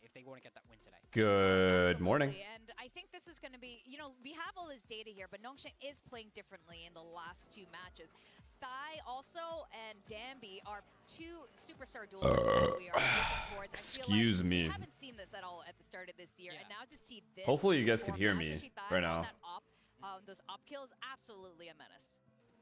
if they want to get that win today. Good morning. And I think this is going to be, you know, we have all this data here, but Nongshim is playing differently in the last 2 matches. Thai also and Danby are 2 superstar duelists that we are looking towards. Excuse me. We haven't seen this at all at the start of this year, and now to see this. Hopefully you guys can hear me right now. Those up kills, absolutely a menace.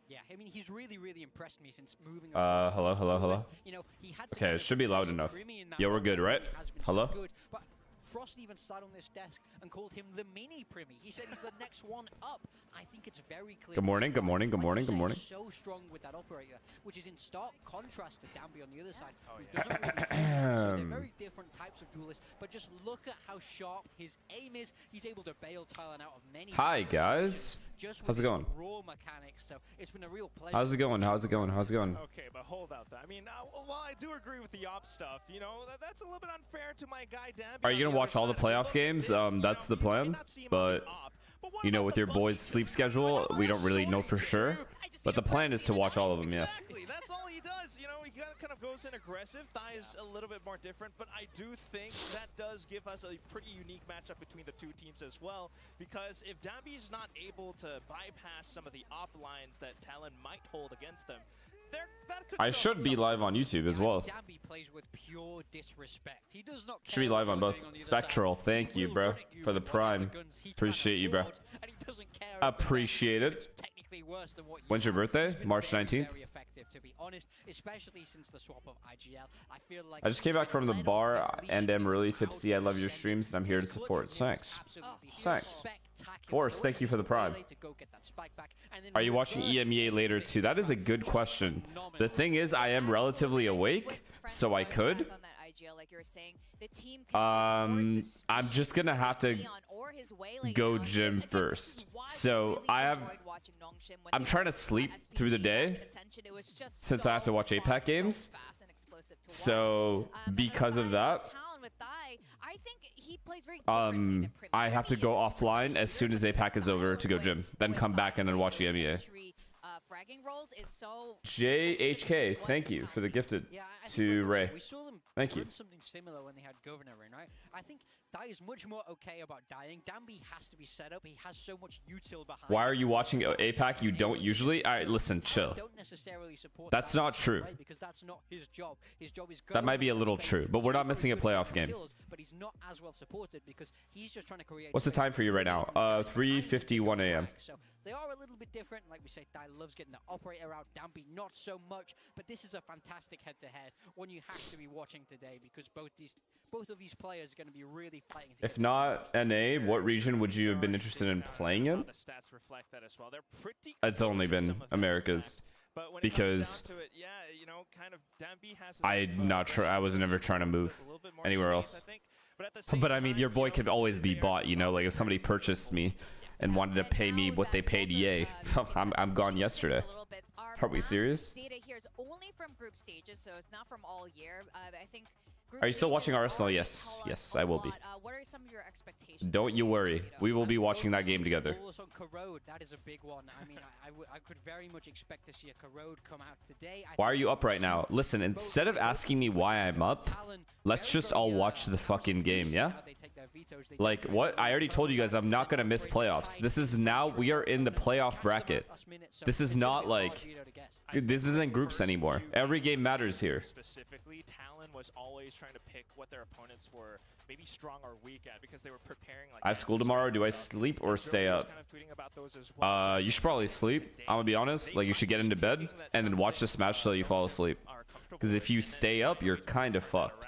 Yeah, I mean, he's really impressed me since moving. Hello. You know, he had to Okay, it should be loud enough. Yeah, we're good, right? Hello? So good, but Frost even sat on this desk and called him the mini Primi. He said he's the next one up. I think it's very clear. Good morning. So strong with that operator, which is in stark contrast to Danby on the other side. Who doesn't really so they're very different types of duelists, but just look at how sharp his aim is. He's able to bail TLN out of many. Hi guys. How's it going? Raw mechanics, so it's been a real pleasure. How's it going? Okay, but hold out. I mean, while I do agree with the op stuff, you know, that's a little bit unfair to my guy Danby. Are you gonna watch all the playoff games? That's the plan, but you know, with your boys' sleep schedule, we don't really know for sure. But the plan is to watch all of them, yeah. Exactly, that's all he does. You know, he kind of goes in aggressive. Thai is a little bit more different, but I do think that does give us a pretty unique matchup between the 2 teams as well. Because if Danby's not able to bypass some of the op lines that TLN might hold against them, I should be live on YouTube as well. Danby plays with pure disrespect. He does not should be live on both. Spectral, thank you, bro, for the prime. Appreciate you, bro. Appreciate it. When's your birthday? March 19th. I just came back from the bar and am really tipsy. I love your streams and I'm here to support. Thanks. Thanks. Forrest, thank you for the prime. Are you watching EMEA later too? That is a good question. The thing is, I am relatively awake, so I could. I'm just gonna have to go gym first. So I'm trying to sleep through the day since I have to watch APAC games. So because of that, I have to go offline as soon as APAC is over to go gym, then come back and then watch the EMEA. JHK, thank you for the gifted to Ray. Thank you. Something similar when they had Governor in, right? I think Thai is much more okay about dying. Danby has to be set up. He has so much util behind. Why are you watching APAC? You don't usually. All right, listen, chill. That's not true. Because that's not his job. His job is. That might be a little true, but we're not missing a playoff game. But he's not as well supported because he's just trying to create. What's the time for you right now? 3:51 a.m. So they are a little bit different. Like we say, Thai loves getting the operator out. Danby not so much. But this is a fantastic head-to-head one you have to be watching today because both of these players are going to be really fighting. If not NA, what region would you have been interested in playing in? It's only been Americas. Because I'm not sure. I was never trying to move anywhere else. But I mean, your boy could always be bought, you know, like if somebody purchased me and wanted to pay me what they paid EA, I'm gone yesterday. Are we serious? Data here is only from group stages, so it's not from all year. I think. Are you still watching Arsenal? Yes. Yes, I will be. What are some of your expectations? Don't you worry. We will be watching that game together. That is a big one. I mean, I could very much expect to see a Corrode come out today. Why are you up right now? Listen, instead of asking me why I'm up, let's just all watch the fucking game, yeah? Like, what? I already told you guys I'm not going to miss playoffs. This is now, we are in the playoff bracket. This is not like, this isn't groups anymore. Every game matters here. Specifically, Talon was always trying to pick what their opponents were maybe strong or weak at because they were preparing. Like, I have school tomorrow. Do I sleep or stay up? You should probably sleep. I'm gonna be honest. Like, you should get into bed and then watch this match till you fall asleep. Because if you stay up, you're kind of fucked.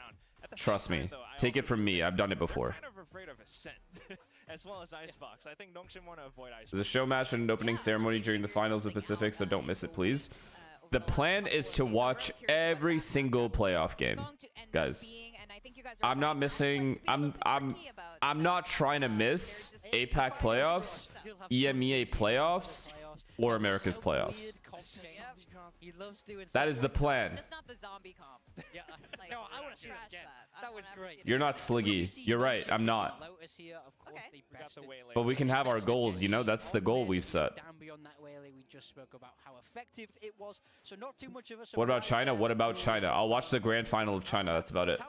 Trust me. Take it from me. I've done it before. Kind of afraid of Ascent, as well as Icebox. I think Nongshim want to avoid Icebox. There's a show match and an opening ceremony during the finals of Pacific, so don't miss it, please. The plan is to watch every single playoff game, guys. I'm not missing. I'm not trying to miss APAC playoffs, EMEA playoffs, or America's playoffs. That is the plan. Just not the zombie comp. Yeah. No, I want to see that again. That was great. You're not Sliggy. You're right. I'm not. Lotus here, of course, okay. But we can have our goals, you know? That's the goal we've set. We just spoke about how effective it was. So not too much of a. What about China? What about China? I'll watch the grand final of China. That's about it.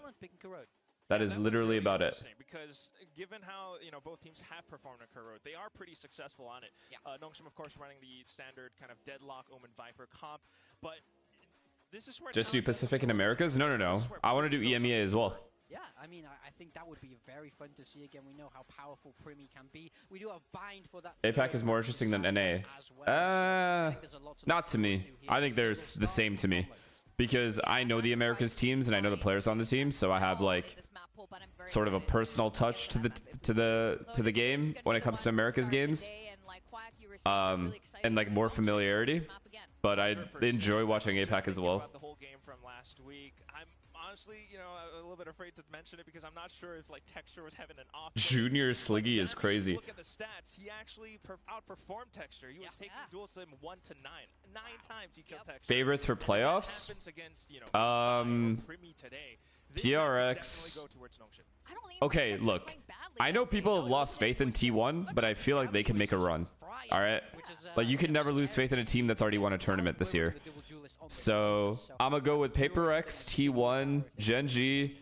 That is literally about it. Because given how both teams have performed on Kuro, they are pretty successful on it. Yeah. Nongshim, of course, running the standard kind of Deadlock, Omen, Viper comp, but this is where Just do Pacific and Americas? No. I want to do EMEA as well. Yeah, I mean, I think that would be very fun to see again. We know how powerful Primi can be. We do have bind for that. APAC is more interesting than NA. Not to me. I think they're the same to me. Because I know the Americas teams and I know the players on the team, so I have like sort of a personal touch to the game when it comes to America's games. And like more familiarity. But I enjoy watching APAC as well. The whole game from last week. I'm honestly, a little bit afraid to mention it because I'm not sure if like Texture was having an off. Junior Sliggy is crazy. Look at the stats. He actually outperformed Texture. He was taking duel sim 1 to 9. 9 times he killed Texture. Favorites for playoffs? Against, Primi today. PRX. Okay, look. I know people have lost faith in T1, but I feel like they can make a run. All right, like you can never lose faith in a team that's already won a tournament this year. So I'm gonna go with PaperX, T1, Gen.G,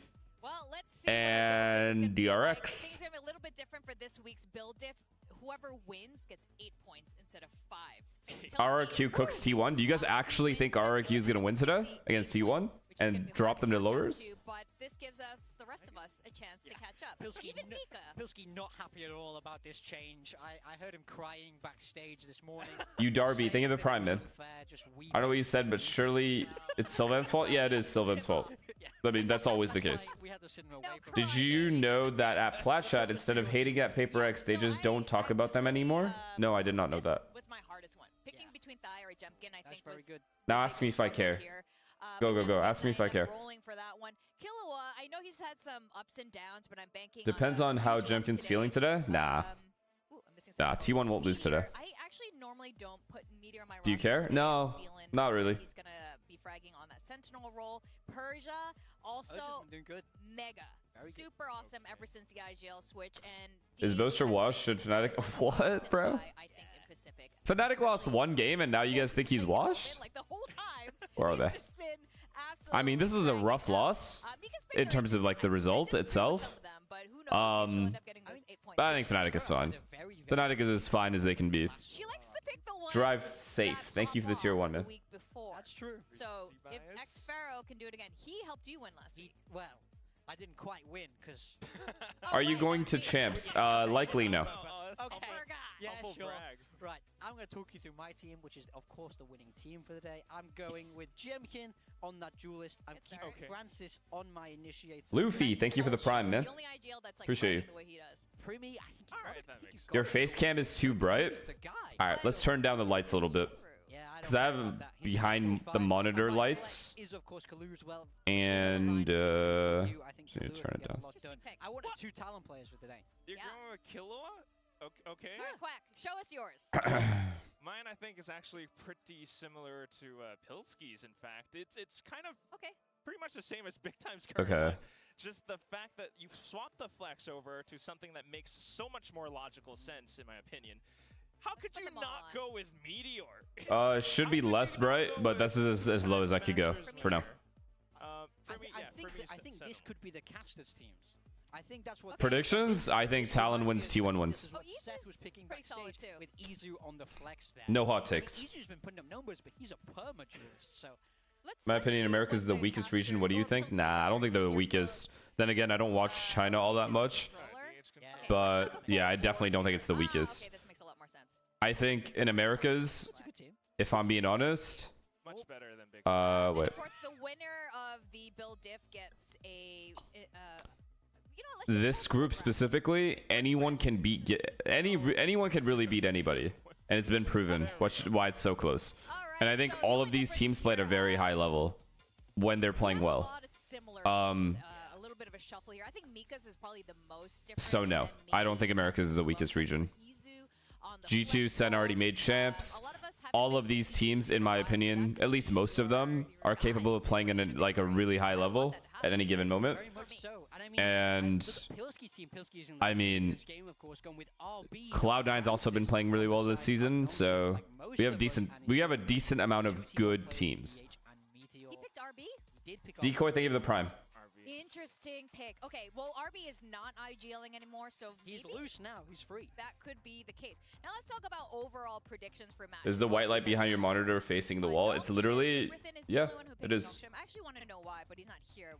and DRX. Things are a little bit different for this week's build diff. Whoever wins gets 8 points instead of 5. So RRQ cooks T1. Do you guys actually think RRQ is gonna win today against T1 and drop them to lowers? But this gives us, the rest of us, a chance to catch up. Even Mika. Pilsky not happy at all about this change. I heard him crying backstage this morning. You Darby, think of the prime, man. I don't know what you said, but surely it's Sylvan's fault? Yeah, it is Sylvan's fault. I mean, that's always the case. Did you know that at Platchat, instead of hating at PaperX, they just don't talk about them anymore? No, I did not know that. Was my hardest one. Picking between Thai or Jempkin, I think, was very good. Now ask me if I care. Go. Ask me if I care. Rolling for that one. Killua, I know he's had some ups and downs, but I'm banking Depends on how Jempkin's feeling today. Nah. Nah, T1 won't lose today. I actually normally don't put Meteor on my roster. Do you care? No, not really. He's gonna be fragging on that Sentinel role. Persia also doing good. Mega. Super awesome ever since the IGL switch. And Is Boaster washed? Should Fnatic? What, bro? I think in Pacific. Fnatic lost one game and now you guys think he's washed? Like the whole time. Where are they? I mean, this is a rough loss in terms of like the result itself. But I think Fnatic is fine. Fnatic is as fine as they can be. She likes to pick the one Drive safe. Thank you for the tier 1, man. That's true. So if X Pharaoh can do it again, he helped you win last week. Well, I didn't quite win because. Are you going to champs? Likely no. Okay. Yeah, Humble sure. brag. Right, I'm going to talk you through my team, which is, of course, the winning team for the day. I'm going with Jemkin on that duelist. I'm keeping Francis on my initiator. Luffy, thank you for the prime, man. The only IGL that's like Appreciate you. the way he does. Primi, I think Your face cam is too bright. All right, let's turn down the lights a little bit. Because I have behind the monitor lights. And, need to turn it down. I wanted 2 Talon players for today. You're going with Killua? Okay. Quack, show us yours. Mine, I think, is actually pretty similar to Pilsky's, in fact. It's kind of pretty much the same as Big Time's current one. Just the fact that you've swapped the flex over to something that makes so much more logical sense, in my opinion. How could you not go with Meteor? It should be less bright, but that's as low as I could go for now. I think this could be the casters teams. I think that's what predictions. I think Talon wins, T1 wins. Seth was picking pretty solid too. With Izu on the flex there. No hot takes. Izu's been putting up numbers, but he's a perma-duelist, so. My opinion, America is the weakest region. What do you think? Nah, I don't think they're the weakest. Then again, I don't watch China all that much. But yeah, I definitely don't think it's the weakest. Okay, this makes a lot more sense. I think in America's, if I'm being honest, much better than Big wait. Of course, the winner of the build diff gets a this group specifically, anyone can beat anyone can really beat anybody, and it's been proven why it's so close. And I think all of these teams play at a very high level when they're playing well. a little bit of a shuffle here. I think Mika's is probably the most different. So no, I don't think America's is the weakest region. G2 Sen already made champs. All of these teams, in my opinion, at least most of them, are capable of playing at like a really high level at any given moment. And I mean, Cloud9's also been playing really well this season, so we have a decent amount of good teams. He picked RB? Decoy, thank you for the prime. Interesting pick. Okay, well, RB is not IGLing anymore, so He's maybe loose now. He's free. that could be the case. Now let's talk about overall predictions for match. Is the white light behind your monitor facing the wall? It's literally, yeah, it is. I actually want to know why, but he's not here.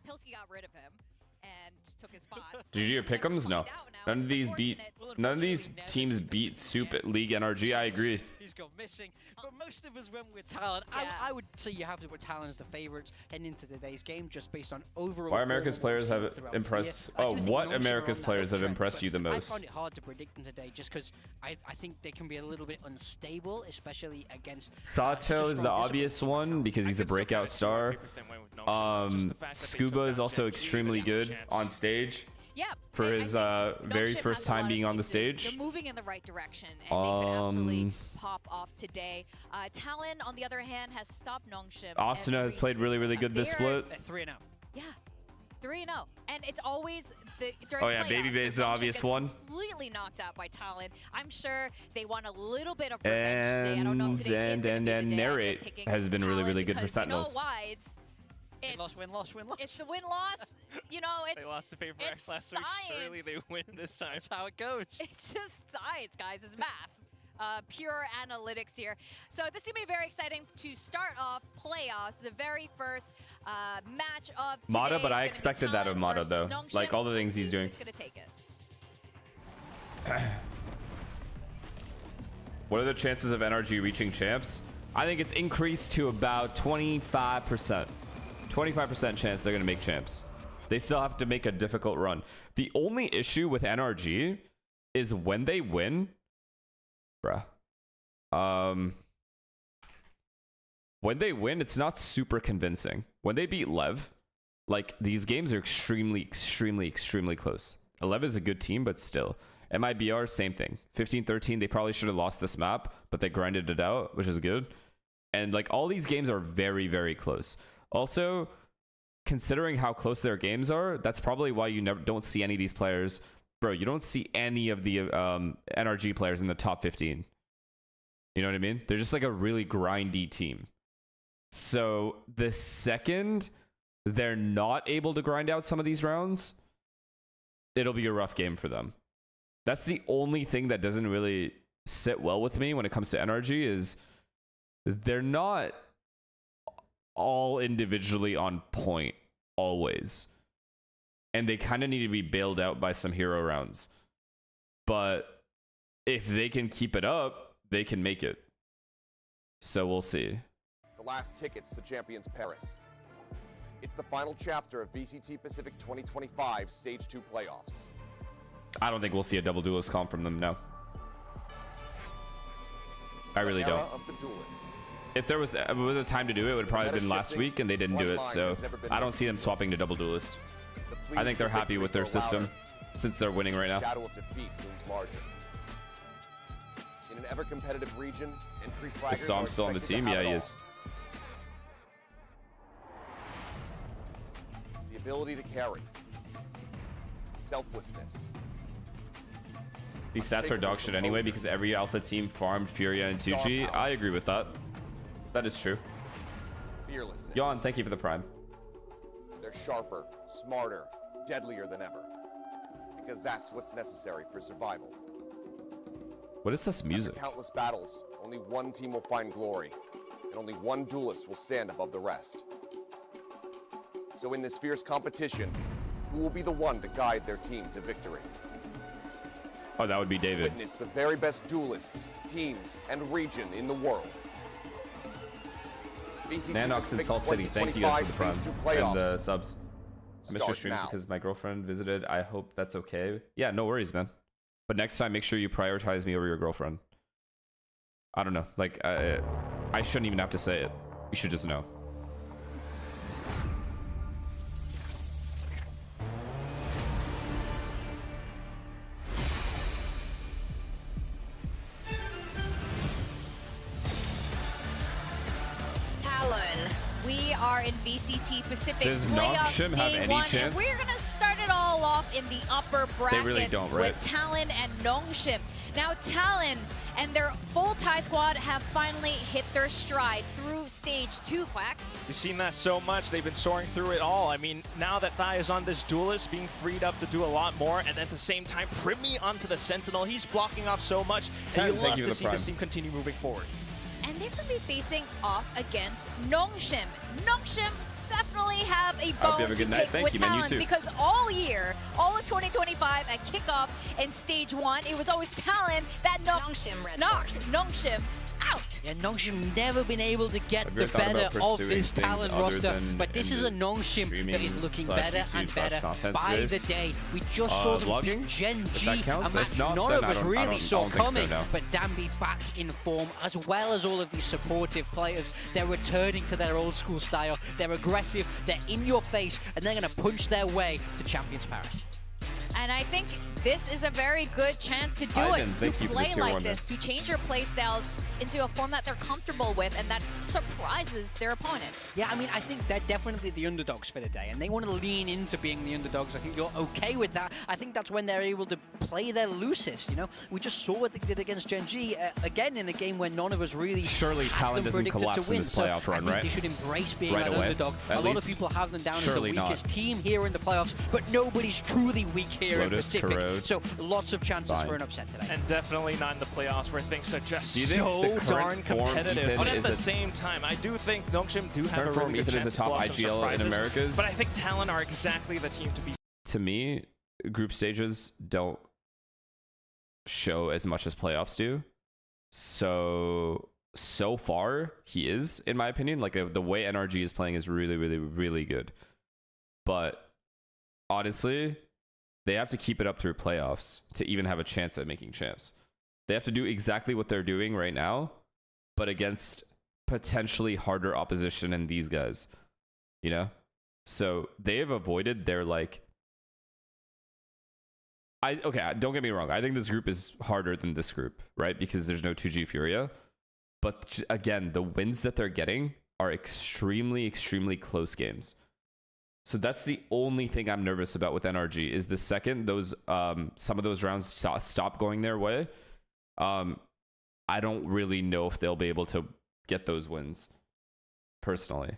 Pilsky got rid of him and took his spot. Did you do your pick'ems? No. None of these teams beat Soup at League NRG. I agree. He's gone missing. But most of us went with Talon. I would say you have to put Talon as the favorites heading into today's game just based on overall. Why America's players have impressed? Oh, what America's players have impressed you the most? I find it hard to predict them today just because I think they can be a little bit unstable, especially against. Sato is the obvious one because he's a breakout star. Scuba is also extremely good on stage. Yeah, for his very first time being on the stage. They're moving in the right direction, and they could absolutely pop off today. Talon, on the other hand, has stopped Nongshim. Asuna has played really, really good this split. 3-0. Yeah, 3-0, and it's always the oh yeah, Baby Bay is the obvious one. Completely knocked out by Talon. I'm sure they want a little bit of revenge today. I don't know if today is gonna be the day Narrate has been really, really good for Sentinels. You know why? Win loss. It's the win-loss. You know, it's they lost to Paper X last week. Surely they win this time. That's how it goes. It's just science, guys. It's math. Pure analytics here. So this is going to be very exciting to start off playoffs. The very first match of today. Mata, but I expected that of Mata, though. Like, all the things he's doing. He's going to take it. What are the chances of NRG reaching champs? I think it's increased to about 25%. 25% chance they're going to make champs. They still have to make a difficult run. The only issue with NRG is when they win, bruh. When they win, it's not super convincing. When they beat Lev, like, these games are extremely, extremely, extremely close. Lev is a good team, but still. MIBR, same thing. 15-13, they probably should have lost this map, but they grinded it out, which is good. And, like, all these games are very, very close. Also, considering how close their games are, that's probably why you don't see any of these players. Bro, you don't see any of the NRG players in the top 15. You know what I mean? They're just like a really grindy team. So the second they're not able to grind out some of these rounds, it'll be a rough game for them. That's the only thing that doesn't really sit well with me when it comes to NRG is they're not all individually on point always, and they kind of need to be bailed out by some hero rounds, but if they can keep it up, they can make it. So we'll see. The last tickets to Champions Paris. It's the final chapter of VCT Pacific 2025 Stage 2 playoffs. I don't think we'll see a double duelist comp from them, no. I really don't. Of the duelist. If there was a time to do it, it would have probably been last week, and they didn't do it, so I don't see them swapping to double duelist. I think they're happy with their system, since they're winning right now. Shadow of defeat looms larger. In an ever-competitive region, entry fraggers Is Som still on the team? Yeah, he is. The ability to carry. Selflessness. These stats are dog shit anyway, because every alpha team farmed Furia and 2G. I agree with that. That is true. Fearlessness. Yon, thank you for the prime. They're sharper, smarter, deadlier than ever. Because that's what's necessary for survival. What is this music? After countless battles, only one team will find glory, and only one duelist will stand above the rest. So in this fierce competition, who will be the one to guide their team to victory? Oh, that would be David. Witness the very best duelists, teams, and region in the world. Nanox in Salt City, thank you guys for the primes and the subs. I missed your streams because my girlfriend visited. I hope that's okay. Yeah, no worries, man. But next time, make sure you prioritize me over your girlfriend. I don't know. Like, I shouldn't even have to say it. You should just know. We are in VCT Pacific Does playoffs Nongshim have any chance? And we're gonna start it all off in the upper bracket they really don't, right? with Talon and Nongshim. Now Talon and their full Thai squad have finally hit their stride through stage 2, Quack. You've seen that so much. They've been soaring through it all. I mean, now that Thai is on this Duelist, being freed up to do a lot more, and at the same time, Primi onto the Sentinel. He's blocking off so much, and you love to see this team continue moving forward. And they're going to be facing off against Nongshim. Nongshim definitely have a bone to pick with Talon, because all year, all of 2025 at kickoff in stage 1, it was always Talon that knocked Nongshim out. Yeah, Nongshim never been able to get the better of this Talon roster, but this is a Nongshim that is looking better and better by the day. We just saw them beat Gen G, a match none of us really saw coming, but Danby back in form, as well as all of these supportive players. They're returning to their old school style. They're aggressive, they're in your face, and they're going to punch their way to Champions Paris. And I think this is a very good chance to do it, to play like this, to change your play style into a form that they're comfortable with and that surprises their opponent. Yeah, I mean, I think they're definitely the underdogs for the day, and they want to lean into being the underdogs. I think you're okay with that. I think that's when they're able to play their loosest, you know? We just saw what they did against Gen G, again, in a game where none of us really Talon doesn't collapse in this playoff run, right? They should embrace being an underdog. A lot of people have them down as the weakest team here in the playoffs, but nobody's truly weak here in Pacific. So lots of chances for an upset today. And definitely not in the playoffs where things are just so darn competitive. But at the same time, I do think Nongshim do have a really good chance is a top IGL in Americas. But I think Talon are exactly the team to beat. To me, group stages don't show as much as playoffs do. So far, he is, in my opinion. Like, the way NRG is playing is really, really, really good. But honestly, they have to keep it up through playoffs to even have a chance at making champs. They have to do exactly what they're doing right now, but against potentially harder opposition than these guys, you know? So they have avoided their, like... Okay, don't get me wrong. I think this group is harder than this group, right? Because there's no 2G Furia. But again, the wins that they're getting are extremely, extremely close games. So that's the only thing I'm nervous about with NRG, is the second those some of those rounds stop going their way, I don't really know if they'll be able to get those wins, personally.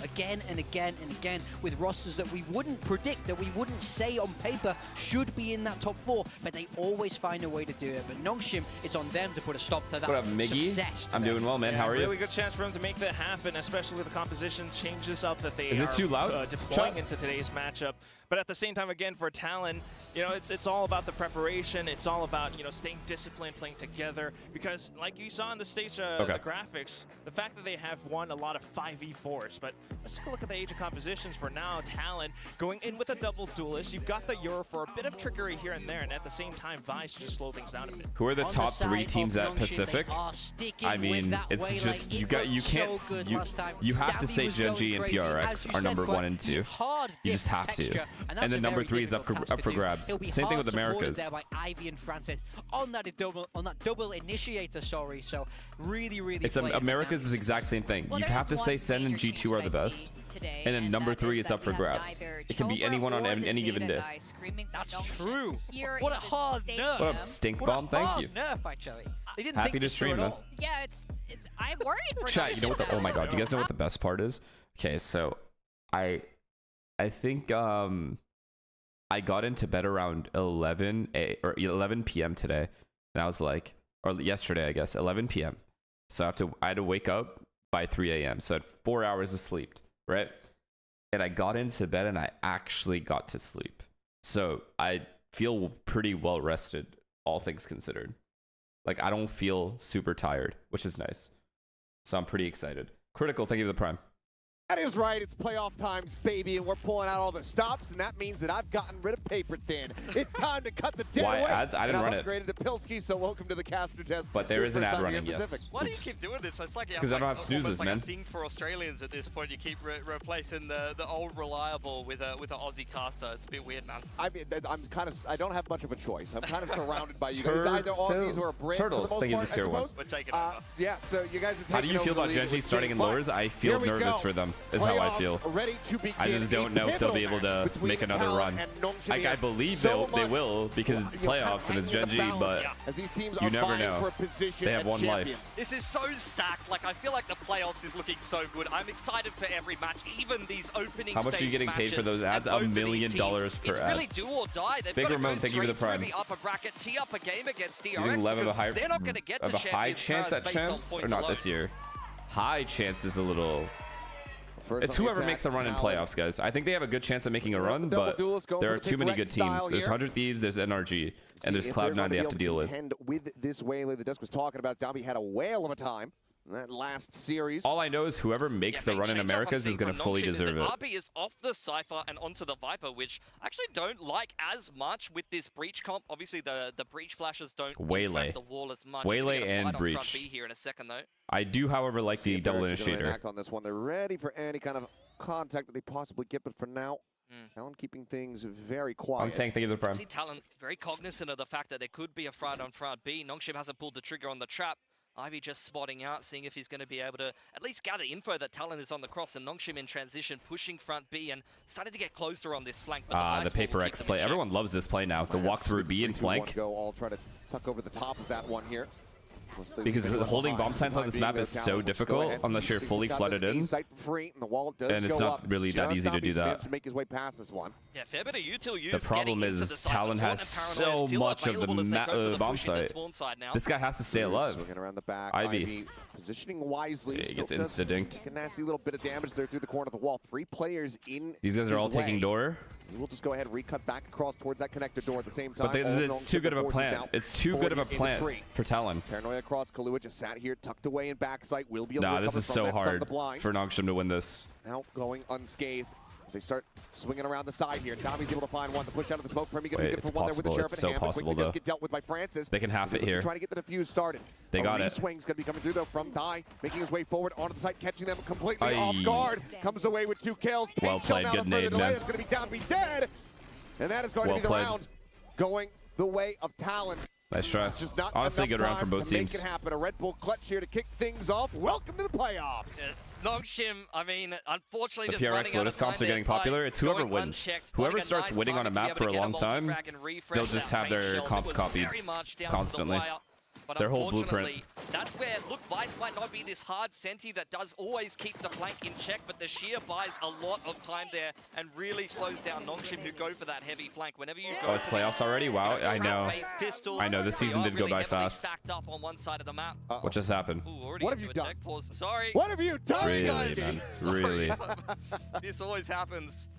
Again and again and again, with rosters that we wouldn't predict, that we wouldn't say on paper should be in that top 4, but they always find a way to do it. But Nongshim, it's on them to put a stop to that. What up, Miggy? I'm doing well, man. How are you? Really good chance for them to make that happen, especially with the composition changes up that they are too loud? Deploying into today's matchup. But at the same time, again, for Talon, you know, it's all about the preparation. It's all about, you know, staying disciplined, playing together. Because like you saw in the stage, the graphics, the fact that they have won a lot of 5v4s. But let's take a look at the age of compositions for now. Talon going in with a double duelist. You've got the Euro for a bit of trickery here and there, and at the same time, Vice to just slow things down a bit. Who are the top 3 teams at Pacific? I mean, it's just you have to say Gen G and PRX are number 1 and 2. You just have to. And then number 3 is up for grabs. Same thing with Americas. There by Ivy and Francis on that double initiator. Sorry, so really. It's Americas is the exact same thing. You have to say Sen and G2 are the best, and then number 3 is up for grabs. It can be anyone on any given day. That's true. What a hard nerf. What up, Stink Bomb? Thank you. Nerf, actually. They didn't Happy to stream, man. Yeah, I'm worried for Chat, you know what? Oh my god, you guys know what the best part is? Okay, so I think I got into bed around 11 p.m. today, and I was like, or yesterday I guess, 11 p.m. So I had to wake up by 3 a.m. So I had 4 hours of sleep, right? And I got into bed and I actually got to sleep. So I feel pretty well rested, all things considered. Like, I don't feel super tired, which is nice. So I'm pretty excited. Critical, thank you for the prime. That is right, it's playoff times, baby, and we're pulling out all the stops, and that means that I've gotten rid of paper thin. It's time to cut the dead Why weight. ads? I didn't run it. I've upgraded to Pilsky, so welcome to the caster test. But there is an ad running, yes. Why do you keep doing this? It's like because I don't have snoozes, man. Like a thing for Australians at this point. You keep replacing the old reliable with an Aussie caster. It's a bit weird, man. I mean, I don't have much of a choice. I'm kind of surrounded by you guys. Either Aussies or a Brit. Turtles, thank you for tier 1. We're taking over. Yeah, so you guys are taking How do you feel about Gen G starting in lowers? I feel nervous for them. is how I feel. Ready to begin. I just don't know if they'll be able to make another run. Like, I believe they will because it's playoffs and it's Gen G, but you never know. They have one life. This is so stacked. Like, I feel like the playoffs is looking so good. I'm excited for every match, even these opening How much are you getting paid for those ads? $1 million per ad. It's really do or die. They've Big got to Ramon, go thank you for the straight prime. through the upper bracket, tee up a game against Do you think Lev have a high, they're not going to get have to a high chance at based on champs? Or points not alone. this year? High chance is a little... First It's on the whoever attack, makes a run in Talon. playoffs, guys. I think they have a good chance at making a run, Double but duelist going there for are the too many Pick good style teams. There's here. 100 Thieves, there's NRG, and there's See if they're Cloud9 gonna they be have able to deal with. contend with this Waylay. The Dusk was talking about. Dambi had a whale of a time in that last series. All I know is whoever makes the run in Americas is going to fully deserve it. RB is off the Cypher and onto the Viper, which I actually don't like as much with this Breach comp. Obviously, the Breach flashes don't Waylay. impact the wall as much. Waylay We're gonna and fight on front Breach. B here in a second, though. I do, however, like See the if they're double actually gonna initiator. enact on this one. They're ready for any kind of contact that they possibly get, but for now, Talon keeping things very quiet. I'm saying thank you for the prime. See Talon very cognizant of the fact that there could be a fight on front B. Nongshim hasn't pulled the trigger on the trap. Ivy just spotting out, seeing if he's going to be able to at least gather info that Talon is on the cross, and Nongshim in transition, pushing front B and starting to get closer on this flank. But The Paper X play. Everyone loves this play now. The walk through B and flank. Go. I'll try to tuck over the top of that one here. Because holding bomb signs on this map is so difficult unless you're fully flooded in. And it's not really that easy to do that. To make his way past this one. Yeah, fair bit of util use. The problem is Talon has so much of the bomb site. This guy has to stay alive. Swinging around the back. Ivy. Positioning wisely. He gets Still does insta-dinked. take a nasty little bit of damage there through the corner of the wall. 3 players in. These guys are all his way. taking door. He will just go ahead and recut back across towards that connector door at the same time. But it's too good of a plan. It's too good of a plan for Talon. Paranoia across. Kahlua just sat here, tucked away in backside. Will be able to Nah, recover this is from so that stun hard the blind. for Nongshim to win this. Now going unscathed as they start swinging around the side here. Tommy's able to find one to push out of the smoke. Premi gonna be good It's for one there with the possible. sheriff It's in so hand, but possible, quickly does though. get dealt with by Francis. They can half it here. Trying to get the defuse started. They got it. Swing's gonna be coming through though from Dai, making his way forward onto the side, catching them completely Aye. off guard. Comes away with 2 kills. Well Pink shell played, now good to further nade, delay. man. It's gonna be down, be dead. And that is going Well to be the played. round going the way of Talon. Nice try. It's just not Honestly, enough good round time from both to teams. Make it happen. A Red Bull clutch here to kick things off. Welcome to the playoffs. Nongshim, I mean, unfortunately, The just PRX running out Lotus of time comps are getting there by popular. It's whoever going wins. unchecked, Whoever finding a starts nice winning on a target to be map able for to a get long multi-frag time, and refresh they'll that just have paint their shell that comps was copied very much down to the constantly. wire. But Their whole blueprint. unfortunately, that's where, look, Vice might not be this hard senti that does always keep the flank in check, but the sheer buys a lot of time there and really slows down Nongshim, who go for that heavy flank. Whenever you go Oh, it's playoffs already? Wow, I know. Pistols, I know, this season did go by fast. Stacked up on one side of the map. What just happened? Ooh, already What have into you a done? check pause. Sorry. What have you done, Really, guys? man. Sorry. Really. This always happens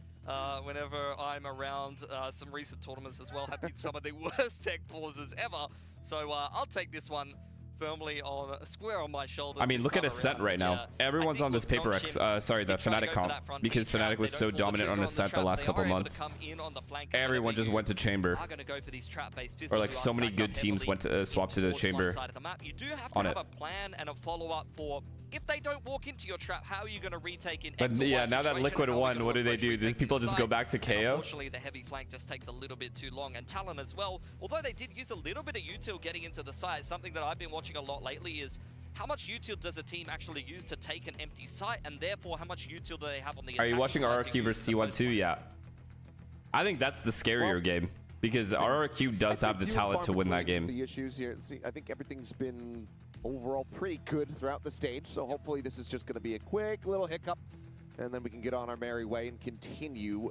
whenever I'm around some recent tournaments as well. Have been some of the worst tech pauses ever. So I'll take this one firmly on square on my shoulders. I mean, this look at time Ascent around. right now. Yeah. Everyone's I on think, this Paper look, X, Nongshim sorry, the did try to Fnatic go for comp, that front because B trap. Fnatic was They so don't pull the dominant trigger on the Ascent the trap. last They couple are able to months. come in on the flank. Everyone just went to chamber. Are going to go for these trap-based Or pistols. like You are so many stacked good up teams heavily went to swap to the towards one chamber side of the map. You do have on to it. have a plan and a follow-up for if they don't walk into your trap, how are you going to retake in But X or Y yeah, now that situation? Liquid How are we won, gonna what do they approach do? retaking People the just go site? back to And KO? unfortunately, the heavy flank just takes a little bit too long. And Talon as well, although they did use a little bit of util getting into the site, something that I've been watching a lot lately is how much util does a team actually use to take an empty site, and therefore how much util do they have on the Are attacking you watching side to RRQ use versus in the first C12? place? Yeah. I think that's the scarier game because RRQ does have the talent to win that game. The issues here, see, I think everything's been overall pretty good throughout the stage, so hopefully this is just going to be a quick little hiccup, and then we can get on our merry way and continue.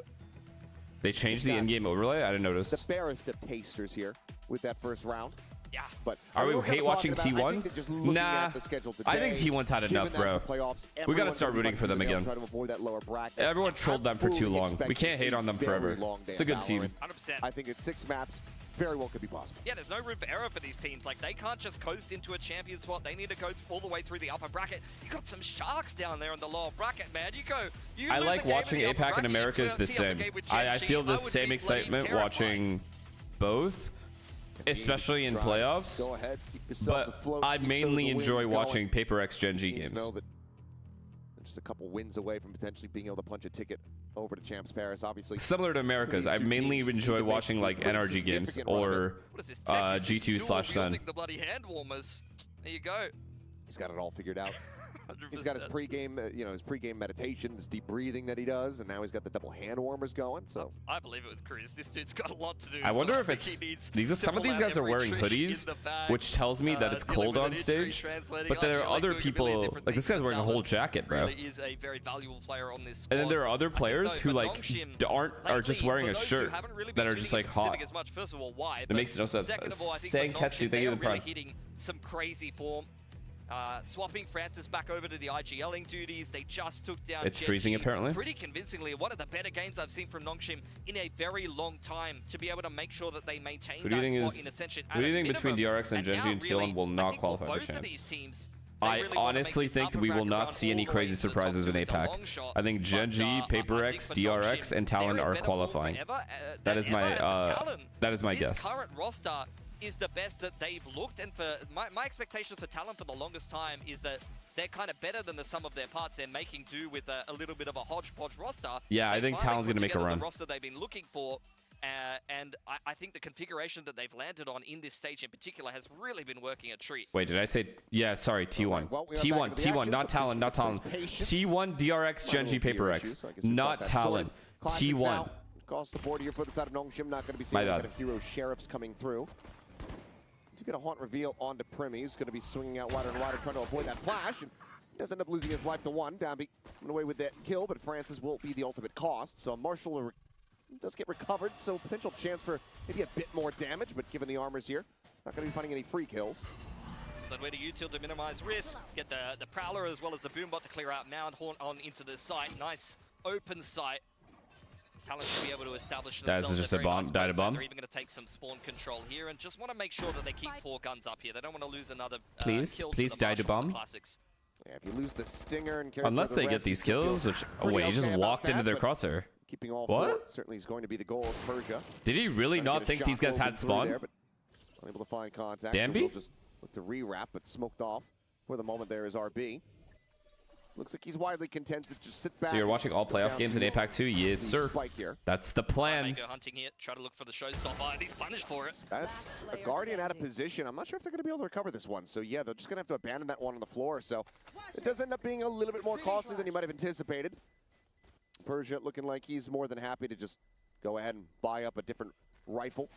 They changed the in-game overlay? I didn't The notice. barest of tasters here with that first round. Yeah. But Are we we're gonna hate talk watching about- I T1? think that just looking Nah. at the schedule I think today, T1's had given enough, that's bro. the playoffs, We gotta everyone's start gonna be rooting for them fighting to again. try to avoid that lower bracket. Everyone trolled them for too fully long. We expect can't hate a on them very forever. long day It's a of good team. Valorant. 100%. I think it's 6 maps. Very well could be possible. Yeah, there's no room for error for these teams. Like, they can't just coast into a champion spot. They need to go all the way through the upper bracket. You got some sharks down there in the lower bracket, man. You I lose like a game in watching the upper APAC in bracket, America you is the tee up a same. game with I Gen G. feel the would same be bloody excitement terrified. watching both, especially in Drive. playoffs. Go ahead, keep yourselves But afloat, I keep mainly those enjoy wins watching going. Paper X Gen G Teams games. know that they're just a couple wins away from potentially being able to punch a ticket over to Champs Paris. Obviously, Similar to America's, these I two mainly teams enjoy need to make watching like pretty NRG games significant run of it. or What is this tech? This is G2 dual slash Sun. wielding the bloody hand warmers. There you go. he's got it all figured out. He's got his pregame, his pregame meditation, his deep breathing that he does, and now he's got the double hand warmers going. So I believe it with Cruz. This dude's got a lot to do. I wonder if it's some of these guys are wearing hoodies, which tells me that it's cold on stage. But there are other people like this guy's wearing a whole jacket, bro. Really is a very valuable player on this squad. And then there are other players who like are just wearing a shirt that are just like hot. As much. First of all, why? It makes no sense. Second of all, I think Sanketsu, thank you for the prime. hitting some crazy form. Swapping Francis back over to the IGLing duties. They just took down It's Genji freezing apparently. pretty convincingly. One of the better games I've seen from Nongshim in a very long time to be able to make sure that they maintain Who do you that think spot is? in Ascension. Who do you think between DRX and Genji and really, TLN will not qualify for both of champs? these teams, I honestly think that we will not see any crazy surprises in APAC. I think Genji, Paper X, DRX, and Talon are qualifying. That is my guess. This current roster is the best that they've looked, and for my expectation for Talon for the longest time is that they're kind of better than the sum of their parts. They're making do with a little bit of a hodgepodge roster. Yeah, I think Talon's going to make a run. The roster they've been looking for. And I think the configuration that they've landed on in this stage in particular has really been working a treat. Wait, did I say? Yeah, sorry, T1. T1, not Talon, not Talon. T1, DRX, Genji, Paper X. Not Talon. T1. Across the board here for the side of Nongshim, not going to be seeing a lot of hero sheriffs coming through. To get a haunt reveal onto Primi, who's going to be swinging out wider and wider, trying to avoid that flash. And does end up losing his life to one. Dambi went away with that kill, but Francis will be the ultimate cost. So Marshall does get recovered, so potential chance for maybe a bit more damage, but given the armors here, not going to be finding any free kills. So way to util to minimize risk, get the Prowler as well as the Boombot to clear out Mound, Haunt on into the site. Nice open site. Talon should be able to establish themselves. That's just a bomb, died a bomb. They're even going to take some spawn control here and just want to make sure that they keep 4 guns up here. They don't want to lose another please die to bomb. Yeah, if you lose the Stinger and unless they get these kills, which wait, he just walked into their crosshair. Keeping all what? 4 certainly is going to be the goal of Persia. Did he really not think these guys had spawn? There, but unable to find contact. Dambi? So just look to rewrap, but smoked off. For the moment, there is RB. Looks like he's widely content to just sit back. So you're watching all playoff games in APAC 2? Yes, sir. That's the plan. Go hunting here, try to look for the showstopper, and he's punished for it. That's a Guardian out of position. I'm not sure if they're going to be able to recover this one. So yeah, they're just going to have to abandon that one on the floor. So it does end up being a little bit more costly than you might have anticipated. Persia looking like he's more than happy to just go ahead and buy up a different rifle.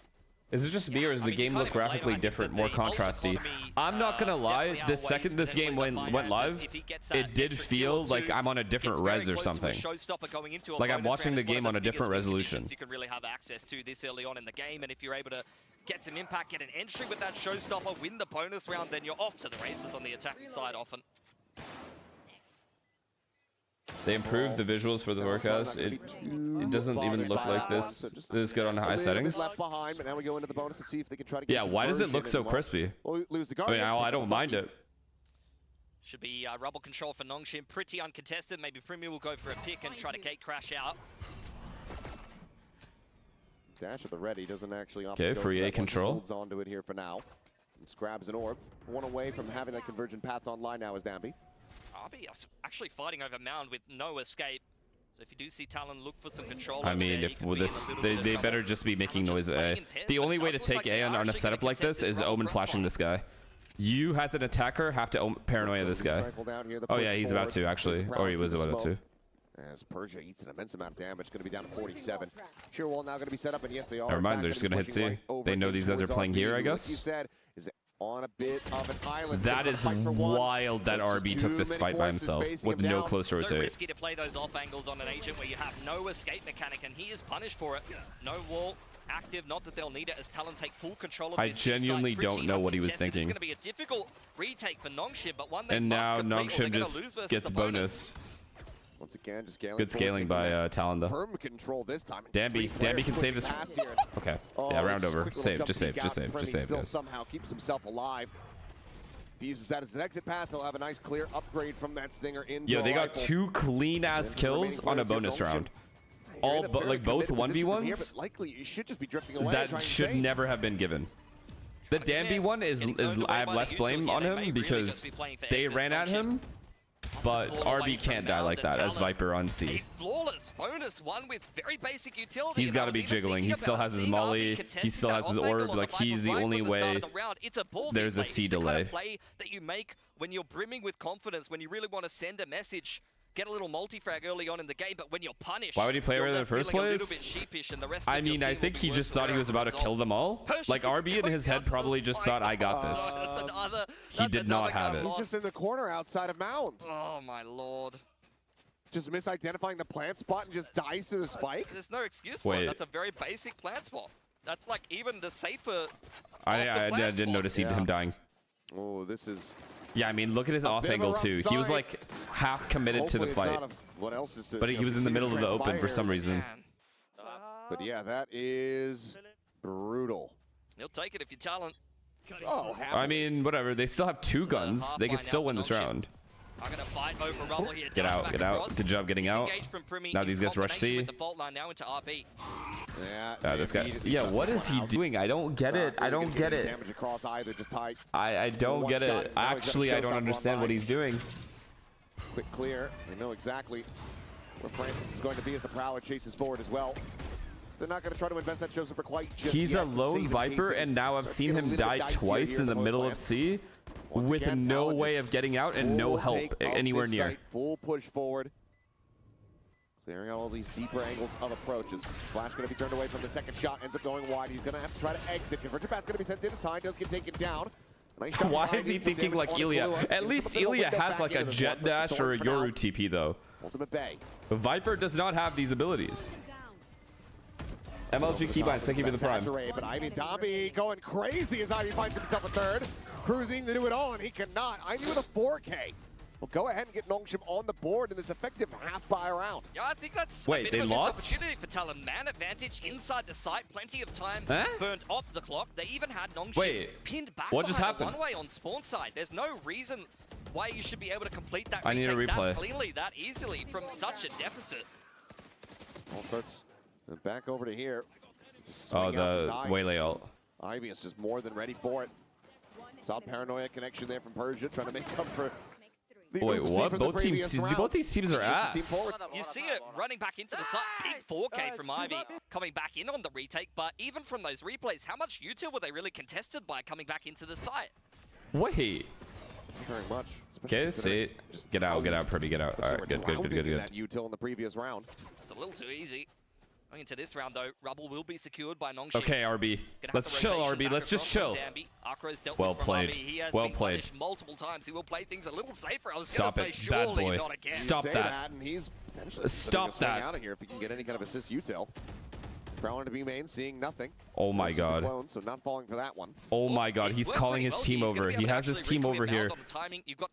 Is it just me, or does the game look graphically different, more contrasty? I'm not gonna lie, the second this game went live, it did feel like I'm on a different res or something. Like I'm watching the game on a different resolution. You can really have access to this early on in the game, and if you're able to get some impact, get an entry with that showstopper, win the bonus round, then you're off to the races on the attacking side often. They improved the visuals for the forecast. It doesn't even look like this. This is good on high settings. Left behind, but now we go into the bonus to see if they can try to yeah, why does it look so crispy? Lose the I mean, I don't mind it. Should be rubble control for Nongshim, pretty uncontested. Maybe Primi will go for a pick and try to gate crash out. Dash at the ready, doesn't actually opt okay, free A control. Holds on to it here for now. And grabs an orb. One away from having that convergent paths online now is Dambi. RB actually fighting over Mound with no escape. So if you do see Talon, look for some control. I mean, if with this, they better just be making noise at A. The only way to take A on a setup like this is Omen flashing this guy. You, as an attacker, have to paranoia this guy. Oh yeah, he's about to actually, or he was about to. As Persia eats an immense amount of damage, going to be down to 47. Sure, well, now going to be set up, and yes, they are. Never mind, they're just going to hit C. They know these guys are playing here, I guess. You said is on a bit of an island. That is wild that RB took this fight by himself with no close rotate. So risky to play those off angles on an agent where you have no escape mechanic, and he is punished for it. No wall active, not that they'll need it as Talon take full control of I genuinely don't know what he was thinking. It's going to be a difficult retake for Nongshim, but one they and now must Nongshim just gets bonus. Once again, just scaling. Good scaling by Talon though. Firm control this time. Dambi can save this. Okay. Yeah, round over. Save, just save, guys. Somehow keeps himself alive. If he uses that as his exit path, he'll have a nice clear upgrade from that Stinger into Yo, they got 2 clean ass kills on a bonus round. All but like both 1v1s. Likely you should just be drifting away. That should never have been given. The Dambi one is I have less blame on him because they ran at him But RB can't die like that as Viper on C. A flawless bonus one with very basic utility. He's got to be jiggling. He still has his molly. He still has his orb. Like, he's the only way. There's a C delay. Play that you make when you're brimming with confidence, when you really want to send a message. Get a little multi-frag early on in the game, but when you're punished, why would he play her in the first place? I mean, I think he just thought he was about to kill them all. Like, RB in his head probably just thought, I got this. He did not have it. He's just in the corner outside of Mound. Oh my lord. Just misidentifying the plant spot and just dies to the spike? There's no excuse for it. That's a very basic plant spot. That's like even the safer. I didn't notice him dying. Oh, this is... Yeah, I mean, look at his off angle too. He was like half committed to the fight, but he was in the middle of the open for some reason. But yeah, that is brutal. He'll take it if you're talent. Oh, I mean, whatever. They still have 2 guns. They could still win this round. I'm gonna fight over Rubble here. Get out, get out. Good job getting out. Now these guys rush C. Yeah, this guy. Yeah, what is he doing? I don't get it. I don't get it. I don't get it. Actually, I don't understand what he's doing. Quick clear. They know exactly where Francis is going to be as the Prowler chases forward as well. So they're not going to try to invest that Showstopper quite just He's yet. a lone Viper, and now I've seen him die twice in the middle of C. With again, no way of getting out and no help anywhere near. Site. Full push forward. Clearing out all these deeper angles of approaches. Flash going to be turned away from the second shot. Ends up going wide. He's going to have to try to exit. Converter path's going to be sent in. His time does get taken down. Nice. Why is he thinking like Ilya? At least Ilya has like a jet dash or a Yoru TP though. Ultimate Bay. Viper does not have these abilities. MLG Keybinds, thank you for the prime. But Ivy Dobby going crazy as Ivy finds himself a third. Cruising to do it all, and he cannot. Ivy with a 4K. Well, go ahead and get Nongshim on the board in this effective half-buy round. Yeah, I think that's a bit of a missed opportunity for Talon. Man advantage inside the site, plenty of time burned off the clock. They even had Nongshim pinned back what just happened? One way on spawn side. There's no reason why you should be able to complete that I need a replay. that cleanly, that easily from such a deficit. All starts back over to here. Oh, the Waylay ult. Ivy is just more than ready for it. Saw Paranoia connection there from Persia, trying to make up for the wait, what? Both these teams are ass. You see it running back into the site. Big 4K from Ivy coming back in on the retake, but even from those replays, how much util were they really contested by coming back into the site? Wait. Very much. Okay, see. Just get out, Purdy, get out. All right, good. That util in the previous round. It's a little too easy. Going into this round, though, Rubble will be secured by Nongshim. Okay, RB. Let's chill, RB. Let's just chill. Well played. Well played. Multiple times. He will play things a little safer. I was Stop gonna it, say, bad surely boy. not again. Stop that. And he's Stop that. Out of here if he can get any kind of assist util. Prowler to B main, seeing nothing. Oh my god. Clone, so not falling for that one. Oh my god, he's calling his team over. He has his team over here.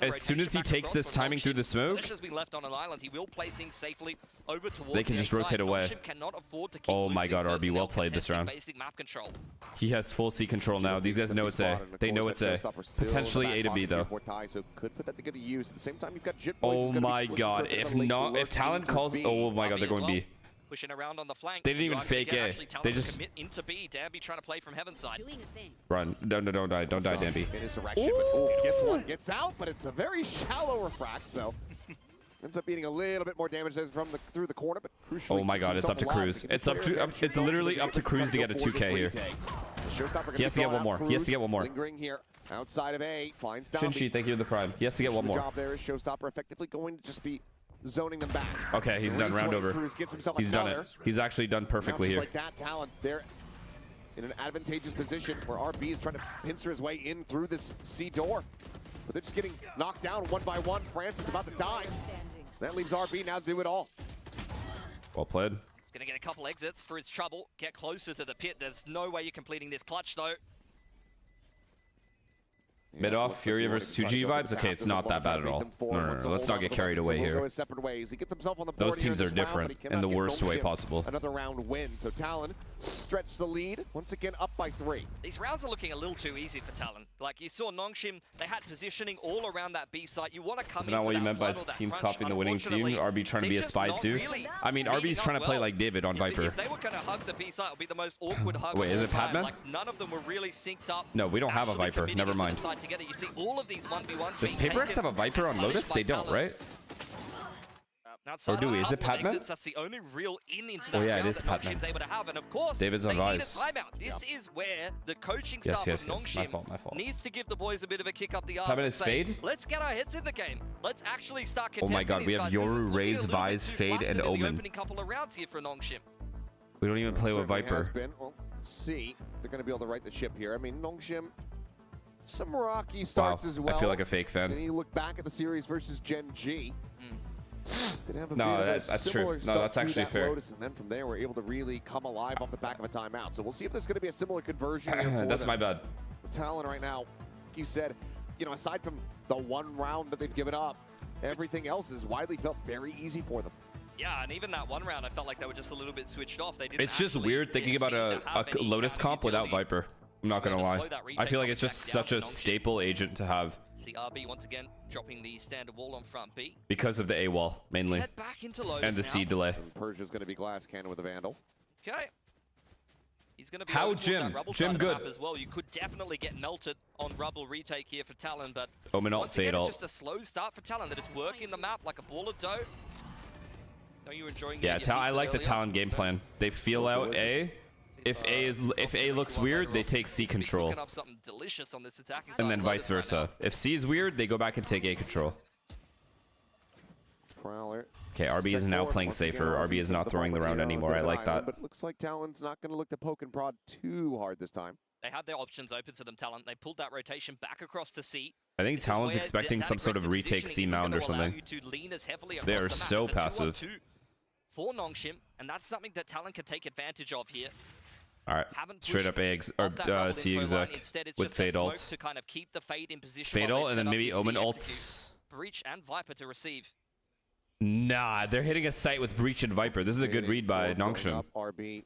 As soon as he takes this timing through the smoke, they can just rotate away. Oh my god, RB, well played this round. He has full C control now. These guys know it's A. They know it's A. Potentially A to B though. Oh my god, if Talon calls, oh my god, they're going B. Pushing around on the flank. They didn't even fake A. They just commit into B. Danby trying to play from heaven side. Run. No, don't die. Don't die, Danby. Gets one, gets out, but it's a very shallow refract, so ends up beating a little bit more damage from through the corner, but crucially. Oh my god, it's up to Cruz. It's up to it's literally up to Cruz to get a 2K here. He has to get one more. He has to get one more. Lingering here outside of A, finds Shinshi, thank you for the prime. He has to get one more. The job there is Showstopper effectively going to just be zoning them back. Okay, he's done. Round over. He's done it. He's actually done perfectly here. Like that talent, they're in an advantageous position where RB is trying to pincer his way in through this C door. But they're just getting knocked down one by one. France is about to die. That leaves RB now to do it all. Well played. He's going to get a couple exits for his trouble. Get closer to the pit. There's no way you're completing this clutch, though. Mid off, Fury versus 2G vibes? Okay, it's not that bad at all. No. Let's not get carried away here. Those teams are different in the worst way possible. Another round win, so Talon stretch the lead, once again up by 3. These rounds are looking a little too easy for Talon. Like, you saw Nongshim, they had positioning all around that B site. You want to come in. Isn't that what you meant by teams copying the winning team? RB trying to be a spy too? I mean, RB's trying to play like David on Viper. If they were going to hug the B site, it would be the most awkward hug. Wait, is it Padman? Like, none of them were really synced up. No, we don't have a Viper. Never mind. together. You see all of these 1v1s. Does PaperX have a Viper on Lotus? They don't, right? Or do we? Is it Patman? That's the only real into that Oh yeah, round it is that Patman. Nongshim's able to have, and of course, David's on they need a Vise. timeout. This is where the coaching staff of Nongshim My fault. needs to give the boys a bit of a kick up the arse. Patman and is say, Fade? let's get our heads in the game. Let's actually start Oh contesting my god, these we have guys. This is Yoru, looking a Raze, little bit Vise, too Fade, flustered and in the Omen. opening couple of rounds here for Nongshim. We don't even play with Certainly Viper. has been. Well, let's see. They're going to be able to right the ship here. I mean, Nongshim, some rocky starts as well. I feel like a fake fan. And you look back at the series versus Gen G. Did have a No, bit of a that's similar true. start No, that's to actually that fair. Lotus, and then from there, we're able to really come alive off the back of a timeout. So we'll see if there's going to be a similar conversion here for That's them. my bad. The Talon right now, like you said, you know, aside from the one round that they've given up, everything else is widely felt very easy for them. Yeah, and even that one round, I felt like they were just a little bit switched off. They didn't. It's just actually weird thinking about seem a to have any Lotus counter comp without utility. Viper. I'm not gonna Slow lie. that I retake feel like it's back just down such a to Nongshim. staple agent to have See RB once again dropping the standard wall on front B. because of the A wall mainly Head back into Lotus and the now. C delay. And Persia's going to be glass cannon with a Vandal. Okay. He's going to be How over towards Jim? that rubble Jim side of the good. map as well. You could definitely get melted on rubble retake here for Talon, but Omen ult, once again, Fade it's ult. just a slow start for Talon that is working the map like a ball of dough. Are you enjoying Yeah, it? I like the Talon game plan. They feel out A. If A looks weird, they take C control. Cooking up something delicious on this attacking And side then of vice Lotus right versa. If C is weird, they go back and take A control. Prowler. Okay, RB is now playing safer. RB is not throwing the round anymore. I like that. But it looks like Talon's not going to look to poke and prod too hard this time. They had their options open to them, Talon. They pulled that rotation back across the C. I think This is Talon's where expecting that some sort of aggressive retake C positioning isn't mound or gonna allow something. you to lean as heavily They across are the map. so It's a 2-on-2 passive. for Nongshim, and that's something that Talon can take advantage of here. Alright, Haven't straight pushed up A or off that rubble C info line. exec Instead, it's with just a Fade smoke ult. to kind of keep the Fade in position. Fade while ult they and then set up maybe the Omen C ults. execute. Breach and Viper to receive. Nah, they're hitting a site with Breach and Viper. This is a good read by Nongshim. RB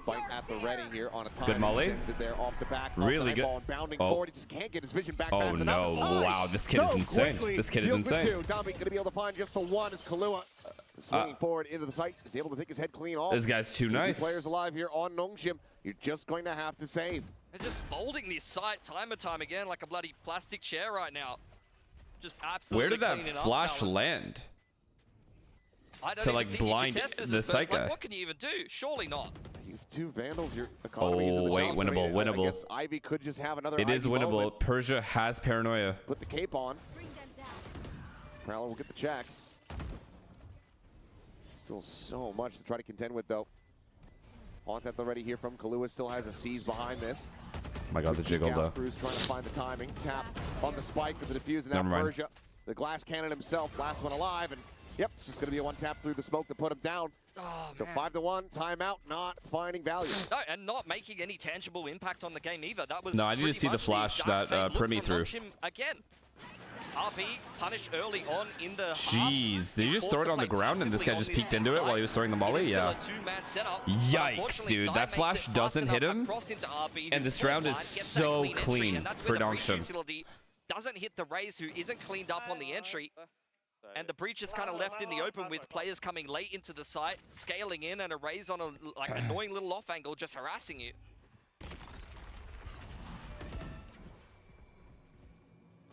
fight at the ready here on a time. Good molly. Sends it there off the back. Really good. And bounding Oh. forward. He just can't get his vision back. Oh fast enough. no, wow, this kid is So insane. quickly, This kid is deals with insane. two. Dami going to be able to find just the one as Kalua swinging forward into the site. Is able to take his head clean off. This guy's too Two nice. players alive here on Nongshim. You're just going to have to save. They're just folding this site time and time again like a bloody plastic chair right now. Just absolutely Where did that cleaning up flash Talon. land? I don't to, even like, think you can blind test this the at first. Psycho? Like, what can you even do? Surely not. You have two Vandals. Your economy is in the Oh, wait, dumps. I mean, winnable, winnable. I guess Ivy could just have another It is Ivy winnable. moment. Persia has paranoia. Put the cape on. Prowler will get the check. Still so much to try to contend with, though. Haunt at the ready here from Kalua. Still has a seize behind this. Oh my god, the jiggle though. Cruz trying to find the timing. Tap on the spike with the defuse, and now Never mind. Persia, the glass cannon himself, last one alive, and yep, it's just going to be a one tap through the smoke to put him down. Oh, So man. 5-1, timeout, not finding value. No, and not making any tangible impact on the game either. That was No, I need to pretty see the much flash exact that, same look Primi from threw. Nongshim again. RB punished early on in the Jeez, did he just throw it on the ground and this guy just peeked into it while he was throwing the molly? Yeah. Yikes, dude, that flash doesn't hit him, and this round is so clean for Nongshim. Doesn't hit the Raze, who isn't cleaned up on the entry. And the breach is kind of left in the open with players coming late into the site, scaling in, and a Raze on a like annoying little off angle just harassing you.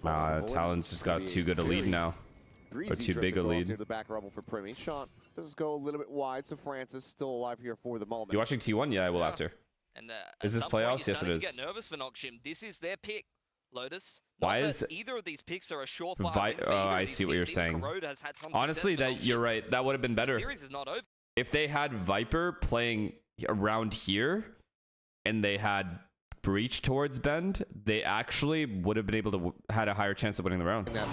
Talon's just got too good a lead now. Or too big a lead. The back rubble for Primi. Sean does go a little bit wide, so Francis still alive here for the moment. You watching T1? Yeah, I will after. And Is this playoffs? Yes, it is. To get nervous for Nongshim. This is their pick, Lotus. Why Not is that either of these picks are a surefire win for either oh, I of these see what you're teams. saying. Corrode has had some Honestly, success for that you're Nongshim. right. That would have been The better. series is not over. If they had Viper playing around here and they had Breach towards Bend, they actually would have been able to had a higher chance of winning the round. That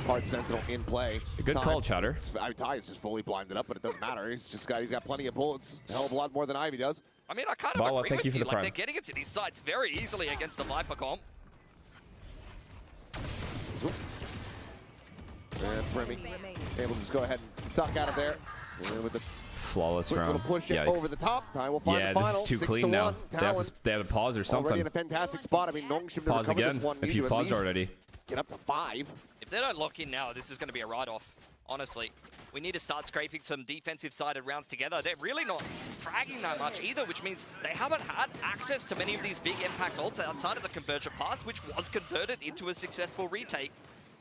hard sentinel in play. A good call, Chatter. I mean, Ty is just fully blinded up, but it doesn't matter. He's got plenty of bullets. A hell of a lot more than Ivy does. I mean, I kind of Well, agree thank with you for you. the Like, prime. they're getting into these sites very easily against the Viper comp. And Primi able to just go ahead and tuck out of there. And with the Flawless quick round. little push Yikes. over the top. Ty will find Yeah, the this final. is too 6-1. clean now. Talon They have a pause or already something. in a fantastic spot. I mean, Nongshim to Pause recover again this one. if need you to at paused least already. Get up to 5. If they don't lock in now, this is going to be a write-off. Honestly, We need to start scraping some defensive-sided rounds together. They're really not fragging that much either, which means they haven't had access to many of these big impact ults outside of the conversion pass, which was converted into a successful retake.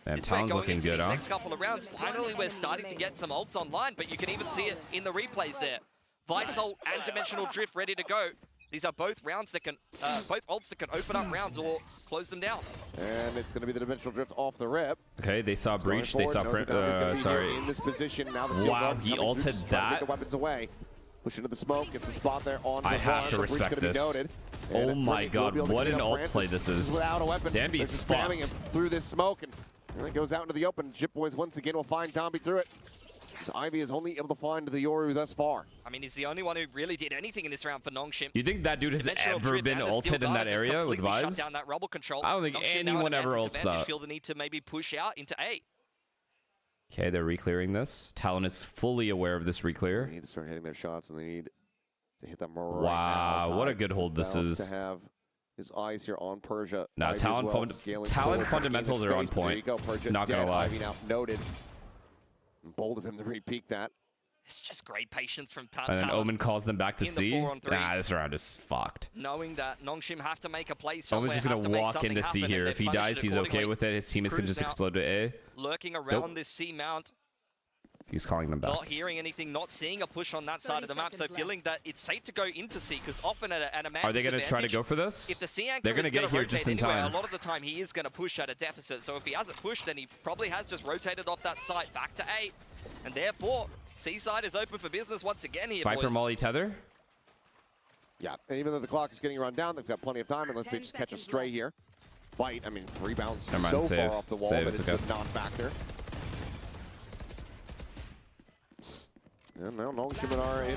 Man, Talon's looking good, huh? Next couple of rounds, finally we're starting to get some ults online, but you can even see it in the replays there. Vice ult and Dimensional Drift ready to go. These are both rounds that can, both ults that can open up rounds or close them down. And it's going to be the Dimensional Drift off the rip. Okay, they saw Breach, they saw sorry. In this position now, the wow, he ulted that. Get the weapons away. Push into the smoke, gets the spot there on. I have to respect this. Oh my god, what an ult play this is. Without a weapon, Danby is spamming him through this smoke, and then goes out into the open. Jip Boys once again will find Danby through it. So Ivy is only able to find the Yoru thus far. I mean, he's the only one who really did anything in this round for Nongshim. You think that dude has ever been ulted in that area with Vise? Shut down that rubble control. I don't think anyone ever ults that. Feel the need to maybe push out into A. Okay, they're re-clearing this. Talon is fully aware of this re-clear. They need to start hitting their shots, and they need to hit them right wow, now. what a good hold this is. To have his eyes here on Persia. Now, Talon fundamentals are on point. There you go, Persia. Not gonna lie. Ivy now noted. Bold of him to re-peek that. It's just great patience from Talon. And then Omen calls them back to C. 4-on-3. Nah, this round is fucked. Knowing that Nongshim have to make a play somewhere. Omen's just going to walk into C here. If he dies, he's okay with it. His teammates can just explode to A. Lurking around this C mount. He's calling them back. Not hearing anything, not seeing a push on that side of the map, so feeling that it's safe to go into C, because often at a man. Are they going to try to go for this? If the C anchor they're going to get here just in time. A lot of the time he is going to push at a deficit, so if he hasn't pushed, then he probably has just rotated off that site back to A, and therefore C side is open for business once again here, Viper boys. Molly Tether? Yeah, and even though the clock is getting run down, they've got plenty of time unless they just catch a stray here. Bite, I mean, rebounds so far off the wall that it's a non-factor. And now Nongshim are in.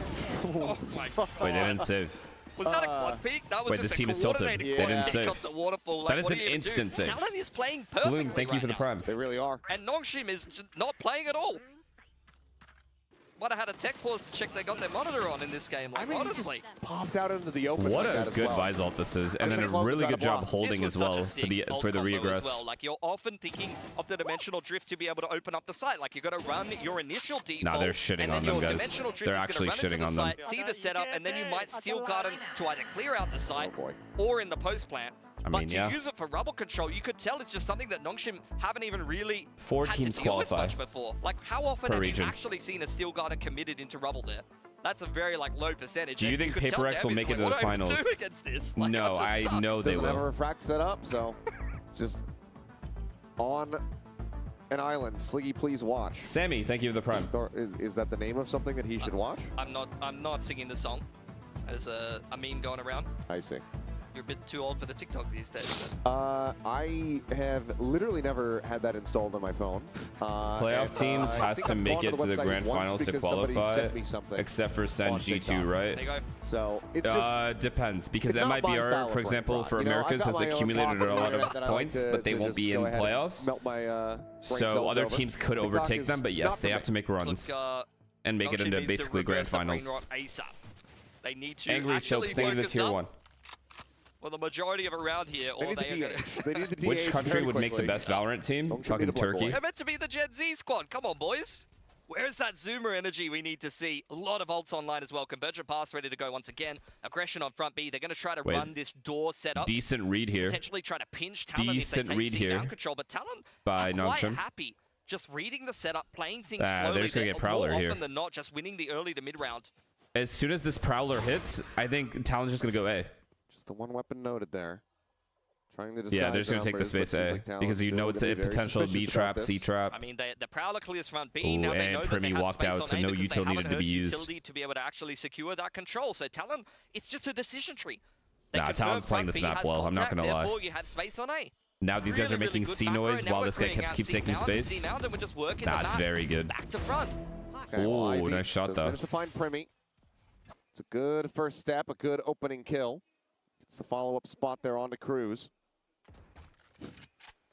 Oh my god. Wait, they didn't save. Was that a quad peak? That was wait, just this team is tilted. They didn't save. Like, that is an instant save. Talon is playing perfectly. Bloom, thank you for the prime. They really are. And Nongshim is just not playing at all. Might have had a tech pause to check they got their monitor on in this game, like, honestly. Popped out into the open. What a good Vise ult this is, and then a really good job holding as well for the re-aggress. Well. Like, you're often thinking of the Dimensional Drift to be able to open up the site. Like, you're going to run your initial default. Nah, they're shitting on them, guys. They're actually shitting on them. See the setup, and then you might steal Garden to either clear out the site or in the post plant. I mean, but to use it for rubble control, you could tell it's just something that Nongshim haven't even really 4 teams qualify much before. Like, how often have you actually seen a Steel Garden committed into rubble there? That's a very, like, low percentage. Do you think Paper X will make it to the finals? Like, no, I know they will. Doesn't have a refract set up, so just on an island. Sliggy, please watch. Sammy, thank you for the prime. Is that the name of something that he should watch? I'm not singing the song. There's a meme going around. I see. You're a bit too old for the TikTok these days. So. I have literally never had that installed on my phone. Playoff teams has to make it to the grand finals to qualify, except for Sen G2, right? There you go. So it's just depends, because MIBR, for example, for Americas has accumulated a lot of points, but they won't be in playoffs. So other teams could overtake them, but yes, they have to make runs and make it into basically grand finals. They need to Angry Silks, thank you to the tier 1. Well, the majority of around here, or they need the DH. Which country would make the best Valorant team? Fucking Turkey. They're meant to be the Gen Z squad. Come on, boys. Where's that Zoomer energy we need to see? A lot of ults online as well. Convergent pass ready to go once again. Aggression on front B. They're going to try to run this door setup. Decent read here. Potentially try to pinch Talon Decent read here. Control, but Talon by are quite happy just reading the setup, playing things slowly. They're just going to get Prowler more here. often than not, just winning the early to mid round. As soon as this Prowler hits, I think Talon's just going to go A. Just the one weapon noted there. Yeah, they're just going to take the space A, because you know it's a potential B trap, C trap. I mean, the Prowler clears front B. Ooh, now they know and that they Primy have walked space out, on so A no because util they needed to be used. Utility to be able to actually secure that control. So Talon, it's just a decision tree. Nah, Talon's playing this map well, I'm not going to lie. Therefore, you have space on A. Now these guys are making C noise while this guy keeps taking space. That's very good. Back to front. Ooh, nice shot though. Managed to find Primy. It's a good first step, a good opening kill. It's the follow-up spot there on to Cruz.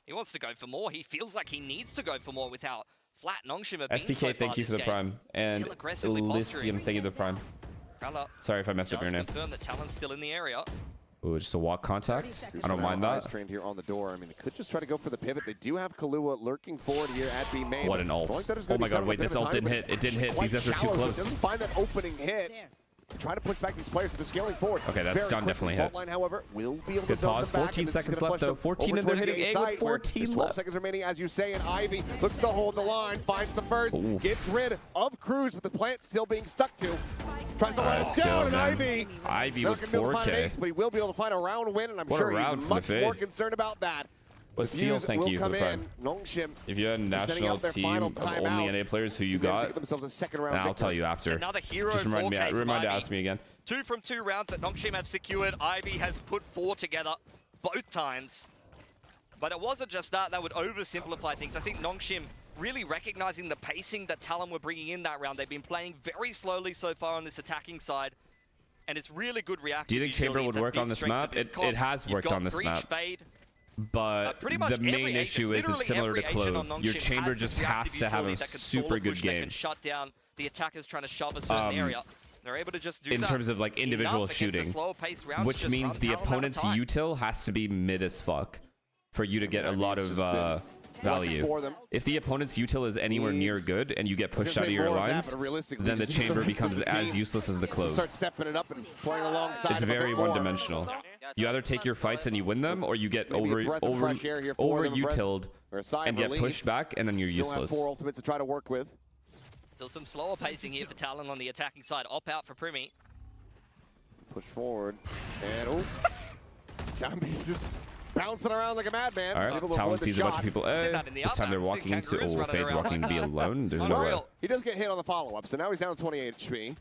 He wants to go for more. He feels like he needs to go for more without flat Nongshim being SPK, so thank you for the prime. And Elysium, thank you for the prime. Sorry if I messed up your name. Confirm that Talon's still in the area. Ooh, just a walk contact. I don't mind that. Trained here on the door. I mean, they could just try to go for the pivot. They do have Kahlua lurking forward here at B main. What an ult. Oh my god, wait, this ult didn't hit. It didn't hit. These guys are too close. Doesn't find that opening hit. Try to push back these players, so they're scaling forward. Okay, that's done, definitely hit. Line, however, will be able Good to zone pause. them back, 14 seconds left, though. 14 and they're hitting A with 14 12 left. seconds remaining, as you say, and Ivy looks to hold the line, finds the first, gets rid of Cruz, but the plant still being stuck to. Tries to let it down, and Ivy with 4K. Ace, but he will be able to find a round win, and I'm sure he's much more concerned about that. But Seal, thank you for the prime. Nongshim, if you had a national team of only NA players who you got, I'll tell you after. Another hero. Just remind to ask me again. 2 from 2 rounds that Nongshim have secured. Ivy has put 4 together both times. But it wasn't just that would oversimplify things. I think Nongshim really recognizing the pacing that Talon were bringing in that round. They've been playing very slowly so far on this attacking side. And it's really good reaction. Do you think Chamber would work on this map? It has worked on this map. But the main issue is it's similar to Clove. Your Chamber just has to have a super good game. Shut down the attackers trying to shove a certain area. They're able to just do in that terms of like individual shooting, which means the opponent's util has to be mid as fuck for you to get a lot of value. If the opponent's util is anywhere near good and you get pushed out of your lines, then the Chamber becomes as useless as the Clove. Start stepping it up and playing alongside. It's very one-dimensional. You either take your fights and you win them, or you get over utiled and get pushed back, and then you're useless. Still have 4 ultimates to try to work with. Still some slower pacing here for Talon on the attacking side. Op out for Primi. Push forward. And oh, Gambi's just bouncing around like a madman. All right, Talon sees a bunch of people. This time they're walking into. Oh, Fade's walking to be alone. There's no way. He does get hit on the follow-up, so now he's down to 28 HP.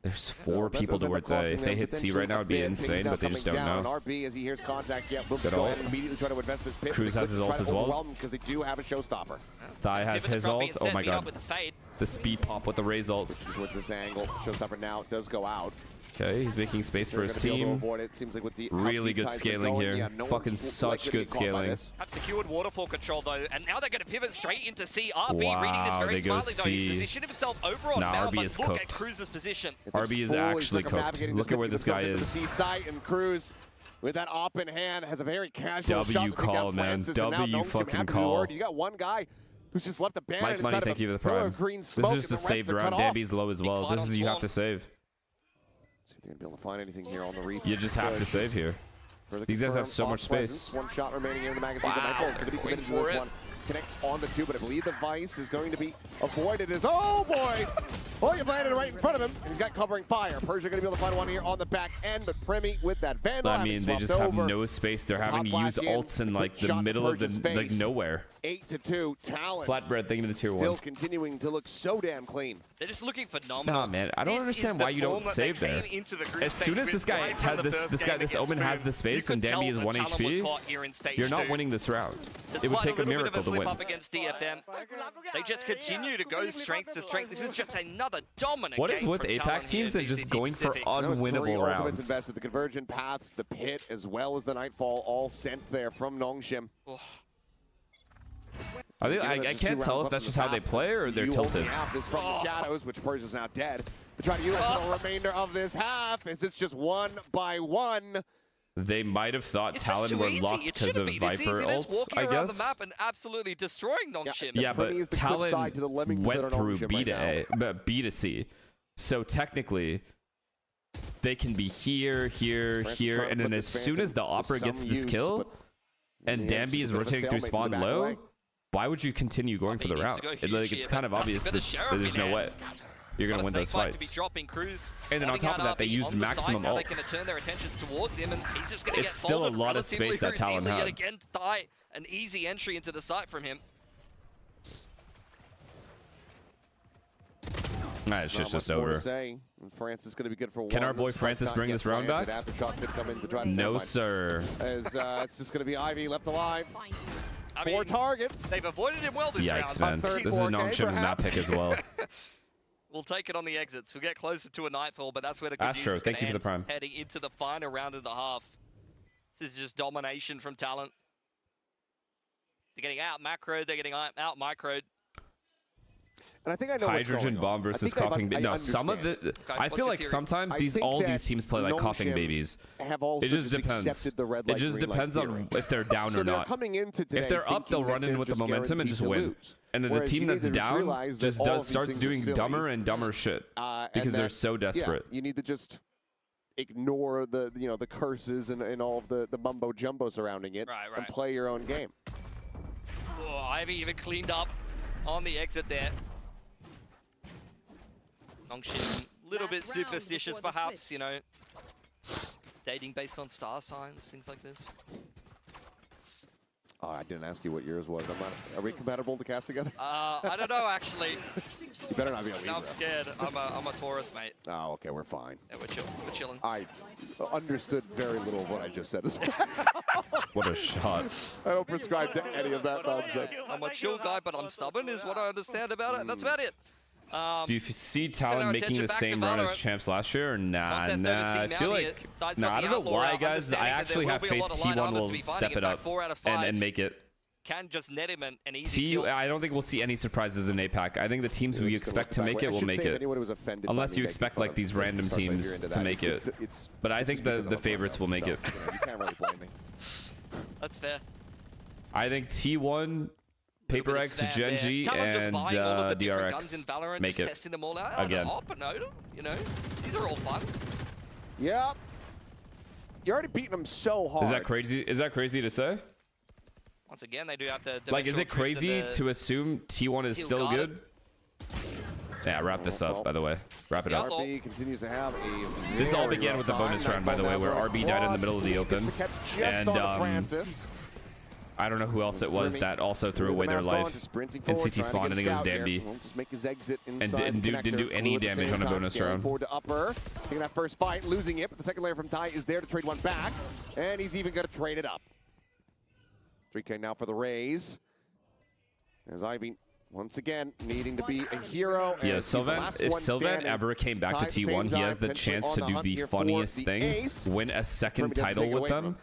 There's 4 people towards A. If they hit C right now, it'd be insane, but they just don't know. RB, as he hears contact, looks to go ahead and immediately try to invest this pit. Cruz has his ult as well. Because they do have a showstopper. Thigh has his ult. Oh my god. The speed pop with the Raze ult. Towards this angle. Showstopper now does go out. Okay, he's making space for his team. Really good scaling here. Fucking such good scaling. Have secured waterfall control though, and now they're going to pivot straight into C. RB reading this very smartly though. He's positioned himself over on now, RB is look cooked. at Cruz's position. RB is actually cooked. Look at where this guy is. C site, and Cruz, with that op in hand, has a very casual shot. W call, man. W fucking call. You got one guy who's just left abandoned Mike Money, thank you for the prime. This is just a saved round. Dambi's low as well. This is you have to save. See if they're gonna be able to find anything here on the reef. You just have to save here. These guys have so much space. 1 shot remaining here in the magazine. Wow. The Nightfall is going to be committed to this one. Connects on the 2, but I believe the Vice is going to be avoided. Oh boy! Oh, you landed right in front of him. And he's got covering fire. Persia going to be able to find one here on the back end, but Primi with that Vandal. I mean, they just have no space. They're having to use ults in like the middle of the like nowhere. 8-2, Talon. Flatbread, thank you to the tier 1. Still continuing to look so damn clean. They're just looking phenomenal. Nah, man, I don't understand why you don't save there. As soon as this guy, this Omen has the space and Dambi is 1 HP, you're not winning this round. It would take a miracle to win. They just continue to go strength to strength. This is just another dominant What is with APAC teams and just going for unwinnable rounds? Invested. The conversion paths, the pit, as well as the Nightfall, all sent there from Nongshim. I can't tell if that's just how they play or they're tilted. Have this from the shadows, which Persia's now dead. To try to utilize the remainder of this half, as it's just 1 by 1. They might have thought Talon were locked because of Viper ults, I guess. The map and absolutely destroying Nongshim. Yeah, but Talon went through B to C. So technically, they can be here, here, and then as soon as the Opera gets this kill, and Dambi is rotating through spawn low, why would you continue going for the round? It's kind of obvious that there's no way you're going to win those fights. And then on top of that, they use maximum ults. It's still a lot of space that Talon had. Again, Thigh, an easy entry into the site from him. Nah, it's just over. France is going to be good for Can our boy Francis bring this round back? No, sir. It's just going to be Ivy left alive. 4 targets. They've avoided him well this round. Yikes, man. This is Nongshim's map pick as well. We'll take it on the exits. We'll get closer to a Nightfall, but that's where the Astro, thank you for the prime. Heading into the final round of the half. This is just domination from Talent. They're getting out macroed. They're getting out microed. And I think I know Hydrogen bomb versus coughing baby. No, some of it. I feel like sometimes all these teams play like coughing babies. It just depends. It just depends on if they're down or not. If they're up, they'll run in with the momentum and just win. And then the team that's down just starts doing dumber and dumber shit because they're so desperate. You need to just ignore the curses and all of the mumbo jumbo surrounding it and play your own game. Oh, Ivy even cleaned up on the exit there. Nongshim, a little bit superstitious perhaps, you know, dating based on star signs, things like this. Oh, I didn't ask you what yours was. Are we compatible to cast together? I don't know actually. You better not be a Libra. No, I'm scared. I'm a Taurus, mate. Oh, okay, we're fine. Yeah, we're chilling. I understood very little of what I just said as well. What a shot. I don't prescribe to any of that nonsense. I'm a chill guy, but I'm stubborn is what I understand about it, and that's about it. Do you see Talon making the same run as champs last year or nah? I feel like I don't know why, guys. I actually have faith T1 will step it up and make it. Can just net him an easy kill. I don't think we'll see any surprises in APAC. I think the teams we expect to make it will make it. Unless you expect like these random teams to make it. But I think the favorites will make it. You can't really blame me. That's fair. I think T1, Paper X, Gen G, and DRX make it testing them all out. again. You know, these are all fun. Yeah. You're already beating them so hard. Is that crazy? Is that crazy to say? Once again, they do have the like, is it crazy to assume T1 is still good? Yeah, wrap this up, by the way. Wrap it up. RB continues to have a this all began with the bonus round, by the way, where RB died in the middle of the open. And I don't know who else it was that also threw away their life in CT spawn. I think it was Danby. And didn't do any damage on a bonus round. Forward to upper. Taking that first fight, losing it, but the second layer from Ty is there to trade one back. And he's even going to trade it up. 3K now for the Rays. As Ivy, once again, needing to be a hero. Yeah, Sylvan, if Sylvan ever came back to T1, he has the chance to do the funniest thing, win a second title with them,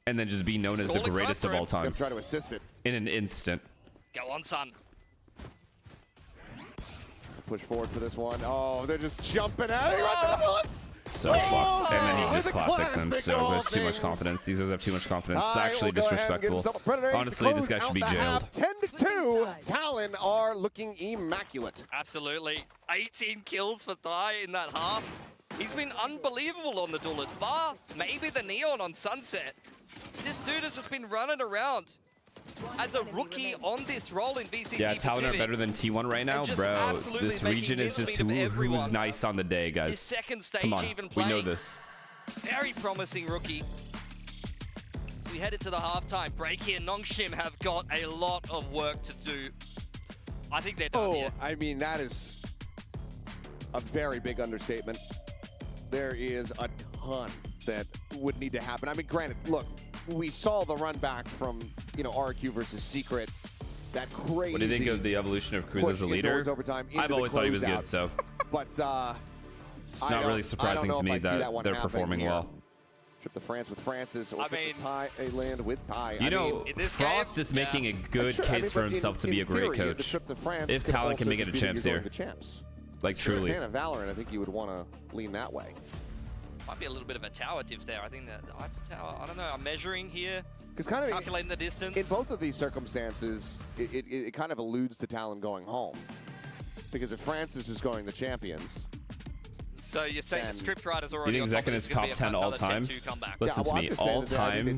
and then just be known as the greatest of all time. Try to assist it. In an instant. Go on, son. Push forward for this one. Oh, they're just jumping at it. Right to the bullets. So fucked. And then he just classics him, so he has too much confidence. These guys have too much confidence. It's actually disrespectful. Honestly, this guy should be jailed. 10-2. Talon are looking immaculate. Absolutely. 18 kills for Thai in that half. He's been unbelievable on the Duelist bar. Maybe the Neon on Sunset. This dude has just been running around as a rookie on this role in VCT. Yeah, Talon are better than T1 right now, bro. This region is just who's nice on the day, guys. His second stage Come on, even playing. we know this. Very promising rookie. As we head into the halftime break here, Nongshim have got a lot of work to do. I think they're done here. I mean, that is a very big understatement. There is a ton that would need to happen. I mean, granted, look, we saw the run back from, you know, RQ versus Secret. That crazy. What do you think of the evolution of Cruz as a leader? I've always thought he was good, so. But not really surprising to me that they're performing well. Trip to France with Francis, or Thailand with Thai. You know, Frost is making a good case for himself to be a great coach. If Talon can make it a champs here. Like, truly. If you're a fan of Valorant, I think you would want to lean that way. Might be a little bit of a tower diff there. I think that the Eiffel Tower, I don't know, I'm measuring here, because kind of calculating the distance. In both of these circumstances, it kind of alludes to Talon going home. Because if Francis is going the champions. So you're saying the script writer's already on top of this, top 10 all time? Listen to me, all time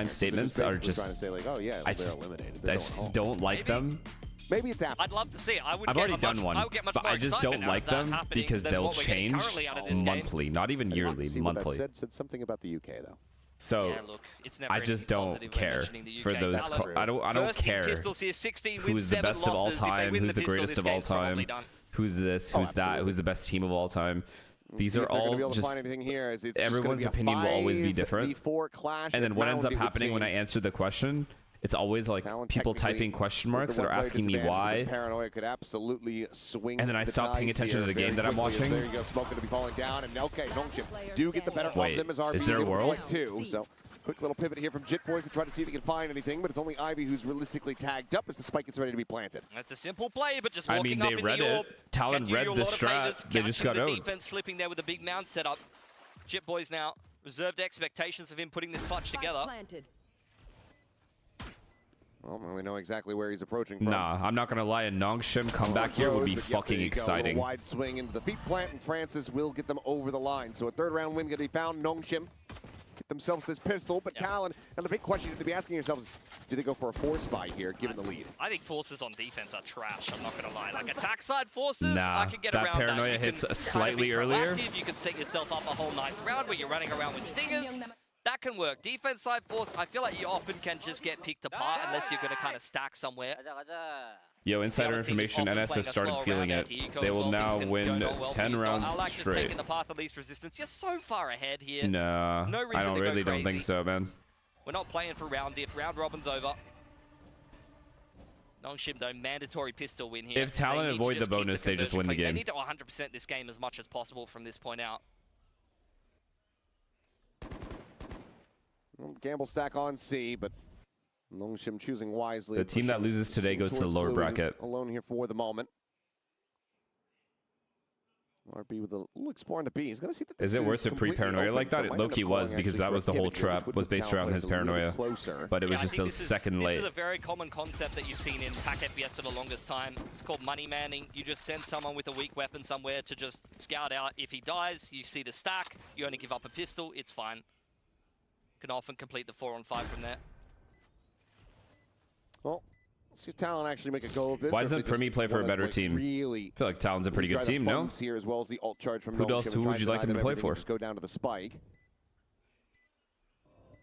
statements are just, trying to say like, oh yeah, I just don't like them. Maybe it's after. I'd love to see it. I've already done one, but I just don't like them because they'll change monthly, not even yearly, monthly. Said something about the UK though. So yeah, look, I just don't care for those. I don't care who's the best of all time, who's the greatest of all time, who's this, who's that, who's the best team of all time. These are all just, everyone's opinion will always be different. And then what ends up happening when I answer the question, it's always like people typing question marks that are asking me why. Paranoia could absolutely swing. And then I stop paying attention to the game that I'm watching. There you go, Smoke going to be falling down, and okay, Nongshim do get the better of them as RB. Is there a world? Too, so Quick little pivot here from Jit Boys to try to see if he can find anything, but it's only Ivy who's realistically tagged up as the spike gets ready to be planted. That's a simple play, but just I walking mean, up they in read the it. orb Talon can do read you a the lot of favors. strat. They just got Catching the out. defense slipping there with a big mound setup. Jit Boys now reserved expectations of him putting this clutch together. Well, we know exactly where he's approaching from. Nah, I'm not gonna lie. A Nongshim come back here would be But yep, fucking there you go. A exciting. little wide swing into the feet plant, and Francis will get them over the line. So a third round win going to be found. Nongshim get themselves this pistol, but Talon. And the big question you have to be asking yourselves: do they go for a force buy here, given the lead? I think forces on defense are trash. I'm not gonna lie. Like attack side forces, Nah, I can get that around paranoia that. You hits can slightly kinda be earlier. proactive, you can set yourself up a whole nice round where you're running around with stingers. That can work. Defense side force, I feel like you often can just get picked apart unless you're going to kind of stack somewhere. Yo, insider The other team is information, often NS playing has a started slower feeling round it. anti-eco They as will well. now Things can win go not well for 10 you. So rounds I like just straight. taking the path of least resistance. You're so far ahead here. Nah, No reason I don't to go really don't think crazy. so, man. We're not playing for round diff. Round robin's over. Nongshim though, mandatory pistol win here. If Talon They need to avoid the just keep bonus, they just conversion win the clean. game. They need to 100% this game as much as possible from this point out. Well, gamble stack on C, but Nongshim choosing wisely. The team that loses today goes to the lower bracket. Alone here for the moment. RB with a little exploring to B. He's going to see that this Is it worth it completely pre-paranoia open, like so that? it It might end low-key up was, going because actually that for was the a hit whole again, trap, which was would put based the around his Talon players a little paranoia. bit closer. But it was Yeah, I just think a this is- second late. This is a very common concept that you've seen in Pack FPS for the longest time. It's called money manning. You just send someone with a weak weapon somewhere to just scout out. If he dies, you see the stack. You only give up a pistol. It's fine. Can often complete the 4-on-5 from there. Well, let's see if Talon actually make a go of this. Why or if doesn't they just Primi play for a wanna, better like, team? Really I feel like Talon's a pretty try good the team, no? funds here as well as the alt charge from Who Nongshim else? and Who try would and you like deny him to them play everything and for? Just go down to the spike.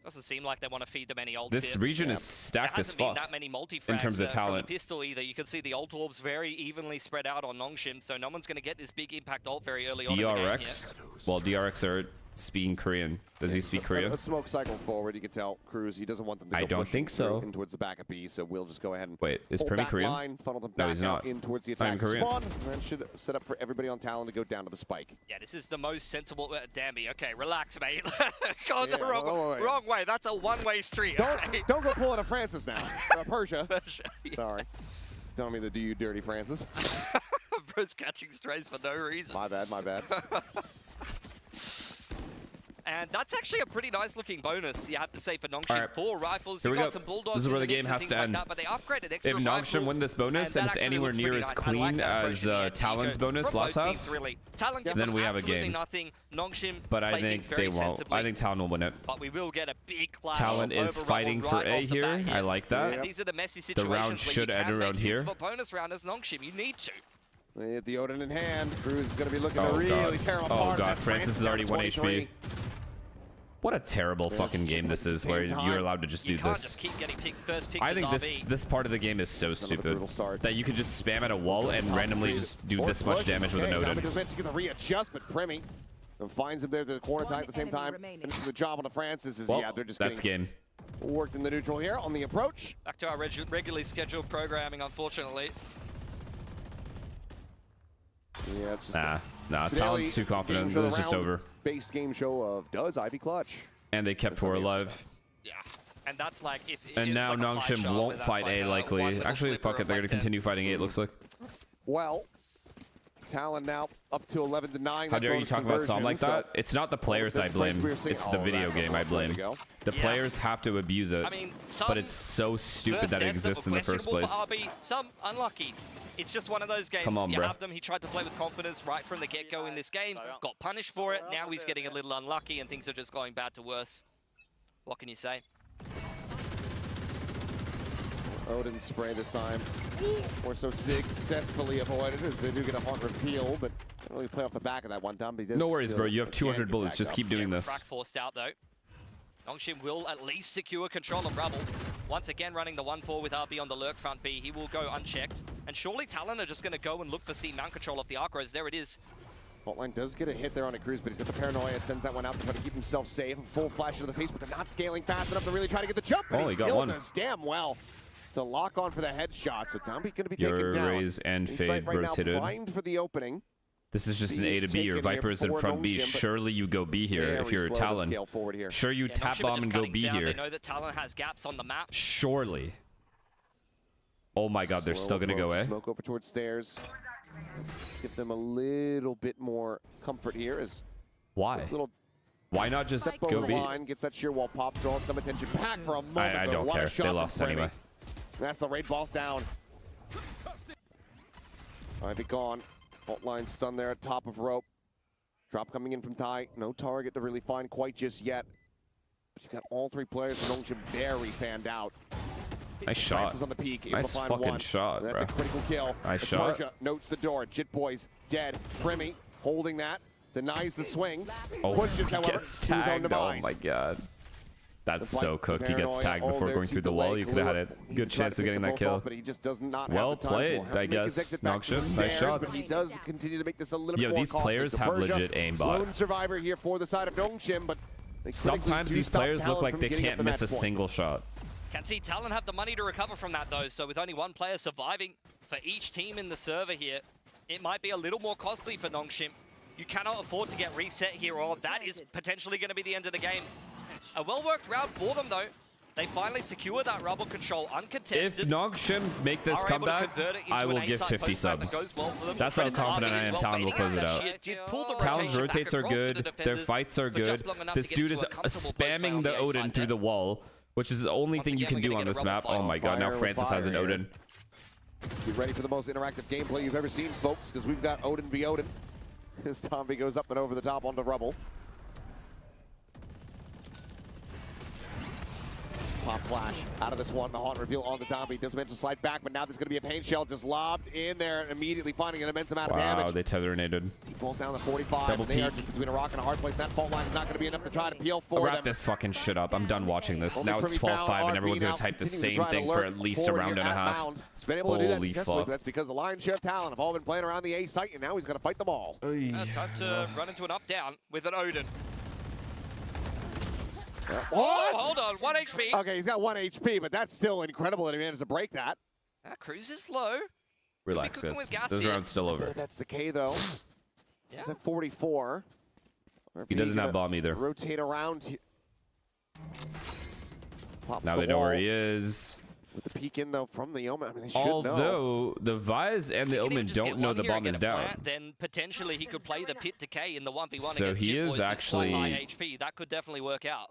Doesn't seem like they want to feed them any ults This here. region Yeah. is stacked There as hasn't been fuck. that many multi-frags in terms of from the talent. pistol either. You can see the ult orbs very evenly spread out on Nongshim, so no one's going to get this big impact ult very early on in the game here. DRX? Well, DRX are speaking Korean. Does he speak Korean? A smoke cycle forward, you can tell Cruz, he doesn't want them to I go don't pushing think so. through in towards the back of B, so we'll just go ahead and Wait, is hold Primi that Korean? line, funnel them No, back he's out not. in towards the Not even attack Korean. spawn, and that should set up for everybody on Talon to go down to the spike. Yeah, this is the most sensible... Damby, okay, relax, mate. Going Yeah, the wrong way. That's a one-way street. Don't go pulling a Francis now. Persia. Yeah. Sorry. Tell me to do you dirty, Francis. Bro's catching strays for no reason. My bad, my bad. And that's actually a pretty nice looking bonus, you have to say, for Nongshim. All right. 4 rifles, Here you've we got go. some bulldogs This is where in the mix game and has things to like end. that, but they upgraded extra If Nongshim rifle, win this bonus and that it's actually anywhere looks near pretty as nice. I like clean that approach as in the end. Talon's You go bonus from last both half, teams, really. Talon give then them we have a absolutely game. nothing. Nongshim but I play think things very they won't. sensibly. I think Talon will win it. But we will get a big clash. Talon is over fighting Rubble for right A off the here. bat I like that. And these are the messy The situations round where should you end can around make use here. of a bonus round as Nongshim. You need to. With the Odin in hand, Cruz is going to be looking Oh, to really God. tear him Oh, apart. God. That's Francis is down already to 1 23. HP. What a terrible Yes, fucking game this is, where same time. you're allowed to just You do can't this. just keep getting first pick I think as this RB. this part of the game is so Just another stupid brutal start. that you could just spam at a wall and randomly just do this much damage with a Nobody Odin. just managed to get the readjust, but Primi finds him there at the corner time at the same time. Finishing the job on the Francis is, Well, yeah, they're just that's getting game. worked in the neutral here on the approach. Back to our regularly scheduled programming, unfortunately. Yeah, it's just Nah, daily Talon's too confident. game show This is just round over. Based game show of does Ivy clutch? And they kept That's 4 not the alive. Yeah, and that's like if And it's now like a pie Nongshim chart where won't that's fight like A one likely. little Actually, sliver fuck it, of they're like gonna continue fighting A, it looks like. Well, Talon now up to 11 to 9. How dare you talk about Psalm like that? It's not the players I blame. It's the video game I blame. The players have to abuse it. I mean, But it's so stupid that it exists in the first place. For RB, some unlucky. It's just one of those games. Come on, you bro. have them. He tried to play with confidence right from the get-go in this game. Got punished for it. Now he's getting a little unlucky, and things are just going bad to worse. What can you say? Odin spray this time. Or so successfully avoided as they do get a haunt reveal, but they don't really play off the back of that one. Dumby did No worries, still bro. You have again 200 get bullets. tagged Just up. keep doing Yeah, this. Frack forced out, though. Nongshim will at least secure control of Rubble. Once again, running the 1-4 with RB on the lurk front B. He will go unchecked. And surely Talon are just going to go and look for C mount control of the Archros. There it is. Faultline does get a hit there on a Cruz, but he's got the paranoia, sends that one out to try to keep himself safe. A full flash to the face, but they're not scaling fast enough to really try to get the jump. And Oh, he he got still one. does damn well to lock on for the headshot. So Dumby going to be Your taken down. raise and Insight fade right now rotated. primed for the opening. This is just an A to B, or Viper's in front B. Surely you go B here if you're Talon. Sure, you tap bomb and go B here. They know that Talon has gaps on the map. Surely. Oh my god, they're still gonna go A. Smoke over towards stairs. Give them a little bit more comfort here. Why? Why not just go B? Line, gets that sheer wall pop, draws some attention back for a moment. I don't care. They lost anyway. That's the raid boss down. Ivy gone. Fault line stunned there at top of rope. Drop coming in from Ty. No target to really find quite just yet. But you've got all three players from Nongshim very fanned out. Nice shot. On the peak, nice fucking shot, That's a critical kill. Nice shot. Persia notes the door. Jit Boy's dead. Primy holding that. Denies the swing. Oh, pushes, he however, gets tagged. Oh my god. That's so cooked. He gets tagged before going through the wall. You could have had a good chance of getting that kill. But he just does not well have the played, I guess. Nongshim, nice shots. But he does continue to make this a little bit more these players costly. have legit aimbot. Lone survivor here for the side of Nongshim, but sometimes these players look like they can't miss a single shot. Can see Talon have the money to recover from that though, so with only one player surviving for each team in the server here, it might be a little more costly for Nongshim. You cannot afford to get reset here, or that is potentially going to be the end of the game. A well-worked round for them though. They finally secure that rubble control uncontested. If Nongshim make this comeback, I will give 50 subs. That's how confident I am Talon will close it out. Talon's rotates are good, their fights are good. This dude is spamming the Odin through the wall, which is the only thing you can do on this map. Oh my god, now Francis has an Odin. Get ready for the most interactive gameplay you've ever seen, folks, because we've got Odin v Odin. As Tomby goes up and over the top onto rubble. Pop flash out of this one. The haunt reveal on the Tomby. Doesn't manage to slide back, but now there's going to be a pain shell just lobbed in there and immediately finding an immense amount of damage. Wow, they tetherinated. He falls down to 45. Double they peek. are just between a rock and a hard place. That fault line is not going to be enough to try to peel for Wrap them. this fucking shit up. I'm done watching this. Only now it's 12-5 and everyone's going to type the same thing for at least a round and a half. He's been able to do that Holy successfully, fuck. but that's because the lion's share of Talon have all been playing around the A site, and now he's going to fight them all. Time to run into an up-down with an Odin. What? Oh, hold on, 1 HP. Okay, he's got 1 HP, but that's still incredible that he managed to break that. Cruz is low. Relax, guys. Those rounds still over. That's decay, though. Yeah. He's at 44. He doesn't have bomb either. Rotate around. Now they know where he is. With the peek in, though, from the Omen. I mean, they should know. Although the Viz and the Omen don't know the bomb is down. Then potentially he could play the pit decay in the 1v1 So against he is actually high HP. That could definitely work out.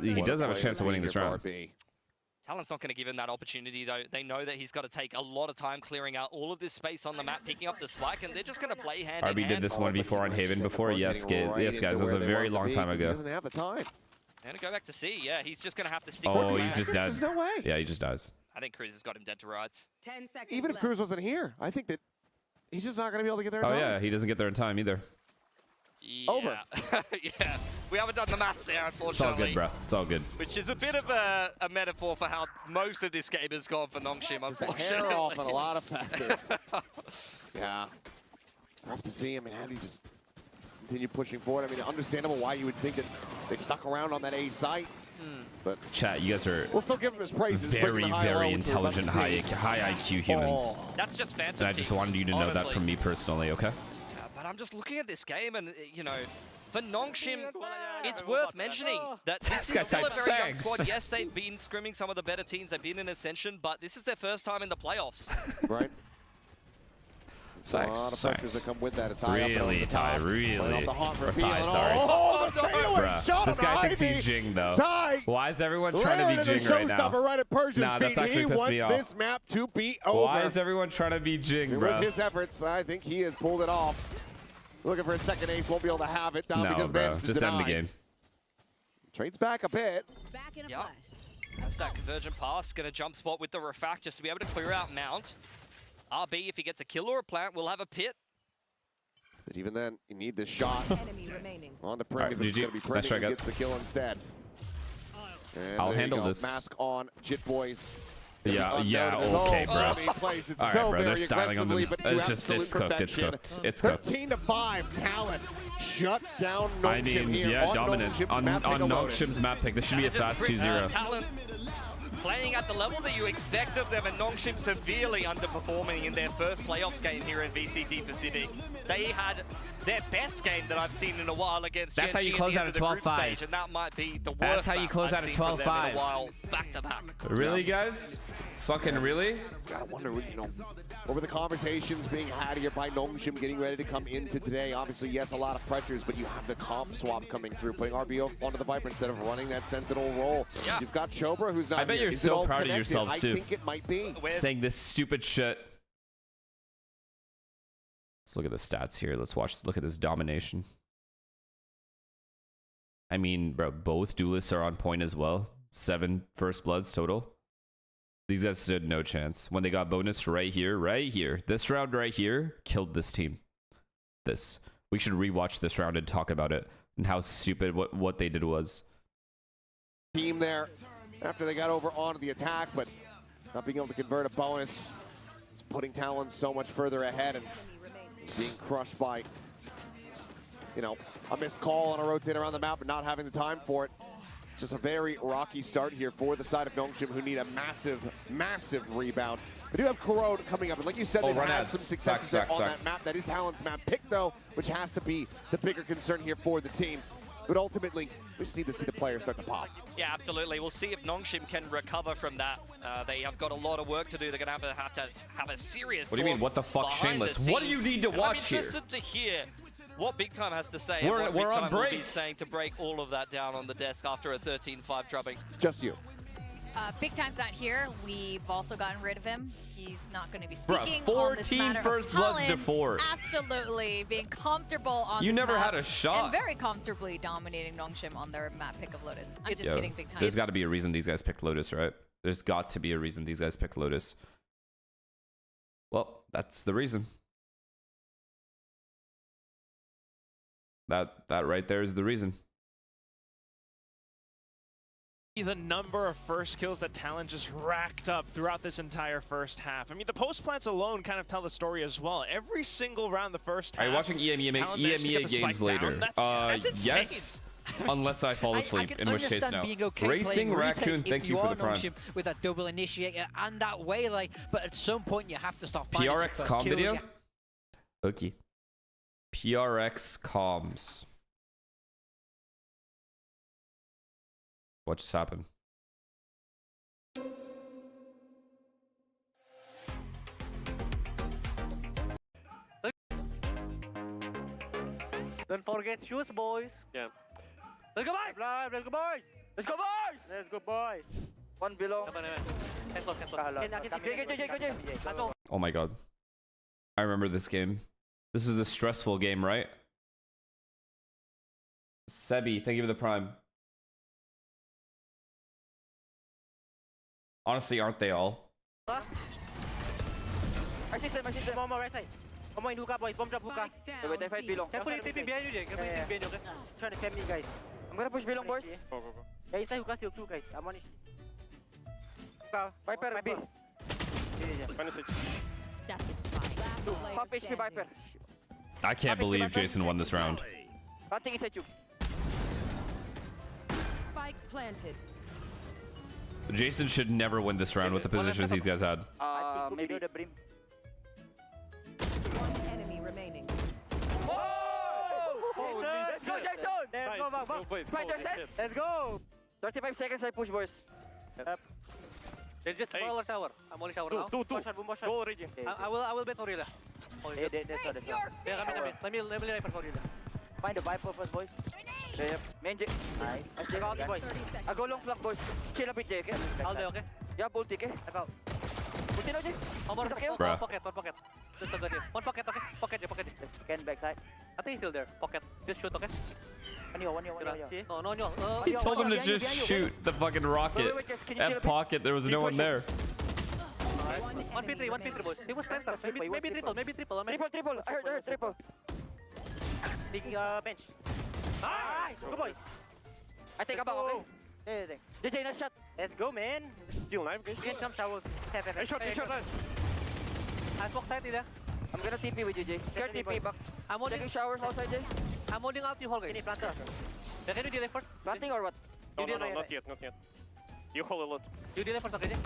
He does have a chance of winning this round. Talon's not going to give him that opportunity, though. They know that he's got to take a lot of time clearing out all of this space on the map, picking up the spike, and they're just going to play hand in RB hand. did this 1v4 on Haven before? Yes, guys. That was a very long time ago. He doesn't have the time. And go back to C. Yeah, he's just going to have to stick with he's just dead. There's no way. Yeah, he just dies. I think Cruz has got him dead to rights. 10 seconds Even if Cruz wasn't here, I think that he's just not going to be able to get there in time. Oh, yeah, he doesn't get there in time either. Yeah. Over. Yeah, we haven't done the maths there, unfortunately. It's all good, bro. It's all good. Which is a bit of a metaphor for how most of this game has gone for Nongshim, unfortunately. Hair off on a lot of factors. Yeah. Rough to see. I mean, how do you just continue pushing forward? I mean, understandable why you would think that they've stuck around on that A site. But chat, you guys are we'll still give him his praises. very intelligent, high IQ humans. Oh. That's just Phantom And I just wanted you to know that from me personally, okay? But I'm just looking at this game and, you know, for Nongshim, it's worth mentioning that this is still a very young squad. Yes, they've been scrimming some of the better teams. They've been in Ascension, but this is their first time in the playoffs. Right. A lot of factors that come with that. It's really, Ty, really. Or Ty, sorry. Oh, bruh. This guy thinks he's Jing, though. Ty, why is everyone trying to be Jing right now? Right at Persia's nah, that's actually pissed me off. He wants this map to be over. Why is everyone trying to be Jing, bro? With his efforts, I think he has pulled it off. Looking for a second ace, won't be able to have it. No, bro, just end the game. Trades back a bit. Back in a Yep. flash. That's that convergent pass. Going to jump spot with the refact just to be able to clear out Mount. RB, if he gets a kill or a plant, will have a pit. But even then, you need this shot. Enemy remaining. On to Prim, but it's going to be Prim who gets the kill instead. And I'll handle this. Mask on, Jit Boys. Yeah, okay, bro. He plays it All so right, bro, they're very styling on them. aggressively, but It's cooked, it's cooked, it's cooked. 13-5, Talon shut down Nongshim here. Yeah, on dominant. Nongshim's On map pick Nongshim's map pick, this should be a fast 2-0. Talon playing at the level that you expect of them, and Nongshim severely underperforming in their first playoffs game here in VCT Pacific. They had their best game that I've seen in a while against That's how you Genji close in the out end a of the group 12-5. stage, and that might be the worst. That's how you close I've out a seen from them 12-5. in a while, back to back. Really, guys? Fucking really? I wonder, what were the conversations being had here by Nongshim getting ready to come into today? Obviously, yes, a lot of pressures, but you have the comp swap coming through, putting RBO onto the Viper instead of running that Sentinel role. Yeah. You've got Chobra, who's not I bet here. you're Is it so all proud of connected? yourselves, too. I think it might be. Saying this stupid shit. Let's look at the stats here. Let's look at this domination. I mean, bro, both duelists are on point as well. 7 first bloods total. These guys stood no chance. When they got bonus right here. This round right here killed this team. This. We should rewatch this round and talk about it and how stupid what they did was. Team there after they got over onto the attack, but not being able to convert a bonus. It's putting Talon so much further ahead and being crushed by, you know, a missed call on a rotate around the map and not having the time for it. Just a very rocky start here for the side of Nongshim, who need a massive, massive rebound. They do have Corrode coming up, and like you said, they've had some successes there on that map. That is Talon's map pick, though, which has to be the bigger concern here for the team. But ultimately, we just need to see the players start to pop. Yeah, absolutely. We'll see if Nongshim can recover from that. They have got a lot of work to do. They're going to have a serious. What do you mean? What the fuck, Shameless? What do you need to watch here? I'm interested to hear what Big Time has to say. We're and what Big on Time break. will be saying to break all of that down on the desk after a 13-5 drubbing. Just you. Big Time's not here. We've also gotten rid of him. He's not going to be Bruh, speaking 14 on this matter first of bloods to Talon. 4. Absolutely being comfortable on You this never map had a shot. and very comfortably dominating Nongshim on their map pick of Lotus. I'm just kidding, Big Time. There's got to be a reason these guys picked Lotus, right? There's got to be a reason these guys picked Lotus. Well, that's the reason. That right there is the reason. The number of first kills that Talon just racked up throughout this entire first half. I mean, the post plants alone kind of tell the story as well. Every single round the first half. Are you watching EMEA games later? That's yes. Unless I fall asleep, I can in which case understand no. being okay Racing playing Raccoon, retake thank if you for are the prime. Nongshim with a double initiator and that way, like, but at some point you have to start finding some PRX first comm kills. video? Okay. PRX comms. What just happened? Don't forget shoes, boys. Yeah. Let's go, boys! Let's go, boys! Let's go, boys! Let's go, boys! One below. Oh my god. I remember this game. This is the stressful game, right? Sebi, thank you for the prime. Honestly, aren't they all? Right side, Momo, right side. Momo in hookah, boys. Bomb drop hookah. Wait, I fight below. Careful, TP behind you, Jay. Careful, TP behind you, okay? Trying to fend me, guys. I'm gonna push below, boys. Go, go, go. Yeah, inside hookah, still two, guys. I'm on it. Hookah. Viper, B. Pop HP, Viper. I can't believe Jason won this round. Nothing inside you. Spike planted. Jason should never win this round with the positions these guys had. Maybe the brim. One enemy remaining. Oh! Let's go, Jason! Let's go, Bob. Spider set. Let's go! 35 seconds, I push, boys. Yep. There's just smaller tower. I'm only tower now. Two. Go origin. I will bet Orilla. That's all. Yeah, come in. Let me sniper for Orilla. Find the Viper first, boys. Yep. Main J. Nice. Check out, boys. I go long flank, boys. Chill up with J, okay? All day, okay? Yeah, ulti, okay? I go. Ulti no, J. One pocket. Just under here. One pocket, okay? Pocket. Scan backside. I think he's still there. Pocket. Just shoot, okay? One yo. No. He told him to just shoot the fucking rocket. At pocket, there was no one there. 1v3, boys. He was center. Maybe triple. I heard triple. Big bench. Nice! Go, boys. I take a back, okay? JJ, nice shot. Let's go, man. Still alive, guys. You can jump showers. Nice shot. I smoke side, there. I'm gonna TP with you, Jay. Start TP back. I'm taking showers outside, Jay. I'm holding out you, hole, guys. Can you plant us? Can you delay first? Planting or what? No, not yet. You hold a lot. You did it for second.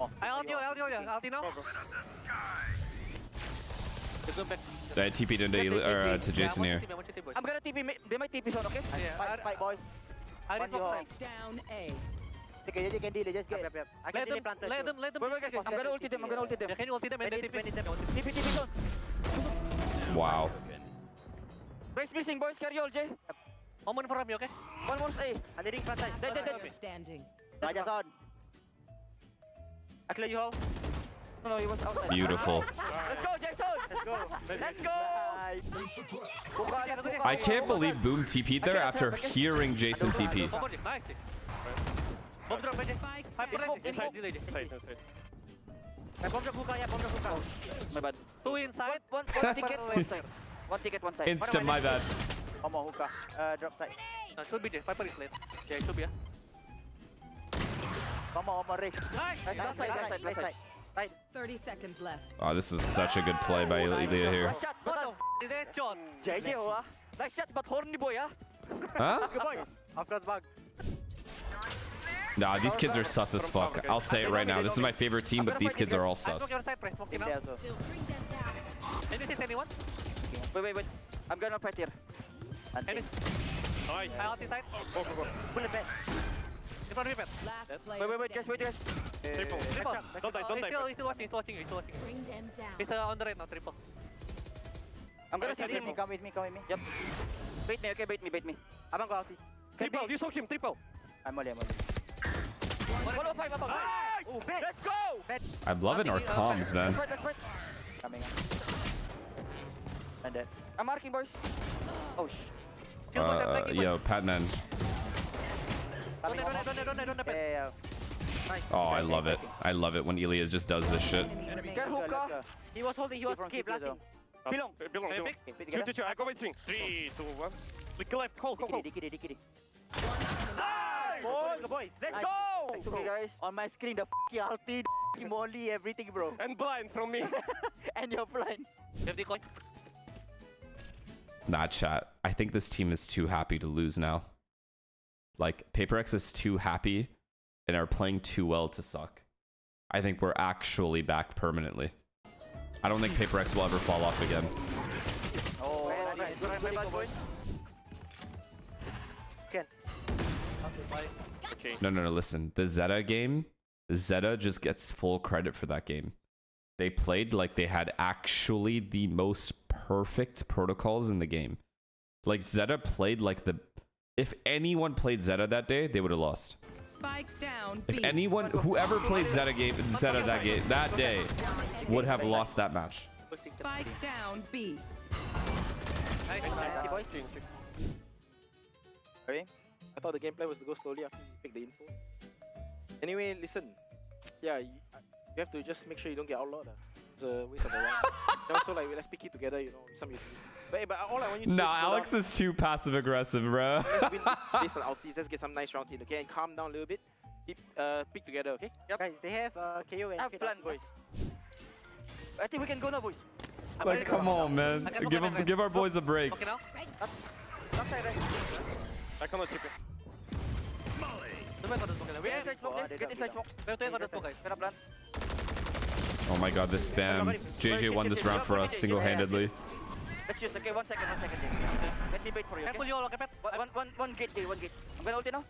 Oh, I out you now. I TP'd into to Jason here. I'm gonna TP. They might TP shot, okay? Fight, boys. I need Spike down A. Okay, you can deal it. Just get. Let them. Wait, guys. I'm gonna ulti them. Can you ulti them? TP zone. Wow. Brace missing, boys. Carry all, Jay. One more from me, okay? One more stay. I'm leading front side. Dead. Standing. Raja's on. I clear you all. No, he was outside. Beautiful. Let's go, Jason. Let's go. I can't believe Boom TP'd there after hearing Jason TP. Nice. Bomb drop, Jay. Inside. Bomb drop, hookah. My bad. Two inside. One ticket. One ticket, one side. Insta, my bad. One more hookah. Drop side. Should be there. Viper is late. Yeah, it should be. One more race. Nice. Left side. 30 seconds left. Oh, this was such a good play by Ilya here. Shot, what the f is that shot? JJ, nice shot, but horny boy, Huh? Good boy. Of course, bug. Nah, these kids are sus as fuck. I'll say it right now. This is my favorite team, but these kids are all sus. Can you see anyone? Wait. I'm gonna fight here. Nice. I out inside. Go. Bullet bed. In front of me, Last player. Wait, guys. Triple. Don't die. He's still watching. Bring them down. He's on the right now, triple. I'm gonna see him. Come with me. Yep. Bait me, okay? Bait me. Abang ko, Alfie. Triple, you soak him, triple. I'm only. 105 abang. Let's go! I'm loving our comms, man. Coming. And then. I'm marking, boys. Oh, shit. Yo, Patman. Don't. Oh, I love it. I love it when Ilya just does this shit. Get hookah. He was holding. He was keep blasting. Belong. Two. I go with swing. 3, 2, 1. Click left. Call. Dikiri. Boys, let's go! Okay, guys. On my screen, the f***ing ulti, the molly, everything, bro. And blind from me. And you're blind. You have the coin? Nah, chat. I think this team is too happy to lose now. Like, PaperX is too happy and are playing too well to suck. I think we're actually back permanently. I don't think PaperX will ever fall off again. Oh, good. Ken. Okay. No, listen. The Zeta game, Zeta just gets full credit for that game. They played like they had actually the most perfect protocols in the game. Like, Zeta played like the... If anyone played Zeta that day, they would have lost. Spike down. If anyone, whoever played Zeta that day, would have lost that match. Spike down B. Okay. I thought the gameplay was to go slowly after you pick the info. Anyway, listen. Yeah, you have to just make sure you don't get outlawed. It's a waste of a round. And also, like, let's pick it together, you know, some but all I want you to do is Alex is too passive aggressive, bro. Based on ultis, let's get some nice round team, okay? And calm down a little bit. Keep, pick together, okay? Yep. Guys, they have KO and plan, boys. I think we can go now, boys. Like, come on, man. Give our boys a break. Okay, now? I cannot chip it. We are inside smoke, get inside smoke. Oh my god, this spam. JJ won this round for us single-handedly. Let's choose, okay? 1 second. Let me wait for you, okay? One gate. I'm gonna ult it now.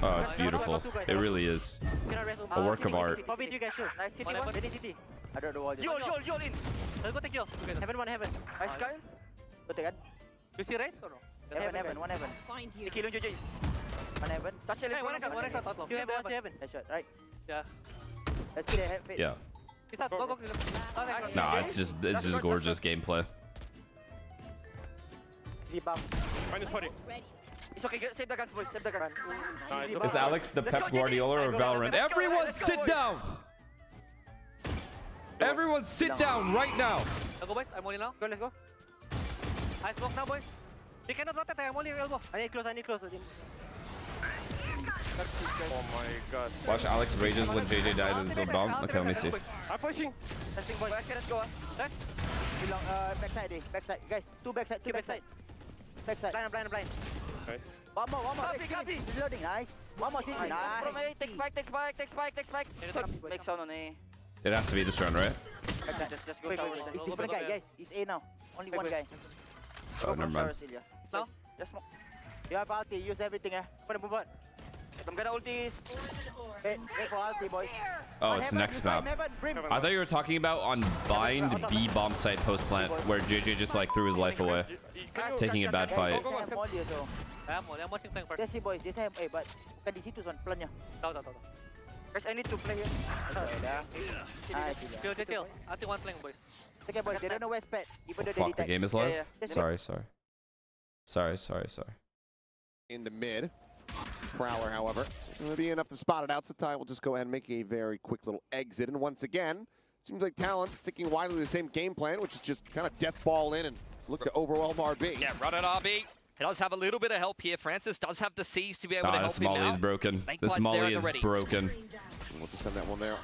Oh, it's beautiful. It really is. A work of art. Bobby, you guys shoot. Nice, CT1. I don't know why. You'll in. Let's go take you. Heaven. Nice, Kyle. Go take it. You see race or no? Heaven. Find you. Kill JJ. One heaven. Touch it. One shot. You have heaven. Nice shot, right? Yeah. Let's see the head. Yeah. Go. Nah, it's just gorgeous gameplay. Minus 40. It's okay, save the guns, boys. Save the guns. Is Alex the Pep Guardiola or Valorant? Everyone sit down! Everyone sit down right now! Go, boys. I'm only now. Go, let's go. I smoke now, boys. You cannot rotate. I'm only elbow. I need close. Oh my god. Watch Alex rages when JJ died in his own bomb. Okay, let me see. I'm pushing. Testing, boys. Let's go. Left. Backside. Guys, two backside. Backside. Blind. Okay. One more. Copy. He's loading, nice. One more, nice. From A, take spike. Make sound on A. It has to be this round, right? Just go tower. He's one guy, guys. He's A now. Only one guy. Oh, never mind. No? Just smoke. You have ulti, use everything, Move on. I'm gonna ulti. Wait for ulti, boys. Oh, it's next map. I thought you were talking about on bind B bomb site post plant, where JJ just like threw his life away, taking a bad fight. Yes, see, boys. This have A, but kan di situ son plan-nya. Tahu. Guys, I need to play here. Chill. I think one playing, boys. Okay, boys. They don't know where's pet. Even though they Fuck, the game is live? Sorry. In the mid. Prowler, however, will be enough to spot it out, so Ty will just go ahead and make a very quick little exit. And once again, seems like Talon sticking widely the same game plan, which is just kind of death ball in and look to overwhelm RB. Yeah, run at RB. He does have a little bit of help here. Francis does have the C's to be able to help him out. This Molly is broken. This Molly is broken. We'll just send that one there.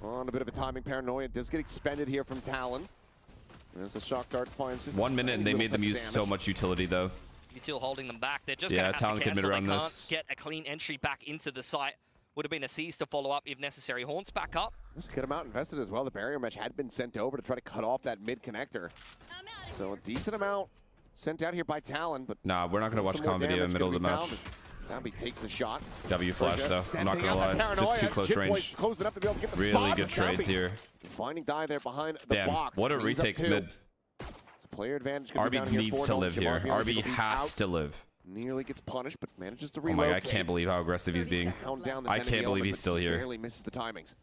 On a bit of a timing paranoia. It does get expended here from Talon. And as the shock dart finds just 1 minute and they made them use so much utility though. Util holding them back. They're just yeah, going to have to cancel. They can't get a clean entry back into the site. Would have been a C's to follow up if necessary. Horns back up. Just get him out invested as well. The barrier mesh had been sent over to try to cut off that mid connector. So a decent amount sent out here by Talon, but nah, we're not going to watch com video in the middle of the match. Dambi takes a shot. W flash though, I'm not going to lie. Just too close range. Close enough to be able to get the really spot. good trades here. Finding die there behind the box. What a retake mid. Player advantage. RB needs to live here. RB has to live. Nearly gets punished, but manages to reload. Oh my god, I can't believe how aggressive he's being. I can't believe he's still here. Barely misses the timings.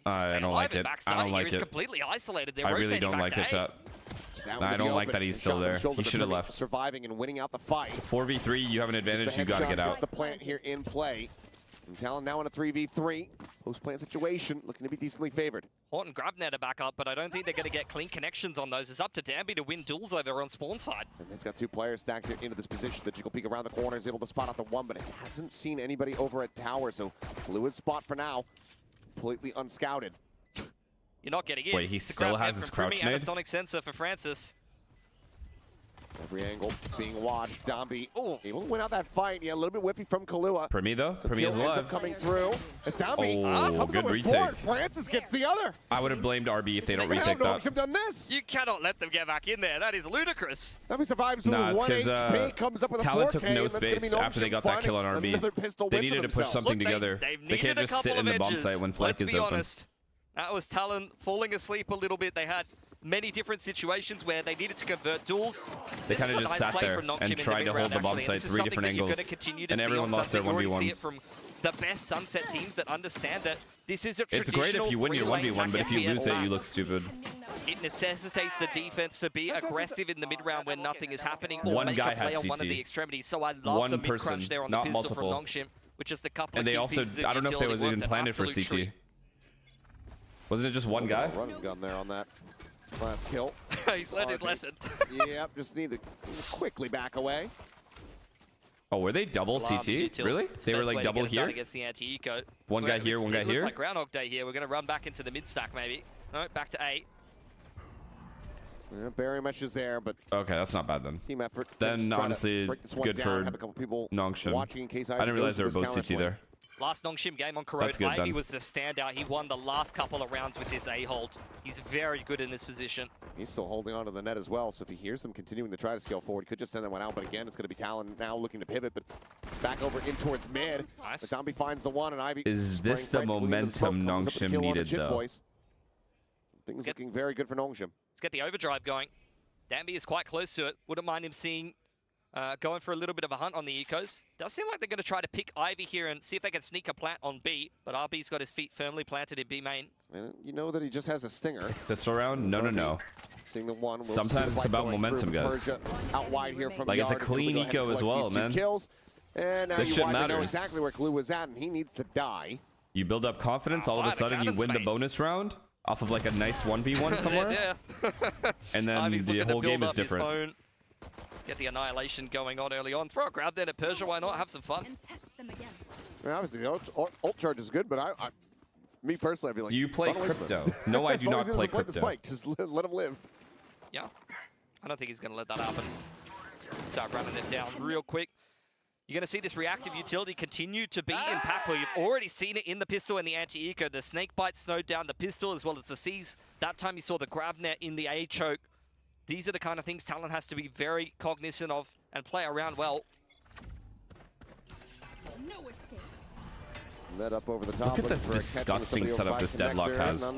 I don't like it. I don't like it. Completely isolated. I really don't like it, chat. I don't like that he's still there. He should have left. Surviving and winning out the fight. 4v3, you have an advantage. You got to get out. The plant here in play. And Talon now in a 3v3. Post-plant situation, looking to be decently favored. Horton grabbed Netta back up, but I don't think they're going to get clean connections on those. It's up to Dambi to win duels over on spawn side. And they've got two players stacked into this position. The Jiggle Peek around the corner is able to spot out the one, but it hasn't seen anybody over at tower, so fluid spot for now. Completely unscouted. You're not getting in. Wait, he still has his crouch nade? Sonic sensor for Francis. Every angle being watched. Dambi able to win out that fight. Yeah, a little bit whiffy from Kahlua. Primi though. So Primi is alive. Coming through. As Dambi comes good up with retake. Francis gets the other. I would have blamed RB if they don't retake that. Done this. You cannot let them get back in there. That is ludicrous. Dambi survives with 1 HP. Comes up with a 4K. Talon took no space after they got that kill on RB. They needed to push something together. They can't just sit in the bomb site when flank is open. Honest. That was Talon falling asleep a little bit. They had many different situations where they needed to convert duels. They kind of just sat there and tried to hold the bomb site 3 different angles, and everyone lost their 1v1s. From the best Sunset teams that understand that this is a it's great if you win your 1v1, but if you lose it, you look stupid. It necessitates the defense to be aggressive in the mid-round when nothing is happening, or one make guy a play had on one of the CT. extremities. So I love the mid-crunch there on the pistol from Nongshim, which is the couple and of they also, I don't know if they was even planned for CT. Treat. Wasn't it just one guy? Running gun there on that last kill. He's learned his lesson. Yep, just need to quickly back away. Oh, were they double CT? Really? They were like double here? Against the anti-eco. One guy here, one guy it here? Looks like Groundhog Day here. We're going to run back into the mid-stack maybe. No, back to A. Yeah, barrier mesh is there, but okay, that's not bad then. Team effort. Then honestly, good for Nongshim. I didn't realize they were both CT there. Last Nongshim game on Corrode, Ivy was the standout. He won the last couple of rounds with this A-hold. He's very good in this position. He's still holding on to the net as well, so if he hears them continuing to try to scale forward, he could just send that one out, but again, it's going to be Talon now looking to pivot, but back over in towards mid. Nice. The Zombie finds the one, and Ivy... Is this the momentum Nongshim needed, though? Boys. Things looking very good for Nongshim. Let's get the overdrive going. Dambi is quite close to it. Wouldn't mind him seeing... going for a little bit of a hunt on the ecos. Does seem like they're going to try to pick Ivy here and see if they can sneak a plant on B, but RB's got his feet firmly planted in B main. And you know that he just has a stinger. Pistol round? No. Seeing the one. Sometimes it's about momentum, guys. Out wide here from like it's a clean eco as well, man. Kills. And now this shit matters. Know exactly where Clue was at, and he needs to die. You build up confidence, all of a sudden you win the bonus round off of like a nice 1v1 somewhere. Yeah. And then the whole game is different. Get the annihilation going on early on. Throw a grab there to Persia, why not? Have some fun. I mean, obviously, the ult charge is good, but me personally, I'd be like... Do you play crypto? No, I do not play crypto. The spike. Just let him live. Yeah. I don't think he's going to let that happen. Start running it down real quick. You're going to see this reactive utility continue to be impactful. You've already seen it in the pistol and the anti-eco. The snake bite snowed down the pistol as well as the C's. That time you saw the grab net in the A choke. These are the kind of things Talon has to be very cognizant of and play around well. No escape. Led up over the top. Look at this disgusting setup this Deadlock has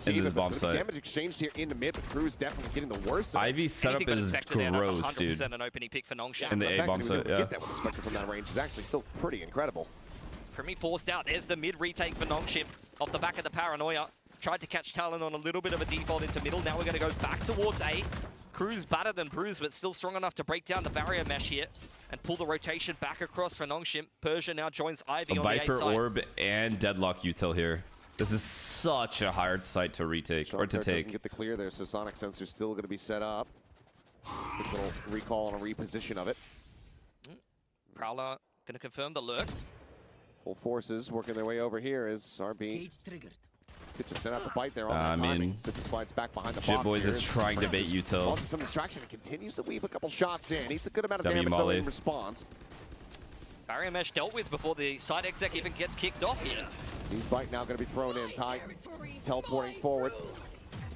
in this bomb site. Damage exchanged here in the mid, but Cruz definitely getting the worst. Ivy's setup is gross, dude. An opening pick for Nongshim. In the A bomb site, yeah. Get that with the Spectre from that range is actually still pretty incredible. Primi forced out. There's the mid retake for Nongshim off the back of the Paranoia. Tried to catch Talon on a little bit of a default into middle. Now we're going to go back towards A. Cruz better than Bruise, but still strong enough to break down the barrier mesh here and pull the rotation back across for Nongshim. Persia now joins Ivy on the A Viper side. Orb and Deadlock util here. This is such a hard site to retake or to take. Doesn't get the clear there, so Sonic Sensor's still going to be set up. Quick little recall and a reposition of it. Prowler going to confirm the lurk. Full forces working their way over here as RB. Could just send out the bite there on that timing. Simply slides back behind the box. Boys is trying to bait util. Also some distraction and continues to weave a couple shots in. Needs a good amount of damage in response. Barrier mesh dealt with before the side exec even gets kicked off here. His bite now going to be thrown in. Ty teleporting forward.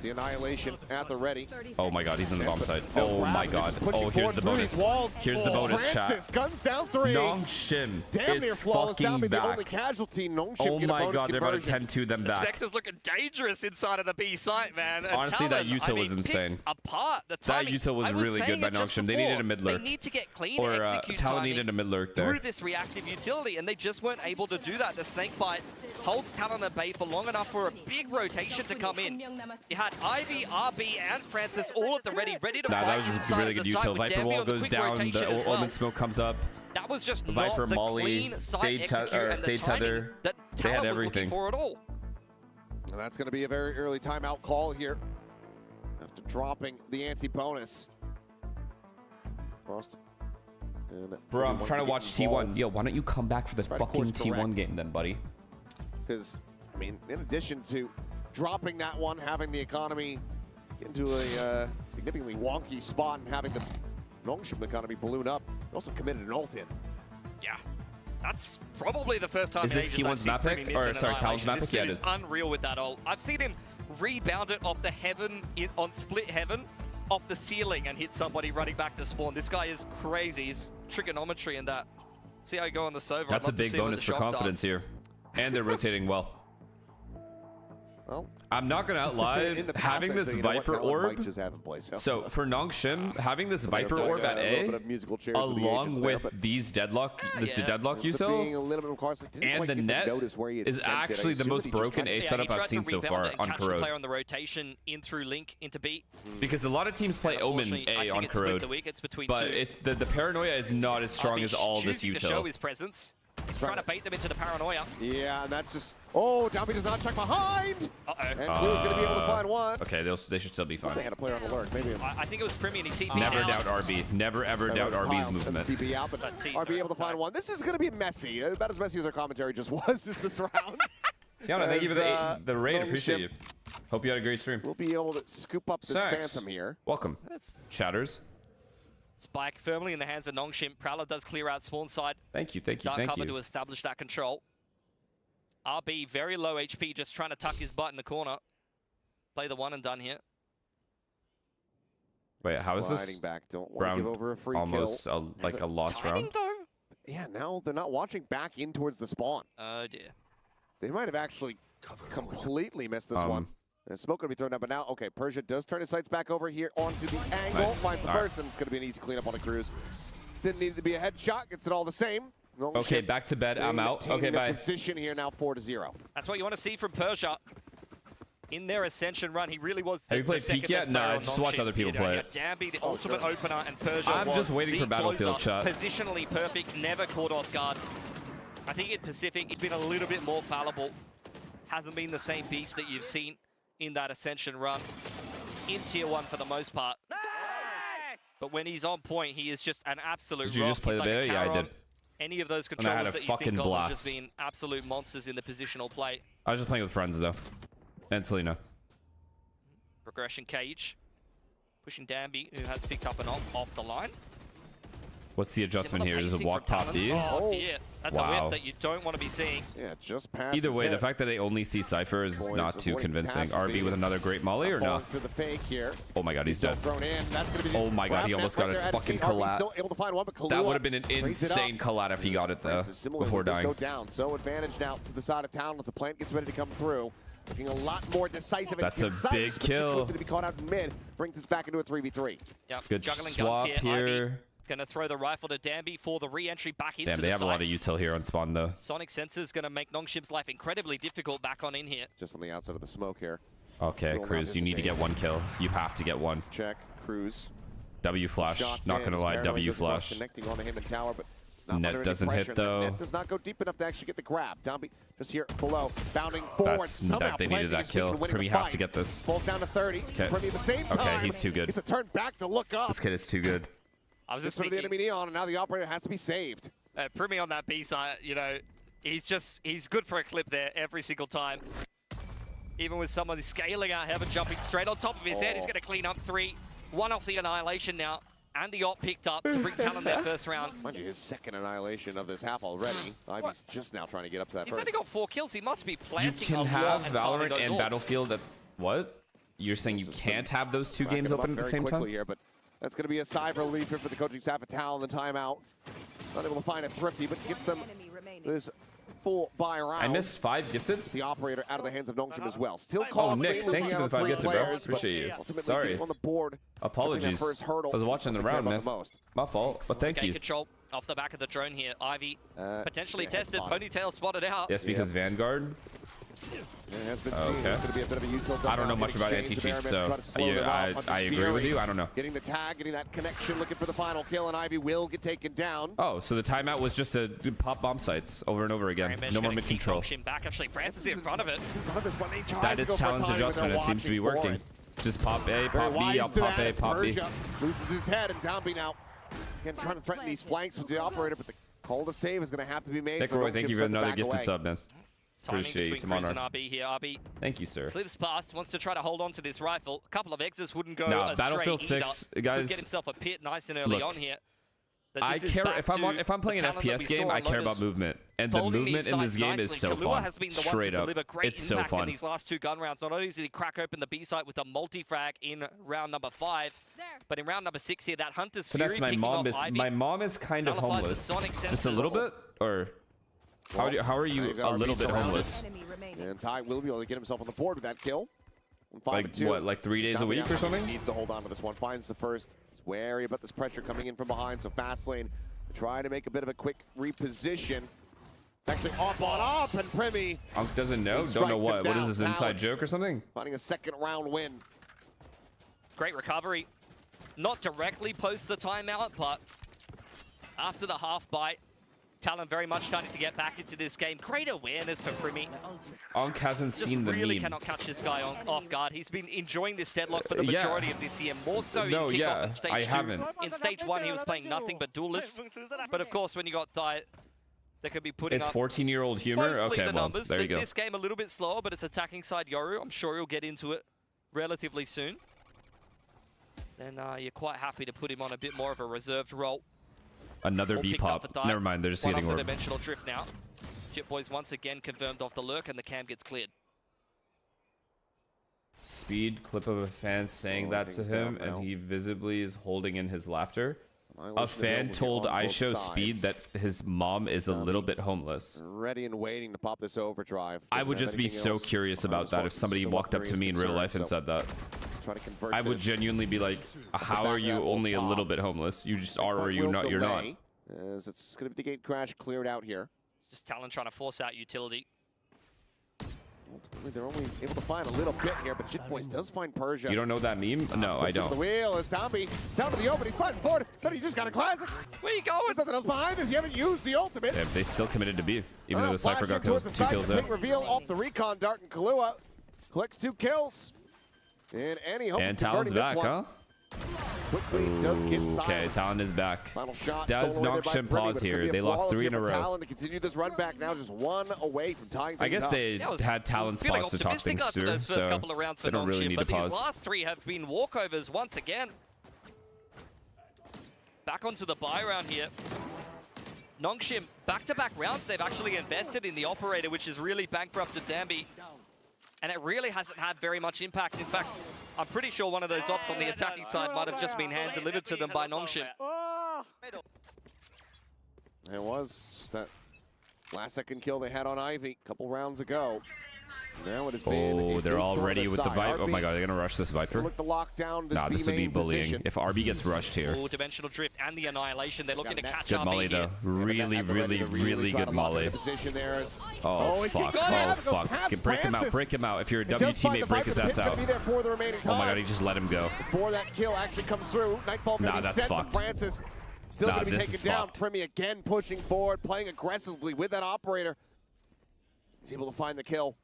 The annihilation at the ready. Oh my god, he's in the bomb site. Oh my god. Oh, here's the bonus. Here's the bonus, chat. Guns down 3. Nongshim is fucking the back. only casualty. Nongshim Oh my god, they're about to 10-2 them back. Spectre's looking dangerous inside of the B site, man. Honestly, that util was insane. Apart. The that util was really good by Nongshim. They needed a mid lurk. They need to get clean or execute Talon needed a mid lurk there. Through this reactive utility, and they just weren't able to do that. The snake bite holds Talon at bay for long enough for a big rotation to come in. You had Ivy, RB, and Francis all at the ready to fight. That was just a really good util. Viper wall goes down, the Omen smoke comes up. That was just Viper, not the Molly, clean side execute and the Tether. that They had Talon was everything. looking for at all. And that's going to be a very early timeout call here. After dropping the anti-bonus. Frost. Bro, I'm trying to watch T1. Yo, why don't you come back for the fucking T1 game then, buddy? Because, I mean, in addition to dropping that one, having the economy get into a significantly wonky spot and having the Nongshim economy balloon up, they also committed an ult in. Yeah. That's probably the first time is this T1's map pick? Or sorry, Talon's map pick? Yeah, it is. Unreal with that ult. I've seen him rebound it off the heaven on split heaven, off the ceiling, and hit somebody running back to spawn. This guy is crazy. His trigonometry and that. See how you go on the Sova. That's a big bonus for confidence here. And they're rotating well. Well, I'm not gonna lie, having this Viper orb. So for Nongshim, having this Viper orb at A, along with these Deadlock, the Deadlock util, and the net is actually the most broken A setup I've seen so far on Corrode. Player on the rotation in through Link into B. Because a lot of teams play Omen A on Corrode, but the Paranoia is not as strong as all this util. To show his presence. He's trying to bait them into the Paranoia. Yeah, and that's just... Oh, Downbeat does not check behind! Uh-oh. And Blue's going to be able to find one. Okay, they should still be fine. They had a player on alert. Maybe. I think it was Primi and he TP'd Never doubt RB. Never ever doubt RB's movement. TP out, but RB able to find one. This is going to be messy. About as messy as our commentary just was this round. Tiana, thank you for the raid. Appreciate you. Hope you had a great stream. We'll be able to scoop up this Phantom here. Welcome. Chatters. Spike firmly in the hands of Nongshim. Prowler does clear out spawn side. Thank you. Dark cover to establish that control. RB very low HP, just trying to tuck his butt in the corner. Play the one and done here. Wait, how is this? Sliding back. Don't want to give over a free almost kill. Like a lost round. Yeah, now they're not watching back in towards the spawn. Oh dear. They might have actually completely missed this one. The smoke going to be thrown down, but now, okay, Persia does turn his sights back over here onto the angle. Finds the person. It's going to be an easy cleanup on the Cruise. Didn't need to be a headshot. Gets it all the same. Okay, back to bed. I'm out. Okay, bye. Position here now 4-0. That's what you want to see from Persia. In their Ascension run, he really was. Have you played Peak yet? No, just watch other people play it. Dambi, the ultimate opener, and Persia I'm just waiting for Battlefield chat. Positionally perfect, never caught off guard. I think in Pacific, he's been a little bit more fallible. Hasn't been the same beast that you've seen in that Ascension run. In Tier 1 for the most part. But when he's on point, he is just an absolute rock. Did you just play the beta? Yeah, I did. Any of those controllers that you think of have just been absolute monsters in the positional play. I was just playing with friends, though. And Selena. Progression Cage. Pushing Dambi, who has picked up an off the line. What's the adjustment Similar here? Is it pacing walk from top Talon. B? Oh dear, that's a Wow. whip that you don't want to be seeing. Yeah, just past Either his way, the head. fact that they only see Cypher is Boys not too avoiding convincing. catastrophe. RB with another great molly or no? Falling through the fake here. Oh my god, he's Still dead. thrown in. That's gonna be the Oh my god, he grab almost net got right a there at his fucking feet. RB collat. still able to find one, but That Kahlua would have been an brings it up. insane collat if he got it though, Francis similarly before does dying. go down. So advantage now to the side of town as the plant gets ready to come through. Looking a lot more decisive and That's a concise, big but kill. going to be caught out in mid. Brings this back into a 3v3. Yep, Good juggling swap guns here. Ivy gonna throw the rifle to Danby for the re-entry back into Damn, the they have site. a lot of util here on spawn though. Sonic Sensor's gonna make Nongshim's life incredibly difficult back on in here. Just on the outside of the smoke here. Okay, Will Cruz, not you need to dissipate. get one kill. You have to get one. Check. Cruz. W flash. Shots Not in, gonna as lie, Paranoid W goes across, flash. Connecting onto him in tower, but not Net under any doesn't hit, pressure. The though. Net does not go deep enough to actually get the grab. Downbeat just here below, bounding forward. Somehow They needed planting that his feet kill. and winning Primi the has to fight. get this. Falls down to 30. Okay. Primi at the same Okay, time. he's too good. It's a turn back to look up. This kid is too good. I was Just just for the thinking, enemy neon, and now the operator has to be saved. Primi on that B side, you know, he's good for a clip there every single time. Even with someone scaling out heaven, jumping straight on top of his head, he's going to clean up 3. 1 off the Annihilation now, and the op picked up to bring Talon their first round. Mind you, his second annihilation of this half already. Ivy's just now trying to get up to that He's first. only got 4 kills. He must be You planting can a lot have and farming Valorant those and orbs. Battlefield at what? You're saying you This is can't have those two Racking games them up open at the very same quickly time? here, but that's going to be a sigh of relief here for the coaching staff at Tal in the timeout. Not able to find a Thrifty, but gets some Enemy remaining. this full buy round. I missed 5 gifted. The operator out of the hands of Nongshim as well. Still Oh, costly, Nick, thank losing you for out the 5 3 gifted, bro. players, but Appreciate you. ultimately Sorry. getting on the board. Apologies. That first hurdle I was watching the is what they round, care man. about the most. My fault, but thank Okay, you. control off the back of the drone here. Ivy potentially yeah, tested. spotted. Ponytail spotted out. Yes, because Vanguard. It has been seen. Okay. It's going to be a bit of a util. I don't know much about anti-cheat, so I agree with you. I don't know. Getting the tag, getting that connection, looking for the final kill, and Ivy will get taken down. Oh, so the timeout was just to pop bomb sites over and over again. No more mid control. Back. Actually, Francis in front of it. That is Talon's adjustment. It seems to be working. Just pop A, pop B, I'll pop A, pop B. Loses his head, and Downbeat now again trying to threaten these flanks with the operator, but the call to save is going to have to be made. Nick so Roy, thank you Nongshim's for led to another back gifted away. sub, man. Timing Appreciate you, between Cruz and Timon. RB here. RB Thank you, sir. slips past, wants to try to hold on to this rifle. A couple of exes wouldn't go Now, astray Battlefield either. 6, Could guys. get himself a pit nice and early Look, on here. That I this is care back if I'm to playing the an talent that FPS we game. saw I on care Lotus. about movement, and the Folding movement these in this sites game is nicely. so Kahlua fun. has been the one Straight to up, deliver great it's so impact in fun. these last 2 gun rounds. Not only did he crack open the B site with a multi-frag in round number 5, but in round number 6 here, that Hunter's Fury Finesse, my picking mom off is Ivy. kind of Nullifies the homeless. Sonic Just a little sensors. bit, or how are you a little bit homeless? Enemy remaining. And Ty will be able to get himself on the board with that kill. And 5 Like and 2. what? Like 3 days a Downbeat week or out. something? Needs to hold on to this one. Finds the first. He's wary about this pressure coming in from behind. So fast lane, trying to make a bit of a quick reposition. It's actually up, and Primi Unk doesn't know. Don't know strikes him what. What down. is this inside Talon joke or something? finding a second round win. Great recovery. Not directly post the timeout, but after the half bite, Talon very much starting to get back into this game. Great awareness for Primi. Unk hasn't Just seen the really meme. cannot catch this guy off guard. He's been enjoying this deadlock for the Yeah. majority of this year, more so No, in kickoff yeah, and stage I 2. haven't. In stage 1, he was playing nothing but duelists. But of course, when you got Thai, they could be putting It's up 14-year-old humor. mostly Okay, the well, numbers. there you go. This game a little bit slower, but it's attacking side Yoru. I'm sure he'll get into it relatively soon. Then you're quite happy to put him on a bit more of a reserved role. Another All B picked up pop. for Dai. Never mind, they're just One getting off the orb. dimensional drift now. Jit Boys once again confirmed off the lurk, and the cam gets cleared. Speed clip of a fan saying Slowing that to things him, down now. and he visibly is holding in his laughter. A Annihilation fan available told here on both iShow Speed sides. that his mom is a little bit homeless. Ready and waiting to pop this overdrive. I Doesn't would have just be anything so else curious behind about his that if focus. somebody The walked up weaponry to is me in real concerned, life and so said that. let's try to convert I would this. genuinely be like, how are you only a little bit homeless? You just are or But you're will not, you're not. delay, As it's going to be the gate crash cleared out here. Just Talon trying to force out utility. Ultimately, they're only able to find a little bit here, but Jit Boys does find Persia. You don't know that meme? No, I Puts him to the don't. wheel as Downbeat down to the open. He's sliding forward. Then he just got a classic. Where you going? There's nothing else behind this. You haven't used the ultimate. Yeah, they still committed to B, even though the Flash Cypher got in towards the 2 side. kills The out. quick reveal off the recon dart, and Kahlua collects 2 kills. And Annie hoping And to Talon's converting this back, one. huh? Quickly does get Okay, silenced. Talon is back. Final shot. Does stolen away there by Nongshim Primi, pause but it's gonna here? be a They lost flawless 3 in hit a for row. Talon to continue this run back now, just 1 away from tying I things guess up. they That was had Talon feeling spots to talk optimistic things after through, those first so couple of rounds for they don't really Nongshim, need to but these pause. last 3 have been walkovers once again. back onto the buy round here. Nongshim, back-to-back rounds, they've actually invested in the operator, which has really bankrupted Danby. And it really hasn't had very much impact. In fact, I'm pretty sure one of those ops on the attacking side might have just been hand-delivered to them by Nongshim. It was just that last-second kill they had on Ivy a couple rounds ago. Now it has been. Oh, they're all ready with the Viper. Oh my god, they're gonna rush this Viper. Look, the lockdown. Nah, this would be bullying. Position. If RB gets rushed here. Oh, Dimensional Drift and the Annihilation. They're looking to catch Good RB molly here. though. Really good molly. Oh fuck. Oh fuck. Break him out. Break him out. If you're a W teammate, break his ass out. Oh my god, he just let him go. Before that kill actually comes through, Nightfall gonna be sent to Francis. Still gonna be taken down. Primy again pushing forward, playing aggressively with that operator. He's able to find the kill.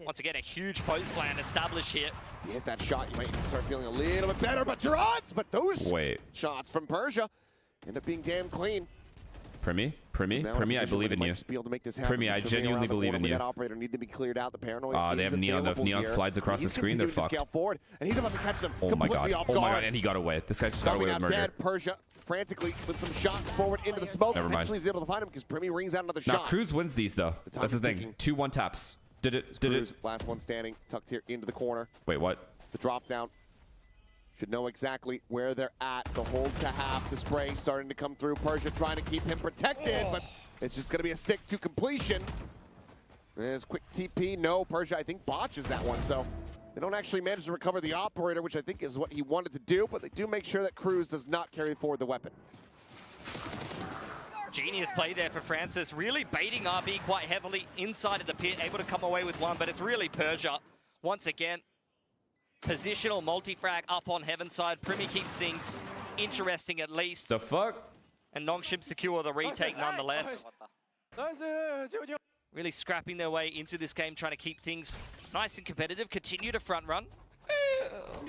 Once again, a huge post plan established here. You hit that shot, you might start feeling a little bit better, but your odds, but those shots from Persia end up being damn clean. Primy, I believe in you. Primy, I genuinely believe in you. That operator need to be cleared out. The paranoia they have Neon. If Neon slides across the screen, they're fucked. Forward, and he's about to catch them. Oh my god. Oh my god, and he got away. This guy just got away with murder. Dead. Persia frantically with some shots forward into the smoke. Never mind. Eventually he's able to find him because Primy rings out another shot. Now Cruz wins these though. That's the thing. 2-1 taps. Did it? Last one standing, tucked here into the corner. Wait, what? The drop down. Should know exactly where they're at. The hold to half, the spray starting to come through. Persia trying to keep him protected, but it's just going to be a stick to completion. There's quick TP. No, Persia, I think, botches that one. So they don't actually manage to recover the operator, which I think is what he wanted to do, but they do make sure that Cruz does not carry forward the weapon. Genius play there for Francis, really baiting RB quite heavily inside of the pit, able to come away with one, but it's really Persia. Once again, positional multi-frag up on Heaven's side. Primy keeps things interesting at least. The fuck? And Nongshim secure the retake nonetheless. Really scrapping their way into this game, trying to keep things nice and competitive, continue to front run.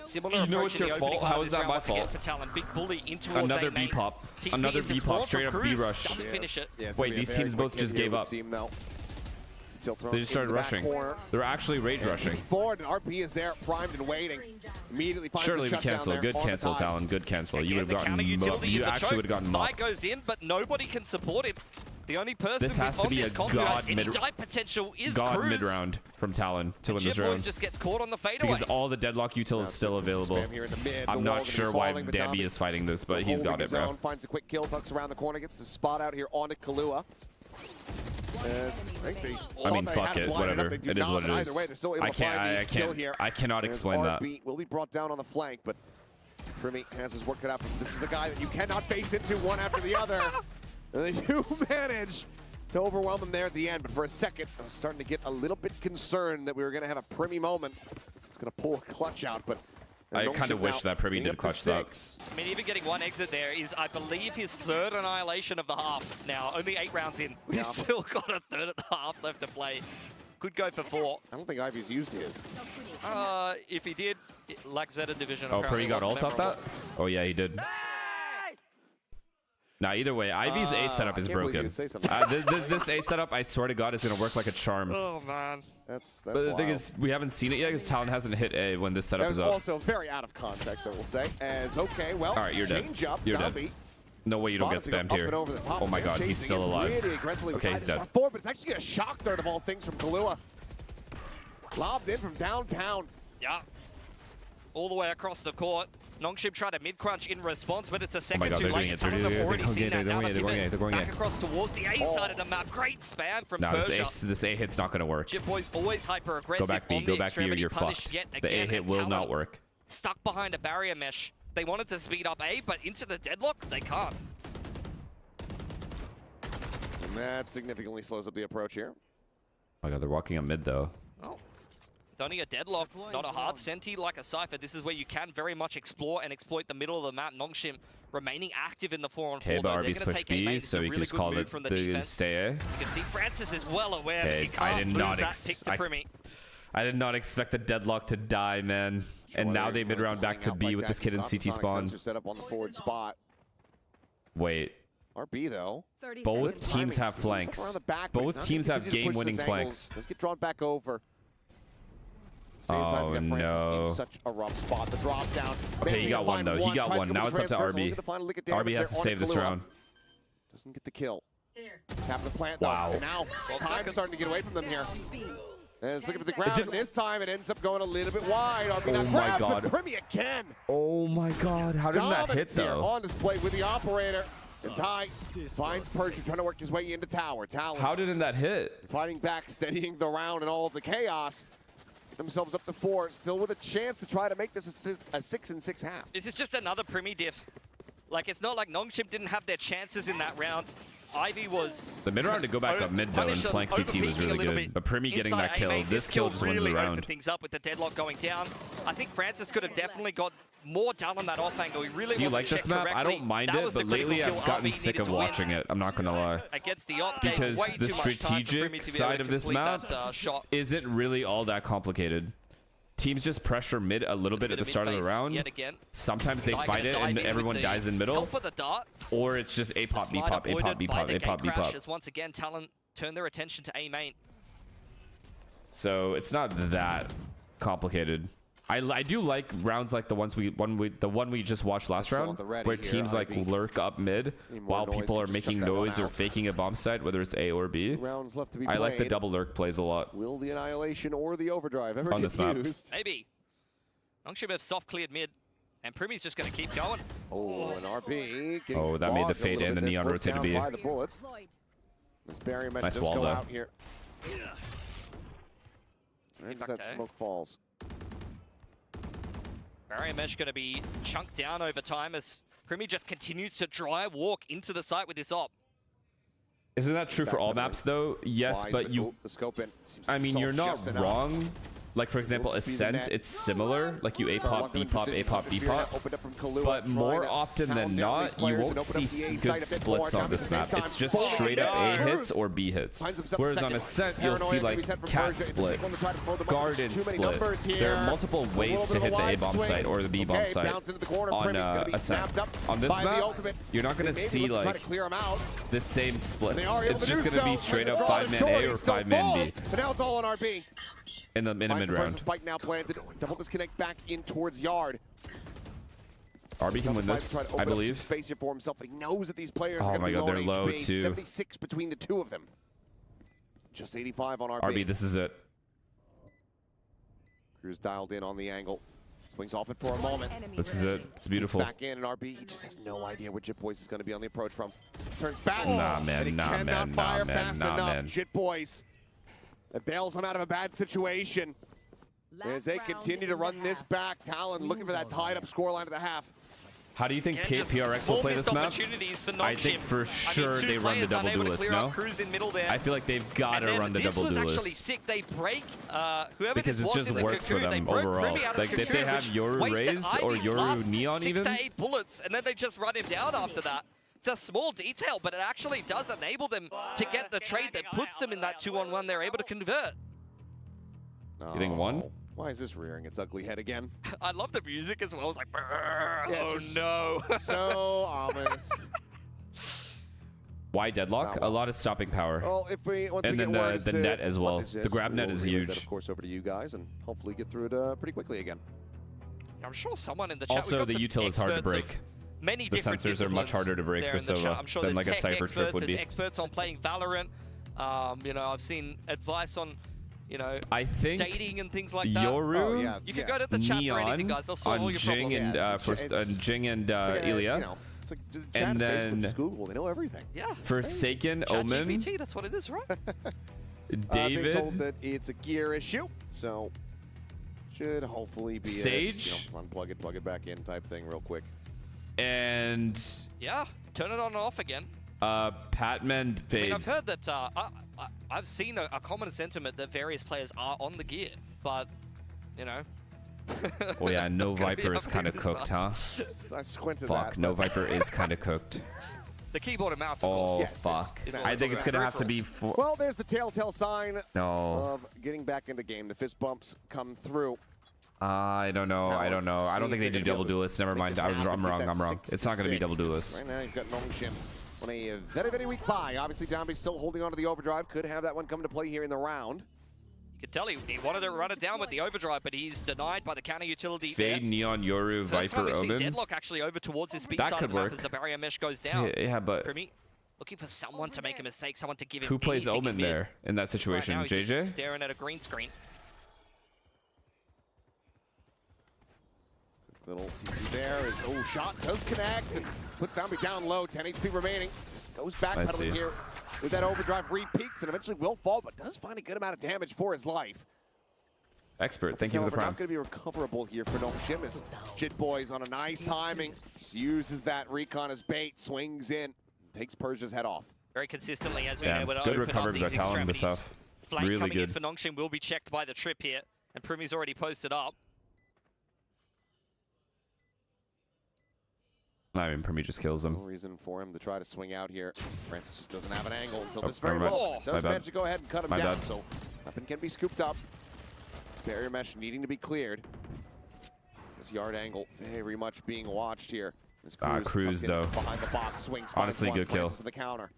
Similar you know it's your fault. How is that my fault? For Talon. Big bully in towards another B pop. Another B pop. Straight up B rush. Doesn't finish it. Wait, these teams both just gave up. They just started rushing. They're actually rage rushing. Forward and RP is there, primed and waiting. Immediately finds surely we cancel. Good cancel, Talon. Good cancel. You would have gotten. You actually would have gotten mocked. Goes in, but nobody can support him. The only person this has to be a god potential is god mid round from Talon to win this round. Just gets caught on the fadeaway. Because all the deadlock util is still available. I'm not sure why Danby is fighting this, but he's got it, bro. Finds a quick kill, tucks around the corner, gets the spot out here on Kahlua. I mean, fuck it, whatever. It is what it is. I cannot explain that. Will be brought down on the flank, but Primy has his work cut out. This is a guy that you cannot face into one after the other. And they do manage to overwhelm him there at the end, but for a second, I was starting to get a little bit concerned that we were going to have a Primy moment. It's going to pull a clutch out, but I kind of wish that Primy did clutch that. I mean, even getting one exit there is, I believe, his third annihilation of the half. Now, only 8 rounds in. We've still got a third of the half left to play. Could go for 4. I don't think Ivy's used his. If he did, like Zeta Division. Oh, Primy got ult off that? Oh, yeah, he did. Nah, either way, Ivy's A setup is broken. This A setup, I swear to God, is going to work like a charm. Oh, man. That's but the thing is, we haven't seen it yet because Talon hasn't hit A when this setup is up. Also very out of context, I will say. As okay, well, all right, you're dead. You're dead. No way you don't get spammed here. Oh my God, he's still alive. Okay, he's dead. Forward, but it's actually a shock third of all things from Kahlua. Lobbed in from downtown. Yeah. All the way across the court. Nongshim tried a mid-crunch in response, but it's a second too late. Talon have already seen that. Now they're back across towards the A side of the map. Great spam from Persia. This A hit's not going to work. Jip Boy's always hyper-aggressive. Go back B, or you're fucked. The A hit will not work. Stuck behind a barrier mesh. They wanted to speed up A, but into the deadlock, they can't. And that significantly slows up the approach here. Oh my God, they're walking on mid though. Oh. Only a deadlock, not a hard senti like a Cypher. This is where you can very much explore and exploit the middle of the map. Nongshim remaining active in the 4-on-4. Okay, but RB's push B, so we can just call it the stay A. You can see Francis is well aware that he can't lose that pick to Primy. I did not expect the deadlock to die, man. And now they mid-round back to B with this kid in CT spawn. Set up on the forward spot. Wait. RB though. Both teams have flanks. Both teams have game-winning flanks. Let's get drawn back over. Same time, we got Francis no. in such a rough spot. The drop down. Okay, he got one though. He got one. Now it's up to RB. RB has to save this round. Doesn't get the kill. Tapping the plant though. Wow. And now time starting to get away from them here. And it's looking for the ground. And this time it ends up going a little bit wide. RB Oh not my grabbed, God. but Primi again. Oh my God. How did that hit Dominance here though? on display with the operator. And Ty finds Persia trying to work his way into tower. Talon How didn't that hit? fighting back, steadying the round and all of the chaos. Get themselves up to 4, still with a chance to try to make this a 6 and 6 half. This is just another Primi diff. Like, it's not like Nongshim didn't have their chances in that round. Ivy was... The mid round to go back up mid though and flank CT was really good. But Primi getting that kill, this kill just wins the really round. opened things up with the deadlock going down. I think Francis could have definitely got more done on that off angle. He really Do you like this map? I don't mind it, but lately I've gotten sick of watching it. I'm not gonna lie. Against the op, Because the strategic side of this map shot. isn't really all that complicated. Teams just pressure mid a little bit at the start of the round. Yet again. Sometimes they fight it and everyone dies in middle. Help with the dart. Or it's just A pop, B pop, A pop, B pop, A pop, B pop. As once again, Talon turn their attention to A main. So it's not that complicated. I do like rounds like the one we just watched last round, where teams like lurk up mid while people are making noise or faking a bomb site, whether it's A or B. Rounds left to be I like the played. double lurk plays a lot. Will the Annihilation or the Overdrive ever On get this map. used? Maybe. Nongshim have soft cleared mid, and Primi's just going to keep going. Oh, an RB. Oh, that made the fade and the neon rotated B. By the bullets. This barrier might Nice just wall, go though. out here. Where does that smoke falls? Barrier mesh going to be chunked down over time as Primi just continues to dry walk into the site with this op. Isn't that true for all maps though? Yes, but you... The scope in seems I mean, soft you're not just enough. wrong. Like, for example, Won't speed the Ascent, net. it's similar. Like, you A pop, B pop, A pop, B pop. Opened up from Kahlua, But trying more to often than pound down these not, you players won't and open up see the A good side a bit more. splits on Down this at the same map. time. It's just Oh, straight up A no. hits or B hits. Finds himself Whereas second. on Ascent, you'll Paranoia see gonna be like sent from cat Persia. It's a split, big one to try to slow them up. garden Too many split. numbers here. There are multiple A ways little to bit of hit a the A wide bomb swing. site or the B bomb Okay, site. bounce into the corner. On Primi gonna be Ascent. snapped up On this by the map, ultimate. you're not going to Maybe see look to try like to clear him out. the same splits. They are able It's to just do going to be so. straight As up the draw is 5-man short, A he or still 5-man B falls, but now it's all on RB. in the Finds mid the round. first spike now planted. Double disconnect back in towards yard. RB can win this, I believe. Space here for himself, but he knows that these players Oh are my going to be God, low they're on low HP. too. 76 between the two of them. Just 85 on RB. RB, this is it. Cruz dialed in on the angle. Swings off it for a moment. This is it. It's beautiful. Back in, and RB, he just has no idea where Jit Boys is going to be on the approach from. Turns back. Nah, man, and he nah, cannot man, nah, fire man, fast nah, enough. man. Jit Boys. It bails him out of a bad situation. As they continue to run this back, Talon looking for that tied-up scoreline at the half. How do you think Again, just KPRX will play missed this map? opportunities for I think Nongshim. for sure two they run the players double unable to duelist, clear out no? Cruz in middle there. I feel like they've got to And then run the double This was actually duelist. sick. They break whoever Because this it was just in the works for cocoon, they them broke overall. Primi out of Like, the if they cocoon, have which Yoru wasted Raze or Ivy's Yoru last Neon 6 even. to 8 bullets, and then they just run him down after that. It's a small detail, but it actually does enable them to get the trade that puts them in that 2-on-1. They're able to convert. You think one? Why is this rearing its ugly head again? I love the music as well. It's like, brrr, Yeah, oh it's no. So ominous. Why deadlock? A lot of stopping power. Well, if we once And we then get word the as to net as what well. this is, The grab net we'll is relay huge. that, of course, over to you guys and hopefully get through it pretty quickly again. I'm sure someone in the chat. Also, the util is hard to experts of break. Many The different sensors are much disciplines harder to break there for in the chat. Sova I'm sure than there's like a tech Cypher trip experts, would there's be. experts on playing Valorant. You know, I've seen advice on, you know, I think dating and things like that. Yoru, Oh, yeah. You can go to the chat for anything, Neon guys. They'll solve all on your Jing problems. and It's- Jing and It's like a, Ilya. you know, it's like the chat And is Facebook, then- just Google. They know everything. Yeah. Forsaken, Omen, ChatGPT, that's what it is, right? Being told David, that it's a gear issue, so should hopefully be Sage? A, unplug it, plug it back in type thing real quick. and Yeah. Turn it on and off again. Patman I mean, Fade. I've heard that, I've seen a common sentiment that various players are on the gear, but, you know. Oh yeah, no Gonna be Viper is up kind of here, cooked, huh? I squinted Fuck, that. no Viper is kind of cooked. The keyboard and mouse, of Oh course. Yes, fuck! it's what I we're think it's talking gonna about. have to be for. Well, there's the telltale sign No, of getting back into game. The fist bumps come through. I don't know. I don't know. I don't think they do double duelists. Never mind. I'm wrong. I'm wrong. It's not gonna be double duelists. Right now, you've got Nongshim on a very, very weak buy. Obviously, Downby still holding on to the overdrive. Could have that one come to play here in the round. You You can tell he wanted to run it down with the overdrive, but he's denied by the counter utility. Fade, Neon, Yoru, First time Viper, we see Omen. Deadlock actually over towards his B That side could of the map work. as the barrier mesh goes down. Yeah, but Primi looking for someone to make a mistake, someone to give him who plays anything Omen in mid. there in that situation? Right now, he's JJ? just staring at a green screen. Little TP there is, oh, shot does connect and puts Zombie down low, 10 HP remaining. Just goes back I pedaling see. here with that overdrive, re-peaks and eventually will fall, but does find a good amount of damage for his life. Expert, thank you for the prime. Not going to be recoverable here for Nongshim as Jit Boys on a nice timing. Just uses that recon as bait, swings in, takes Persia's head off. Very consistently as we Yeah, know able to good open up recovery by these Talon this extremities. stuff. Flank Really coming good. in for Nongshim will be checked by the trip here, and Primi's already posted up. I mean, Primi just kills No him. reason for him to try to swing out here. Francis just doesn't have an angle until Oh, this very never mind. moment. My Does bad. manage to go ahead and cut him My down, bad. so weapon can be scooped up. This barrier mesh needing to be cleared. This yard angle very much being watched here. This Cruz, tucked in though. behind the box, swings. Honestly, finds one. good kill. Francis to the counter.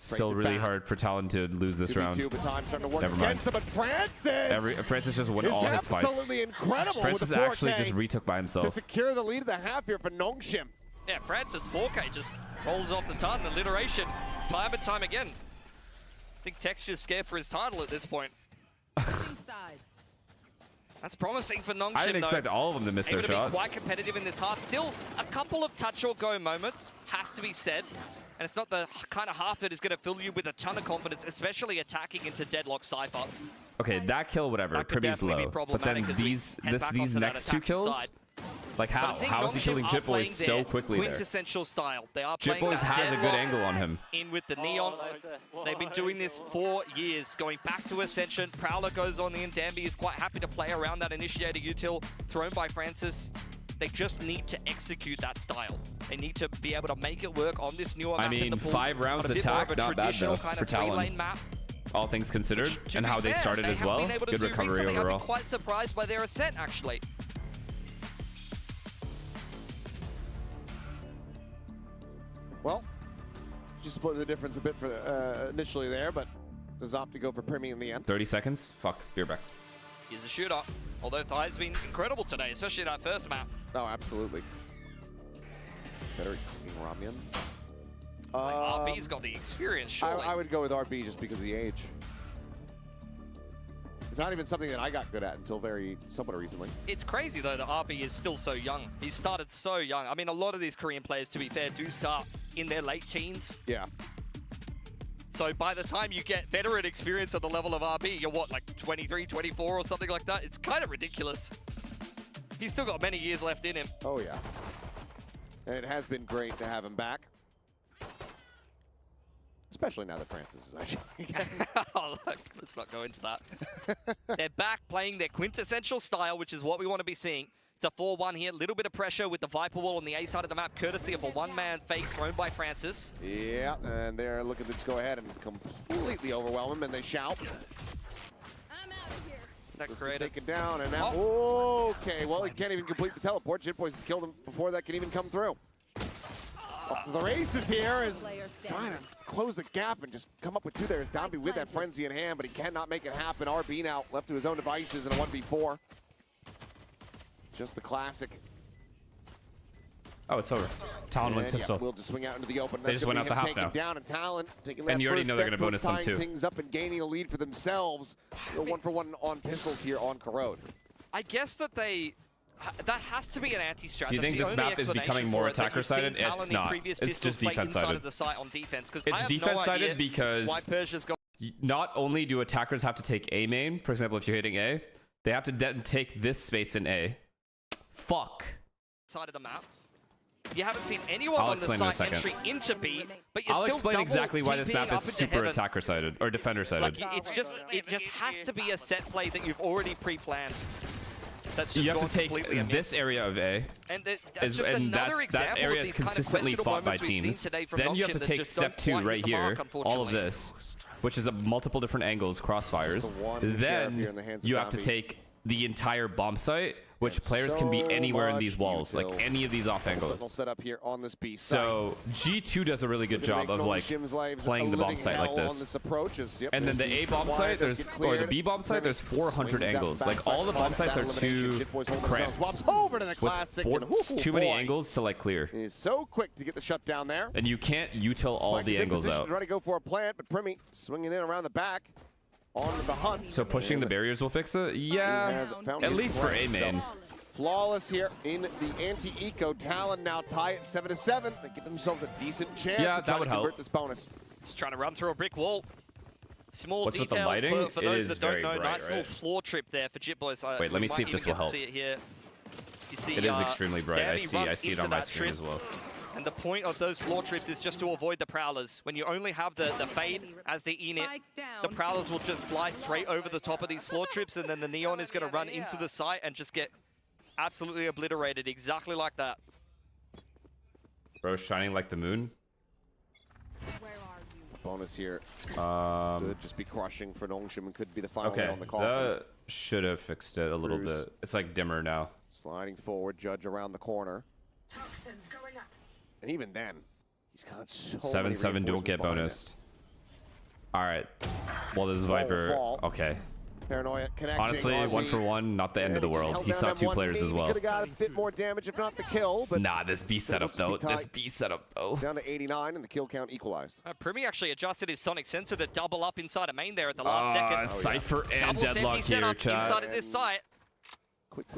Still it really back. hard for Talon to lose this round. 2v2, but time starting to work Never mind. against him, but Francis Francis just won is all his fights. absolutely incredible Francis with the 4K actually just retook by to himself. secure the lead of the half here for Nongshim. Yeah, Francis 4K just rolls off the tongue, alliteration, time and time again. I think Texture's scared for his title at this point. Sides. That's promising for Nongshim, I didn't expect all of them to miss able their to shot. be quite competitive in this half. Still, a couple of touch or go moments, has to be said. And it's not the kind of half that is going to fill you with a ton of confidence, especially attacking into Deadlock Cypher. Okay, that kill, whatever. That could Primi's definitely be low. But then problematic as we head back these onto that next two attacking kills, side. like But I how? think How is he Nongshim killing are Jit Boys playing so their quickly there? quintessential style. They are Jit playing Boys that has a good Deadlock angle on him. in with the Neon. They've been doing this for years, going back to Ascension. Prowler goes on in. Danby is quite happy to play around that initiator util thrown by Francis. They just need to execute that style. They need to be able to make it work on this newer map. I mean, in the pool. 5 rounds On a bit more attack, of a not bad traditional though kind for of three-lane Talon. map. All things considered, To and be how they fair, started they as have well. been able to Good do recovery recently. I've overall. been quite surprised by their Ascent, actually. Well, just split the difference a bit for initially there, but does opt to go for Primi in the end. 30 seconds. Fuck, beer back. He's a shooter. Although Thai's been incredible today, especially that first map. Oh, absolutely. Better cooking ramen. RB's got the experience, surely. I would go with RB just because of the age. It's not even something that I got good at until somewhat recently. It's crazy, though, that RB is still so young. He started so young. I mean, a lot of these Korean players, to be fair, do start in their late teens. Yeah. So by the time you get veteran experience at the level of RB, you're what, like 23, 24 or something like that? It's kind of ridiculous. He's still got many years left in him. Oh, yeah. And it has been great to have him back. Especially now that Francis is actually Oh, look, let's not go into that. They're back playing their quintessential style, which is what we want to be seeing. It's a 4-1 here. Little bit of pressure with the Viper Wall on the A side of the map, courtesy of a one-man fake thrown by Francis. Yeah, and they're looking to go ahead and completely overwhelm him, and they shout. I'm out of here. That This created. taken down, and now, okay, well, he can't even complete the teleport. Jit Boys has killed him before that can even come through. Off to the races here is trying to close the gap and just come up with two there. Is Downby with that frenzy in hand, but he cannot make it happen. RB now left to his own devices in a 1v4. Just the classic. Oh, it's over. Talon wins And, pistol. Yeah, will just swing out into the open. They just went out the half taken now. Down and Talon taking that And you already first know they're step gonna bonus them towards too. tying things up and gaining a lead for themselves. They're 1-for-1 on pistols here on Corrode. I guess that that has to be an anti-strat. Do you think That's this the only map is explanation becoming more for it, that you've seen attacker-sided? Talon It's in not. previous It's pistols just play inside defense-sided. of the site on defense, 'cause I It's have no defense-sided idea because why Persia's got not only do attackers have to take A main, for example, if you're hitting A, they have to take this space in A. Fuck. side of the map. You haven't seen anyone I'll on the explain in a site second. entry into B, but you're I'll still explain double exactly why this TPing map up is into super heaven. attacker-sided or defender-sided. Like, it just has to be a set play that you've already pre-planned. That's just You have gone to take completely amiss. this area of A, And that's is, just and another that example area of is these kind of consistently questionable fought by moments we've seen teams. today from Then you have to Nongshim that take just step don't 2 quite right hit the mark, here, all of unfortunately. this, which is a multiple different angles, crossfires. Just the one sheriff here in the Then hands of you have to Downbeat. take the entire bomb site, which players can be anywhere in these walls, like any of these off angles. Set up here on this B side. So G2 does a really good job of like playing the bomb site like this. And then the A bomb site, or the B bomb site, there's 400 angles. Like all the bomb sites are too cramped. Over to the classic. Too many angles to like clear. He's so quick to get the shut down there. And you can't util all the angles out. Trying to go for a plant, but Primy swinging in around the back. On the hunt. So pushing the barriers will fix it? Yeah, at least for A main. Flawless here in the anti-eco. Talon now tie at 7-7. They give themselves a decent chance to try to convert this bonus. Just trying to run through a brick wall. Small What's with the detail lighting? for those that don't very know. bright, Nice little floor trip there for JitBoys. Wait, let me see if this will help. See it here. You see, it is extremely bright. I see it on my screen trip. as well. And the point of those floor trips is just to avoid the Prowlers. When you only have the Fade as the init, the Prowlers will just fly straight over the top of these floor trips, and then the Neon is going to run into the site and just get absolutely obliterated, exactly like that. Bro, shining like the moon. Bonus here. Could just be crushing for Nongshim and could be the final hit on the coffin. That should have fixed it a little bit. It's like dimmer now. Sliding forward, Judge around the corner. And even then, he's got so 7-7 don't get bonused. All right. Well, this is Viper. Okay. Paranoia connecting. Honestly, 1-for-1, not the end of the world. He saw 2 players as well. Could have got a bit more damage, if not the kill. But nah, this B setup though. This B setup though. Down to 89, and the kill count equalized. Primy actually adjusted his sonic sensor to double up inside a main there at the last second. Cypher and Deadlock here, chat. Inside of this site.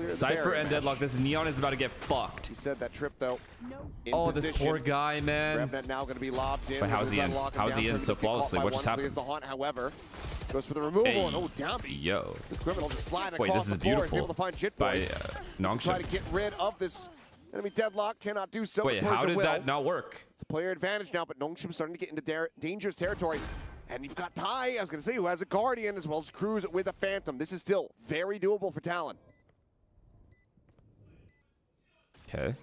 Cypher and Deadlock. This Neon is about to get fucked. He said that trip though. Oh, this poor guy, man. Grabnet now going to be lobbed in. But how's he in? How's he in so flawlessly? What just happened? The haunt, however, goes for the removal. Hey, and down. Yo. This criminal just sliding Wait, across this is the floor. beautiful. He's able to find JitBoys. By Nongshim. Try to get rid of this enemy Deadlock. Cannot do so. Wait, how did that not work? It's a player advantage now, but Nongshim starting to get into dangerous territory. And you've got Tai, I was going to say, who has a Guardian as well as Cruz with a Phantom. This is still very doable for Talon. Okay.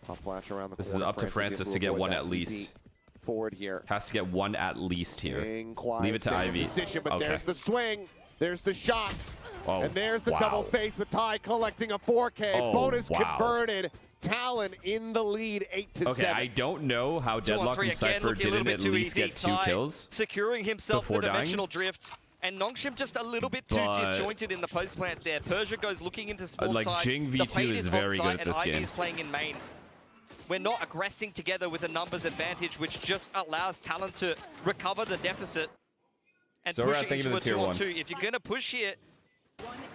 Pop flash around the this corner. Is up to Francis to get one at least. Forward here. Has to get one at least here. Leave it to Ivy. Position, but there's the swing. There's the shot. Oh, and there's the double face with Tai collecting a 4K. Bonus converted. Talon in the lead, 8-7. Okay, I don't know how Deadlock and Cypher didn't at least get 2 kills. Securing himself the dimensional drift. And Nongshim just a little bit too disjointed in the post plant there. Persia goes looking into small like side. Jing V2 is very good at this game. Ivy is playing in main. We're not aggressing together with a numbers advantage, which just allows Talon to recover the deficit and push it into a 2-on-2. If you're going to push here,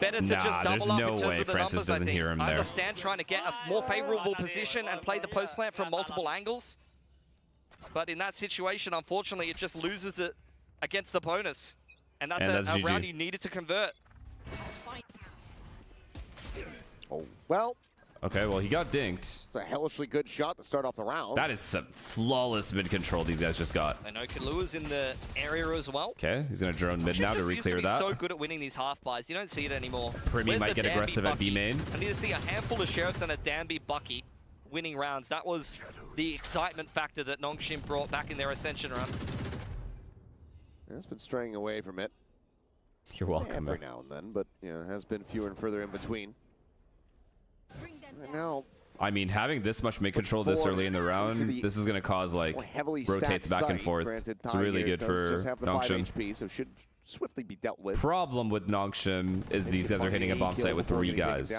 better to just double up in terms of the numbers, I think. I understand trying to get a more favorable position and play the post plant from multiple angles. But in that situation, unfortunately, it just loses it against the bonus. And that's a round you needed to convert. Oh, well. Okay, well, he got dinked. It's a hellishly good shot to start off the round. That is some flawless mid control these guys just got. I know Kalua's in the area as well. Okay, he's going to drone mid now to re-clear that. He's so good at winning these half buys. You don't see it anymore. Primy might get aggressive at B main. I need to see a handful of Sheriffs and a Danby Bucky winning rounds. That was the excitement factor that Nongshim brought back in their Ascension run. It's been straying away from it. You're welcome. Every now and then, but has been fewer and further in between. And now, I mean, having this much mid control this early in the round, this is going to cause like rotates back and forth. It's really good for Nongshim. So should swiftly be dealt with. Problem with Nongshim is these guys are hitting a bomb site with 3 guys.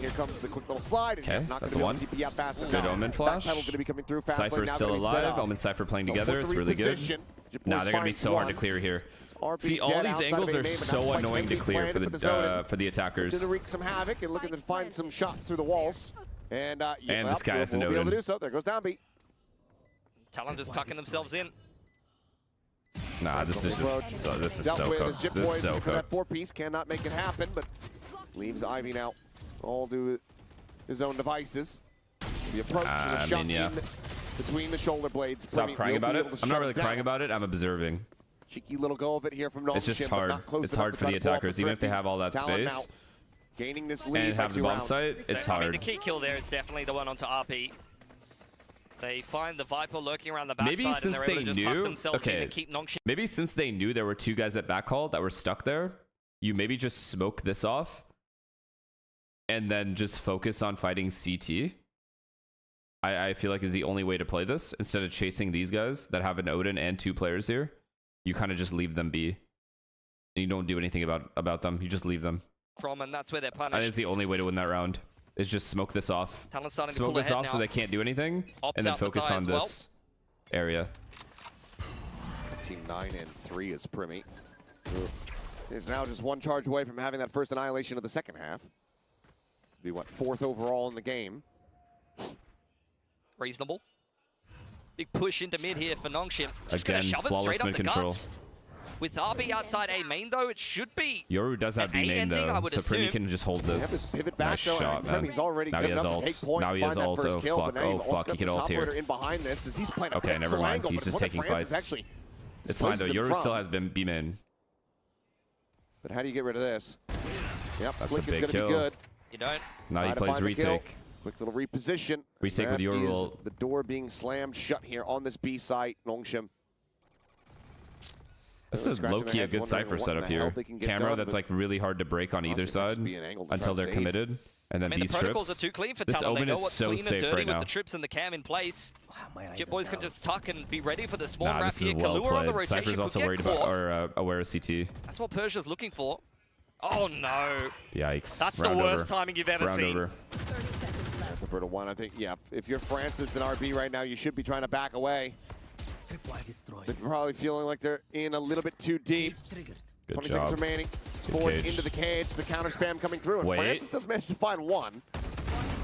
Here comes the quick little slide. Okay, that's one. Good Omen flash. Cypher's still alive. Omen Cypher playing together. It's really good. Nah, they're going to be so hard to clear here. See, all these angles are so annoying to clear for the attackers. To wreak some havoc and looking to find some shots through the walls. And this guy has an Omen. Able to do so. There goes Downbeat. Talon just tucking themselves in. Nah, this is just so cooked. This is so cooked. 4-piece cannot make it happen, but leaves Ivy now. All do his own devices. The approach and the shot between the shoulder blades. Stop crying about it. I'm not really crying about it. I'm observing. Cheeky little go of it here from Nongshim. It's just hard. It's hard for the attackers, even if they have all that space. Gaining this lead and have the bomb site, it's hard. I mean, the key kill there is definitely the one onto RP. They find the Viper lurking around the backside and they're able to just tuck themselves in and keep Nongshim. Maybe since they knew there were 2 guys at backhaul that were stuck there, you maybe just smoke this off and then just focus on fighting CT, I feel like is the only way to play this. Instead of chasing these guys that have an Odin and 2 players here, you kind of just leave them be. And you don't do anything about them. You just leave them. And that's where they're I punished. think it's the only way to win that round. Is just smoke this off. Talon's starting to Smoke pull this ahead off now. so they can't do anything, Ops and then out the focus die on as well. this area. Team 9-3 is Primi. Is now just 1 charge away from having that first annihilation of the second half. Be what, 4th overall in the game. Reasonable. Big push into mid here for Nongshim. Just Again, gonna shove it flawless straight up mid the control. guts. With RB outside A main though, it should be. Yoru does have B an A main ending, I though, would so Primi assume. can just hold They have his this. pivot back Nice though, shot, and man. Primi's already Now good he has enough to take ult. point, Now he find has that ult. first Oh kill, fuck! but now Oh you've also fuck! got He can the ult here. Operator in behind this as he's playing a Okay, never pixel mind. angle, He's but just one of taking Francis fights. actually It's fine though. displaces him Yoru from. still has been B main. But how do you get rid of this? Yep, That's Flick a is big going to be kill. good. You don't. Now he Try to plays find the kill. retake. Quick little reposition. Retake That with Yoru is ult. the door being slammed shut here on this B site, Nongshim. This They're is scratching low-key their a heads good wondering Cypher what setup the hell here. they can get Camera done, that's but like really hard to break on either honestly, it side must be an angle to until try they're to save. committed, and then I mean, B the protocols strips. are too clean for This Talon. They Omen know is what's so clean and safe dirty right with now. the trips and the cam in place. My eyes Jit are boys can down. just tuck and be ready for the spawn Nah, wrap this is here. well Kalua on the played. rotation Cypher's could also get worried caught. about or aware of CT. That's what Persia's looking for. Oh no. Yikes. That's the Round worst over. timing you've ever Round seen. over. 30 seconds left. That's a brutal one. I think, yeah, if you're Francis and RB right now, you should be trying to back away. Tripwire destroyed. They're probably feeling like they're in a little bit too deep. Triggered. Good 20 job. seconds remaining. Good Forward cage. into the cage. The counter spam coming through. And Wait. Francis does manage to find one.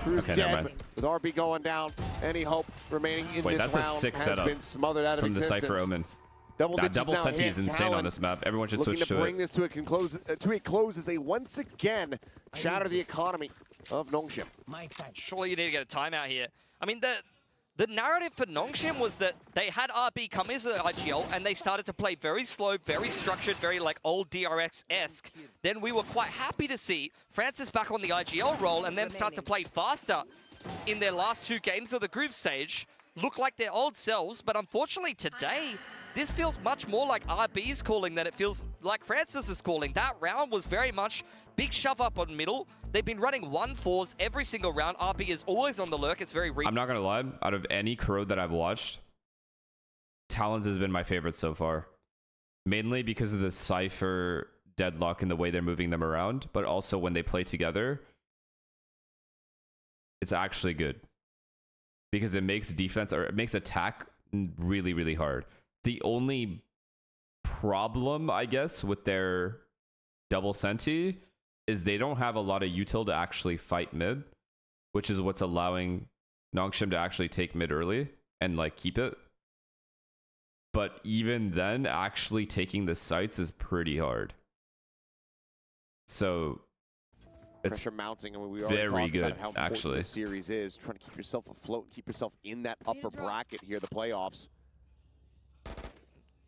Crew's Okay, never dead. mind. With RB going down, any hope remaining in Wait, this that's a round sick has setup been smothered out of from the existence. Cypher Omen. Double That digits double now senti hit. is insane on Talon this map. Everyone should looking switch to to bring it. this to a close as they once again shatter the economy of Nongshim. My time. Surely you need to get a timeout here. I mean, the narrative for Nongshim was that they had RB come into the IGL and they started to play very slow, very structured, very like old DRX-esque. Then we were quite happy to see Francis back on the IGL role and them start to play faster in their last 2 games of the group stage. Look like their old selves, but unfortunately today, this feels much more like RB's calling than it feels like Francis is calling. That round was very much big shove up on middle. They've been running 1-4s every single round. RB is always on the lurk. It's very I'm not gonna lie, out of any Corrode that I've watched, Talons has been my favorite so far. Mainly because of the Cypher deadlock and the way they're moving them around, but also when they play together, it's actually good. Because it makes defense, or it makes attack really, really hard. The only problem, I guess, with their double senti is they don't have a lot of util to actually fight mid, which is what's allowing Nongshim to actually take mid early and like keep it. But even then, actually taking the sites is pretty hard. So it's Pressure mounting, and we already very talked good, about how important actually. this series is. Trying to keep yourself afloat, keep yourself in that upper bracket here, the playoffs.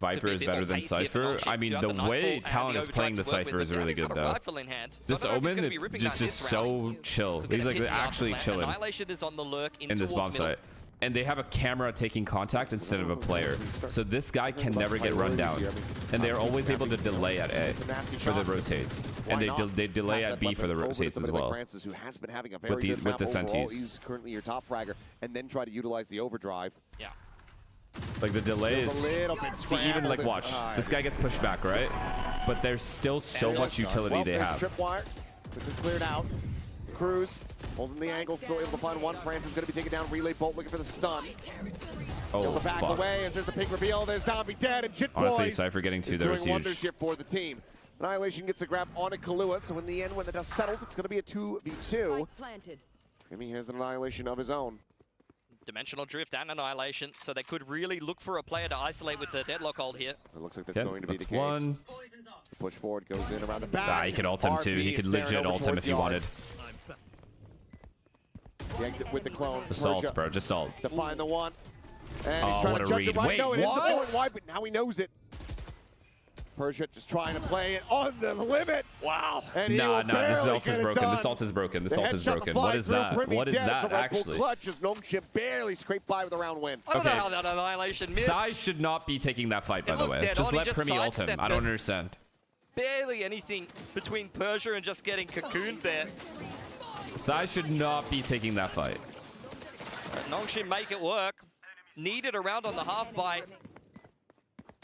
Viper Could be a is bit better more than pacey if Cypher. Nongshim I mean, throughout the the nightfall way and Talon the is playing the overdrive to work Cypher with is them. really He's good, got a though. rifle in hand. So This I don't know if he's Omen gonna be ripping is down just this so round. chill. We're gonna He's like pick the actually upper plan. chilling Annihilation is on the lurk in in this bomb towards middle. site. And they have a camera taking contact instead of a player. So this guy can never get run down. And they're always able to delay at A for the rotates. And they delay at B for the rotates as well. Francis, who has been having a very With good map the overall, sentis. he's currently your top fragger, and then try to utilize the overdrive. Yeah. Like the delay Feels a is... little bit See, even like, watch. This guy gets pushed back, right? But there's still so much utility they have. Tripwire, quickly cleared out. Cruz holding the angle, still able to find one. Francis going to be taken down. Relay bolt looking for the stun. Oh, Able to back fuck. away as there's the big reveal. There's Dombey dead, and Jit Honestly, Boys Cypher getting 2 is there is doing wonders huge. here for the team. Annihilation gets the grab on Kalua, so in the end, when the dust settles, it's going to be a 2v2. Spike planted. Jimmy has an Annihilation of his own. Dimensional drift and annihilation, so they could really look for a player to isolate with the deadlock hold here. It looks like that's Yep, going to be the that's case. one. The push forward goes in around the back. Ah, he could ult him too. RB He could is staring legit over ult him towards if he yard. wanted. The exit with the clone. Just ult, Persia bro. Just ult. to find the one. And Oh, he's trying what to a judge read. it right. Wait, No, it ends up what? going wide, but now he knows it. Persia just trying to play it on the limit. Wow. And he Nah, will nah, this barely ult get is it broken. done. This ult is broken. This The ult is headshot broken. flies What is through. that? Primi What is dead. It's a that, Red Bull actually? clutch as Nongshim barely scraped by with a round win. I don't know Okay. how that annihilation missed. Thai should not be taking that fight, by the looked way. dead Just on, he let just Primi ult him. sidestepped I don't it. understand. Barely anything between Persia and just getting cocooned there. Thai should not be taking that fight. Nongshim make it work. Needed around on the half by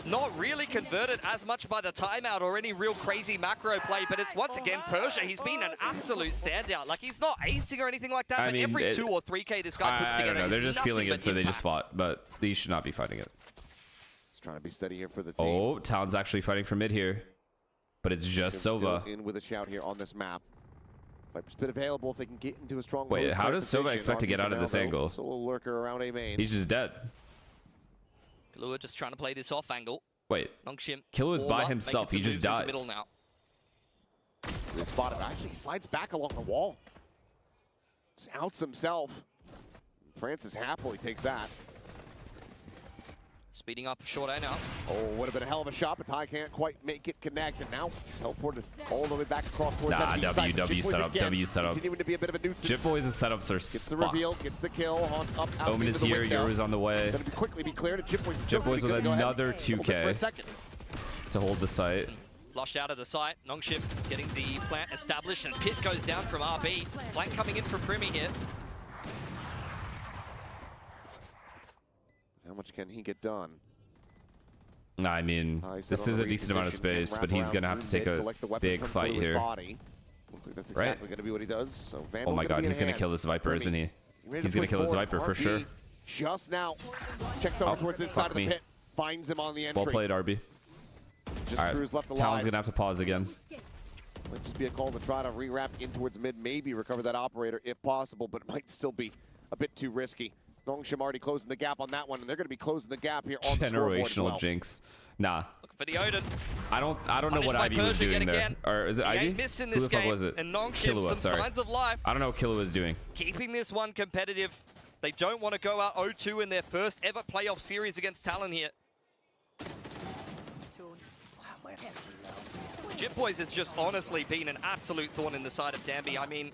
not really converted as much by the timeout or any real crazy macro play, but it's once again Persia. He's been an absolute standout. Like, he's not acing or anything like that, but every 2 or 3K this guy puts together. I don't know. They're just feeling it, so impact. they just fought, but these should not be fighting it. He's trying to be steady here for the team. Oh, Talon's actually fighting for mid here, but it's just Sova. Still in with a shout here on this map. Viper's bit available if they can get into a strong. Wait, how does Sova expect to get out of this angle? Solo lurker around A main. He's just dead. Killua just trying to play this off angle. Wait, Nongshim Killua's by himself. He just dies. Middle now. They spot it. Actually, he slides back along the wall. Just outs himself. Francis happily takes that. Speeding up short A now. Oh, would have been a hell of a shot, but Ty can't quite make it connect. And now teleported all the way back across towards that B site. W setup, again, W setup. Continuing to be a bit of a nuisance. Jip Boys' setups are Gets the reveal, gets the kill, haunts up out Omen into is the here, window. Yoru's on the way. Gonna quickly be cleared, and Jip Boys still Jip Boys gonna with go ahead another and open for a 2K second. to hold the site. Flushed out of the site. Nongshim getting the plant established, and Pit goes down from RB. Flank coming in from Primi here. How much can he get done? I mean, this is a decent amount of space, but he's going to have to take a big fight here. Looks like that's exactly going to be what he does. So Oh my god, he's going to kill this Viper, isn't he? He's going to kill this Viper for sure. Just now. Checks over towards this side of the pit. Finds him on the entry. Well played, RB. Just Cruz left alive. Talon's going to have to pause again. Might just be a call to try to re-wrap in towards mid, maybe recover that operator if possible, but it might still be a bit too risky. Nongshim already closing the gap on that one, and they're going to be closing the gap here on the scoreboard as well. Generational jinx. Nah. Looking for the Odin. I don't know what Ivy was doing there. Or is it Ivy? Ain't missing Who this the fuck game, was it? and Nongshim, Killua, some sorry. signs of life. I don't know what Killua is doing. Keeping this one competitive. They don't want to go out 0-2 in their first ever playoff series against Talon here. Jip Boys has just honestly been an absolute thorn in the side of Danby. I mean,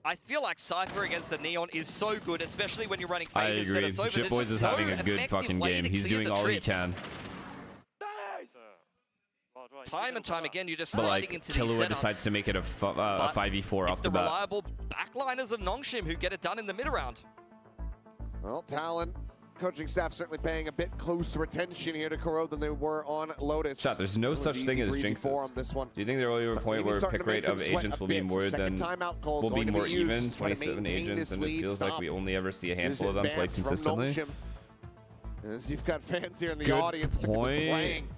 I feel like Cypher against the Neon is so good, especially when you're running Fade I instead agree. of Sova. Jip Boys is having a good fucking game. He's doing all he can. Time and time again, you're just But sliding like, into these Killua setups. decides to make it a 5v4 off the bat. Reliable backliners of Nongshim who get it done in the mid-round. Well, Talon, coaching staff certainly paying a bit closer attention here to Corrode than they were on Lotus. Shot, there's no such thing as jinxes. This one. Do you think there will be a point where pick rate of agents will be more than will be more even? 27 agents, and it feels like we only ever see a handful of them play consistently. As you've got fans here in the Good audience playing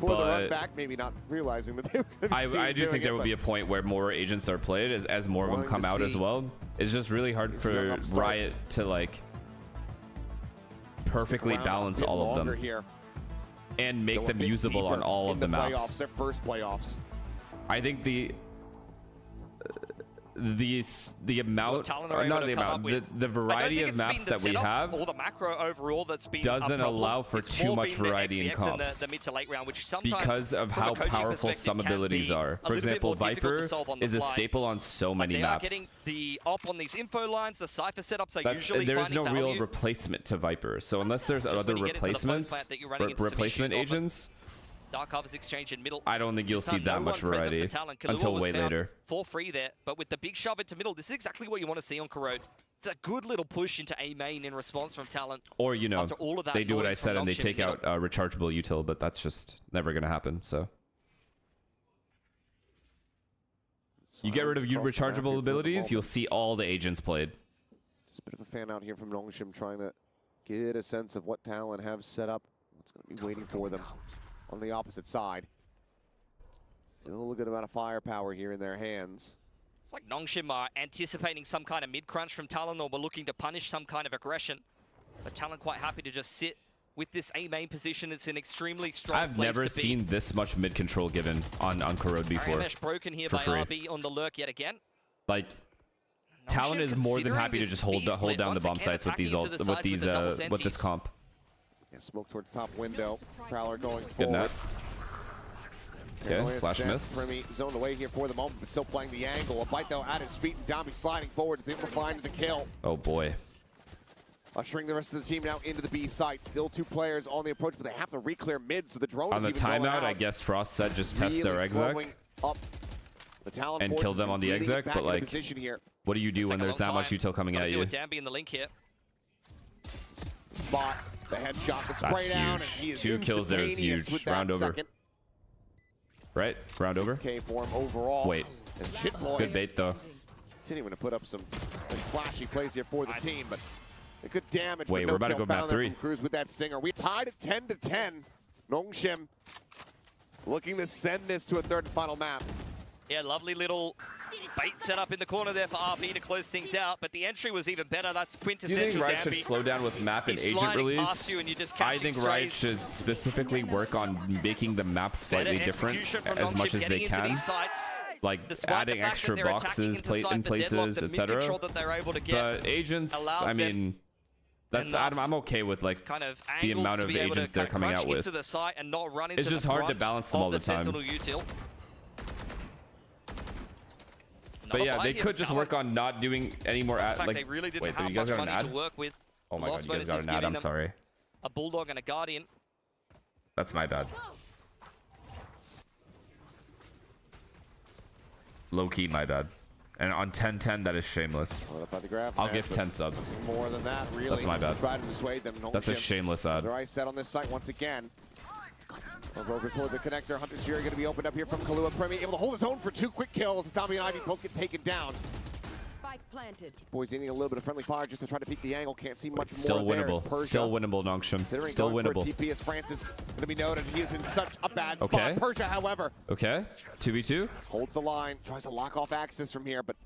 for the run back, maybe not realizing that they were going to be I do think there will be a point where more agents are played as more of them come out as well. It's just really hard for Riot to like perfectly balance all of them and make them usable on all of the maps. Their first playoffs. I think the amount, or not the amount, the variety of maps that we have or the macro overall that's been doesn't allow for too much variety in comps the mid to late round, which sometimes because of how powerful some abilities are. For example, Viper is a staple on so many maps. They are getting the op on these info lines, the Cypher setups are usually there is no finding real value. replacement to Viper, so unless there's other replacements, replacement agents, Dark Harvest exchange in middle. I don't think you'll see that much variety until way later. For free there, but with the big shove into middle, this is exactly what you want to see on Corrode. It's a good little push into A main in response from Talon. Or, you know, all of that they do what I noise said from and they Nongshim take in out rechargeable util, but that's just never going to happen, so. You get rid of rechargeable abilities, you'll see all the agents played. Just a bit of a fan out here from Nongshim trying to get a sense of what Talon have set up. What's going to be waiting for them on the opposite side. Still a good amount of firepower here in their hands. It's like Nongshim are anticipating some kind of mid-crunch from Talon, or we're looking to punish some kind of aggression. But Talon quite happy to just sit with this A main position. It's an extremely strong I've never seen this much mid-control given on Corrode before. Mesh broken here by free. RB on the lurk yet again. Like, Talon is more than happy to just hold down the bomb sites with this comp. Yeah, smoke towards top window. Prowler going Good forward. net. Okay, flash missed. Primi zoned away here for the moment, but still playing the angle. A bite though at his feet, and Dami sliding forward is able to find the kill. Oh boy. Ushering the rest of the team now into the B site. Still 2 players on the approach, but they have to re-clear mid, so the drone on the timeout, I guess Frost said just test their exec up the Talon and kill them on the exec, but like position here. What do you do when there's that much util coming at you? Danby in the link here. Spot the headshot, the spray That's down, huge. and he is 2 kills there is instantaneous huge. with that Round over. second. Right? Round over? Okay, for him overall. Wait. As Chit Boys Good bait though. continuing to put up some flashy plays here for the team, but a good damage. Wait, but no we're about to kill go map found there 3. from Cruz with that Singer. We tied at 10-10. Nongshim looking to send this to a third and final map. Yeah, lovely little bait set up in the corner there for RB to close things out, but the entry was even better. That's Do you quintessential think Riot Danby. should slow down with map and He's agent sliding release? past you and you're just I catching think Riot strays. should specifically work on making the map slightly Better different execution from as much Nongshim as they getting into can. these sites. Like Despite the adding fact extra that they're attacking boxes, into plate site in for deadlock, places, the mid etc. control that they're able to get But agents, allows I them mean, that's enough I'm okay with like kind of the angles amount to of be able agents to they're kind of coming crunch out with. into the site and not run into It's just the hard to brunt balance them of all the time. Sentinel util. But Another yeah, fight they here could for just Talon. work on not doing any more In ad. fact, Like, they really didn't wait, have you guys much got an money ad? to work with. Oh my god, Lost you guys bonus got is an ad. giving I'm them sorry. A Bulldog and a Guardian. That's my bad. Low key, my bad. And on 10-10, that is shameless. I'll give 10 subs. More than that, really. That's my bad. Try to dissuade them. That's a Nongshim, shameless ad. their eyes set on this site once again. Rovers toward the connector. Hunter's Fury going to be opened up here from Kahlua. Premi able to hold his own for 2 quick kills. Tommy and Ivy both get taken down. Spike planted. Boys needing a little bit of friendly fire just to try to peek the angle. Can't see much Still more there. winnable. Still winnable, Nongshim. Considering Still going for a winnable. TP as Francis going to be noted. He is in such a bad spot. Okay. Persia, however, Okay. 2v2. holds the line. Tries to lock off access from here, but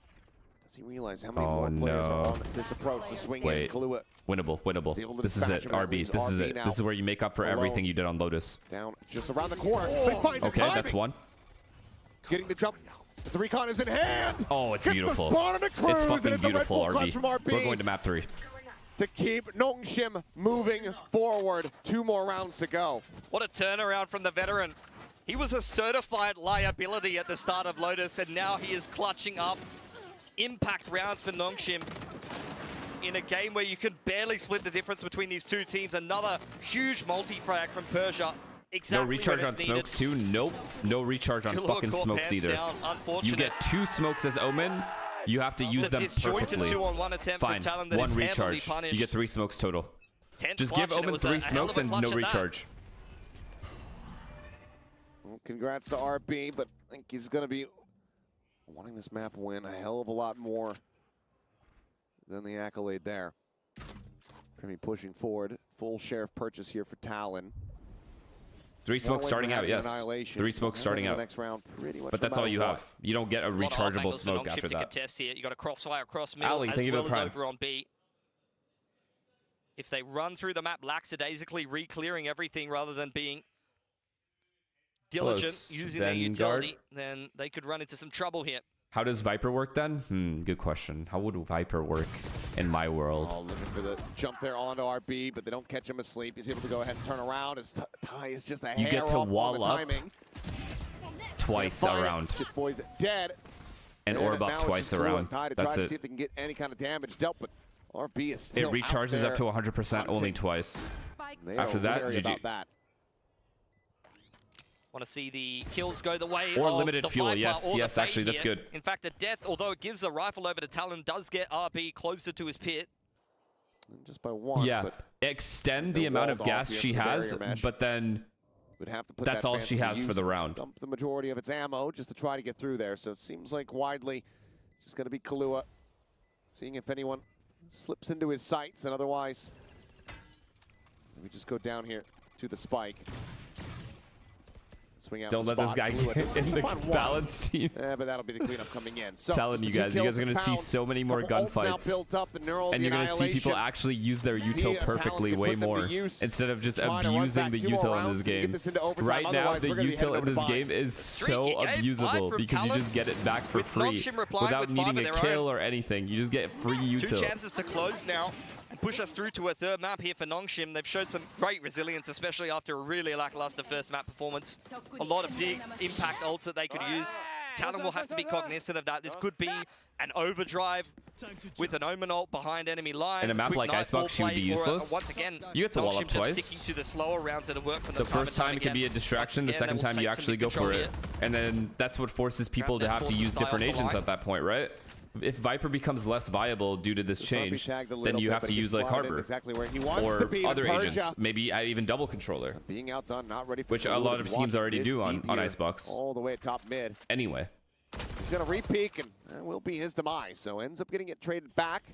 does he realize how many Oh, more players are no. on this approach to swing Wait. in? Kahlua Winnable. He's able Winnable. to This is dispatch it. him. That RB. leaves This is RB it. now This is where you make up for alone. everything you did on Lotus. down just around the corner. But he finds the Okay, that's timing. one. Getting the jump. As the recon is in hand. Oh, it's Gets beautiful. The spawn on the Cruz, It's and fucking it's a Red beautiful, Bull clutch RB. from RB. We're going to map 3. To keep Nongshim moving forward. 2 more rounds to go. What a turnaround from the veteran. He was a certified liability at the start of Lotus, and now he is clutching up impact rounds for Nongshim in a game where you can barely split the difference between these two teams. Another huge multi-frag from Persia. Exactly No recharge when on it's smokes needed. too. Nope. No recharge on Kahlua fucking caught smokes pants either. down. Unfortunate. You get 2 smokes as Omen. You have to use The them disjointed perfectly. 2-on-1 attempt Fine. for Talon that 1 is heavily recharge. punished. You get 3 smokes total. Tense Just clutch, give and it Omen was 3 a hell smokes of a and clutch no at that. recharge. Well, congrats to RB, but I think he's going to be wanting this map win a hell of a lot more than the accolade there. Premi pushing forward. Full share of purchase here for Talon. 3 smokes starting out, yes. Annihilation. 3 smokes starting The out. next round, pretty much But no that's all matter you what. have. You don't get a A lot of off rechargeable angles for smoke Nongshim after to that. contest here. You got a crossfire across middle Ali, as thank you for well the as prime. over on B. If they run through the map lackadaisically, re-clearing everything rather than being diligent, Close. using their Vanguard. utility, then they could run into some trouble here. How does Viper work then? Good question. How would Viper work in my world? Oh, looking for the jump there onto RB, but they don't catch him asleep. He's able to go ahead and turn around. His tie is just a You hair get to off on wall the up timing. Twice Find it. around. Chip Boy's dead. And orb now up it's twice just Kahlua around. and Ty to That's try to see it. if they can get any kind of damage dealt, but RB is It still recharges out up to there 100% only hunting. twice. Spike They After are that, wary GG. about that. Want to see the kills go the way Or of limited the fuel, Viper yes, or the yes, actually, Fade that's here. good. In fact, the death, although it gives the rifle over to Talon, does get RB closer to his pit. Just by 1. Yeah, but extend they're the amount of walled off gas here she from the has, barrier mesh. but then would have to put that's that all Phantom she to has for use, the round. dump the majority of its ammo just to try to get through there. So it seems like widely just going to be Kahlua, seeing if anyone slips into his sights, and otherwise we just go down here to the spike. Swing out Don't the let this spot. guy Kahlua get in the find one. balance team. But that'll be the cleanup coming in. So Telling just you the 2 guys, you kills guys are going to see found. so many more Couple ults now gunfights. built up, the neural, And the you're going to see people annihilation. actually use their See util if Talon perfectly can way put them to more use. instead of just Trying to run abusing back the 2 more util in rounds this and get game. this into overtime. Right now, Otherwise, the we're gonna be heading util in over to this buy. game is so Streaky game, 5 abusable from because you Talon, just get it back for with free Nongshim replying without with 5 needing of a their kill own. or anything. You just get free 2 util. chances to close now and push us through to a 3rd map here for Nongshim. They've showed some great resilience, especially after a really lackluster first map performance. A lot of big impact ults that they could use. Talon will have to be cognizant of that. This could be an overdrive with an Omen ult behind enemy lines. In a map quick like nightfall Icebox, she would be play, or useless. once again, You get to wall Nongshim up just twice. sticking to the slower rounds that have worked for them The time first and time time it can be a again. distraction. The Once second again, time they you will take actually some go big for control it. here. And then that's what forces people to their have to forces use die different off the agents line. at that point, right? if Viper becomes less viable due to this change, then you have to use like Harbor exactly where he wants or to be, other agents, maybe even double controller, being outdone, not ready for which a lot of teams already do on Icebox. All the way at top mid. Anyway, he's gonna re-peek, and that will be his demise. So ends up getting it traded back.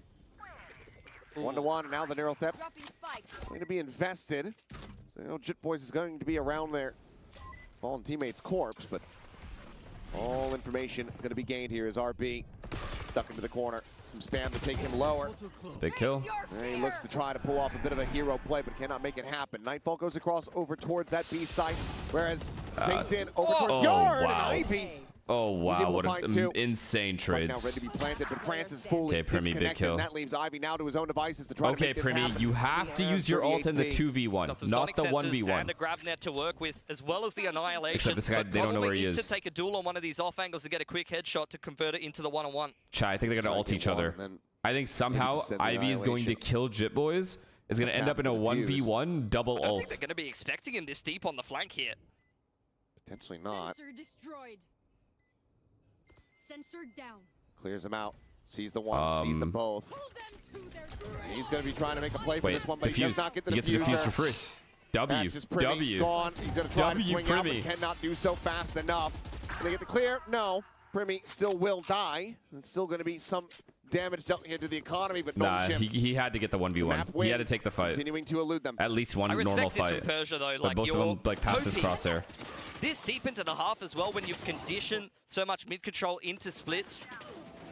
1-1, and now the neural theft going to be invested. So you know, Jit Boys is going to be around their fallen teammate's corpse, but all information going to be gained here as RB stuck into the corner. Some spam to take him lower. It's a big kill. And he looks to try to pull off a bit of a hero play, but cannot make it happen. Nightfall goes across over towards that B site, whereas face in over towards Yard, wow. and Ivy. Oh wow, what an insane Right now trades. ready to be planted, but France is fully Primy, big kill. disconnected. That leaves Ivy now to his own devices to try to make this Primy, happen. you have to use your ult in the 2v1, Got some not Sonic the sensors 1v1. and a grab net to work with, as well as the annihilation. Except this guy, but they don't know where he probably needs is. to take a duel on one of these off angles to get a quick headshot to convert it into the one-on-one. Chai, I think they're gonna ult each other. I think somehow Ivy is going to kill Jit Boys. It's gonna end up in a 1v1 double I don't think ult. they're going to be expecting him this deep on the flank here. Potentially not. Sensor destroyed. Sensor down. Clears him out. Sees the one, sees them both. He's going to be trying to make a play for this one, but he does not get the He gets the defuse for free. That's just Primy gone. He's going to try to swing out, but cannot do so fast enough. Can they get the clear? No. Primy still will die. It's still going to be some damage dealt here to the economy, but nah, he had to get the 1v1. He had to take the fight. Continuing to elude them. At least one normal fight. Persia, though, but both of them like passed his crosshair. This deep into the half as well, when you've conditioned so much mid control into splits,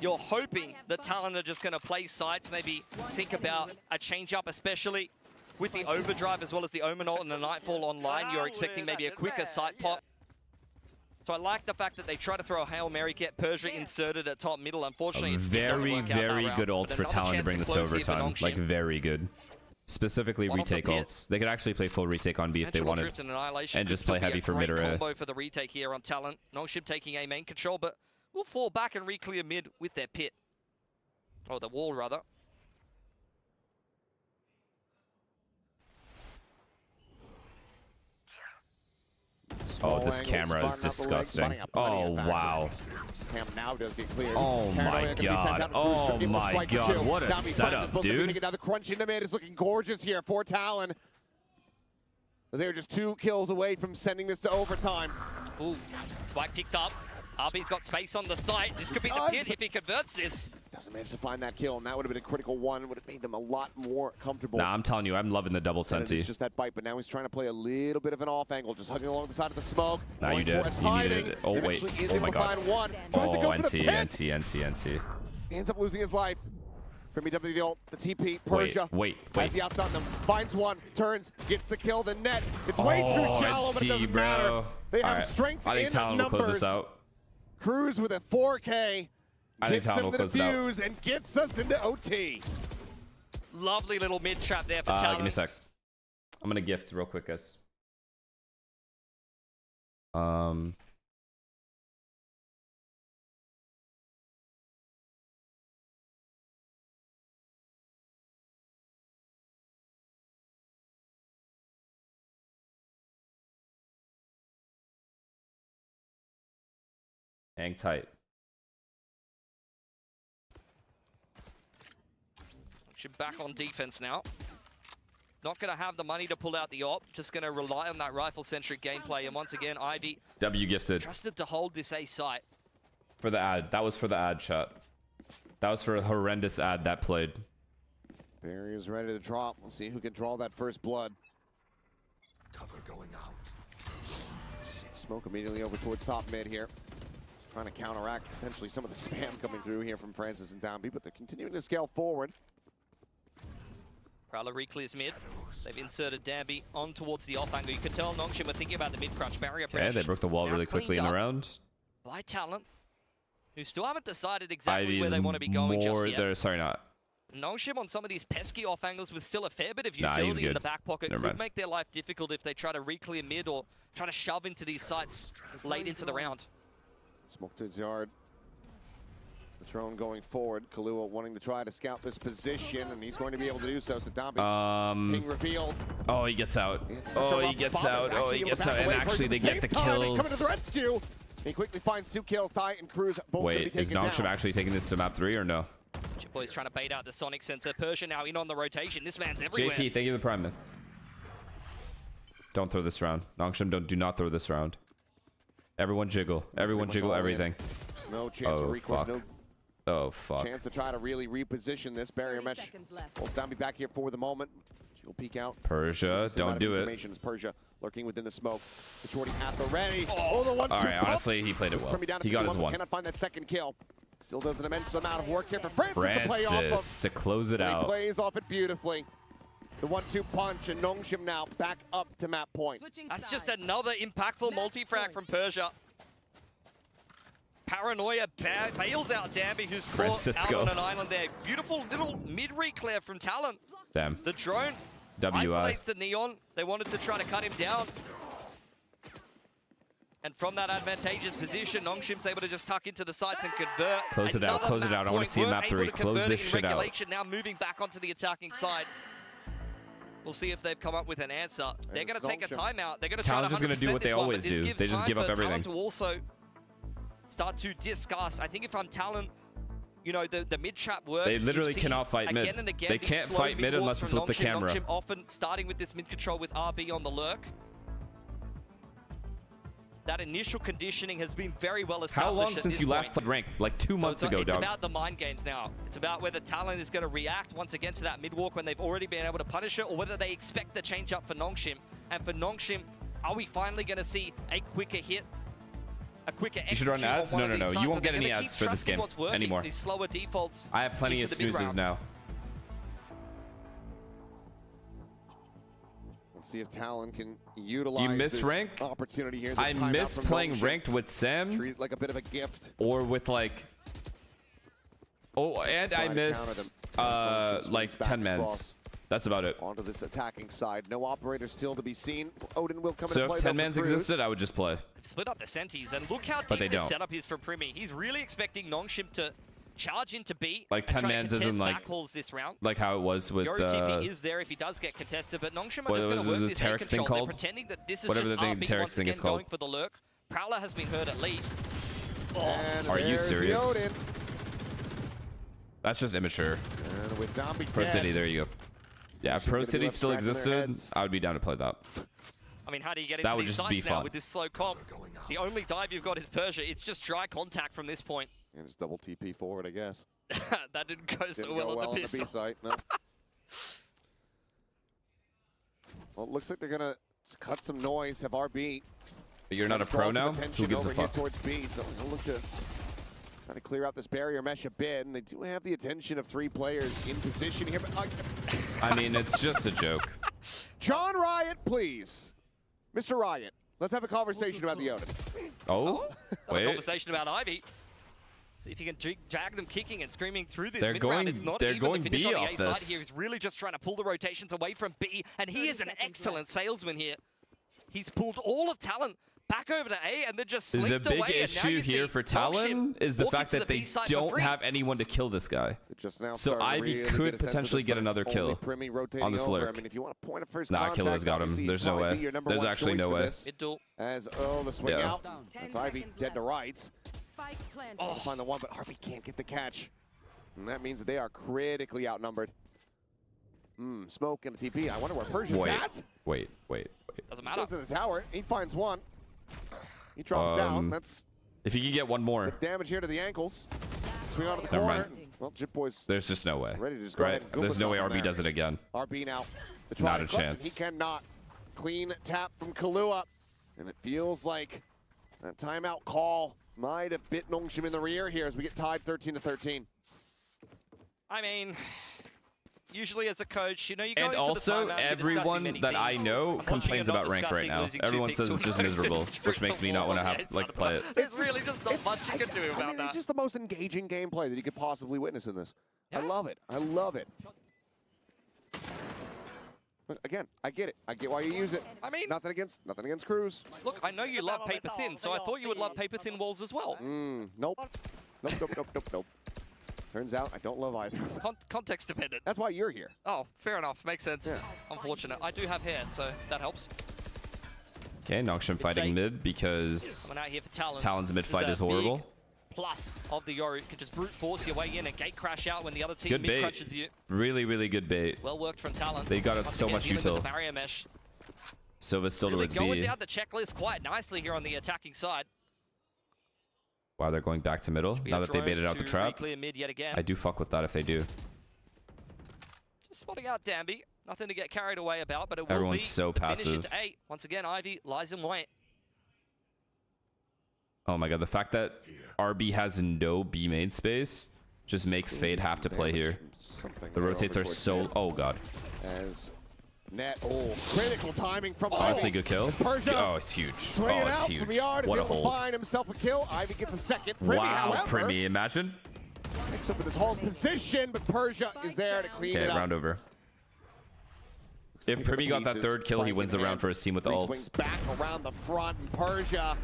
you're hoping that Talon are just going to play sites, maybe think about a change up, especially with the overdrive as well as the Omen ult and the Nightfall online. You're expecting maybe a quicker site pop. So I like the fact that they try to throw a Hail Mary, get Persia inserted at top middle. Unfortunately, very good ults for Talon to bring this overtime. Like, very good. Specifically retake ults. They could actually play full retake on B if they wanted. And just play heavy for mid array. Combo for the retake here on Talon. Nongshim taking a main control, but will fall back and re-clear mid with their pit. Or the wall, rather. Oh, this camera is disgusting. Oh, wow. Now does get cleared. Oh my god. Oh my god. What a setup, dude. Now the crunch in the mid is looking gorgeous here for Talon. As they are just 2 kills away from sending this to overtime. Ooh, Spike picked up. RB's got space on the site. This could be the pit if he converts this. Doesn't manage to find that kill, and that would have been a critical one. Would have made them a lot more comfortable. Nah, I'm telling you, I'm loving the double senti. It's just that bite, but now he's trying to play a little bit of an off angle, just hugging along the side of the smoke. Nah, you did. You needed it. Oh, wait. Oh my god. Oh, NT. He ends up losing his life. Primy W the ult, the TP, Persia. Wait. As he outdone them, finds one, turns, gets the kill, the net. It's way too shallow, but it doesn't matter. They have strength I think in Talon will numbers. close this out. Cruz with a 4K. I think Talon will close it out. And gets us into OT. Lovely little mid trap there for Talon. Give me a sec. I'm gonna gift real quick, guys. Hang tight. Should back on defense now. Not going to have the money to pull out the op. Just going to rely on that rifle-centric gameplay. And once again, Ivy W gifted. trusted to hold this A site. For the ad. That was for the ad shot. That was for a horrendous ad that played. Barrier's ready to drop. We'll see who can draw that first blood. Cover going out. Smoke immediately over towards top mid here. Trying to counteract potentially some of the spam coming through here from Francis and Downbeat, but they're continuing to scale forward. Prowler re-clears mid. They've inserted Danby on towards the off angle. You can tell Nongshim are thinking about the mid-crunch barrier pressure. Yeah, they broke the wall really quickly in the round. By Talon, who still haven't decided exactly where they want to be going just yet. Sorry, not. Nongshim on some of these pesky off angles with still a fair bit of utility in the back pocket could make their life difficult if they try to re-clear mid or try to shove into these sites late into the round. Smoke to his yard. Patron going forward. Kahlua wanting to try to scout this position, and he's going to be able to do so. So Dombey being revealed. Oh, he gets out. Oh, he gets out. Oh, he gets out. And actually, they get the kills. Coming to the rescue. He quickly finds 2 kills. Ty and Cruz both going to be Wait, is taken Nongshim down. actually taking this to map 3 or no? Chipboy's trying to bait out the Sonic sensor. Persia now in on the rotation. This man's everywhere. JP, thank you for the prime. Don't throw this round. Nongshim, do not throw this round. Everyone jiggle. Everyone jiggle everything. No chance for recourse. Fuck. No Oh, fuck. chance to try to really reposition this barrier mesh. Holds down, be back here for the moment. She'll peek out. Persia, don't do it. Is Persia lurking within the smoke. The shorty at the ready. Oh, the 1-2 All right, pump. honestly, he played it well. He got his 1. Cannot find that second kill. Still does an immense amount of work here for Francis to play off Francis to close it of. He out. plays off it beautifully. The 1-2 punch, and Nongshim now back up to map point. That's just another impactful multi-frag from Persia. Paranoia bails out Danby, who's caught Francisco. out on an island there. Beautiful little mid-reclair from Talon. Damn. The drone isolates the Neon. They wanted to try to cut him down. And from that advantageous position, Nongshim's able to just tuck into the sights and convert. Close it out, Another close it out. I want to see map 3. Close this shit out. Now moving back onto the attacking side. We'll see if they've come up with an answer. They're going to take a timeout. They're going to try to 100% Talon's just going to do what they always do. They just give up everything. To also start to discuss. I think if I'm Talon, you know, the mid trap works. They literally cannot fight mid. Again and again, They can't fight mid unless it's with the camera. Nongshim often starting with this mid control with RB on the lurk. That initial conditioning has been very well established. How long since you last played ranked? Like 2 months ago, dog. It's about the mind games now. It's about whether Talon is going to react once again to that mid walk when they've already been able to punish it, or whether they expect the change up for Nongshim. And for Nongshim, are we finally going to see a quicker hit? A quicker execute? You should run ads? No, no, no. You won't get any ads for this game anymore. These slower defaults. I have plenty of snoozes now. Let's see if Talon can utilize Do you miss this rank? opportunity here. I miss playing ranked with Sam. Treat it like a bit of a gift. Or with like... Oh, and I miss like 10 mans. That's about it. Onto this attacking side. No operator still to be seen. Odin will come in So and play. if 10 mans existed, I would just play. They've split up the Sentis, and look how deep this setup is for Primi. He's really expecting Nongshim to charge into B. Like 10 mans isn't like this round. Like how it was with TP is there if he does get contested, but Nongshim are what just going to work the this Terex thing called? They're pretending that this is whatever just the thing RB Terex once thing again is called. going for the lurk. Prowler has been hurt at least. And are you serious? Odin. That's just immature. And with Dombey Pro dead, City, there you go. Yeah, if Pro City still existed, I would be down to play that. I mean, how do you get into these sites now with this slow comp? The only dive you've got is Persia. It's just dry contact from this point. And it's double TP forward, I guess. That didn't go so well on the pistol. B site, no. Well, it looks like they're gonna cut some noise, have RB. But you're not a pro now? Who gives a fuck? Towards B, so they'll look to try to clear out this barrier mesh a bit, and they do have the attention of 3 players in position here. But I mean, it's just a joke. John Riot, please. Mr. Riot, let's have a conversation about the Odin. Oh, wait. A conversation about Ivy. See if you can drag them kicking and screaming through this mid round. It's not even the finish on the A side here. He's really just trying to pull the rotations away from B, and he is an excellent salesman here. He's pulled all of Talon back over to A and then just slipped away. The big issue here for Talon is the fact that they don't have anyone to kill this guy. So Ivy could potentially get another kill on this lurk. I mean, if you want to point a first nah, Killer's got him. There's no way. There's actually no way. As the swing out. That's Ivy dead to rights. Oh, find the one, but Harvey can't get the catch. And that means that they are critically outnumbered. Smoke and a TP. I wonder where Persia's at. Wait. Doesn't matter. Goes to the tower. He finds one. He drops down. That's if you can get one more. Damage here to the ankles. Swing onto the corner. Well, Jip Boy's there's just no way. Ready to just go ahead and there's no way RB does it again. RB now. Not a chance. He cannot. Clean tap from Kahlua. And it feels like that timeout call might have bit Nongshim in the rear here as we get tied 13-13. I mean, usually as a coach, you know, you go and into also the everyone that I know complains about ranked right now. Everyone says it's just miserable, which makes me not want to play it. There's really just not much you can do about that. It's just the most engaging gameplay that you could possibly witness in this. Yeah. I love it. I love it. Again, I get it. I get why you use it. I mean, nothing against Cruz. Look, I know you love paper thin, so I thought you would love paper thin walls as well. Nope. Nope. Turns out I don't love either. Context dependent. That's why you're here. Oh, fair enough. Makes sense. Yeah. Unfortunate. I do have hair, so that helps. Okay, Nongshim fighting mid because One out here for Talon. Talon's mid This fight a is horrible. big plus of the Yoru. You can just brute force your way in and gate crash out when the other team Good mid bait. crunches you. Really, really good bait. Well worked from Talon. They got it Once so again, much dealing with util. the barrier mesh. Silva's still Really to its going B. down the checklist quite nicely here on the attacking side. Wow, they're going back to middle now that they baited out the trap. Clear mid yet again. I do fuck with that if they do. Just spotting out Danby. Nothing to get carried away about, but it will Everyone's be so the finish passive. into 8. Once again, Ivy lies in wait. Oh my god, the fact that RB has no B main space just makes Fade have to play here. The rotates are so... Oh god. As net, critical timing from Honestly, good kill. Persia Oh, it's huge. swinging Oh, it's out huge. from the yard, What a is able to hold. find himself a kill. Ivy gets a second. Primi, Wow, however, Primi, imagine. picks up with his Hall's position, but Persia is there to clean Okay, it up. round over. If Pick up Primi the got that pieces, third kill, he spike wins in the round hand. for his team with the Three ults. swings back around the front, and Persia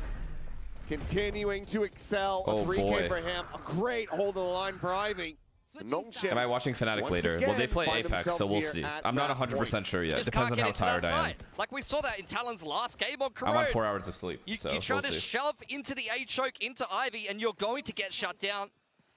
continuing to excel. Oh, A 3K boy. for him. A great hold of the line for Ivy. Nongshim Am I watching Fnatic once later? again Well, they play find Apex, so themselves we'll here see. at I'm not that 100% point. sure yet. Just Depends can't on get how into that tired I am. side. Like we saw that in Talon's last game on Corrode. I'm on 4 hours of sleep, You so try we'll to see. shove into the A choke into Ivy, and you're going to get shut down.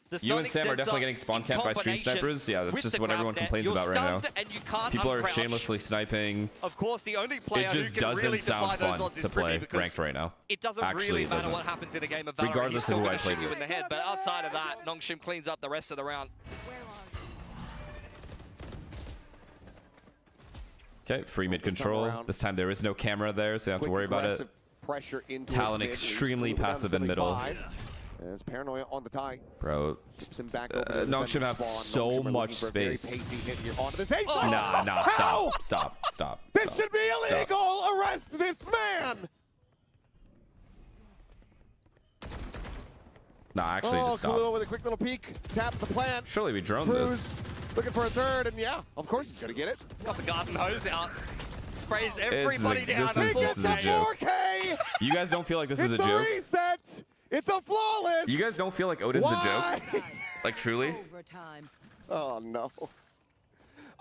The You and Sonic Sam are sensor definitely getting spawn in camped by stream combination snipers. Yeah, that's with just the what grab everyone net. complains You're about right now. stunned and you can't People are uncrouch. shamelessly sniping. Of course, the only player It just who can doesn't really sound defy those fun odds is to play Primi, because ranked right now. it doesn't Actually, really it matter doesn't. what happens in a game of Valorant. Regardless He's of still who I going to shoot played you with. in the head. But outside of that, Nongshim cleans up the rest of the round. Okay, free mid Focused on the control. round. This time there is no camera there, so you don't have to Quick, worry about it. aggressive pressure into Talon its mid, extremely leaves Kuba down to passive in middle. 75. As Paranoia on the tie. Bro, Tips him back over to the Nongshim defensive have spawn. so Nongshim are much looking for a very space. pacey hit here onto this A Oh, side. Nah, How? stop. This should be illegal. Arrest this man. Nah, actually, just stop. Khalil with a quick little peek. Tap the plant. Surely we droned Cruz this. looking for a third, and yeah, of course he's gonna get it. Got the garden hose out. Sprays everybody down. this He is gets a the joke. 4K. You guys don't feel like this is It's a a joke? reset. It's a flawless. You guys don't feel like Odin's Why? a joke? Like, truly? Overtime. Oh no.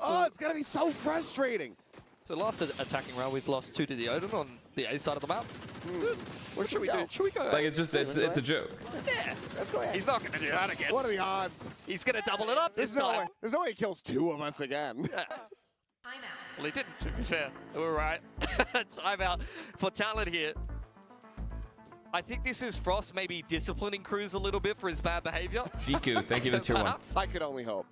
Oh, it's gonna be so frustrating. So last attacking round, we've lost 2 to the Odin on the A side of the map. What should we do? Should we go? Like, it's just, it's a joke. Yeah. Let's go ahead. He's not going to do that again. What are the odds? He's going to double it up this time. There's no way he kills 2 of us again. Yeah. Well, he didn't, to be fair. We're right. Timeout for Talon here. I think this is Frost maybe disciplining Cruz a little bit for his bad behavior. Jiku, thank you for the tier 1. Perhaps. I could only hope.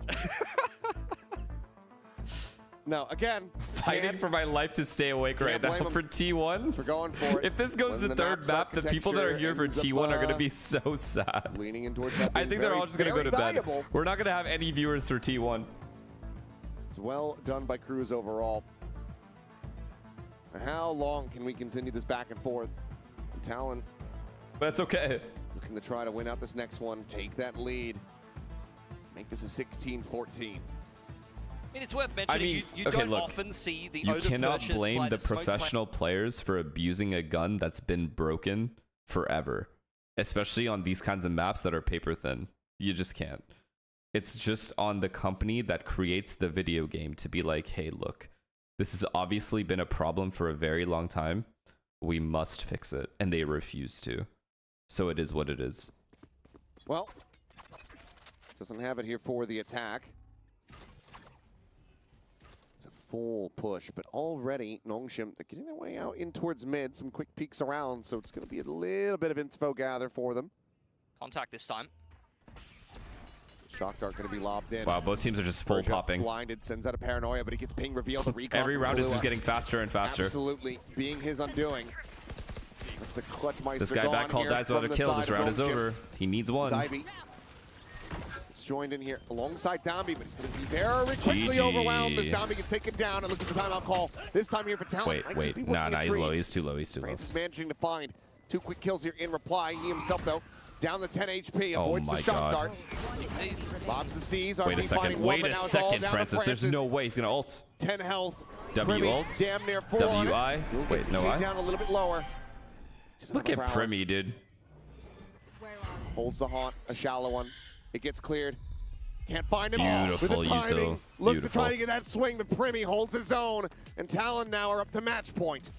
No, again, Fighting for my life to stay awake right now blame him for T1. for going for it. If this goes When to the third map's map, the people that are here for architecture T1 are going to ends be so sad. leaning in towards that I being think they're very, all just going to go very to valuable. bed. We're not going to have any viewers for T1. It's well done by Cruz overall. How long can we continue this back and forth? And Talon That's okay. looking to try to win out this next one, take that lead, make this a 16-14. I mean, it's worth mentioning, I mean, you okay, don't look, often see the You Odin cannot purchased blame by the smoke professional players for abusing a gun that's been broken forever, especially on these kinds of maps that are paper thin. You just can't. It's just on the company that creates the video game to be like, hey, look, this has obviously been a problem for a very long time. We must fix it. And they refuse to. So it is what it is. Well, doesn't have it here for the attack. It's a full push, but already Nongshim, they're getting their way out in towards mid. Some quick peeks around, so it's going to be a little bit of info gather for them. Contact this time. Shock Dart going to be lobbed in. Wow, both teams are just full Persia popping. blinded, sends out a Paranoia, but he gets ping revealed. The recon Every from round is Kahlua. just getting faster and faster. Absolutely, being his undoing. That's the clutch meister. This guy back call dies without a kill. This round is over. He needs one. Ivy. It's joined in here alongside Dambi, but he's going to be very quickly GG. overwhelmed as Dambi gets taken down and looks at the timeout call. This time here for Talon. Wait. Nah, he's low. He's too low. He's too low. Francis managing to find 2 quick kills here in reply. He himself, though, down to 10 HP, avoids my the shock God. dart. Lobs the C's. Wait a second. Wait a second, Francis. There's no way he's going to ult. 10 health. W Primi ults? damn near 4 on it. WI? He'll get Wait, no TK'd I? down a little bit lower. Just Look another at Prowler. Primi, dude. Holds the haunt, a shallow one. It gets cleared. Can't find him. Beautiful With the timing. util. Looks to Beautiful. try to get that swing, but Primi holds his own. And Talon now are up to match point.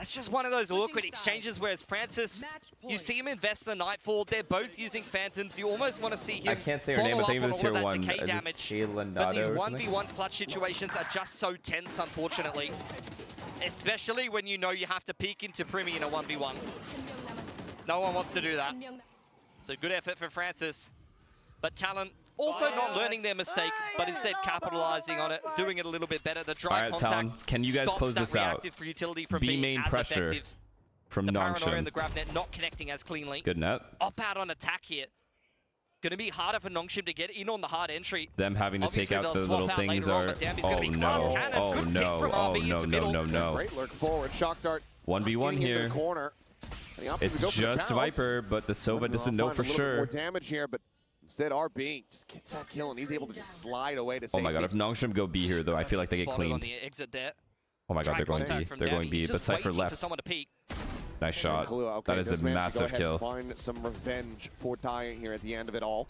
That's just one of those awkward exchanges where it's Francis, you see him invest the Nightfall, they're both using Phantoms, you almost want to see him I can't say her name, but follow I think up it's on all tier 1. of that decay Is it damage. TLN But these or something? 1v1 clutch situations are just so tense, unfortunately. Especially when you know you have to peek into Primi in a 1v1. No one wants to do that. So good effort for Francis. But Talon also not learning their mistake, but instead capitalizing on it, doing it a little bit better. The dry contact Talon, can you guys stops close that this out? reactive for utility from B being main as pressure effective. from The Paranoia and Nongshim. the grab net not connecting as cleanly. Good net. Up out on attack here. Gonna be harder for Nongshim to get in on the hard entry. Them having to Obviously, take out they'll the swap little out things later on, are... but Dambi's Oh gonna be glass no, cannon. oh Good pick no, from oh RB no, into no, middle. no, no. Great lurk forward. Shock dart. 1v1 Getting into here. the corner. The option It's to go for the just bounce. Viper, but the Sova doesn't know Find for a little bit sure. more damage here, but instead RB just gets that kill, and he's able to just slide away to Oh safety. my god, if Nongshim go B here, though, I feel like they get Spotted on cleaned. the exit there. Oh my god, Dry they're going contact B. from They're going Dambi. B, He's but just Cypher waiting left. for someone to peek. Nice shot. Kahlua, okay, That is does a manage to go massive ahead and kill. Find some revenge for Diet here at the end of it all.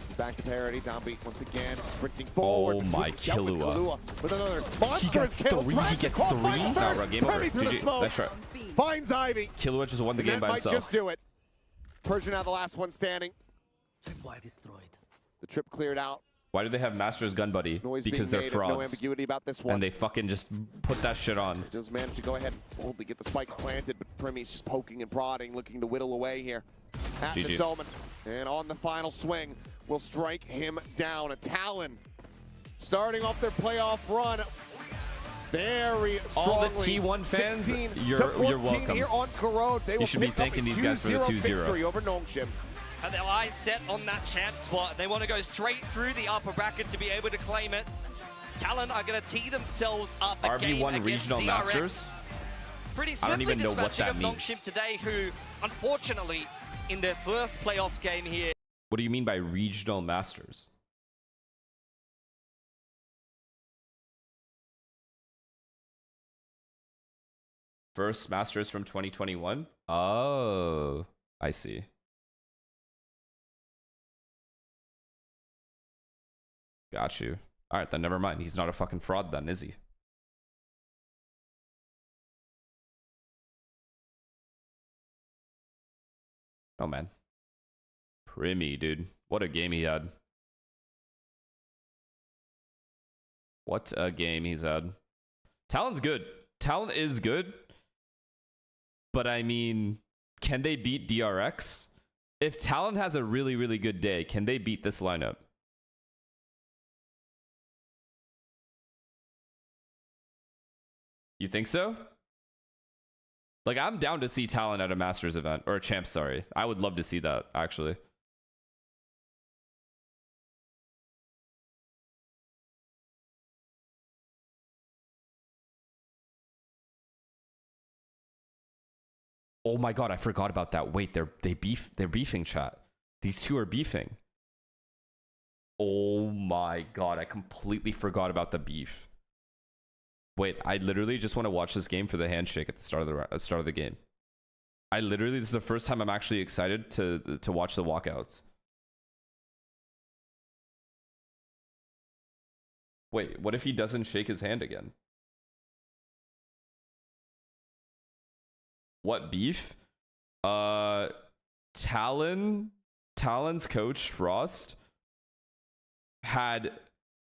He's back to parity. Downbeat once again, sprinting forward. Oh my Kahlua. With another monstrous gets kill. three, Dragged he gets across by three. third. No, game over. Premi through the GG. smoke. Nice shot. Finds Ivy. Killua just won the And game that by might himself. just do it. Persian now the last one standing. Tripwire destroyed. The trip cleared out. Why do they have Master's Gun Buddy? Noise Because being they're made, no frauds. ambiguity about this one. And they fucking just put that shit on. Does manage to go ahead and boldly get the spike planted, but Primi's just poking and prodding, looking to whittle away here at the GG. Soman. And on the final swing, will strike him down. A Talon starting off their playoff run very strongly. All the T1 fans, 16 you're to 14 welcome. here on Corrode. They will should be pick up thanking a these guys for the 2-0 2-0. victory over Nongshim. And their eyes set on that champ spot. They want to go straight through the upper bracket to be able to claim it. Talon are going to tee themselves up again RB1 against Regional DRX. Masters. Pretty I don't swiftly even know what dispatching that of means. Nongshim today, who, unfortunately, in their first playoff game here, What do you mean by Regional Masters? First Masters from 2021? Oh, I see. Got you. All right, then never mind. He's not a fucking fraud then, is he? Oh, man. Primi, dude. What a game he had. What a game he's had. Talon's good. Talon is good. But I mean, can they beat DRX? If Talon has a really, really good day, can they beat this lineup? You think so? Like, I'm down to see Talon at a Masters event. Or a Champ, sorry. I would love to see that, actually. Oh my god, I forgot about that. Wait, they're beefing, chat. These two are beefing. Oh my god, I completely forgot about the beef. Wait, I literally just want to watch this game for the handshake at the start of the game. This is the first time I'm actually excited to watch the walkouts. Wait, what if he doesn't shake his hand again? What beef? Talon's coach, Frost, had,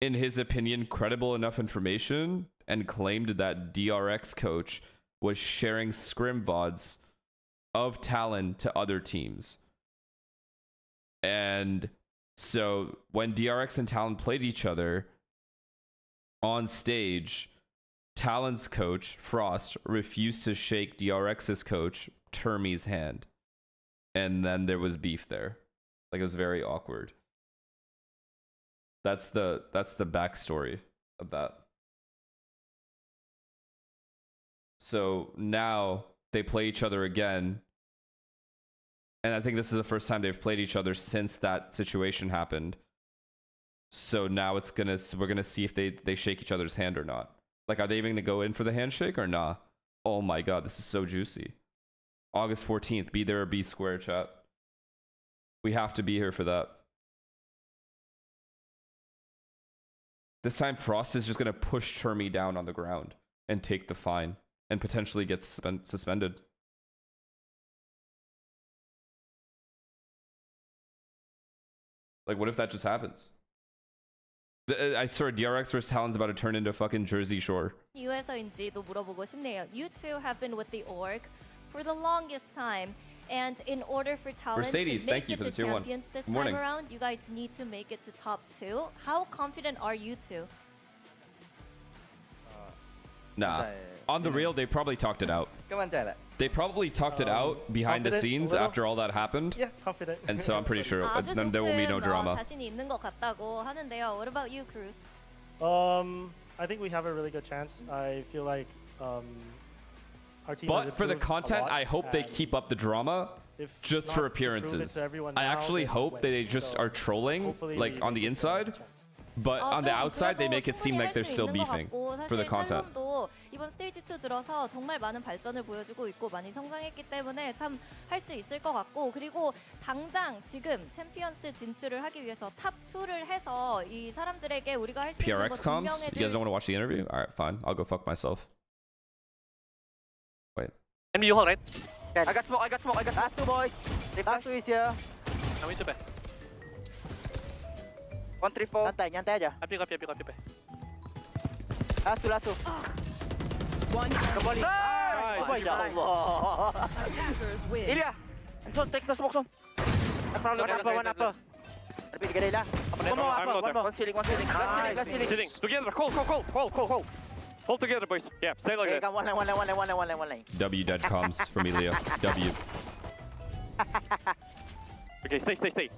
in his opinion, credible enough information and claimed that DRX coach was sharing scrim VODs of Talon to other teams. And so when DRX and Talon played each other on stage, Talon's coach, Frost, refused to shake DRX's coach, Termi's hand. And then there was beef there. Like, it was very awkward. That's the backstory of that. So now they play each other again. And I think this is the first time they've played each other since that situation happened. So now we're gonna see if they shake each other's hand or not. Like, are they even gonna go in for the handshake or nah? Oh my god, this is so juicy. August 14th, be there or be square, chat. We have to be here for that. This time Frost is just gonna push Termi down on the ground and take the fine. and potentially get suspended. Like, what if that just happens? I swear, DRX versus Talon's about to turn into fucking Jersey Shore. 이유에서인지도 물어보고 싶네요. You two have been with the org for the longest time, and in order for Talon Mercedes, to thank make you it for the to tier 1. champions this Good morning. time around, you guys need to make it to top 2. How confident are you two? Nah. On the real, they probably talked it out. They probably talked it out behind the scenes after all that happened. Yeah, confident. And so I'm pretty sure 아주 then there will be no 조금, drama. 자신이 있는 것 같다고 하는데요. What about you, Cruz? I think we have a really good chance. I feel like our team has But for the improved a content, lot, I hope they and keep up the drama if just not for to prove it appearances. to everyone I now, actually then hope when. that they just So are trolling, hopefully like we on the give them a inside. chance. But on the 좀 outside, they 그래도 make it seem 충분히 like 할 they're 수 still 있는 것 beefing 같고, for the 사실 content. 탈론도 이번 스테이지 2 들어서 정말 많은 발전을 보여주고 있고 많이 성장했기 때문에 참 할 수 있을 것 같고, 그리고 당장 지금 챔피언스 진출을 하기 위해서 탑 2를 해서 이 사람들에게 우리가 할 수 있는 거 PRX comms? You guys don't want to watch the interview? Alright, fine. I'll go fuck myself. Wait. Enemy, you hold, right? I got smoke, I got smoke, I got last two boys. Last two is here. I'm into bed. 134. Nyantai aja. Pick up. Last two. One Kembali. Nice. Ya Allah. attackers win. Ilya. Son, take the smoke, son. One upper. Repeat, get it, Ilya. One more. One ceiling. Last ceiling. Together, hold. Hold together, boys. Yeah, stay like Okay, that. come one lane. W dead comms from Ilya. W. Okay, stay.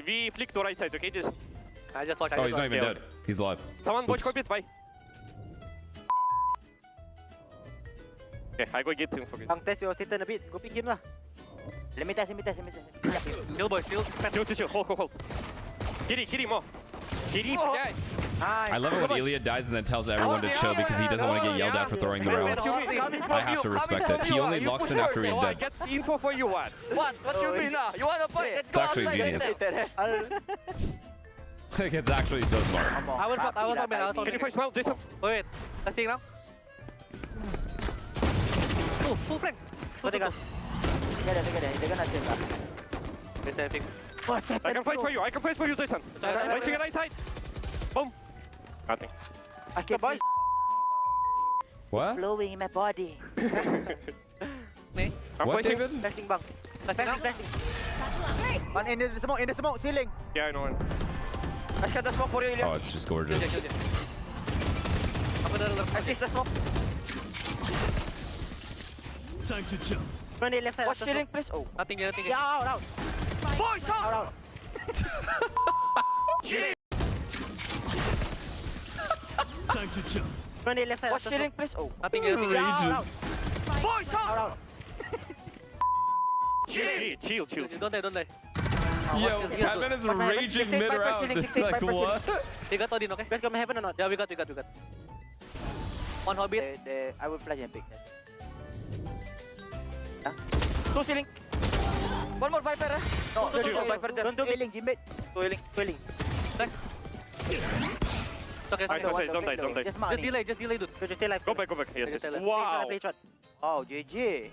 We flick to right side, okay? I just Oh, he's not even dead. He's alive. Someone watch Oops. cockpit, bye. Okay, I go get him for you. Bang, test your sit a bit. Go pick him lah. Let me test. Kill, boys, kill. Hold. Get him more. Yeah. Nice. I love it when Ilya dies and then tells everyone to chill because he doesn't want to get yelled at for throwing the round. I have to respect it. He only locks in after he's dead. Get info for you, what? What you mean now? You want to fight? It's actually genius. Like, it's actually so smart. I will top, man. Can you push well, Jason? Wait. Let's see now. Full flank. Together. They're gonna chill lah. I can fight for you, Jason. Facing right side. Boom. Nothing. Okay, boys. What? Blowing in my body. I'm What, fighting. David? Testing bang. Testing. One in the smoke, ceiling. Yeah, I know. I shot the smoke for you, Ilya. Oh, it's just gorgeous. I see the smoke. Time to jump. Run the left side. Watch ceiling, please. Oh. Nothing. Yeah, out. Boys, out. Time to jump. Run the left side. Watch ceiling, please. Oh. Nothing. Outrageous. Boys, out. Chill. Don't die. Yo, Batman is raging mid-round. Like, what? They got Odin, okay? Guys, come heaven or not? Yeah, we got. One hobbit. I will flash and pick that. Two ceiling. One more Viper, eh? No, two Viper. Don't do healing, teammate. Two healing. Okay, don't die. Just delay, dude. Just stay alive. Go back. Yes. Wow. Oh, GG.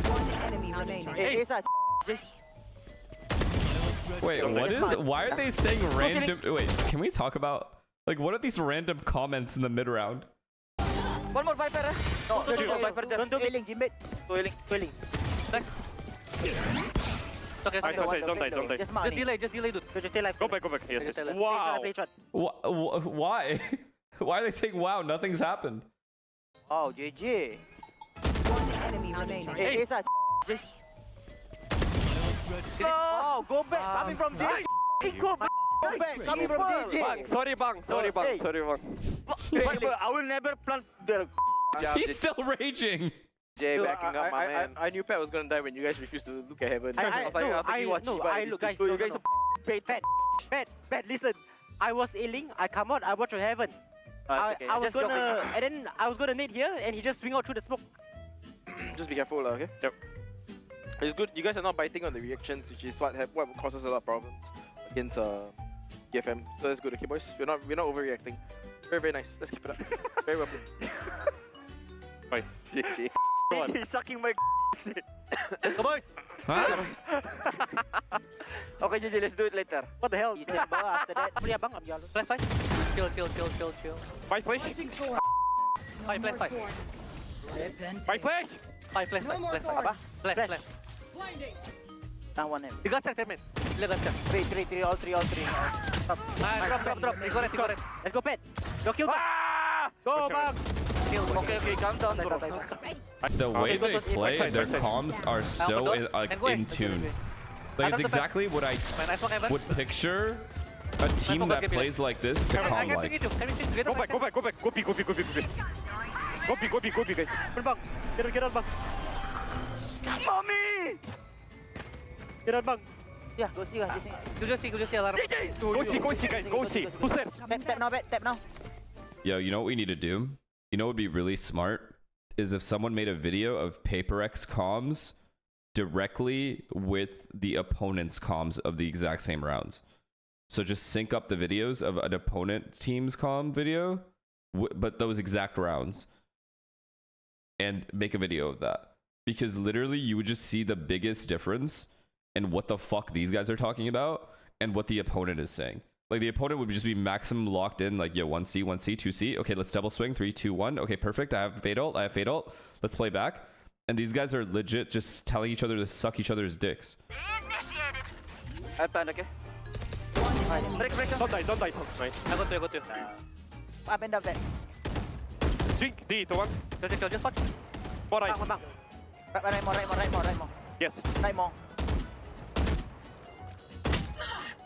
One enemy remaining. Hey, Asa. Wait, what is? Why are they saying random? Wait, can we talk about like what are these random comments in the mid round? One more Viper, eh? No, two Viper. Don't do healing, teammate. Two healing. Okay, don't die. Just delay, dude. Just stay alive. Go back. Yes. Wow. Why? Why are they saying wow? Nothing's happened. Oh, GG. One enemy remaining. Hey, Asa. Oh, go back. Coming from this. Go back. Coming from this. Sorry, bang. I will never plant the. He's still raging. Jay backing up, my man. I knew Pat was gonna die when you guys refused to look at heaven. I look, guys. You guys Pat, listen. I was ailing. I come out. I watch your heaven. I was gonna, and then I was gonna nade here, and he just swing out through the smoke. Just be careful, okay? Yep. It's good. You guys are not biting on the reactions, which is what causes a lot of problems against EFM. So that's good, okay, boys. We're not overreacting. Very nice. Let's keep it up. Very well played. Bye. GG. He's sucking my Come on. Huh? Okay, GG, let's do it later. What the hell? You said after that. Bang, I'm yellow. Flash, flash. Chill. Five flash. Five flash. Five flash. Five flash. Flash. Now one him. You got that, man. You got that. Three, all three. Stop. Drop. You got it. Let's go, Pet. Go kill Pet. Go, bang. Okay, calm down, bro. The way they play, their comms are so in tune. Like it's exactly what I would picture a team that plays like this to calm like. Go back. Go B, guys. Get out, bang. Mommy! Get out, bang. Yeah, go see, guys. Go just see alarm. Go see, guys. Go see. Who's there? Tap now. Yo, you know what we need to do? You know what would be really smart? Is if someone made a video of PaperX comms directly with the opponent's comms of the exact same rounds. So just sync up the videos of an opponent team's comm video, but those exact rounds, and make a video of that. Because literally you would just see the biggest difference in what the fuck these guys are talking about and what the opponent is saying. Like the opponent would just be maximum locked in, like, yo, 1C, 2C. Okay, let's double swing, 3, 2, 1. Okay, perfect. I have fade ult. Let's play back. And these guys are legit just telling each other to suck each other's dicks. Initiated. I plan, okay? Break. Don't die. Nice. I got you. Up and down there. Swing. 3, 2, 1. Just watch. More right. Right more. Yes. Right more.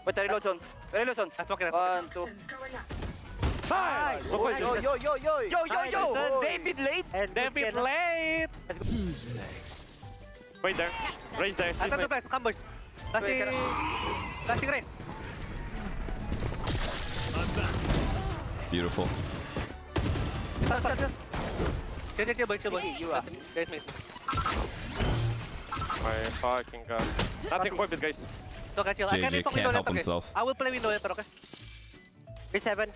Wait, reload zone. That's okay. 1, 2. Nice! Yo! David late. And David late. Who's next? Wait there. Raise there. I got the back. Come boys. Flashing right. I'm back. Beautiful. Chill. You are. Guys, mate. My fucking god. Nothing for it, guys. Okay, chill. I JJ can't help himself. I will play window later, okay? B7.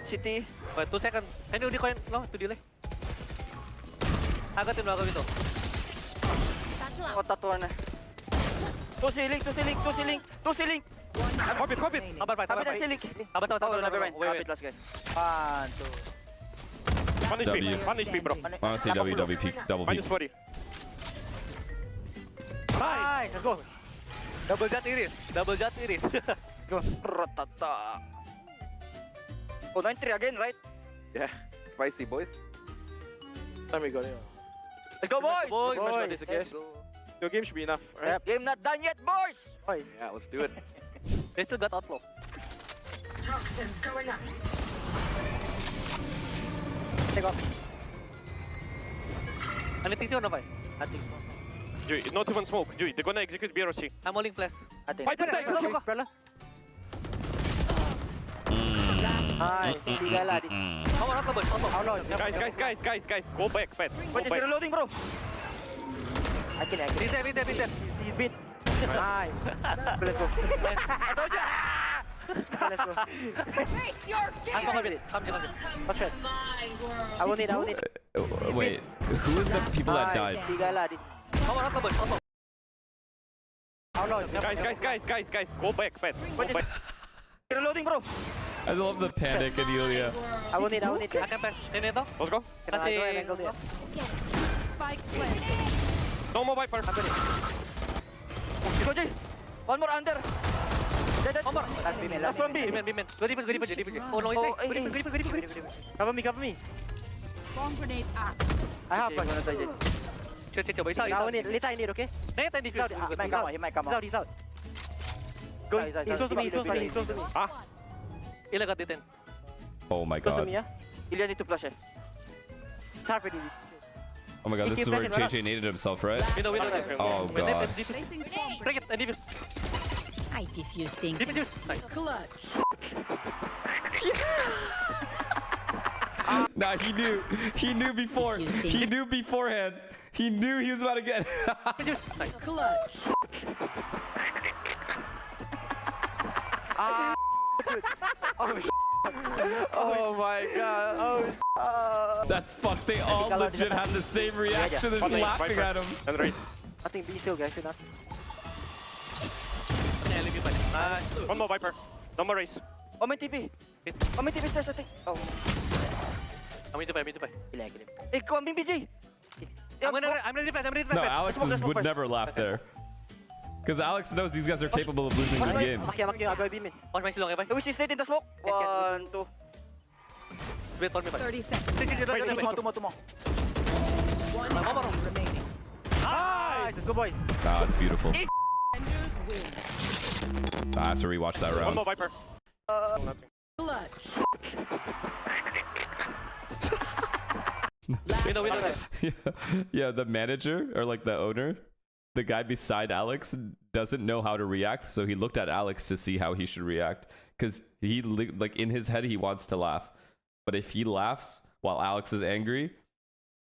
City. Wait, 2 seconds. Can you decoy? No, to delay. I got him, window. Oh, tattoo na. Two ceiling. Copy. Abar fight. Ceiling. Never mind. Wait. Last guys. 1, 2. One HP, bro. Wanna see WP double Minus peek. 40. Nice, let's go. Double jump iris. Go. Ratata. Oh, 9-3 again, right? Yeah. Spicy, boys. Time we got it. Let's go, boys! Boys. Let's go. Your game should be enough, right? Yep. Game not done yet, boys! Yeah, let's do it. They still got outlaw. Toxins going up. Take off. Anything to know, I think so. Joey, not even smoke. Joey, they're gonna execute BRC. I'm holding flash. I think. Fight, go. Brother. Hi, Tigala. How long? Guys, go back, Pet. Wait, it's reloading, bro. I can. Reset. He's beat. Nice. Let's go. I told you. Let's go. Face your fear. Come. What's that? I will need. Wait, who is the people that died? Tigala. How long? Guys, go back, Pet. Go back. Reloading, bro. I love the panic, Adelia. I will need. I can pass. Let's go. Can I go and angle there? Spike planted. No more Viper. Go, Jay. One more under. One more. Last one, B. B-man. Go deeper. Oh, no, he's Cover me. Bomb grenade out. I have one. Chill. Now later I need, okay? He's out. He's out. Go. He's close to me. Ila got it in. Oh my Close to god. me, yeah? Ilya need to flush it. Sharp it. Oh my god, this is where JJ naded himself, right? Window. Oh god. Placing bomb. Break it and leave it. I diffuse things. Clutch. Nah, he knew before. He knew beforehand. He knew he was about to get. Clutch. Oh my god. Oh That's fucked. They all legit had the same reaction. They're just laughing at him. Nothing B still, guys. Nothing. One more Viper. No more race. Oh, my TP. Oh, my TP stairs, I think. Oh. I'm into buy. Hey, go on, BBG. I'm ready to defend. No, Alex would never laugh there. Because Alex knows these guys are capable of losing this game. Okay, I'll go beam in. Watch my silong, okay? Which is stayed in the smoke. 1, 2. Wait, 30 seconds. Two more. One enemy remaining. Nice, let's go, boys. Ah, it's beautiful. Defenders win. I have to rewatch that One round. more Viper. Clutch. Yeah, the manager or like the owner, the guy beside Alex doesn't know how to react, so he looked at Alex to see how he should react. Because he like in his head he wants to laugh, but if he laughs while Alex is angry,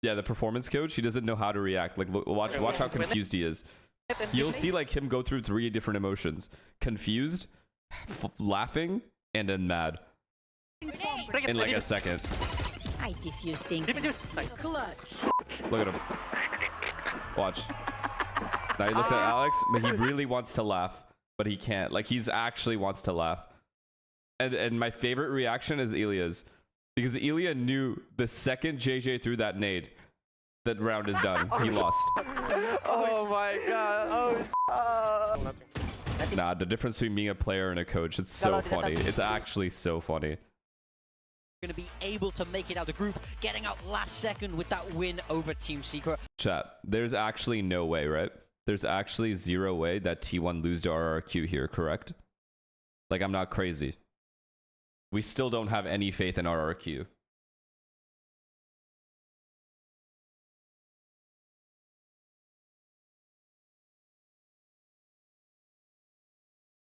yeah, the performance coach, he doesn't know how to react. Like watch how confused he is. You'll see like him go through 3 different emotions: confused, laughing, and then mad in like a second. I diffuse things. Clutch. Look at him. Watch. Now he looked at Alex, but he really wants to laugh, but he can't. Like he's actually wants to laugh. And my favorite reaction is Ilya's, because Ilya knew the second JJ threw that nade, that round is done. He lost. Oh my god. Oh. Nah, the difference between being a player and a coach, it's so funny. It's actually so funny. Going to be able to make it out of the group, getting out last second with that win over Team Secret. Chat, there's actually no way, right? There's actually 0 way that T1 lose to RRQ here, correct? Like, I'm not crazy. We still don't have any faith in RRQ.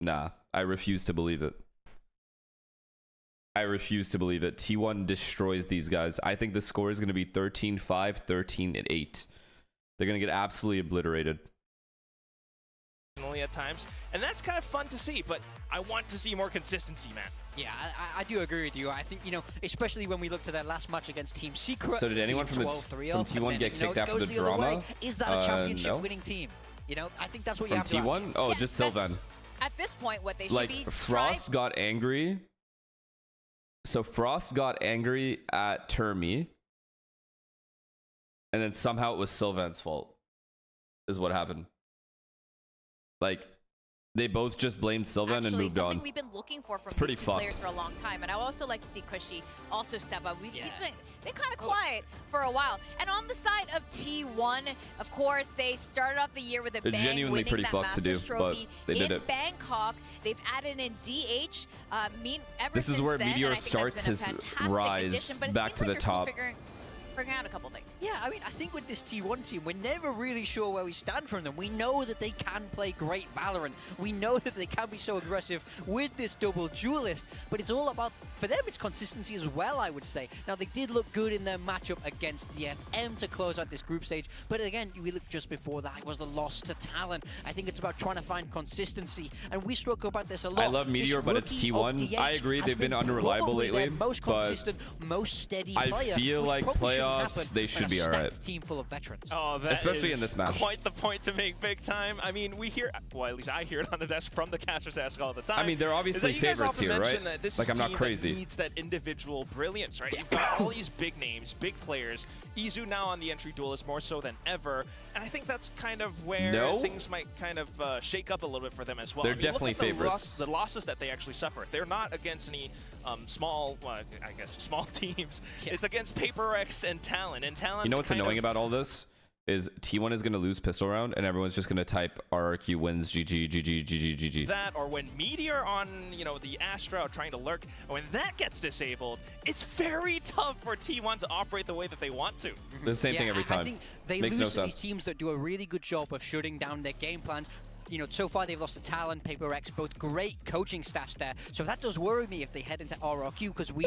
Nah, I refuse to believe it. I refuse to believe it. T1 destroys these guys. I think the score is going to be 13-5, 13-8. They're going to get absolutely obliterated. At times, and that's kind of fun to see, but I want to see more consistency, man. Yeah, I do agree with you. I think, you know, especially when we look to their last match against Team Secret. So did anyone from T1 get kicked after the drama? Is that a championship winning team? You know, I think that's what you have to ask. T1? Oh, yeah, just Sylvan. At this point, what they should like, be... Frost got angry. So Frost got angry at Termi. And then somehow it was Sylvan's fault. Is what happened. Like, they both just blamed Sylvan and moved on. Something we've been looking for from these two players for a long time, and I would also like to see Cushy also step up. He's been kind of quiet for a while. And on the side of T1, of course, they started off the year with a bang, genuinely winning pretty that fucked to do, trophy but they did in it. Bangkok. They've added in DH. This is where Meteor starts his rise back to the top. Bring out a couple things. Yeah, I mean, I think with this T1 team, we're never really sure where we stand from them. We know that they can play great Valorant. We know that they can be so aggressive with this double duelist, but it's all about, for them, it's consistency as well, I would say. Now, they did look good in their matchup against the FM to close out this group stage, but again, we looked just before that, it was the loss to Talon. I think it's about trying to find consistency, and we spoke about this a lot. I love Meteor, but it's T1. I agree, they've been unreliable lately, most consistent, most steady player. I feel like playoffs, they should be all right. Team full of veterans. Oh, that especially is in this match. Quite the point to make big time. I mean, we hear, well, at least I hear it on the desk from the casters desk all the time. I mean, they're obviously favorites here, right? Like, I'm not crazy. Needs that individual brilliance, right? You've got all these big names, big players. Izu now on the entry duelist more so than ever, and I think that's kind of where things might kind of shake up a little bit for them as well. They're definitely favorites. The losses that they actually suffer, they're not against any small, I guess, small teams. Yeah. It's against Paper X and Talon. And Talon. You know what's annoying about all this? Is T1 is going to lose pistol round, and everyone's just going to type RRQ wins GG, GG, GG, GG. That, or when Meteor on, you know, the Astra are trying to lurk, and when that gets disabled, it's very tough for T1 to operate the way that they want to. The same thing every time. I think they lose to these teams that do a really good job of shutting down their game plans. You know, so far they've lost to Talon, Paper X, both great coaching staffs there. So that does worry me if they head into RRQ, because we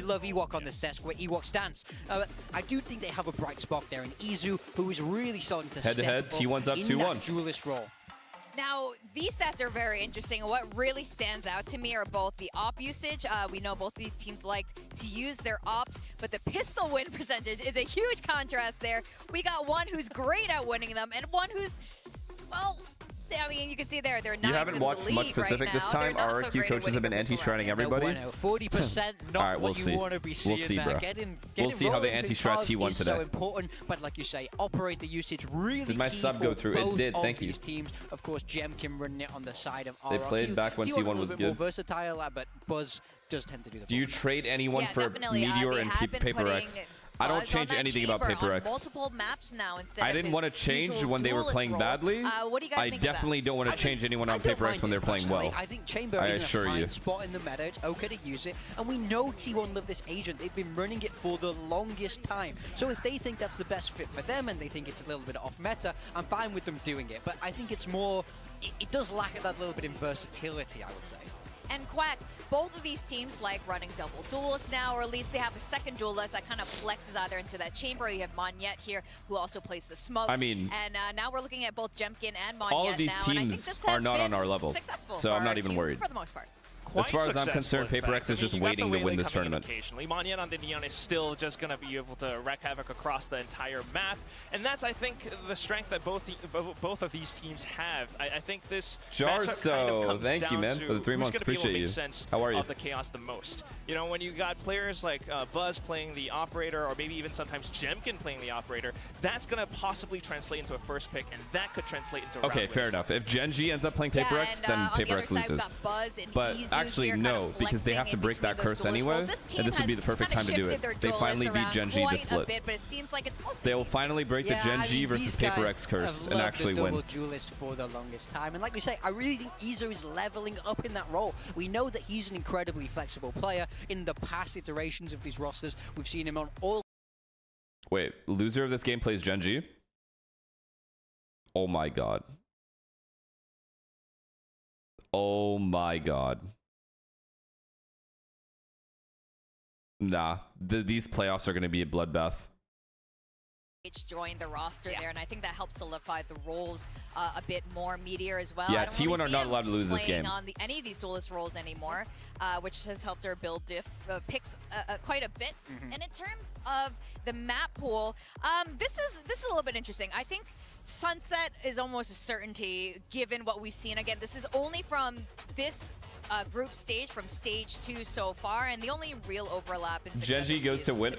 love Ewok on this desk where Ewok stands. I do think they have a bright spot there in Izu, who is really starting to head-to-head, T1's up 2-1. Duelist role. Now, these stats are very interesting. What really stands out to me are both the op usage. We know both of these teams like to use their ops, but the pistol win percentage is a huge contrast there. We got one who's great at winning them, and one who's, well, I mean, you can see there, they're not. You haven't watched much Pacific this time. RRQ coaches have been anti-stratting everybody. 40% not All right, we'll what see. you want to be seeing. We'll see, bro. We'll see how they anti-strat T1 is today. So important, but like you say, operate the usage really. Did my key sub for go through? It both did. of Thank you. these teams, of course, Jemkin running it on the side of RRQ. They played back when T1 a little was bit good. More versatile, but Buzz does tend to do the. Do you trade anyone for Meteor and Paper X? I don't change anything about Paper X. Multiple maps now instead I didn't want to change when they were playing badly. What do you guys I think definitely don't want to change anyone on Paper X when they're playing well. I think Chamber I is assure in a fine you. spot in the meta. It's okay to use it, and we know T1 love this agent. They've been running it for the longest time. So if they think that's the best fit for them and they think it's a little bit off meta, I'm fine with them doing it. But I think it's more, it does lack that little bit in versatility, I would say. And Quack, both of these teams like running double duelists now, or at least they have a second duelist that kind of flexes either into that chamber. You have Monyet here, who also plays the smokes. I mean, and now we're looking at both Jemkin and Monyet. all of these teams are not on our level, so I'm not even worried. For the most part. As far as I'm concerned, Paper X is just waiting to win this tournament. Occasionally, Monyet on the Neon is still just going to be able to wreak havoc across the entire map, and that's, I think, the strength that both of these teams have. I think this Jarso, thank you, man, for the 3 months. Appreciate you. How are you? Of the chaos the most. You know, when you got players like Buzz playing the operator, or maybe even sometimes Jemkin playing the operator, that's going to possibly translate into a first pick, and that could translate into a Okay, fair enough. If Genji ends up playing Paper X, then Paper X loses. But actually, no, because they have to break that curse anyway, and this would be the perfect time to do it. They finally beat Genji the split. They will finally break the Genji versus Paper X curse and actually win. Double duelist for the longest time, and like we say, I really think Izo is leveling up in that role. We know that he's an incredibly flexible player. In the past iterations of these rosters, we've seen him on all. Wait, loser of this game plays Genji? Oh my god. Oh my god. Nah, these playoffs are going to be a bloodbath. Join the roster there, and I think that helps solidify the roles a bit more. Meteor as well. Yeah, T1 are not allowed to lose this game. On any of these duelist roles anymore, which has helped her build picks quite a bit. And in terms of the map pool, this is a little bit interesting. I think Sunset is almost a certainty given what we've seen. Again, this is only from this group stage, from stage 2 so far, and the only real overlap in Genji goes to win.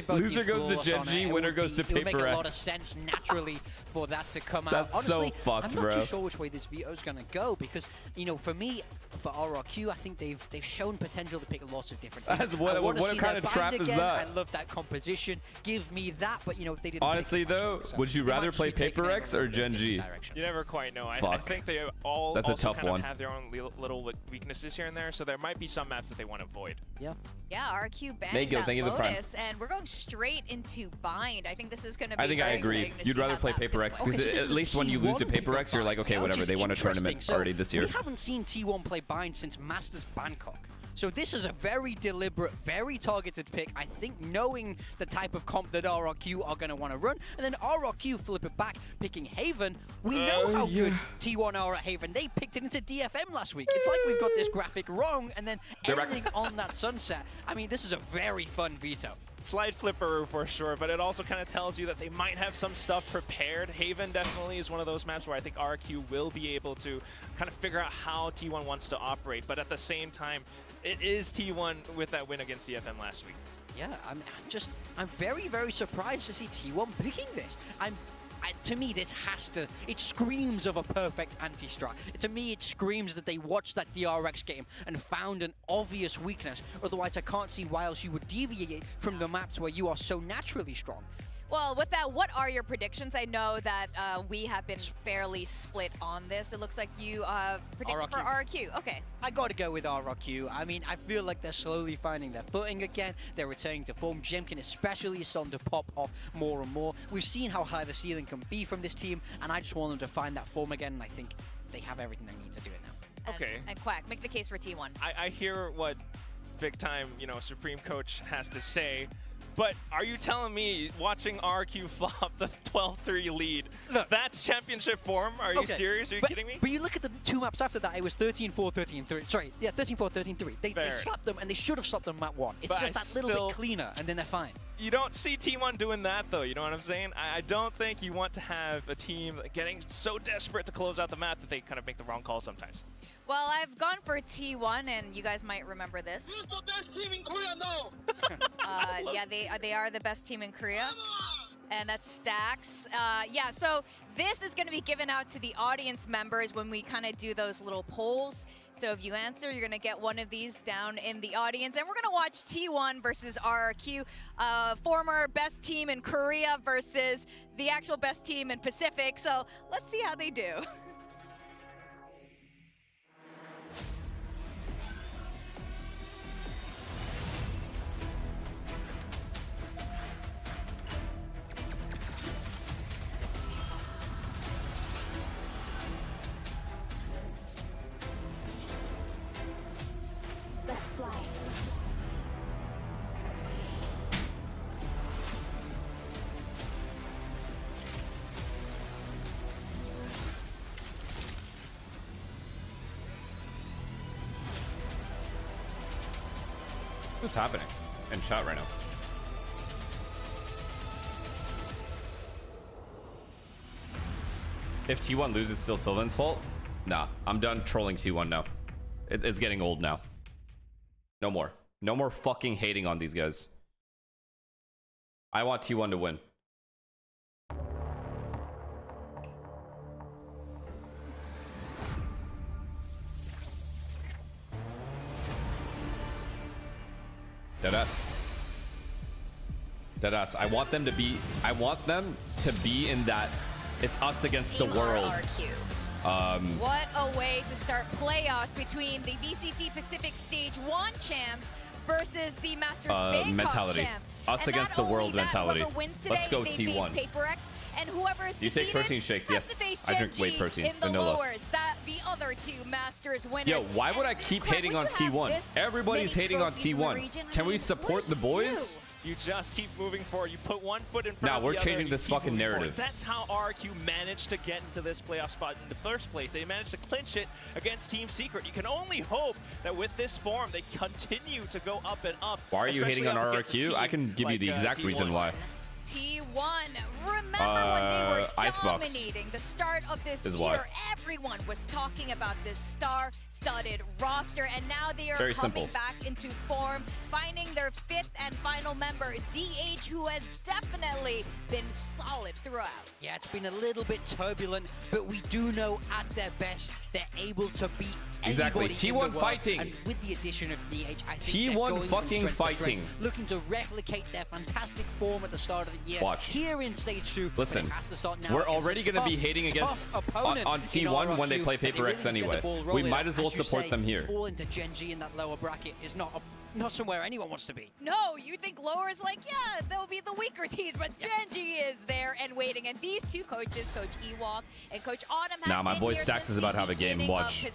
Loser goes to Genji, winner goes to Paper X. It would make a lot of sense naturally for that to come out. That's honestly, so fucked, I'm not too sure which way this veto is going to go, because, you know, for me, for RRQ, I think they've shown potential to pick lots of different things. What kind of trap is that? I love that composition. Give me that, but you know, if they didn't. Honestly, though, would you rather play Paper X or Genji? You never quite know. I think they all That's a tough one. Have their own little weaknesses here and there, so there might be some maps that they want to avoid. Yeah, RQ banned that Lotus, and we're going straight into Bind. I think this is going to be. I think I agree. You'd rather play Paper X, because at least when you lose to Paper X, you're like, okay, whatever. They won a tournament already this year. We haven't seen T1 play Bind since Masters Bangkok. So this is a very deliberate, very targeted pick, I think, knowing the type of comp that RRQ are going to want to run. And then RRQ flip it back, picking Haven. We know how good T1 are at Haven. They picked it into DFM last week. It's like we've got this graphic wrong, and then ending on that Sunset. I mean, this is a very fun veto. Slight flipperoo for sure, but it also kind of tells you that they might have some stuff prepared. Haven definitely is one of those maps where I think RQ will be able to kind of figure out how T1 wants to operate, but at the same time, it is T1 with that win against DFM last week. Yeah, I'm very, very surprised to see T1 picking this. To me, this it screams of a perfect anti-strat. To me, it screams that they watched that DRX game and found an obvious weakness. Otherwise, I can't see why else you would deviate from the maps where you are so naturally strong. Well, with that, what are your predictions? I know that we have been fairly split on this. It looks like you predicted for RRQ. Okay. I got to go with RRQ. I mean, I feel like they're slowly finding their footing again. They're returning to form. Jemkin especially is starting to pop off more and more. We've seen how high the ceiling can be from this team, and I just want them to find that form again, and I think they have everything they need to do it now. Okay. And Quack, make the case for T1. I hear what big time, you know, Supreme Coach has to say. But are you telling me watching RQ flop the 12-3 lead, that's championship form? Are you serious? Are you kidding me? But you look at the 2 maps after that, it was 13-4, 13-3. Sorry, yeah, 13-4, 13-3. They slapped them, and they should have slapped them map 1. It's just that little bit cleaner, and then they're fine. You don't see T1 doing that, though. You know what I'm saying? I don't think you want to have a team getting so desperate to close out the map that they kind of make the wrong call sometimes. Well, I've gone for T1, and you guys might remember this. Who's the best team in Korea now? Yeah, they are the best team in Korea. And that's Stacks. Yeah, so this is going to be given out to the audience members when we kind of do those little polls. So if you answer, you're going to get one of these down in the audience. And we're going to watch T1 versus RRQ, former best team in Korea versus the actual best team in Pacific. So let's see how they do. Let's fly. What's happening in chat right now? If T1 loses, it's still Sylvan's fault? Nah, I'm done trolling T1 now. It's getting old now. No more. No more fucking hating on these guys. I want T1 to win. Deadass. Deadass. I want them to be in that it's us against the world. What a way to start playoffs between the VCT Pacific Stage 1 champs versus the Masters Bangkok mentality. champs. Us against the world mentality. Let's go T1. And whoever is Do you take protein shakes? Yes, I drink whey protein. In the Vanilla. lowers, the other 2 Masters winners. Yo, why would I keep hating on T1? Everybody's hating on T1. Can we support the boys? You just keep moving forward. You put one foot in front Nah, of we're the other, changing this keep fucking moving narrative. forward. That's how RRQ managed to get into this playoff spot in the first place. They managed to clinch it against Team Secret. You can only hope that with this form, they continue to go up and up. Why are you hating on RRQ? I can give you the exact reason why. T1, remember when they were Icebox dominating the start of this is year? why. Everyone was talking about this star-studded roster, and now they are coming back into form, finding their 5th and final member, DH, who has definitely been solid throughout. Yeah, it's been a little bit turbulent, but we do know at their best, they're able to beat exactly. T1 T1 fighting. And with the addition of DH, I think T1 fucking fighting. Looking to replicate their fantastic form at the start of the year. Watch. Here in stage 2. Listen, we're already going to be hating against on T1 when they play Paper X anyway. We might as well support them here. Fall into Gen G in that lower bracket is not somewhere anyone wants to be. No, you think lower is like, yeah, they'll be the weaker teams, but Gen G is there and waiting. And these 2 coaches, Coach Ewok and Coach Autumn, nah, my boy Stacks is about to have a game. Watch.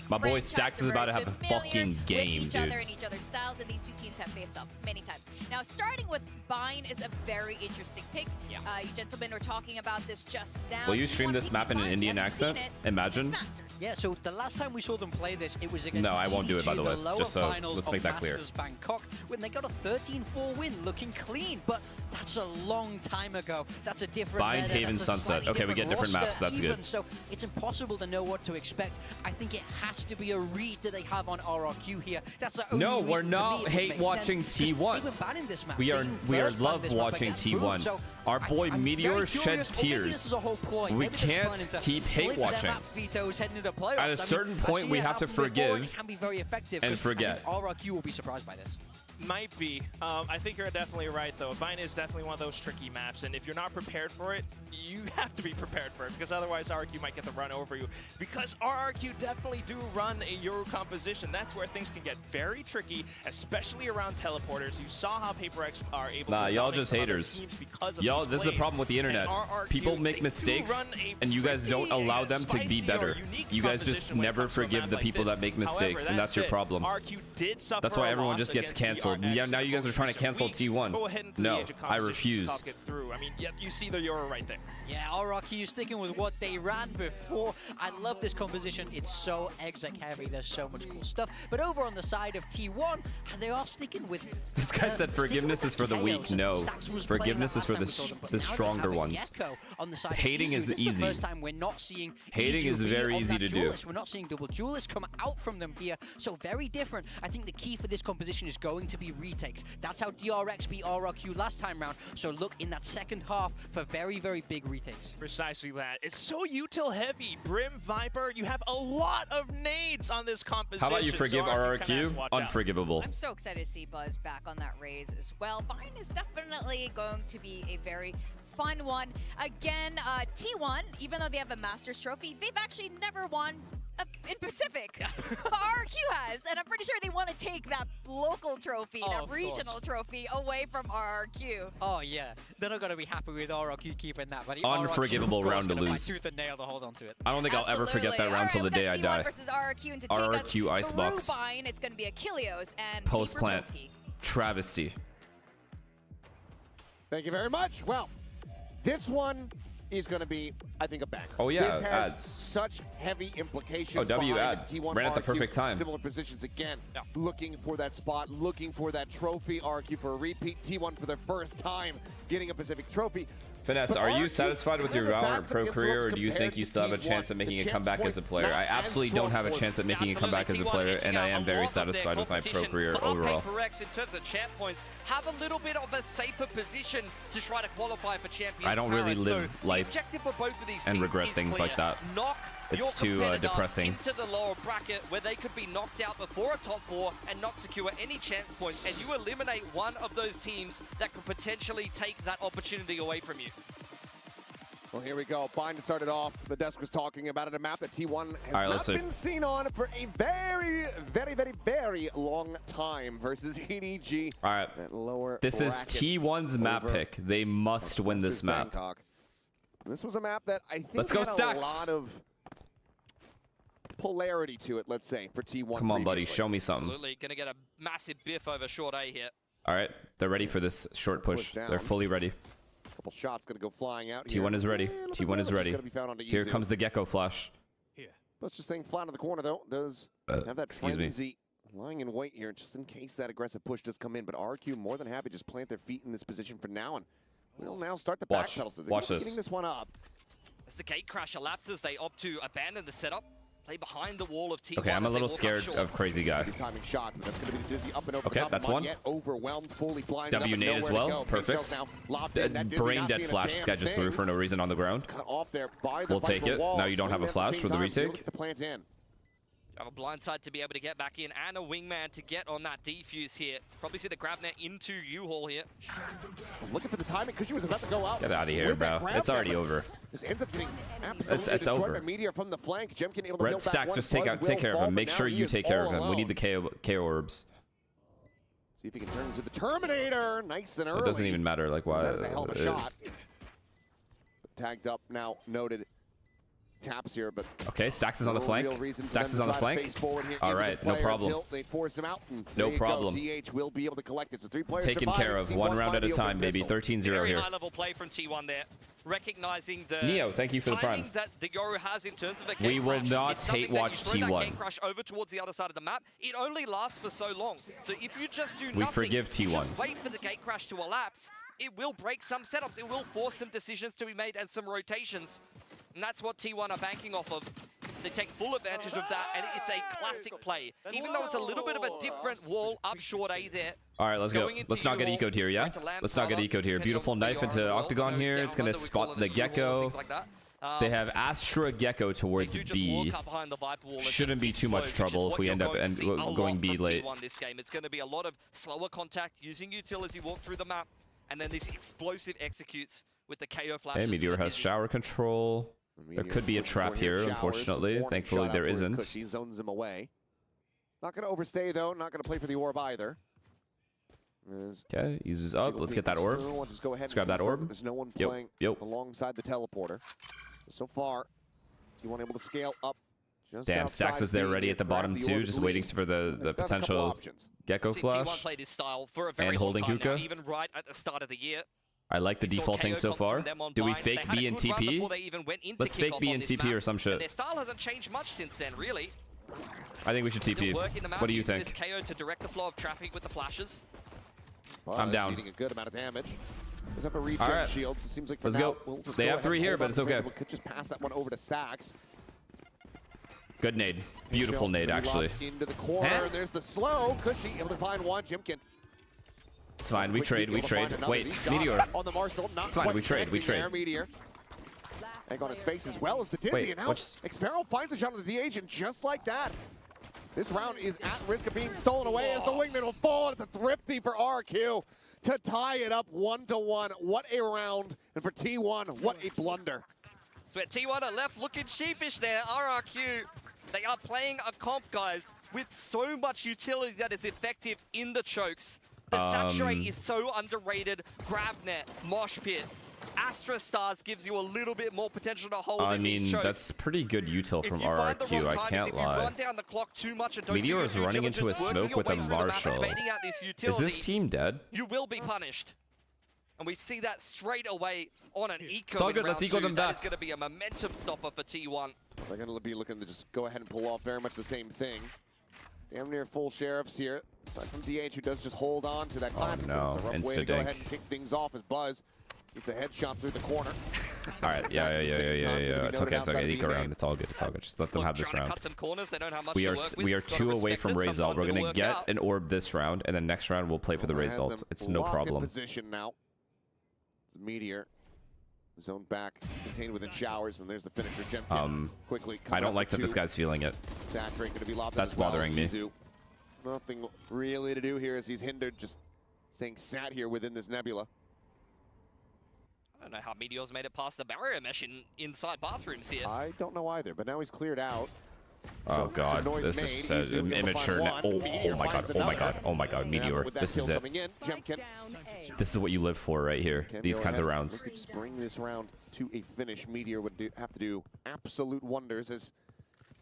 My boy Stacks is about to have a fucking game, with each dude. other and each other's styles, and these 2 teams have faced up many times. Now, starting with Vine is a very interesting pick. Yeah. You gentlemen were talking about this just now. Will you stream this map in an Indian accent? Imagine. Yeah, so the last time we saw them play this, it was against No, I won't do it, by the way. lower Just so finals let's make of that clear. Masters Bangkok, when they got a 13-4 win, looking clean. But that's a long time ago. That's a different Bind, meta, Haven, that's a Sunset. slightly Okay, we get different roster maps. That's even. good. So it's impossible to know what to expect. I think it has to be a read that they have on RRQ here. That's the only No, we're reason to me not it would hate make watching sense, 'cause T1. they were banning this map. We They are even we are first banned love this map watching against T1. Boom. So Our boy I'm Meteor very shed curious, or maybe tears. this is a whole ploy. We Maybe they're can't planning to keep hate flip their watching. map vetoes heading into the playoffs. At a certain point, we have to forgive It can be very effective and 'cause forget. I think RRQ will be surprised by this. Might be. I think you're definitely right, though. Vine is definitely one of those tricky maps, and if you're not prepared for it, you have to be prepared for it, because otherwise RRQ might get the run over you. Because RRQ definitely do run a Euro composition. That's where things can get very tricky, especially around teleporters. You saw how Paper X are able to y'all just haters. Y'all, this is the problem with the internet. People make mistakes, and you guys don't allow them to be better. You guys just never forgive the people that make mistakes, and that's your problem. That's why everyone just gets canceled canceled. Yeah, now you guys are trying to cancel T1. Go ahead into the No, age of I competition, refuse. talk it through. I mean, yep, you see the Euro right there. Yeah, RRQ sticking with what they ran before. I love this composition. It's so exec heavy. There's so much cool stuff. But over on the side of T1, they are sticking with... This guy said forgiveness is for the weak. No, forgiveness is for the stronger ones. Hating is easy. Hating is very easy to do. We're not seeing double duelists come out from them here, so very different. I think the key for this composition is going to be retakes. That's how DRX beat RRQ last time round, so look in that second half for very, very big retakes. Precisely that. It's so util heavy. Brim, Viper, you have a lot of nades on this composition. How about you forgive so RRQ? Unforgivable. I'm so excited to see Buzz back on that raise as well. Vine is definitely going to be a very fun one. Again, T1, even though they have a Masters trophy, they've actually never won in Pacific. But RRQ has, and I'm pretty sure they want to take that local trophy, that regional trophy away from RRQ. Oh yeah, they're not going to be happy with RRQ keeping that, but Unforgivable round to lose. Tooth and nail to hold on to it. I don't think I'll ever forget that round till the day I die. Versus RRQ into RRQ Icebox. It's going to be Achilleos and Post plant. Travesty. Thank you very much. Well, this is going to be, I think, a banger. Oh yeah, this has ads. Such heavy implications. Oh, W ad. T1 ran at the perfect time. Similar positions again. Yeah. Looking for that spot, looking for that trophy. RRQ for a repeat. T1 for their first time getting a Pacific trophy. FNS, are you satisfied with your Valorant Pro career, or do you think you still have a chance at making a comeback as a player? I absolutely don't have a chance at making a comeback as a player, and I am very satisfied with my pro career overall. Correct in terms of champ points, have a little bit of a safer position to try to qualify for Champions I don't really live life objective for both of these and teams regret is things clear. like that. Knock It's too depressing. Into the lower bracket where they could be knocked out before a top 4 and not secure any chance points, and you eliminate one of those teams that could potentially take that opportunity away from you. Well, here we go. Bind started off. The desk was talking about it, a map that T1 has not been seen on for a very, very, very, very long time versus EDG. All right. This is T1's map pick. They must win this map. Bangkok. This was a map that I think Let's go had Stacks. a lot of polarity to it, let's say, for T1. Come on, buddy. Show me something. Absolutely. Going to get a massive biff over short A here. All right. They're ready for this short push. They're fully ready. Couple shots going to go flying out T1 is ready. T1 is ready. Here Izu. comes the Gecko flash. Let's just staying flat in the corner, though. Does have that excuse me. frenzy lying in wait here, just in case that aggressive push does come in. But RQ more than happy to just plant their feet in this position for now, and we'll now start the backpedal. So Watch this. Getting this one up. As the gate crash elapses, they opt to abandon the setup. Play behind the wall of T1. Okay, I'm a little scared of Crazy Guy. Timing shots, but that's going to be dizzy up and over Okay, the top. that's one. Yet overwhelmed, fully blinded. W nade as well. Perfect. Brain dead flash. This guy just threw for no reason on the ground. Cut off there by the We'll take it. Now you don't have a flash for the retake. The plant in. You have a blindside to be able to get back in, and a wingman to get on that defuse here. Probably see the grab net into U-Haul here. Looking for the timing because she was about to go out. Get out of here, bro. It's already over. This ends up getting absolutely destroyed over. by Meteor from the flank. Jemkin able to Red Stacks, just take care of him. Make sure you take care of him. We need the KO orbs. See if he can turn into the Terminator. Nice and early. It doesn't even matter, like, why. That is a hell of a shot. Tagged up now, noted. Taps here, but okay, Stacks is on the flank. Stacks is on the flank. All right, no problem. They force him out, and no problem. DH will be able to collect it. So 3 players taken care of. One round at a time, baby. 13-0 here. Very high-level play from T1 there, recognizing the Neo, thank you for the prime. that the Yoru has in terms of a we will not hate watch T1. Gate crash over towards the other side of the map. It only lasts for so long. So if you just do nothing, we forgive T1. Just wait for the gate crash to elapse. It will break some setups. It will force some decisions to be made and some rotations. And that's what T1 are banking off of. They take full advantage of that, and it's a classic play. Even though it's a little bit of a different wall up short A there. All right, let's go. Let's not get ecoed here, yeah? Let's not get ecoed here. Beautiful knife into Octagon here. It's going to spot the Gecko. They have Astra Gecko towards B. Shouldn't be too much trouble if we end up going B late. This game. It's going to be a lot of slower contact, using util as you walk through the map, and then these explosive executes with the KO flashes. Hey, Meteor has shower control. There could be a trap here, unfortunately. Thankfully, there isn't. She zones him away. Not going to overstay, though. Not going to play for the orb either. Okay, Izu's up. Let's get that orb. Let's grab that orb. There's no one playing alongside the teleporter. So far, T1 able to scale up Damn, Stacks was there ready at the bottom too, just waiting for the potential Gecko flash. T1 played his style for a very And holding long time now, hookah. even right at the start of the year. I like the We saw defaulting KO so comes far. from them on Do we bind. fake They had a B and good run TP? before they even went into Let's fake kickoff B on and this TP map, or some and shit. their style hasn't changed much since then, really. I think we should TP. Still working them out, What do you using think? This KO to direct the flow of traffic with the flashes. I'm down. Eating a good amount of damage. There's up a regen All right. shield, so it seems like for Let's now, go. we'll just They go have ahead 3 and here, hold but on it's to okay. it. We could just pass that one over to Stacks. Good nade. Beautiful nade, actually. Into the corner. Huh? There's the slow. Cushy able to find one. Jimkin. It's fine. We trade. We trade. Wait, He's Meteor. on the Marshall. Not It's fine, quite we trade, we connecting there, trade. Meteor. Egg on his face as well as the Dizzy. Wait, and now what's- Xpero finds a shot on the DH, and just like that, this round is at risk of being stolen away as the wingman will fall. It's a thrifty for RQ to tie it up 1-1. What a round. And for T1, what a blunder. So T1 are left looking sheepish there. RRQ, they are playing a comp, guys, with so much utility that is effective in the chokes. The saturate is so underrated. Grabnet, Mosh Pit, Astra Stars gives you a little bit more potential to hold I in these mean, chokes. that's pretty good util If from you find the RRQ. wrong I timings, can't if you lie. run down the clock too much and don't Meteor do is your due running into a diligence, smoke working with your a way through the map and Marshall. baiting out this Is utility, this team dead? you will be punished. And we see that straight away on an eco. It's all in good, let's round eco two. them That back. is going to be a momentum stopper for T1. They're going to be looking to just go ahead and pull off very much the same thing. Damn near full sheriffs here. Aside from DH, who does just hold on to that classic. no. It's a rough way to Insta-dink. go ahead and kick things off as Buzz gets a headshot through the corner. All right, yeah. It's okay. It's okay. Eke around. It's all good. It's all good. Just let them Look, have this trying to round. cut some corners, they don't have much We to are work with. we are Gotta 2 away respect from it. Razal. Sometimes We're it'll gonna work get out. an orb this round, and then next round we'll play for the Has results. them It's no locked in problem. position now. It's Meteor. Zone back, contained within showers, and there's the finisher. Jemkin quickly. I don't like that this guy. guy's feeling it. Saturate going to be lobbed That's as well. bothering me. Izu, nothing really to do here as he's hindered, just staying sat here within this nebula. I don't know how Meteor's made it past the barrier mesh inside bathrooms here. I don't know either, but now he's cleared out. Oh god, noise this made. is Izu able to immature. find Oh, one. Meteor oh my god, finds oh my another. god, oh my god, And Meteor. with that This is kill it. coming in, Jemkin This is what you live for right here. can These go kinds of ahead and rounds. look to just bring this round to a finish. Meteor would have to do absolute wonders as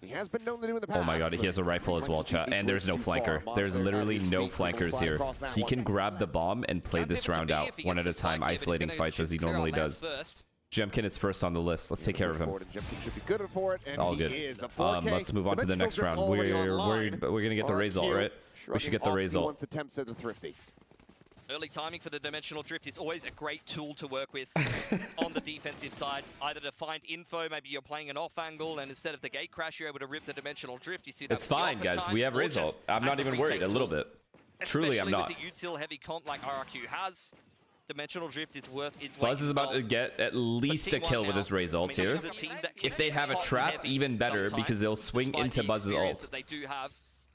he has been known to do in the past. Oh my god, he has a rifle as well, chat. And there's no flanker. There's literally no flankers here. He can grab the bomb and play this round out, one at a time, isolating fights as he normally does. Jemkin is first on the list. Let's take care of him. Jemkin should be good for it, and All he good. is a 4K. Let's move on to the next round. We're gonna get the result, right? We should get the result. Once attempts at the thrifty. Early timing for the dimensional drift is always a great tool to work with on the defensive side. Either to find info, maybe you're playing an off angle, and instead of the gate crash, you're able to rip the dimensional drift. You see that It's fine, guys. We have result. I'm not even worried a little bit. Truly, I'm not. Especially with the util heavy comp like RRQ has, dimensional drift is worth its weight Buzz is in about to gold. get at least a T1 kill with now, his result I mean, here. this is a team that can If they have a hot and trap, heavy even better, because they'll sometimes, swing despite into the Buzz's experience ult. that they do have.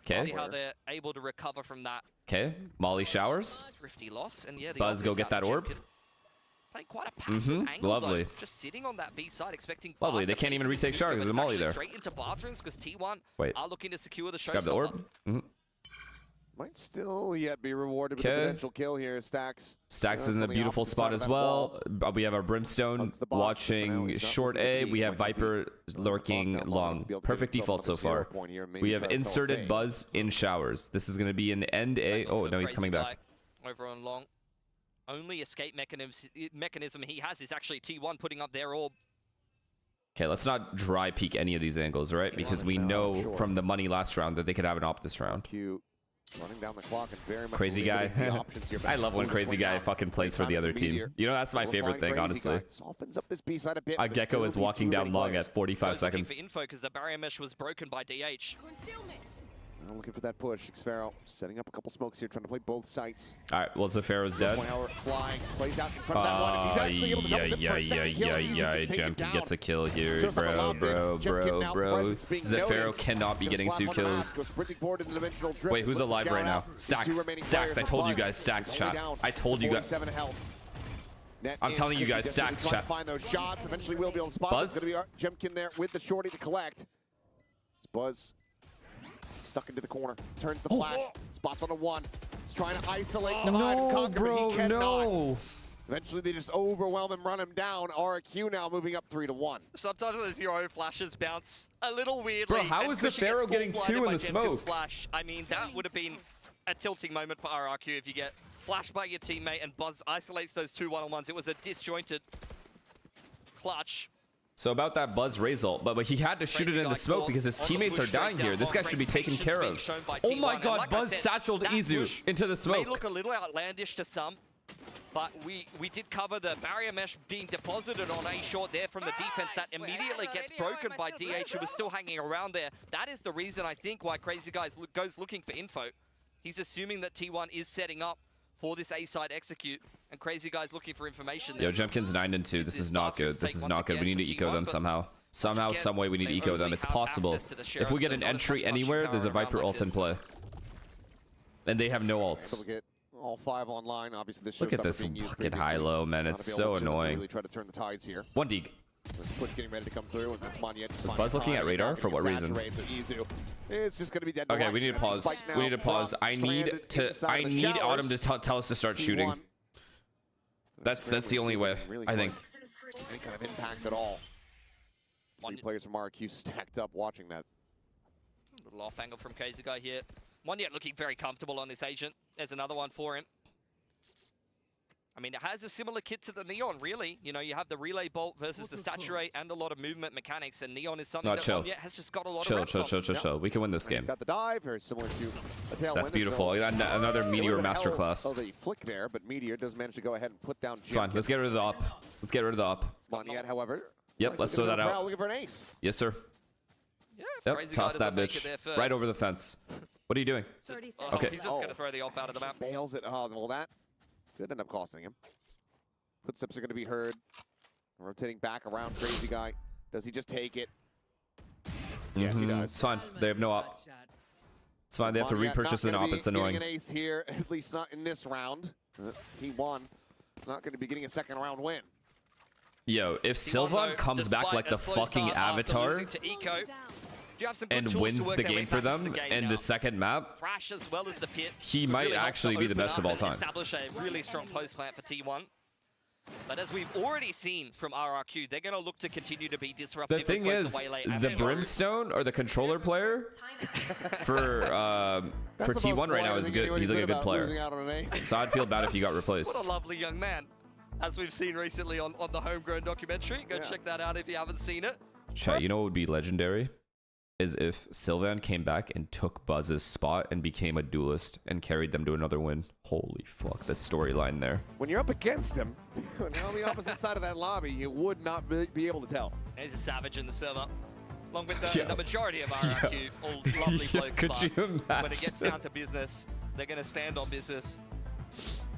Okay. See how they're able to recover from that Okay, Molly showers. thrifty loss, and yeah, the Buzz, ult go is get out. that orb. Jemkin playing quite a passive angle, lovely. though. Just sitting on that B side, expecting Lovely, fast they can't even pacing retake to shower move, because but there's a Molly it's there. actually straight into bathrooms because T1 Wait. are looking to secure the Grab the orb. showstopper. Might still yet be rewarded with a potential kill here. Stacks. Stacks is in a on the beautiful opposite spot side of as that well. wall. We have our Brimstone Hugs the box, but for now watching he's not short looking A. to be. We have Might just Viper be lurking locked down long. to be able to Perfect give himself default so another 0 far. point here, maybe We have try to sell a inserted fade. Buzz in showers. This is going to be an end A. Oh, no, he's coming back. Over on long. Only escape mechanism he has is actually T1 putting up their orb. Okay, let's not dry peek any of these angles, right? Because we know from the money last round that they could have an op this round. Running down the clock and very much Crazy guy. limiting the options here, but I love when Lotus crazy swing guy out. fucking plays for Great the time other for team. Meteor. You know, that's my Will favorite find thing, Crazy honestly. Guy. Softens up this B side a bit. but there's Gecko still is these walking two down remaining long players. at 45 Buzz looking seconds. for info because the barrier mesh was broken by DH. Now looking for that push. Xfero setting up a couple smokes here, trying to play both sites. All right, well, Zephyro's dead. Flying, plays out in front of that one. If he's actually able to double dip for a second kill, he's easy to take it Jemkin down. gets a kill here, Shows up a bro. loud mix. Jemkin now presence being Zephyro noted. cannot be Gonna getting slap 2 on the kills. mask, goes sprinting forward into the dimensional drift. Wait, who's Puts the alive scout right now? out. These two Stacks. remaining Stacks. players I told you for guys. Stacks, Buzz. chat. Only down I told you guys. 47 health. Net I'm in. telling you Cushy guys, just Stacks, trying to chat. find those shots. Eventually, we'll be able to spot. Buzz? It's going to be Jemkin there with the shorty to collect. It's Buzz stuck into the corner. Turns the flash. Spots on a 1. He's trying to isolate Divide and Conquer, but he cannot. Eventually, they just overwhelm him, run him down. RQ now moving up 3-1. Sometimes the zero flashes bounce a little weirdly. Bro, how is the Pharaoh getting 2 in the smoke? Flash. I mean, that would have been a tilting moment for RRQ if you get flashed by your teammate and Buzz isolates those 2 1-on-1s. It was a disjointed clutch. So about that Buzz result, but he had to shoot it in the smoke because his teammates are dying here. This guy should be taken care of. Oh my god, Buzz satcheled Izu into the smoke. May look a little outlandish to some, but we did cover the barrier mesh being deposited on A short there from the defense that immediately gets broken by DH, who was still hanging around there. That is the reason, I think, why Crazy Guy goes looking for info. He's assuming that T1 is setting up for this A side execute, and Crazy Guy's looking for information. Yo, Jemkin's 9-2. This is not good. This is not good. We need to eco them somehow. Somehow, some way, we need to eco them. It's possible. If we get an entry anywhere, there's a Viper ult in play. And they have no ults. So we'll get all 5 online. Obviously, Look at this fucking high-low, man. It's so annoying. Really try to turn the tides here. 1 Deeg. This push getting ready to come through, and it's Monyet. Is Buzz looking at radar? For what reason? So Izu is just going to be dead. Okay, we need to pause. We need to pause. I need Autumn to tell us to start shooting. That's the only way, I think. Any kind of impact at all. 3 players from RQ stacked up watching that. A little off angle from Crazy Guy here. Monyet looking very comfortable on this agent. There's another one for him. I mean, it has a similar kit to the Neon, really. You know, you have the relay bolt versus the saturate and a lot of movement mechanics, and Neon is something that Monyet has just got a lot of reps on. Chill. We can win this game. Got the dive, very similar to a TLN. That's beautiful. Another Meteor masterclass. Oh, the flick there, but Meteor does manage to go ahead and put down. It's fine. Let's get rid of the op. Let's get rid of the op. Monyet, however. Yep, let's throw that out. Looking for an ace. Yes, sir. Yeah, yep, toss that bitch right over the fence. What are you doing? Okay. He's just going to throw the op out of the map. Bails it. Oh, well, that could end up costing him. Footsteps are going to be heard. Rotating back around Crazy Guy. Does he just take it? Yes, he does. It's fine. They have no op. It's fine. They have to repurchase an op. It's annoying. An ace here, at least not in this round. T1 not going to be getting a second round win. Yo, if Sylvan comes back like the fucking Avatar and wins the game for them in the second map, as well as the pit, he might actually be the best of all time. Establish a really strong post plant for T1. But as we've already seen from RRQ, they're going to look to continue to be disruptive. The thing is, the Brimstone or the controller player for T1 right now is good. He's like a good player. So I'd feel bad if he got replaced. What a lovely young man, as we've seen recently on the Homegrown documentary. Go check that out if you haven't seen it. Chat, you know what would be legendary? Is if Sylvan came back and took Buzz's spot and became a duelist and carried them to another win. Holy fuck, the storyline there. When you're up against him, when you're on the opposite side of that lobby, you would not be able to tell. He's a savage in the server. Along with the majority of RRQ, all lovely blokes. Could you imagine? When it gets down to business, they're going to stand on business.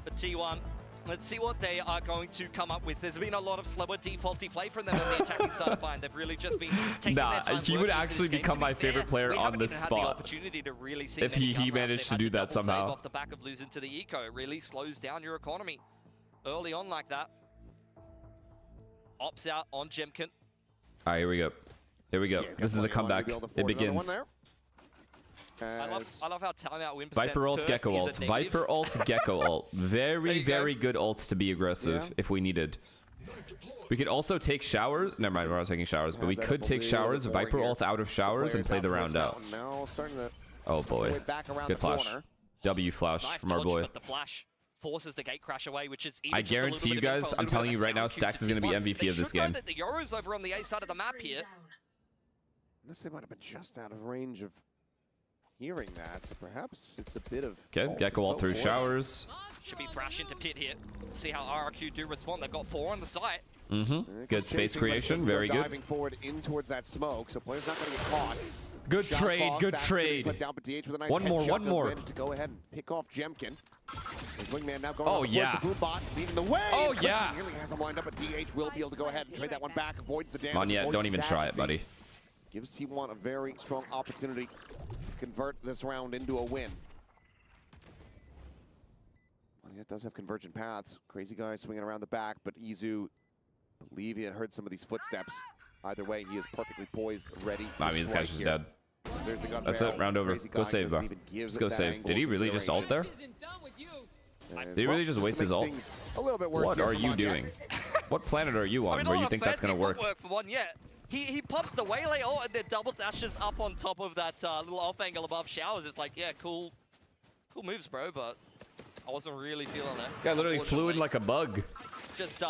But T1, let's see what they are going to come up with. There's been a lot of slower defaulty play from them on the attacking side of line. They've really just been taking their time. He would actually become my favorite player on this spot if he managed to do that somehow. Off the back of losing to the eco, it really slows down your economy early on like that. Ops out on Jemkin. All right, here we go. Here we go. This is the comeback. It begins. I love how timeout win percent. Viper ult, Gecko ult. Viper ult, Gecko ult. Very, very good ults to be aggressive if we needed. We could also take showers. Never mind, we're not taking showers, but we could take showers, Viper ult out of showers, and play the round out. Oh boy. Good flash. W flash from our boy. The flash forces the gate crash away, which is I guarantee you guys, I'm telling you right now, Stax is going to be MVP of this game. The Yoru's over on the A side of the map here. Unless they might have been just out of range of hearing that, so perhaps it's a bit of... Okay, Gecko ult through showers. Should be thrash into pit here. See how RRQ do respond. They've got 4 on the site. Good space creation, very good. Diving forward in towards that smoke, so player's not going to get caught. Good trade, good trade. Put down, but DH with a nice one more. To go ahead and pick off Jemkin. His wingman now going the bot, leading the way. Oh yeah. Nearly has him lined up, but DH will be able to go ahead and trade that one back, avoids the damage. Monyet, don't even try it, buddy. Gives T1 a very strong opportunity to convert this round into a win. Monyet does have convergent paths. Crazy Guy swinging around the back, but Izu, believe he had heard some of these footsteps. Either way, he is perfectly poised, ready. I mean, this guy's just dead. That's it, round over. Go save, bro. Let's go save. Did he really just ult there? And Did he really just waste his ult? A little bit worse What here are for you Monye. doing? What planet are you on I mean, where not you a think that's fancy gonna work? footwork for one yet. He pops the waylay ult and then double dashes up on top of that little off angle above showers. It's like, yeah, cool moves, bro, but I wasn't really feeling it. This guy literally flew in like a bug. Just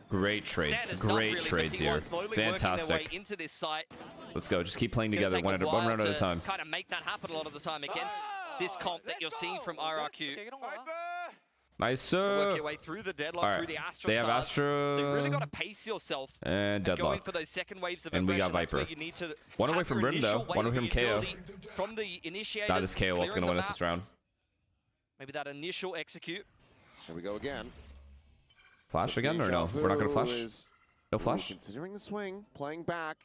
Great trades, great trades here. Fantastic. Into this site. Let's go. Just keep playing together, one round at a time. Kind of make that happen a lot of the time against this comp that you're seeing from RRQ. Nice. Work your way through the deadlock, through the Astra. They have stars. Astra. So you really got to pace yourself. And deadlock. Going for those second waves of And we got aggression. Viper. You need to One away from Brim though. One away from KO. From the initiators. Nah, this KO ult's gonna win us this round. Maybe that initial execute. Here we go again. Flash again or no? We're not gonna flash. No flash. Considering the swing, playing back.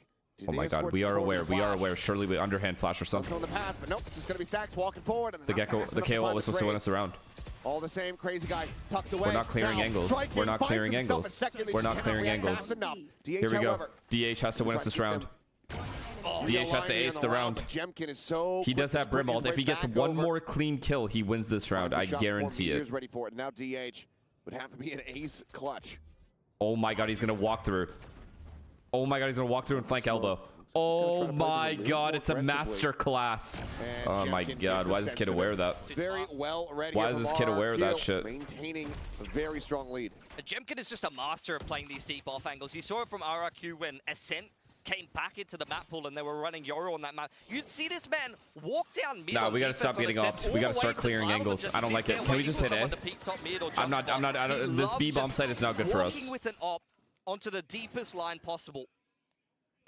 Oh my god, we are aware. We are aware. Surely we underhand flash or something. In the past, but nope, this is gonna be Stacks walking forward. And The Gecko, the KO ult was supposed to win us around. All the same, crazy guy tucked away. We're not clearing angles. We're not clearing angles. We're not clearing angles. Here we go. DH has to win us this round. DH has to ace the round. He does have Brim ult. If he gets one more clean kill, he wins this round. I guarantee it. Ready for it. Now DH would have to be an ace clutch. Oh my god, he's gonna walk through. Oh my god, he's gonna walk through and flank elbow. Oh my god, it's a master class. Oh my god, why is this kid aware of that? Very well ready. Why is this kid aware of that shit? Maintaining a very strong lead. Jemkin is just a master of playing these deep off angles. You saw it from RRQ when Ascent came back into the map pool and they were running Yoro on that map. You'd see this man walk down mid. Nah, we gotta stop getting off. We gotta start clearing angles. I don't like it. Can we just hit A? I'm not, this B bomb site is not good for us. Walking with an op onto the deepest line possible.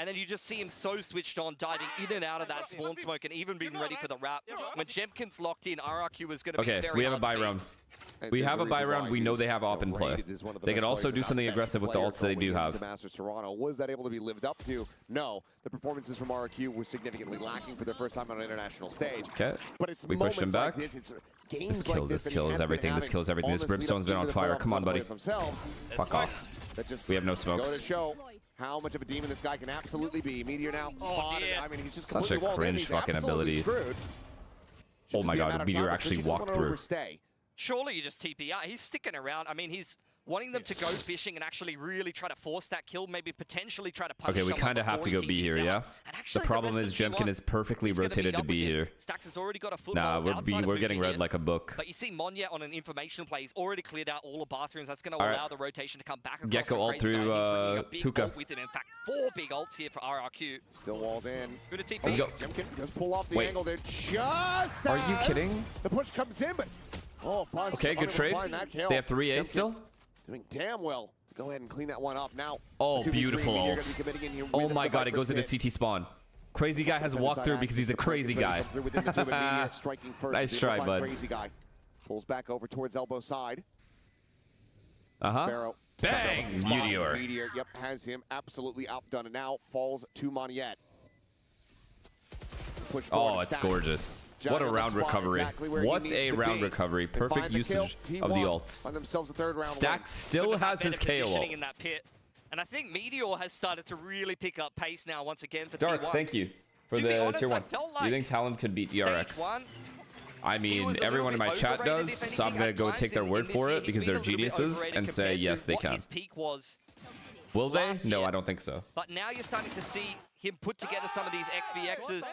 And then you just see him so switched on, diving in and out of that spawn smoke and even being ready for the wrap. When Jemkin's locked in, RRQ is going to be very we have a buy round. We have a buy round. We know they have op in play. They can also do something aggressive with the ults that they do have. Masters Toronto. Was that able to be lived up to? No. The performances from RRQ were significantly lacking for their first time on an international stage. Okay. But it's we pushed him back. Like This kills everything. This kills everything. This Brimstone's been on fire. Come on, buddy. Fuck off. We have no smokes. How much of a demon this guy can absolutely be. Meteor now spotted. I mean, he's just such a cringe fucking ability. Screwed. Oh my god, Meteor actually walked through. Surely you just TP out. He's sticking around. I mean, he's wanting them to go fishing and actually really try to force that kill, maybe potentially try to punish. Okay, we kind of have to go B here, yeah? The problem is Jemkin is perfectly rotated to B here. Stacks has already got a foothold. Nah, we're B. We're getting read like a book. But you see Monye on an information play. He's already cleared out all the bathrooms. That's going to allow the rotation to come back across. Gecko ult through hookah. With him. In fact, 4 big ults here for RRQ. Still walled in. Good at TP. Let's go. Jemkin does pull off the angle there just Are you kidding? The push comes in, but okay, good trade. They have 3A still. Doing damn well to go ahead and clean that one up now. Oh, beautiful ult. Oh my god, it goes into CT spawn. Crazy guy has walked through because he's a crazy guy. Nice try, bud. Crazy guy pulls back over towards elbow side. Sparrow. Bang! Meteor. Meteor, yep, has him absolutely outdone, and now falls to Moniette. Oh, it's gorgeous. What a round recovery. What a round recovery. Perfect usage of the ults. Stacks still has his KO ult. In that pit. And I think Meteor has started to really pick up pace now once again for Dark, T1. thank you for the tier 1. Do you think Talon could beat DRX? I mean, everyone in my chat does, so I'm going to go take their word for it because they're geniuses and say, yes, they can. Will they? No, I don't think so. But now you're starting to see him put together some of these XVXs.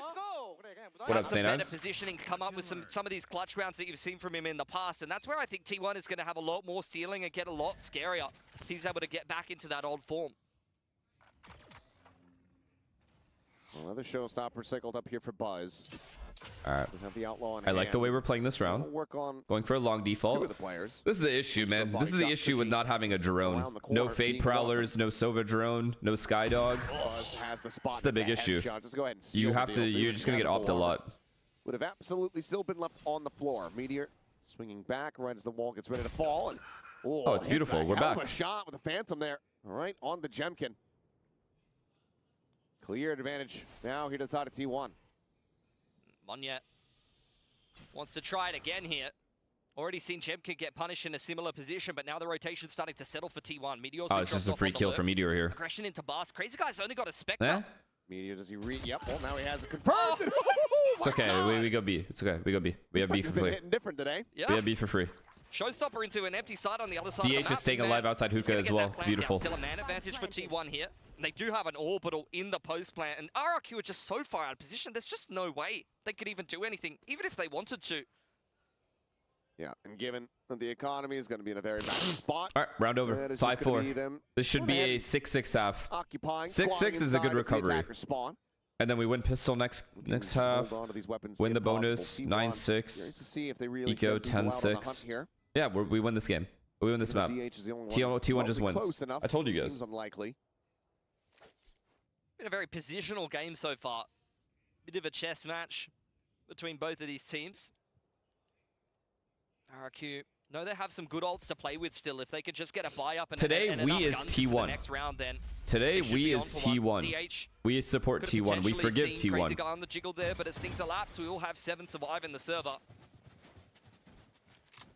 What up, St. Better Ives? positioning, come up with some of these clutch rounds that you've seen from him in the past, and that's where I think T1 is going to have a lot more stealing and get a lot scarier. He's able to get back into that old form. Another showstopper cycled up here for Buzz. All right. Have the outlaw on I like the way we're playing this round. Going for a long default. This is the issue, man. This is the issue with not having a drone. No Fade Prowlers, no Sova drone, no Skydog. It's the big issue. You have to. You're just gonna get opted a lot. Would have absolutely still been left on the floor. Meteor swinging back right as the wall gets ready to fall. And, oh, it's beautiful. We're back. A shot with the Phantom there. All right, on the Jemkin. Clear advantage now here to the side of T1. Monye wants to try it again here. Already seen Jemkin get punished in a similar position, but now the rotation's starting to settle for T1. Meteor's it's just a free kill for Meteor here. Aggression into Bas. Crazy guy's only got a Spectre. Meteor, does he read? Yep, well, now he has it confirmed. It's okay. We go B. It's okay. We go B. We have B for free. Hitting different today. We have B for free. Showstopper into an empty side on the other side. DH is staying alive outside hookah as well. It's beautiful. Still a man advantage for T1 here. They do have an orbital in the post plant, and RRQ are just so far out of position. There's just no way they could even do anything, even if they wanted to. Yeah, and given that the economy is going to be in a very bad spot. All right, round over. 5-4. This should be a 6-6 half. 6-6 is a good recovery. And then we win pistol next half. Win the bonus. 9-6. Eco 10-6. Yeah, we win this game. We win this map. T1 just wins. I told you guys. Unlikely. Been a very positional game so far. Bit of a chess match between both of these teams. RRQ, no, they have some good ults to play with still. If they could just get a buy up and today we is T1. Next round, then today we is T1. We support T1. We forgive T1. Crazy guy on the jiggle there, but as things elapse, we all have 7 survive in the server.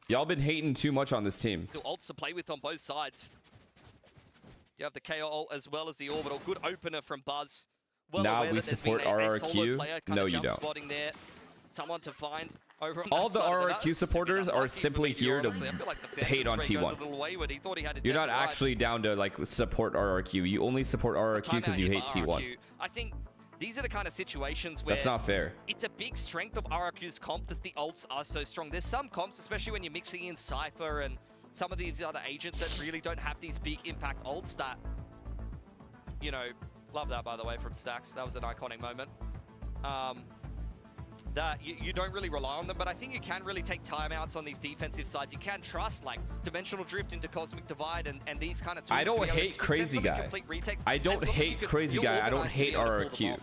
Y'all been hating too much on this team. Still ults to play with on both sides. You have the KO ult as well as the orbital. Good opener from Buzz. Well, now we support RRQ. No, you don't. There. Someone to find over on all the RRQ supporters are simply here to hate on T1. You're not actually down to like support RRQ. You only support RRQ because you hate T1. I think these are the kind of situations where that's not fair. It's a big strength of RRQ's comp that the ults are so strong. There's some comps, especially when you're mixing in Cypher and some of these other agents that really don't have these big impact ults that, you know, love that by the way from Stacks. That was an iconic moment. That you don't really rely on them, but I think you can really take timeouts on these defensive sides. You can trust like Dimensional Drift into Cosmic Divide and these kind of tools. I don't hate Crazy Guy. I don't hate Crazy Guy. I don't hate RRQ.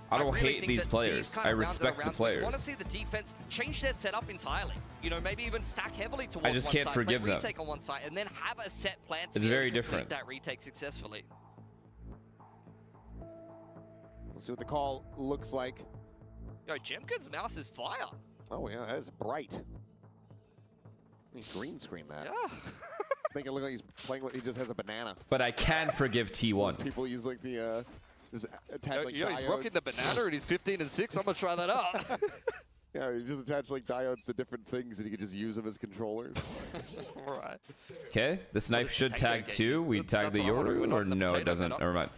I don't hate these players. I respect the players. I want to see the defense change their setup entirely. You know, maybe even stack heavily towards I just can't forgive them. Retake on one side and then have a set plan to it's very different. That retake successfully. We'll see what the call looks like. Yo, Jemkin's mouse is fire. Oh yeah, that is bright. Green screen that. Yeah. Make it look like he's playing what he just has a banana. But I can forgive T1. People use like the just attach like diodes. He's rocking the banana and he's 15 and 6. I'm gonna try that out. Yeah, you just attach like diodes to different things and you can just use them as controllers. All right. Okay, this knife should tag 2. We tag the Yoru, or no, it doesn't. Never mind.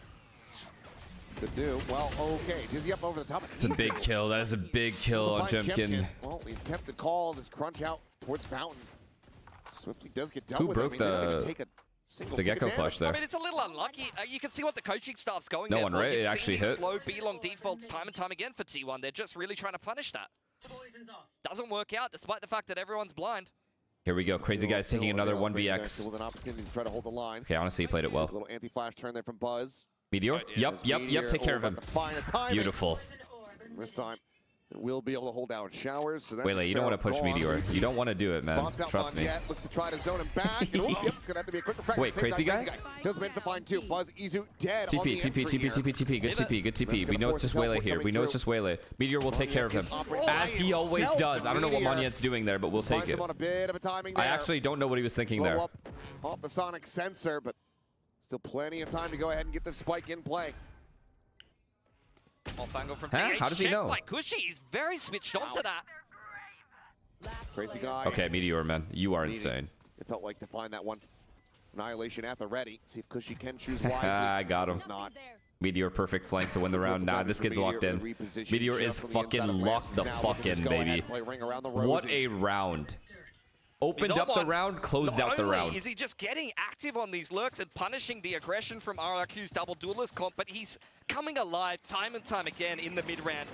Good do. Well, okay. Dizzy up over the top. It's a big kill. That is a big kill on Jemkin. Well, the attempted call, this crunch out towards Fountain. Swiftly does get dealt with. Who broke the Gecko flush there? I mean, it's a little unlucky. You can see what the coaching staff's going no there one for. Right? It actually hit. Slow B-long defaults time and time again for T1. They're just really trying to punish that. Doesn't work out despite the fact that everyone's blind. Here we go. Crazy Guy's taking another 1vx. With an opportunity to try to hold the line. Okay, honestly, he played it well. A little anti-flash turn there from Buzz. Meteor? Yep. Take care of him. Beautiful. This time, we'll be able to hold out showers. So that's Wait, you don't want to push Meteor. You don't want to do it, man. Trust me. Looks to try to zone him back. It's going to have to be a quick effect. Wait, Crazy Guy? He'll in to find 2. Buzz, Izu, dead. TP. Good TP. We know it's just Waylay here. We know it's just Waylay. Meteor will take care of him. As he always does. I don't know what Monyet's doing there, but we'll take it. I actually don't know what he was thinking there. Off the sonic sensor, but still plenty of time to go ahead and get the spike in play. Off angle from DH. How does he know? Like Cushy, he's very switched on to that. Crazy Guy. Okay, Meteor, man. You are insane. It felt like to find that one. Annihilation at the ready. See if Cushy can choose wisely. I got him. Not. Meteor perfect flank to win the round. Nah, this kid's locked in. Meteor is fucking locked the fuck in, baby. What a round. Opened up the round, closed out the round. Is he just getting active on these lurks and punishing the aggression from RRQ's double duelist comp, but he's coming alive time and time again in the mid-round.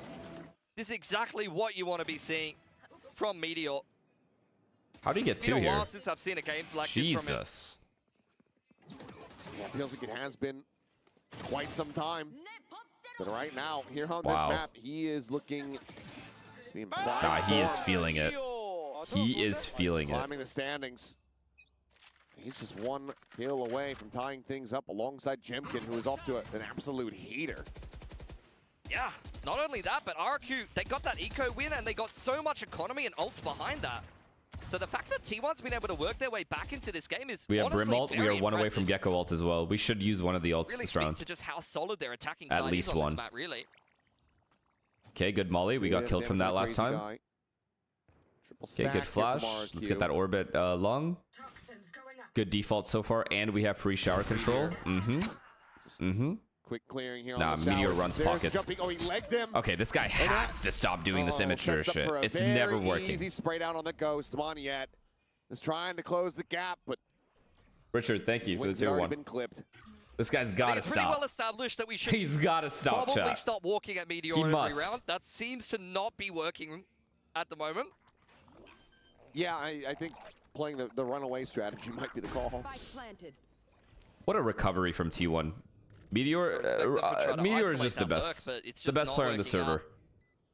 This is exactly what you want to be seeing from Meteor. How do you get 2 here? It's been a while since I've seen a game like this from him. Jesus. Yeah, feels like it has been quite some time. But right now, here on this map, he is looking... Nah, he is feeling it. He is feeling it. Climbing the standings. He's just one kill away from tying things up alongside Jemkin, who is off to an absolute heater. Yeah, not only that, but RQ, they got that eco win and they got so much economy and ults behind that. So the fact that T1's been able to work their way back into this game is We have honestly Brim ult. We are one away impressive. from Gecko ult as well. We should use one of the ults Really this round. speaks to just how solid their attacking At side least is on one. this map, really. Okay, good molly. We got killed from that last time. Okay, good flash. Let's get that orbit long. Good default so far, and we have free shower control. Quick clearing here. Nah, on the Meteor showers. runs There's pockets. Jumping. Oh, he legged him. Okay, this guy has to stop doing this immature sets up shit. for a It's very never working. Easy spray down on the ghost. Monyet is trying to close the gap, but Richard, thank you for the wings tier had already 1. been clipped. This guy's I think got to it's pretty stop. well established that we should He's got to stop, probably chat. stop walking at Meteor He every must. round. That seems to not be working at the moment. Yeah, I think playing the runaway strategy might be the call. What a recovery from T1. Meteor, Meteor is just the best. Lurk, but it's the just best not player on the working out server.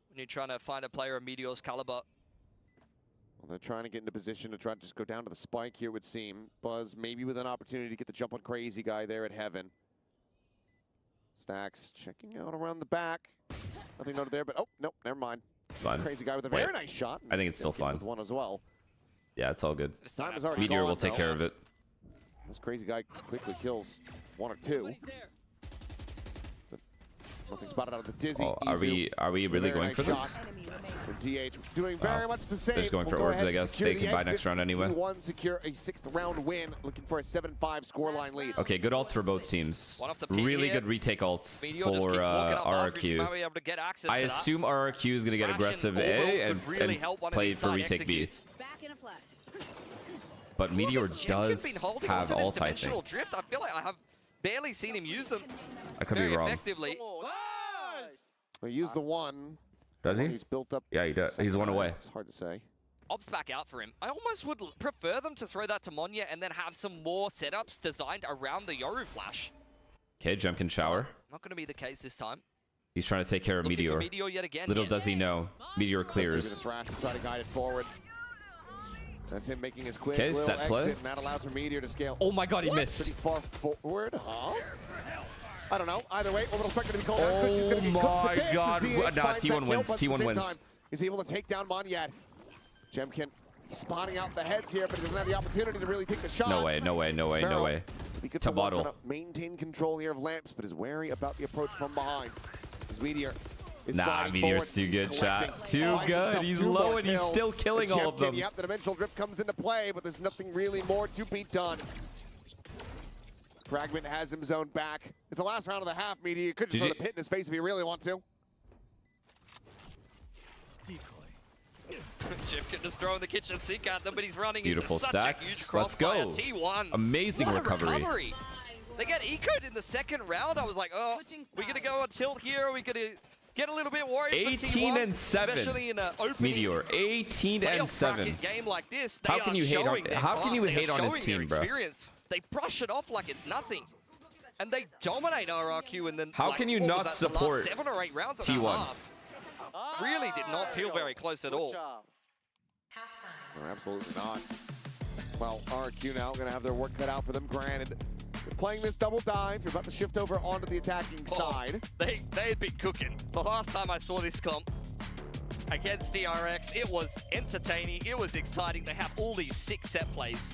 when you're trying to find a player of Meteor's caliber. Well, they're trying to get into position to try to just go down to the spike here, would seem. Buzz maybe with an opportunity to get the jump on Crazy Guy there at Heaven. Stacks checking out around the back. Nothing noted there, but oh, nope, never mind. It's fine. Crazy Guy with a very nice shot. I think it's still fine. With one as well. Yeah, it's all good. Time is already Meteor gone, will take though. care of it. This Crazy Guy quickly kills 1 or 2. But nothing spotted out of the Dizzy. Oh, are we really going for this? DH doing very much the same. They're just going for We'll go orbs, ahead I and guess. secure They the can buy exit. next round anyway. T1 secure a 6th round win, looking for a 7-5 scoreline lead. Okay, good ults for both teams. One off the pin Really here. good retake ults Meteor just for keeps walking up after he's RRQ. might be able to get access I to that. assume RRQ is going to get Flash aggressive and A Orbital and, could really help one of play these for side retake B. executes. But Meteor Jemkin does been holding have onto this ult, I think. dimensional drift. I feel like I have barely seen him use them I could very be wrong. effectively. He used the one. Does he? He's built up. Yeah, he does. He's one away. It's hard to say. Ops back out for him. I almost would prefer them to throw that to Monya and then have some more setups designed around the Yoru flash. Okay, Jemkin shower. Not going to be the case this time. He's trying to take care of Looking Meteor. for Meteor yet again. Little here. does he know, Meteor clears. Try to guide it forward. That's him making his quick Okay, little set play. exit, and that allows for Meteor to scale. Oh my god, he Pretty missed. far forward, huh? I don't know. Either way, Orbital Strike going to be called out. He's going to get Oh cooked to my bits god. as DH Nah, finds that T1 kill, wins. but at the T1 same wins. time, he's able to take down Monyet. Jemkin spotting out the heads here, but he doesn't have the opportunity to really take the shot. No way, no way, no way, no way. He could Tabottle. trying to maintain control here of Lamps, but is wary about the approach from behind. His Meteor is Nah, sliding Meteor's forward. too He's good, collecting. chat. Too Finds good. himself He's 2 low more and he's kills. still killing And all of Jemkin, them. Yep, the dimensional drift comes into play, but there's nothing really more to be done. Fragment has him zoned back. It's the last round of the half, Meteor. You could just throw the pit in his face if you really want to. Jemkin just throwing the kitchen sink at them, but he's running Beautiful into stacks. such a huge Let's go. crossfire. T1. Amazing What a recovery. They get ecoed in the second round. I was like, oh, we're going to go on tilt here. Are we going to get a little bit worried for 18 T1, and 7. especially in an opening Meteor, 18 and playoff 7. bracket game like this. How can you hate on? How can you hate on his their team, bro? experience. They brush it off like it's nothing. And they dominate RRQ and then How like, can you what was not that, the support last 7 or 8 rounds of T1? that half really did not feel very close at all. No, absolutely not. Well, RQ now going to have their work cut out for them. Granted, they're playing this double dive. They're about to shift over onto the attacking side. They had been cooking. The last time I saw this comp against DRX, it was entertaining. It was exciting. They have all these 6 set plays.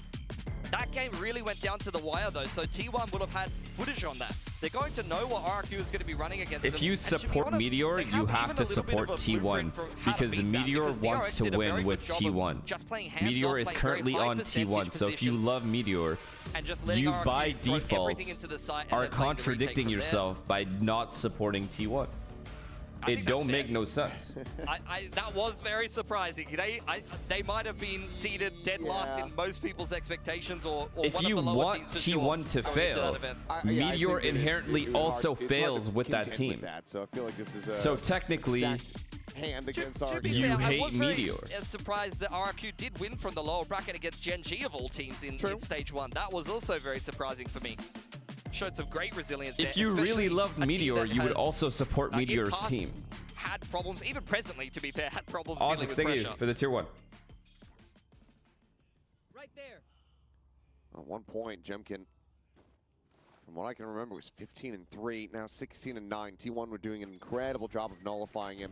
That game really went down to the wire though, so T1 would have had footage on that. They're going to know what RQ is going to be running against If them. you And to be support honest, Meteor, they you have even to a little bit support of a T1 blueprint for how to because beat that, Meteor because wants DRX to did a very win good with job of T1. just playing hands Meteor off, is playing currently very high on T1, percentage so if you positions, love Meteor, and just letting you RQ by throw default everything into the side and are then playing the retake contradicting from there. yourself by not supporting T1. It don't make no sense. That was very surprising. They might have been seeded dead last in most people's expectations, or If one you of the lower want teams for T1 sure to going into that fail, event. Meteor inherently also fails with that team. So I feel like this is a So technically, hand against To be RQ. You fair, I hate was very Meteor. surprised that RQ did win from the lower bracket against Gen G of all teams in stage 1. That was also very surprising for me. Showed some great resilience there. if you really especially loved a team Meteor, that you would has, also support in Meteor's past team. Had problems, even presently, to be fair, had problems dealing Ozix, with thank you pressure. for the tier 1. Right there. At one point, Jemkin, from what I can remember, was 15-3, now 16-9. T1 were doing an incredible job of nullifying him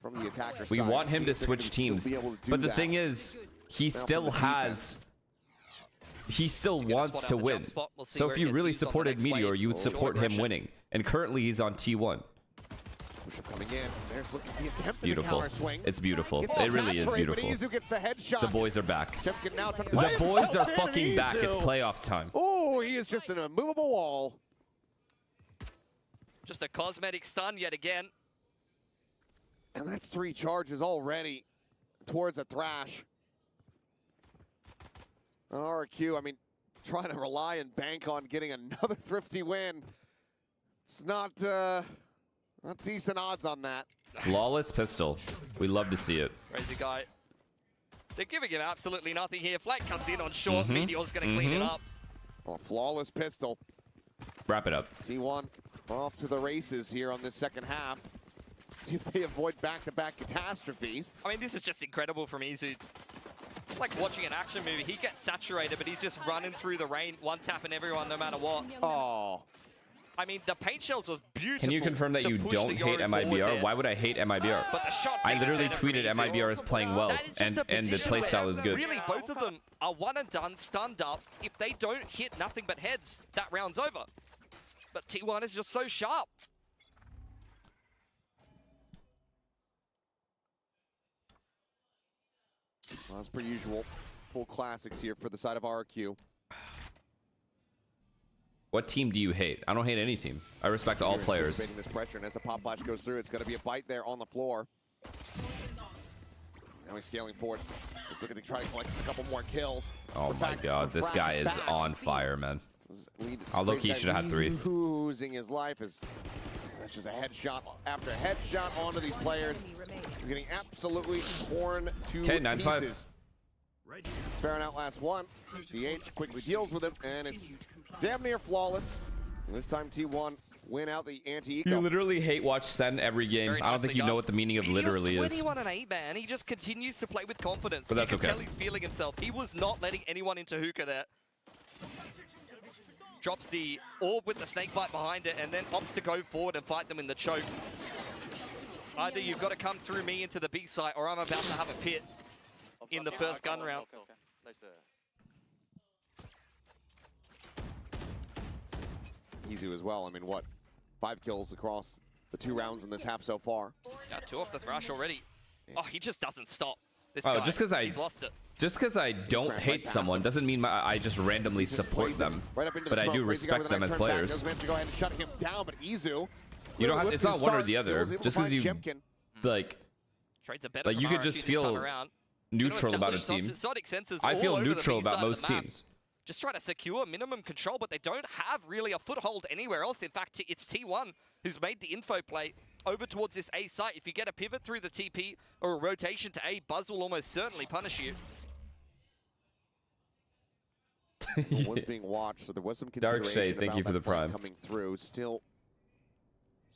from the attacker We side. want him See to if they're switch gonna still teams. be able to do But the that. thing is, he still from the has... He still gonna wants spot to out the win. jump spot. We'll see So where if it you gets really used on the supported next Meteor, wave. you would Oh, support him aggression. winning. And currently he's on T1. Push coming in. There's looking the attempt Beautiful. at the counter swing. It's beautiful. Gets It really is saturated, beautiful. But Izu gets the headshot. The boys are back. Chepkin now trying to The play boys himself are in, fucking and back. It's Izu. playoff time. Oh, he is just an immovable wall. Just a cosmetic stun yet again. And that's 3 charges already towards a Thrash. RQ, I mean, trying to rely and bank on getting another thrifty win. It's not decent odds on that. Flawless pistol. We love to see it. Crazy guy. They're giving him absolutely nothing here. Flight comes in on short. Meteor's going to clean it up. A flawless pistol. Wrap it up. T1 off to the races here on this second half. See if they avoid back-to-back catastrophes. I mean, this is just incredible from Izu. It's like watching an action movie. He gets saturated, but he's just running through the rain, one-tapping everyone no matter what. Oh. I mean, the paint shells was beautiful. Can you confirm that you don't hate MIBR? Why would I hate MIBR? But the shots I literally tweeted MIBR is playing well, and the playstyle is good. Really, both of them are one and done, stunned up. If they don't hit nothing but heads, that round's over. But T1 is just so sharp. Well, as per usual, full classics here for the side of RQ. What team do you hate? I don't hate any team. I respect all players. This pressure, and as the pop flash goes through, it's going to be a bite there on the floor. Now he's scaling forward. He's looking to try to collect a couple more kills. Oh my god, this guy is on fire, man. Although he should have had 3. Losing his life is that's just a headshot after headshot onto these players. He's getting absolutely torn to pieces. Farron out last one. DH quickly deals with him, and it's damn near flawless. And this time T1 win out the anti-eco. You literally hate watch Sen every game. I don't think you know what the meaning of literally is. 21 and 8, man. He just continues to play with confidence. But that's you can okay. tell he's feeling himself. He was not letting anyone into hookah there. Drops the orb with the snake bite behind it, and then opts to go forward and fight them in the choke. Either you've got to come through me into the B site, or I'm about to have a pit in the first gun round. Izu as well. I mean, what? 5 kills across the 2 rounds in this half so far. Yeah, 2 off the Thrash already. Oh, he just doesn't stop. This Oh, guy, he's lost it. Just because I don't hate someone doesn't mean I just randomly support them. But I do respect them as players. To go ahead and shut him down, but Izu, You don't have. It's not one or the other. Just because you like you could just feel neutral about a team. I feel neutral about most teams. Just trying to secure minimum control, but they don't have really a foothold anywhere else. In fact, it's T1 who's made the info play over towards this A site. If you get a pivot through the TP or a rotation to A, Buzz will almost certainly punish you. Was being watched, so there was some consideration. Dark Shade, thank you for the prime. Coming through, still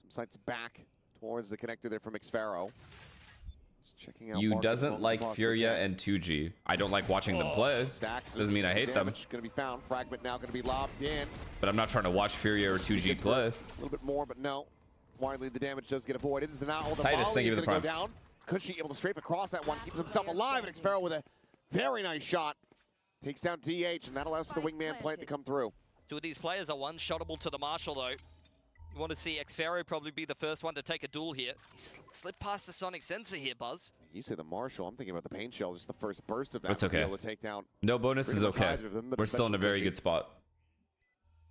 some sights back towards the connector there from Xfaro. Just checking out. You doesn't like Furia and 2G. I don't like watching them play. Stacks Doesn't mean I hate them. Going to be found. Fragment now going to be lobbed in. But I'm not trying to watch Furia or 2G play. A little bit more, but no. Widely, the damage does get avoided. Is now all the Titus, thank you for the go prime. down. Cushy able to strafe across that one, keeps himself alive, and Xfaro with a very nice shot. Takes down DH, and that allows for the wingman plant to come through. 2 of these players are one-shottable to the Marshal, though. You want to see Xfaro probably be the first one to take a duel here. He slipped past the sonic sensor here, Buzz. You say the Marshal, I'm thinking about the paint shell, just the first burst of that. That's okay. Be able to take down No bonus is okay. We're still in a very good spot.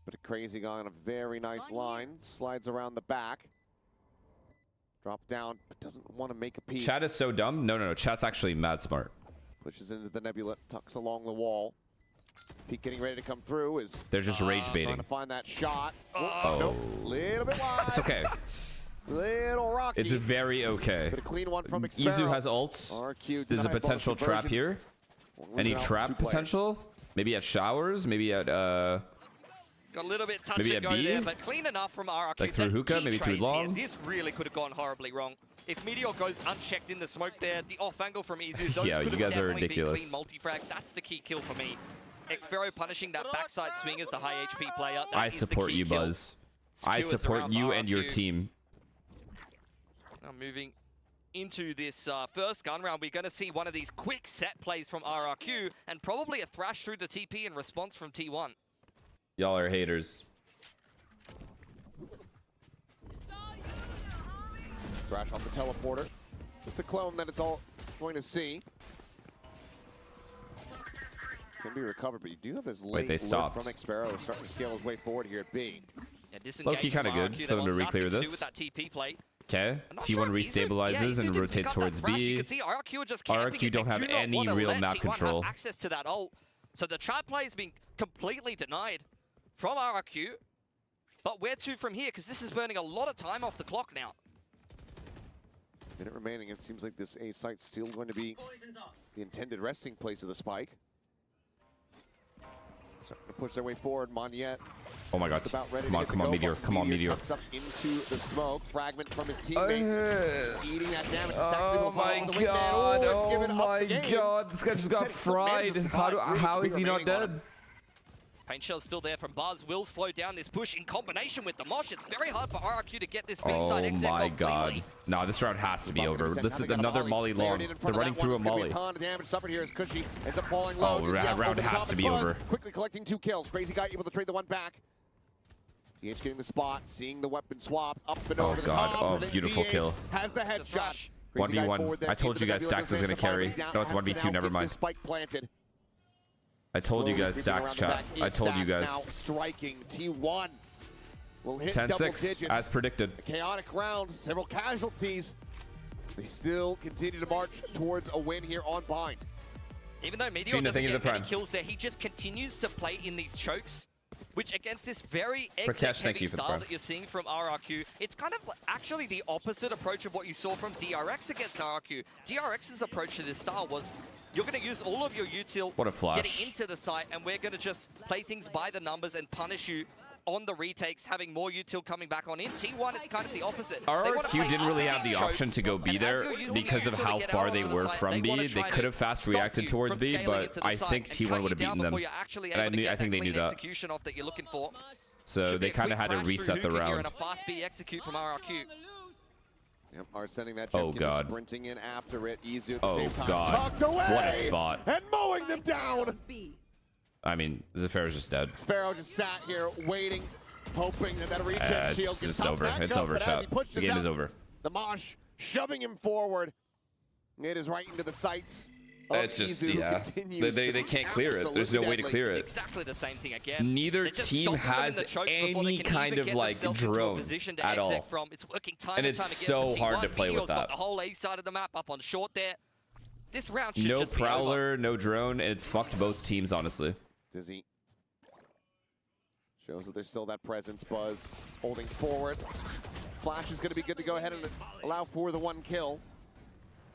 But a crazy guy on a very nice line. Slides around the back. Drop down, but doesn't want to make a peek. Chat is so dumb. No. Chat's actually mad smart. Pushes into the nebula, tucks along the wall. Peek getting ready to come through is... They're just rage baiting. Trying to find that shot. Oh. Nope. Little bit wide. It's okay. Little rocky. It's very okay. But a clean one from Xfaro. Izu has ults. RQ There's a potential trap here. Any trap potential? Maybe at showers? Maybe at Got a little bit touch maybe and at go B? there, but clean enough from RRQ. Like through hookah, maybe too long. This really could have gone horribly wrong. If Meteor goes unchecked in the smoke there, the off angle from Izu, those Yeah, could you have guys are definitely been ridiculous. clean multi-frags. That's the key kill for me. Xfaro punishing that backside swing as the high HP player. I support you, Buzz. I support you and your team. Now moving into this first gun round, we're going to see one of these quick set plays from RRQ and probably a thrash through the TP in response from T1. Y'all are haters. Crash off the teleporter. Just the clone that it's all going to see. Can be recovered, but you do have this late they stopped. from Xfero starting to scale his way forward here at B. Low-key kind of good for them to re-clear this. Okay, T1 restabilizes and rotates towards B. RRQ don't have any real map control. Access to that ult. So the trap play has been completely denied from RRQ. But where to from here? Because this is burning a lot of time off the clock now. Minute remaining. It seems like this A site's still going to be the intended resting place of the spike. Starting to push their way forward. Monyet. Oh my god. Come on, Meteor. Come on, Meteor. Up into the smoke. Fragment from his teammate. He's eating that damage. Oh my god. Oh my god. This guy just got fried. How is he not dead? Pain Shell's still there from Buzz. Will slow down this push in combination with the Mosh. It's very hard for RRQ to get this B-side exit Oh my god. completely. No, this round has to be over. This is another Molly long. They're running through a Molly. Damage suffered here as Cushy ends up falling low. Oh, round has to be over. Quickly collecting 2 kills. Crazy guy able to trade the one back. DH getting the spot, seeing the weapon swap up and over the top. Oh, beautiful kill. Has the headshot. 1v1. I told you guys Stax was going to carry. No, it's 1v2. Never mind. Spike planted. I told you guys, Stax chat. I told you guys. Now striking T1 will hit 10-6 as predicted. A chaotic round, several casualties. They still continue to march towards a win here on Bind. Even though Meteor doesn't get many kills there, he just continues to play in these chokes, which against this very exit-heavy style that you're seeing from RRQ, it's kind of actually the opposite approach of what you saw from DRX against RRQ. DRX's approach to this style was, you're going to use all of your util getting into the site, and we're going to just play things by the numbers and punish you on the retakes, having more util coming back on in. T1, it's kind of the opposite. RRQ didn't really have the option to go B there because of how far they were from B. They could have fast reacted towards B, but I think T1 would have beaten them. And I think they knew that. So they kind of had to reset the round. A fast B execute from RRQ. Yep, are sending that sprinting in after it. Easier at the same time. God. Tucked away What a spot. And mowing them down. I mean, Zephyro's just dead. Sparrow just sat here waiting, hoping that regen shield it's just over. It's over, chat. The game is over. The Mosh shoving him forward. It is right into the sights. It's just, yeah. They can't clear it. There's no way to clear it. It's exactly the same thing again. Neither team has any kind of like drone at all. It's working time and it's so hard to play with that. The whole A side of the map up on short there. This round should no just prowler, no drone. It's fucked both teams, honestly. Dizzy shows that there's still that presence. Buzz holding forward. Flash is going to be good to go ahead and allow for the 1 kill.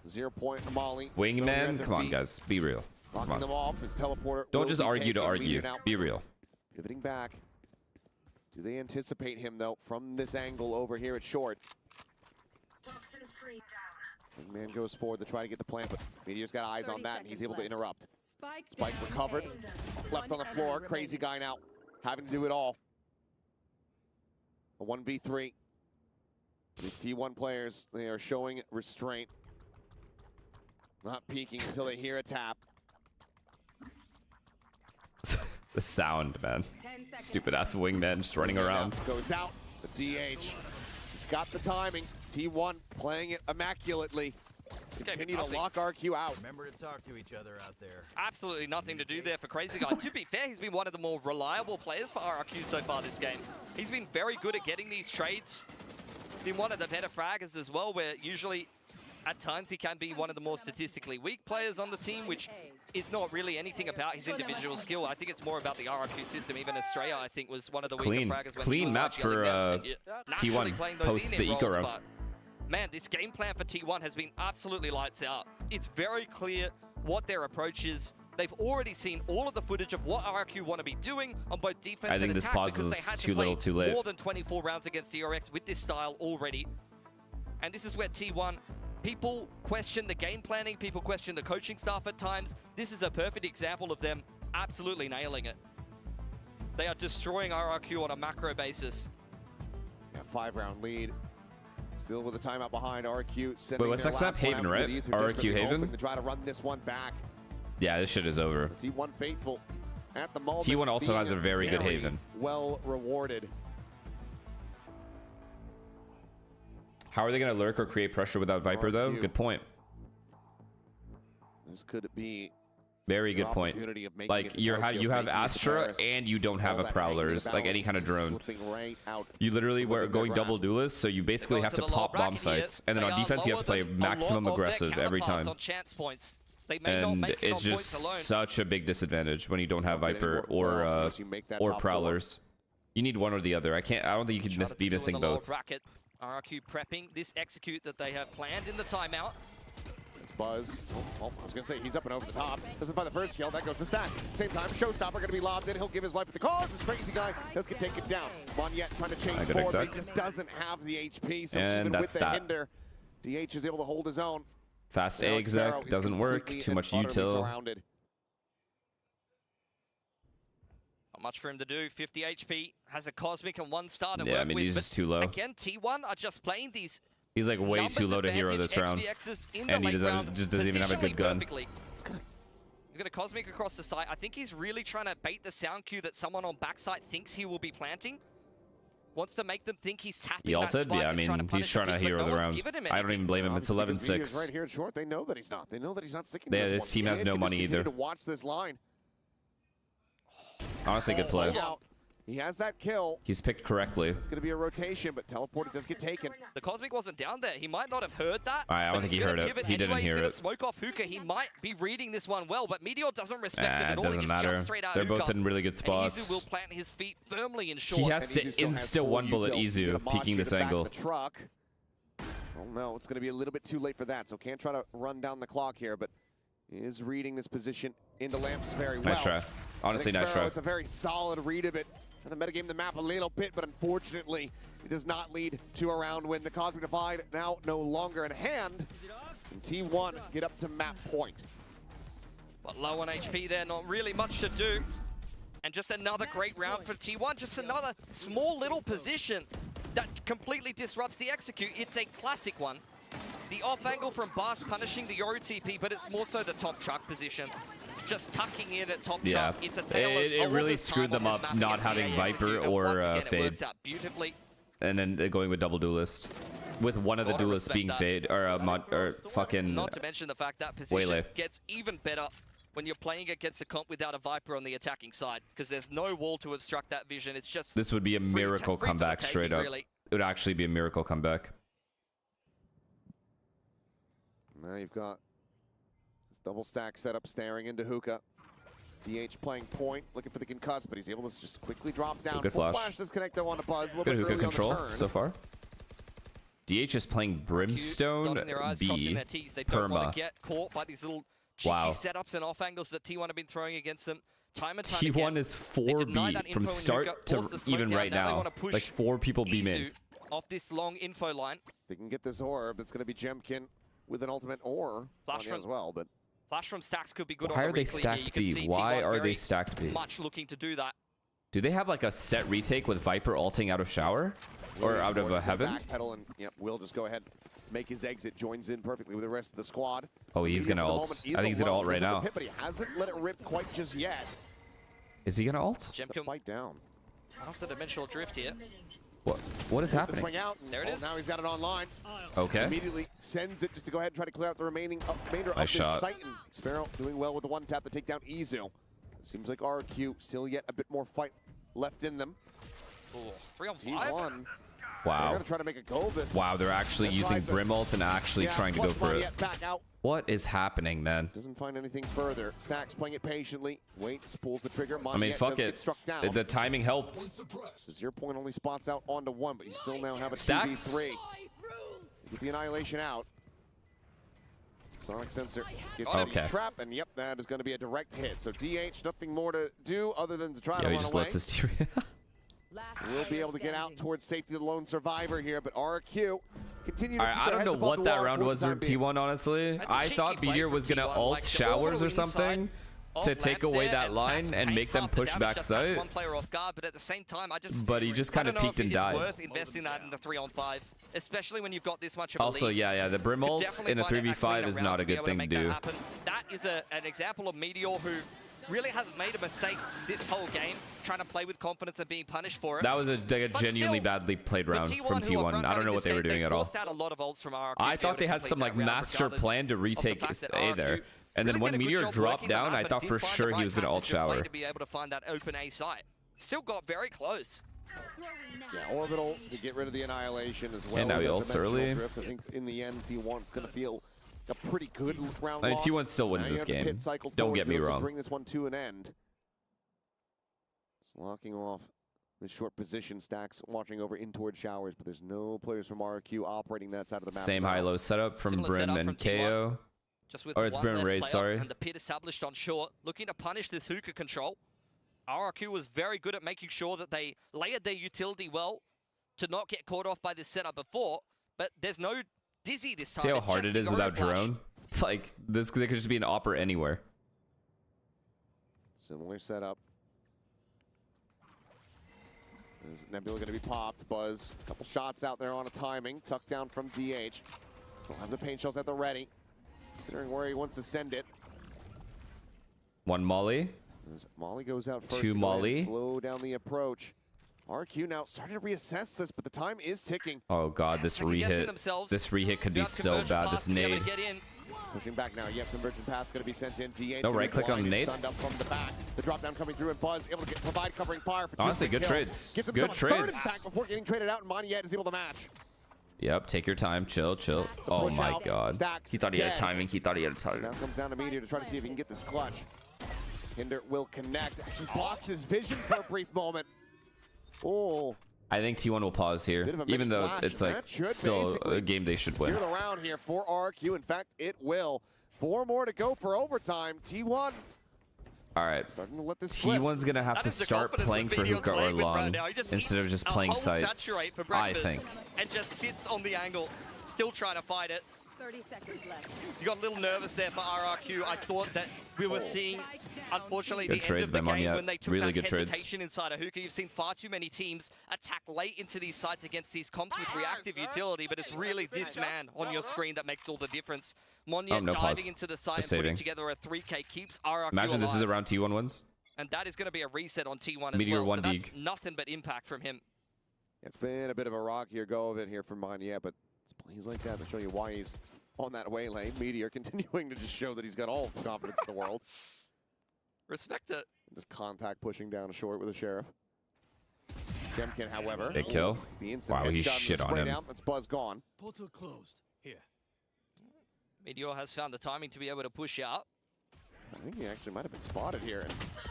0 point Molly. Wingman, come on, guys, be real. Come on. Them off. His teleporter Don't just argue to argue. Be real. Pivoting back. Do they anticipate him though from this angle over here at short? Wingman goes forward to try to get the plant, but Meteor's got eyes on that, and he's able to interrupt. Spike recovered. Left on the floor. Crazy guy now having to do it all. A 1v3. These T1 players, they are showing restraint. Not peeking until they hear a tap. The sound, man. Stupid ass Wingman just running around. Goes out. The DH. He's got the timing. T1 playing it immaculately. Continue to lock RQ out. Remember to talk to each other out there. There's absolutely nothing to do there for Crazy Guy. To be fair, he's been one of the more reliable players for RRQ so far this game. He's been very good at getting these trades. Been one of the better fraggers as well, where usually at times he can be one of the more statistically weak players on the team, which is not really anything about his individual skill. I think it's more about the RRQ system. Even Estrella, I think, was one of the weaker fraggers when clean map for T1 post the eco round. Man, this game plan for T1 has been absolutely lights out. It's very clear what their approach is. They've already seen all of the footage of what RRQ want to be doing on both defense and attack. I think this pause is too little, too late. More than 24 rounds against DRX with this style already. And this is where T1, people question the game planning, people question the coaching staff at times. This is a perfect example of them absolutely nailing it. They are destroying RRQ on a macro basis. Yeah, 5-round lead. Still with the timeout behind RRQ. Wait, what's next map? Haven, right? RRQ Haven? To try to run this one back. Yeah, this shit is over. T1 faithful at the moment. T1 also has a very good Haven. Well rewarded. How are they going to lurk or create pressure without Viper, though? Good point. This could be very good point. Like you have Astra and you don't have a Prowlers, like any kind of drone. You literally were going double duelist, so you basically have to pop bomb sites, and then on defense you have to play maximum aggressive every time. And it's just such a big disadvantage when you don't have Viper or Prowlers. You need one or the other. I don't think you can be missing both. RRQ prepping this execute that they have planned in the timeout. Buzz. Oh, I was going to say, he's up and over the top. Doesn't find the first kill. That goes to Stack. Same time, Showstopper going to be lobbed in. He'll give his life for the cause. This crazy guy does get taken down. Monyet trying to chase forward, but he just doesn't have the HP. So and even with the hinder, DH is able to hold his own. Fast A exec doesn't work. Too much util. Not much for him to do. 50 HP. Has a Cosmic and 1 star to work I mean, with, he's just too low. Again, T1 are just playing these. He's like way too low to hero this round, and he just doesn't even have a good gun. You're gonna Cosmic across the site. I think he's really trying to bait the sound cue that someone on backside thinks he will be planting. Wants to make them think he's tapping. He ulted? Yeah, I mean, he's trying to hero the round. I don't even blame him. It's 11-6. Right here in short, they know that he's not. They know that he's not sticking. Yeah, this team has no money either. To watch this line. Honestly, good play. He has that kill. He's picked correctly. It's going to be a rotation, but teleport does get taken. The Cosmic wasn't down there. He might not have heard that. I don't think he heard it. He didn't hear it. Smoke off Hookah. He might be reading this one well, but Meteor doesn't respect him at all. It doesn't matter. They're both in really good spots. Izu will plant his feet firmly in short. He has to insta one bullet Izu, peeking this angle. The truck. Oh no, it's going to be a little bit too late for that, so can't try to run down the clock here, but is reading this position into Lamps very well. Nice try. Honestly, nice try. It's a very solid read of it. And to metagame the map a little bit, but unfortunately, it does not lead to a round win. The Cosmic Divide now no longer in hand. And T1 get up to map point. But low on HP there, not really much to do. And just another great round for T1. Just another small little position that completely disrupts the execute. It's a classic one. The off angle from Bas punishing the Yoru TP, but it's more so the top truck position. Just tucking in at top shot. It's a it really screwed them up not having Viper or Fade. And then going with double duelist. With one of the duelists being Fade or fucking Not to mention the fact that position gets even better when you're playing against a comp without a Viper on the attacking side, because there's no wall to obstruct that vision. It's just this would be a miracle comeback straight up. It would actually be a miracle comeback. Now you've got this double stack setup staring into Hookah. DH playing point, looking for the concuss, but he's able to just quickly drop down. Good flash. Disconnect though on the Buzz. A little good bit Hookah control so far. DH is playing Brimstone B. They don't want to get caught by these little cheeky setups and off angles that T1 have been throwing against them. Time and time T1 again. is 4B from start to even right now. Like 4 people B main. Off this long info line. They can get this orb. It's going to be Jemkin with an ultimate or flash as well, but flash from stacks could be good. Why are they stacked B? Why are they stacked B? Much looking to do that. Do they have like a set retake with Viper ulting out of shower or out of a heaven? Backpedal and Will just go ahead, make his exit, joins in perfectly with the rest of the squad. Oh, he's gonna ult. I think he's gonna ult right now. But he hasn't let it rip quite just yet. Is he gonna ult? Jemkin bite down. Off the dimensional drift here. What is happening? Swing out. There it is. Now he's got it online. Okay. Immediately sends it just to go ahead and try to clear out the remainder of this site. And Sparrow doing well with the one tap to take down Izu. Seems like RQ still yet a bit more fight left in them. Ooh, 3 on 5. T1. Wow. They're gonna try to make a go of this. Wow, they're actually using Brim ult and actually trying to go for it. Back out. What is happening, man? Doesn't find anything further. Stacks playing it patiently. Waits, pulls the trigger. I mean, fuck it. The timing helped. 0 point only spots out onto 1, but you still now have a Stacks? 2v3. Get the annihilation out. Sonic sensor gets the trap, and yep, that is going to be a direct hit. So DH, nothing more to do other than to try to run he just away. lets us do it. We'll be able to get out towards safety, the lone survivor here, but RQ continue to keep I don't know what that round was for T1, honestly. I thought Meteor was going to ult showers or something to take away that line and make them push back site. One player off guard, but at the same time, but he just kind of peeked and died. It's worth investing that in the 3-on-5, especially when you've got this much of a also, lead. yeah, the Brim ult in a 3v5 is not a good thing to do. That is an example of Meteor who really hasn't made a mistake this whole game, trying to play with confidence and being punished for it. That was a genuinely badly played round from T1. I don't know what they were doing at all. Out a lot of ults from RRQ I thought they had some like master plan to retake A there. And then when Meteor dropped down, I thought for sure he was going to ult shower. To be able to find that open A site. Still got very close. Yeah, Orbital to get rid of the Annihilation as well. And now he ults early. Drift. I think in the end, T1's going to feel a pretty good round I mean, loss. T1 still wins this game. Don't get me wrong. Bring this one to an end. Just locking off the short position stacks, watching over in toward showers, but there's no players from RRQ operating that side of the map. Same high-low setup from Brim and KO. Or it's Brim and Raze, sorry. And the pit established on short, looking to punish this hookah control. RRQ was very good at making sure that they layered their utility well to not get caught off by this setup before, but there's no Dizzy this time. See how hard it is without drone? It's like, this could just be an opera anywhere. Similar setup. Is Nebula going to be popped? Buzz, a couple shots out there on a timing. Tucked down from DH. Still have the paint shells at the ready. Considering where he wants to send it. One Molly. As Molly goes out first. Two Molly. Slow down the approach. RQ now starting to reassess this, but the time is ticking. Oh god, this re-hit. This re-hit could be so bad. This nade. Pushing back now. Yep, conversion path's going to be sent in. DH no right click on the nade. Stunned up from the back. The drop down coming through, and Buzz able to provide covering fire. For honestly, good trades. Good trades. Before getting traded out, and Moniette is able to match. Yep, take your time. Chill. Oh my god. He thought he had timing. He thought he had timing. Now comes down to Meteor to try to see if he can get this clutch. Hinder will connect. Actually blocks his vision for a brief moment. Oh. I think T1 will pause here, even though it's like still a game they should win. Clear the round here for RQ. In fact, it will. 4 more to go for overtime. T1. All right. Starting to let this slip. T1's gonna have to start playing for hookah or long instead of just playing sites. I think. And just sits on the angle, still trying to fight it. 30 seconds left. You got a little nervous there for RRQ. I thought that we were seeing, unfortunately, good the end of the game when they took really that good hesitation inside of hookah. You've seen far too many teams attack late into these sites against these comps with reactive utility, but it's really this man on your screen that makes all the difference. Monya diving into the site and putting together a 3K keeps RRQ Imagine this is alive. the round T1 wins. And that is going to be a reset on T1 Meteor as well. So that's Deeg. nothing but impact from him. It's been a bit of a rock here, go of it here from Moniette, but it's plays like that to show you why he's on that away lane. Meteor continuing to just show that he's got all the confidence in the world. Respect it. Just contact pushing down short with a Sheriff. Gemkin, however. Big kill. Wow, he shit on him. That's Buzz gone. Portal closed. Here. Meteor has found the timing to be able to push out. I think he actually might have been spotted here.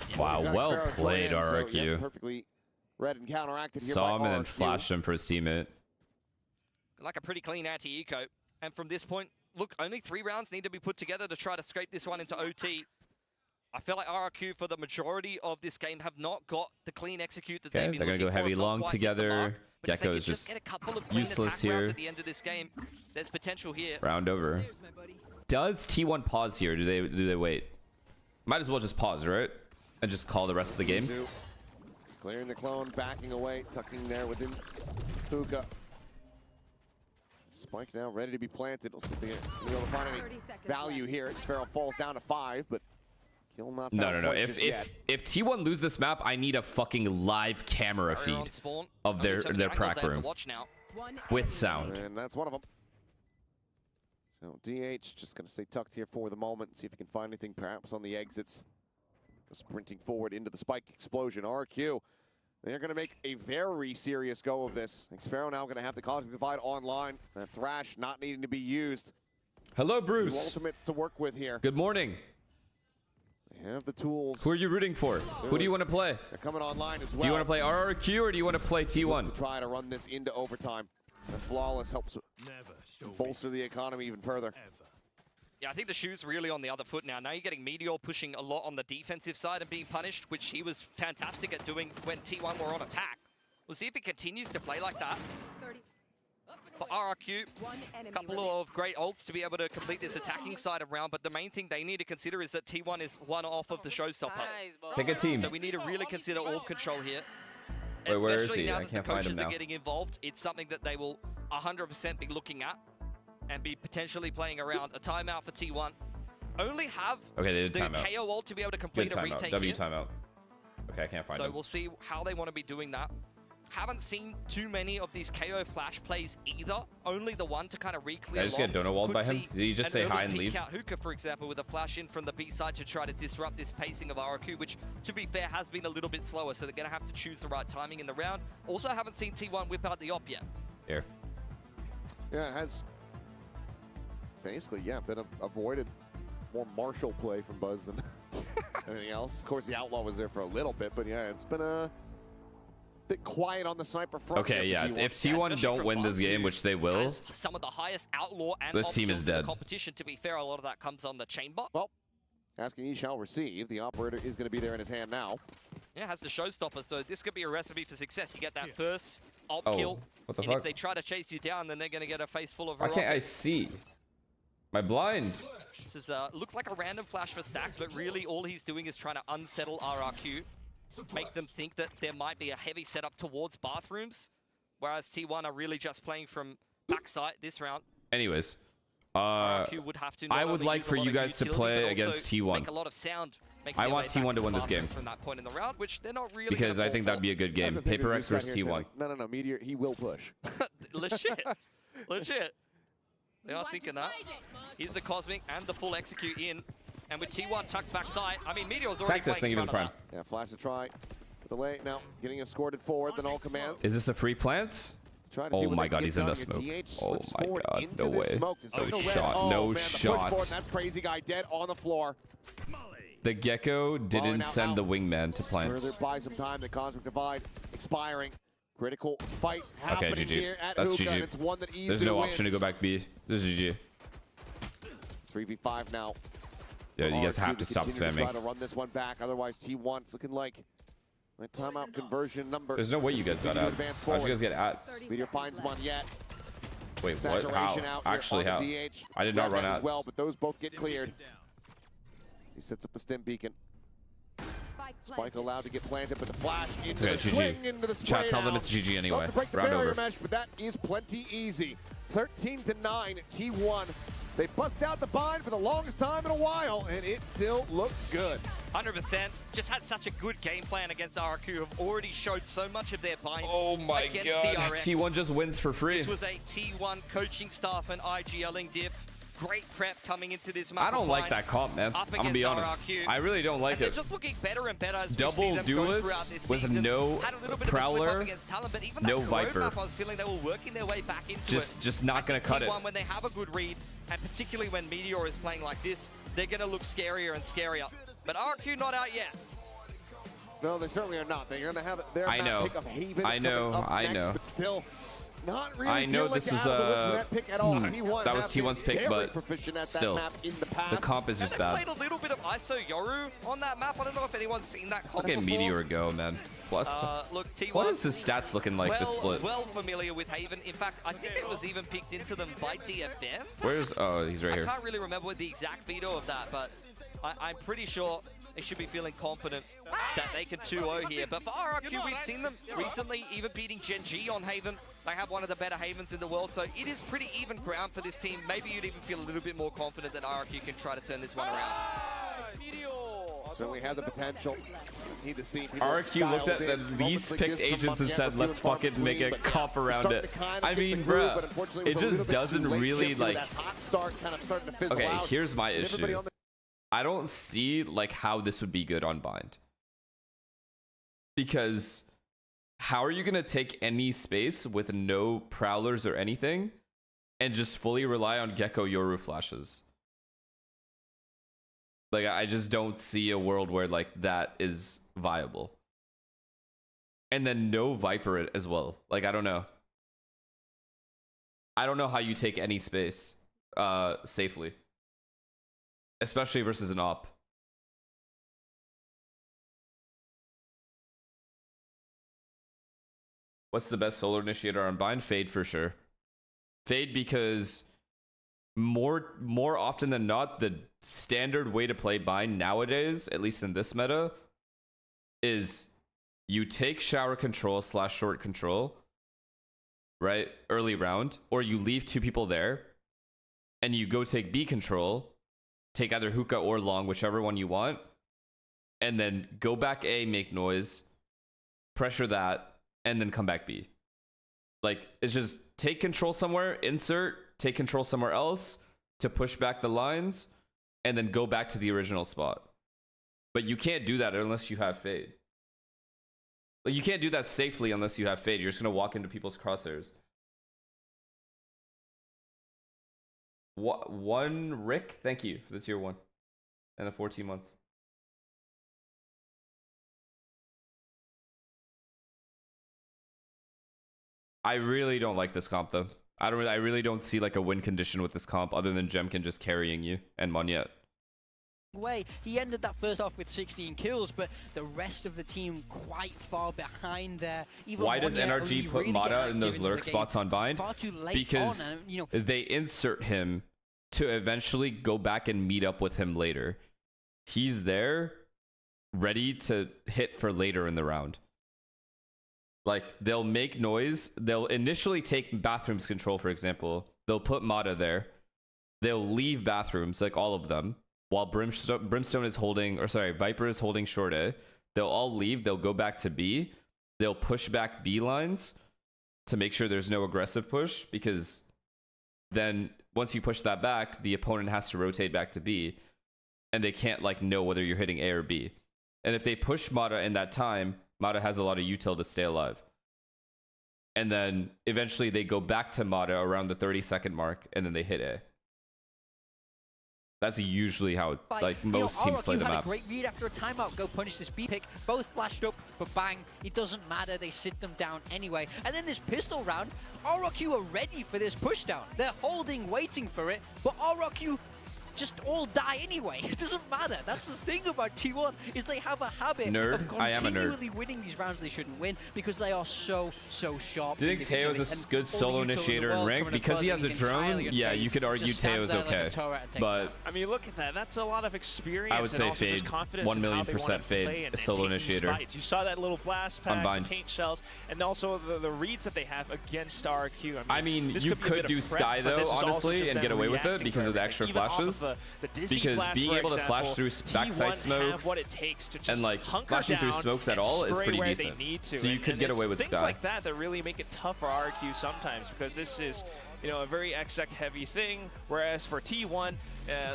And wow, well played, RRQ. So, yeah, perfectly read and counteracted here. Saw him and then flashed him for his teammate. Like a pretty clean anti-eco. And from this point, look, only 3 rounds need to be put together to try to scrape this one into OT. I feel like RRQ for the majority of this game have not got the clean execute that they've been they're going to go heavy long together. Gecko is just useless here. At the end of this game, there's potential here. Round over. Does T1 pause here? Do they wait? Might as well just pause, right? And just call the rest of the game. Clearing the clone, backing away, tucking there within Hookah. Spike now ready to be planted. We'll see if they can be able to find any value here. Sphero falls down to 5, but kill not found. No. If T1 lose this map, I need a fucking live camera feed of their prac room with sound. And that's one of them. So DH just going to stay tucked here for the moment. See if he can find anything perhaps on the exits. Sprinting forward into the spike explosion. RQ. They're going to make a very serious go of this. Xfero now going to have the Cosmic Divide online. That Thrash not needing to be used. Hello, Bruce. 2 ultimates to work with here. Good morning. They have the tools. Who are you rooting for? Who do you want to play? They're coming online as well. Do you want to play RRQ or do you want to play T1? To try to run this into overtime. The Flawless helps bolster the economy even further. Yeah, I think the shoe's really on the other foot now. Now you're getting Meteor pushing a lot on the defensive side and being punished, which he was fantastic at doing when T1 were on attack. We'll see if he continues to play like that. For RRQ, a couple of great ults to be able to complete this attacking side of round, but the main thing they need to consider is that T1 is one off of the showstopper. Pick a team. So we need to really consider orb control here. Wait, where is he? Now I that can't the find him coaches now. are getting involved, it's something that they will 100% be looking at and be potentially playing around. A timeout for T1. only have Okay, they did the timeout. KO ult to be able to Good complete a timeout. retake W here. timeout. Okay, I can't find So him. we'll see how they want to be doing that. Haven't seen too many of these KO flash plays either. Only the one to kind of re-clear. Did I just get donut walled by him? Did he just say hi and leave? Out Hookah, for example, with a flash in from the B side to try to disrupt this pacing of RRQ, which, to be fair, has been a little bit slower. So they're going to have to choose the right timing in the round. Also, haven't seen T1 whip out the op yet. Here. Yeah, it has basically, been avoided. More martial play from Buzz than anything else. Of course, the Outlaw was there for a little bit, but yeah, it's been a bit quiet on the sniper front. Okay, yeah. If T1 don't win this game, which they will, some of the highest Outlaw and this team is dead. Competition. To be fair, a lot of that comes on the chamber. Well, asking ye shall receive. The operator is going to be there in his hand now. Yeah, has the showstopper, so this could be a recipe for success. You get that first op kill, what the and fuck? if they try to chase you down, then they're going to get a face full of Why can't I see? My blind. This is looks like a random flash for Stacks, but really all he's doing is trying to unsettle RRQ, make them think that there might be a heavy setup towards bathrooms, whereas T1 are really just playing from backside this round. Anyways, RRQ would have to I would like for you guys to play against T1. Make a lot of sound. I want T1 to win this game. From that point in the round, which they're not really because I think that'd be a good game. Paper X versus T1. No, Meteor, he will push. Legit. Legit. They are thinking that. Here's the Cosmic and the full execute in. And with T1 tucked backside, I mean, Meteor's already playing in front of that. Yeah, flash to try. Delay now, getting escorted forward, then all commands. Is this a free plant? Oh my god, he's in the smoke. Oh my god, no way. No shot, no shot. That's crazy guy dead on the floor. The Gecko didn't send the wingman to plant. Further buy some time, the Cosmic Divide expiring. Critical fight happening GG. here at That's Hookah, GG. and it's one that easily There's no wins. option to go back B. This is GG. 3v5 now. Yeah, you guys have to stop spamming. Try to run this one back, otherwise T1's looking like my timeout conversion number. There's no way you guys got ads. How'd you guys get ads? Meteor finds one yet. Wait, what? How? Actually, how? I did not run ads. As well, but those both get cleared. He sets up the stim beacon. Spike allowed to get planted, but the flash into the swing, into the spray. Chat, tell them it's GG anyway. To break the Round barrier over. mesh, but that is plenty easy. 13-9, T1. They bust out the bind for the longest time in a while, and it still looks good. 100%. Just had such a good game plan against RRQ, who have already showed so much of their bind Oh my against god. DRX. T1 just wins for free. This was a T1 coaching staff and IGLing diff. Great prep coming into this map. I don't like that comp, man. I'm gonna be honest. RRQ. I really don't like and it. They're just looking better and better as we see Double them go throughout duelist this with season. no Had a little bit Prowler, of a slip up against Talon, but even no that Viper. roadmap, I was feeling they were working their way back into it. Just not gonna cut it. T1, when they have a good read, and particularly when Meteor is playing like this, they're gonna look scarier and scarier. But RRQ not out yet. No, they certainly are not. They're going to have their I know. pick of Haven I know. coming up I next, know. but still not really I know feel like this was that pick at all. T1 that was have been T1's pick, very but proficient at still, that map in the past. the comp is just They bad. played a little bit of ISO Yoru on that map. I don't know if anyone's seen that comp Look at before. Meteor go, man. Plus, Look, T1, what is his stats looking like this split? Well familiar with Haven. In fact, I think it was even picked into them by DFM. Where's? Oh, he's right here. I can't really remember the exact veto of that, but I'm pretty sure they should be feeling confident that they can 2-0 here. But for RRQ, we've seen them recently even beating Gen G on Haven. They have one of the better Havens in the world, so it is pretty even ground for this team. Maybe you'd even feel a little bit more confident that RRQ can try to turn this one around. Certainly have the potential. Need to see people RQ looked at the least picked agents and said, let's fucking make a comp around it. I mean, bruh, it just doesn't really like... Okay, here's my issue. I don't see like how this would be good on bind. Because how are you going to take any space with no prowlers or anything and just fully rely on Gecko Yoru flashes? Like, I just don't see a world where like that is viable. And then no Viper as well. Like, I don't know. I don't know how you take any space safely. Especially versus an op. What's the best solar initiator on bind? Fade for sure. Fade because more often than not, the standard way to play bind nowadays, at least in this meta, is you take shower control / short control, right? Early round, or you leave 2 people there and you go take B control take either hookah or long, whichever one you want, and then go back A, make noise, pressure that, and then come back B. Like, it's just take control somewhere, insert, take control somewhere else to push back the lines, and then go back to the original spot. But you can't do that unless you have fade. Like, you can't do that safely unless you have fade. You're just going to walk into people's crosshairs. One Rick, thank you for the tier 1 and the 14 months. I really don't like this comp though. I really don't see like a win condition with this comp other than Jemkin just carrying you and Monyet. Way he ended that first off with 16 kills, but the rest of the team quite far behind there. Even why does NRG put Mata in those lurk spots on bind? Far too late because on, and, you know, they insert him to eventually go back and meet up with him later. He's there ready to hit for later in the round. Like, they'll make noise. They'll initially take bathrooms control, for example. They'll put Mata there. They'll leave bathrooms, like all of them, while Brimstone is holding, or sorry, Viper is holding short A. They'll all leave. They'll go back to B. They'll push back B lines to make sure there's no aggressive push, because then once you push that back, the opponent has to rotate back to B, and they can't like know whether you're hitting A or B. And if they push Mata in that time, Mata has a lot of util to stay alive. And then eventually they go back to Mata around the 30-second mark, and then they hit A. That's usually how like most teams play the map. Had a great read after a timeout. Go punish this B pick. Both flashed up, but bang, it doesn't matter. They sit them down anyway. And then this pistol round, RRQ are ready for this pushdown. They're holding, waiting for it, but RRQ just all die anyway. It doesn't matter. That's the thing about T1, is they have a habit of continually winning these rounds they shouldn't win because they are so sharp. Do you think Teo's a good solo initiator in rank? Because he has a drone, yeah, you could argue Teo's okay. But I mean, look at that. That's a lot of experience. I would say fade. 1,000,000% fade. A solo initiator. You saw that little blast pack, paint shells, and also the reads that they have against RQ. I mean you could do Sky though, honestly, and get away with it because of the extra flashes. Because being able to flash through backside smokes and like flashing through smokes at all is pretty decent. So you could get away with Sky. Things like that really make it tough for RQ sometimes, because this is, you know, a very exec heavy thing. Whereas for T1,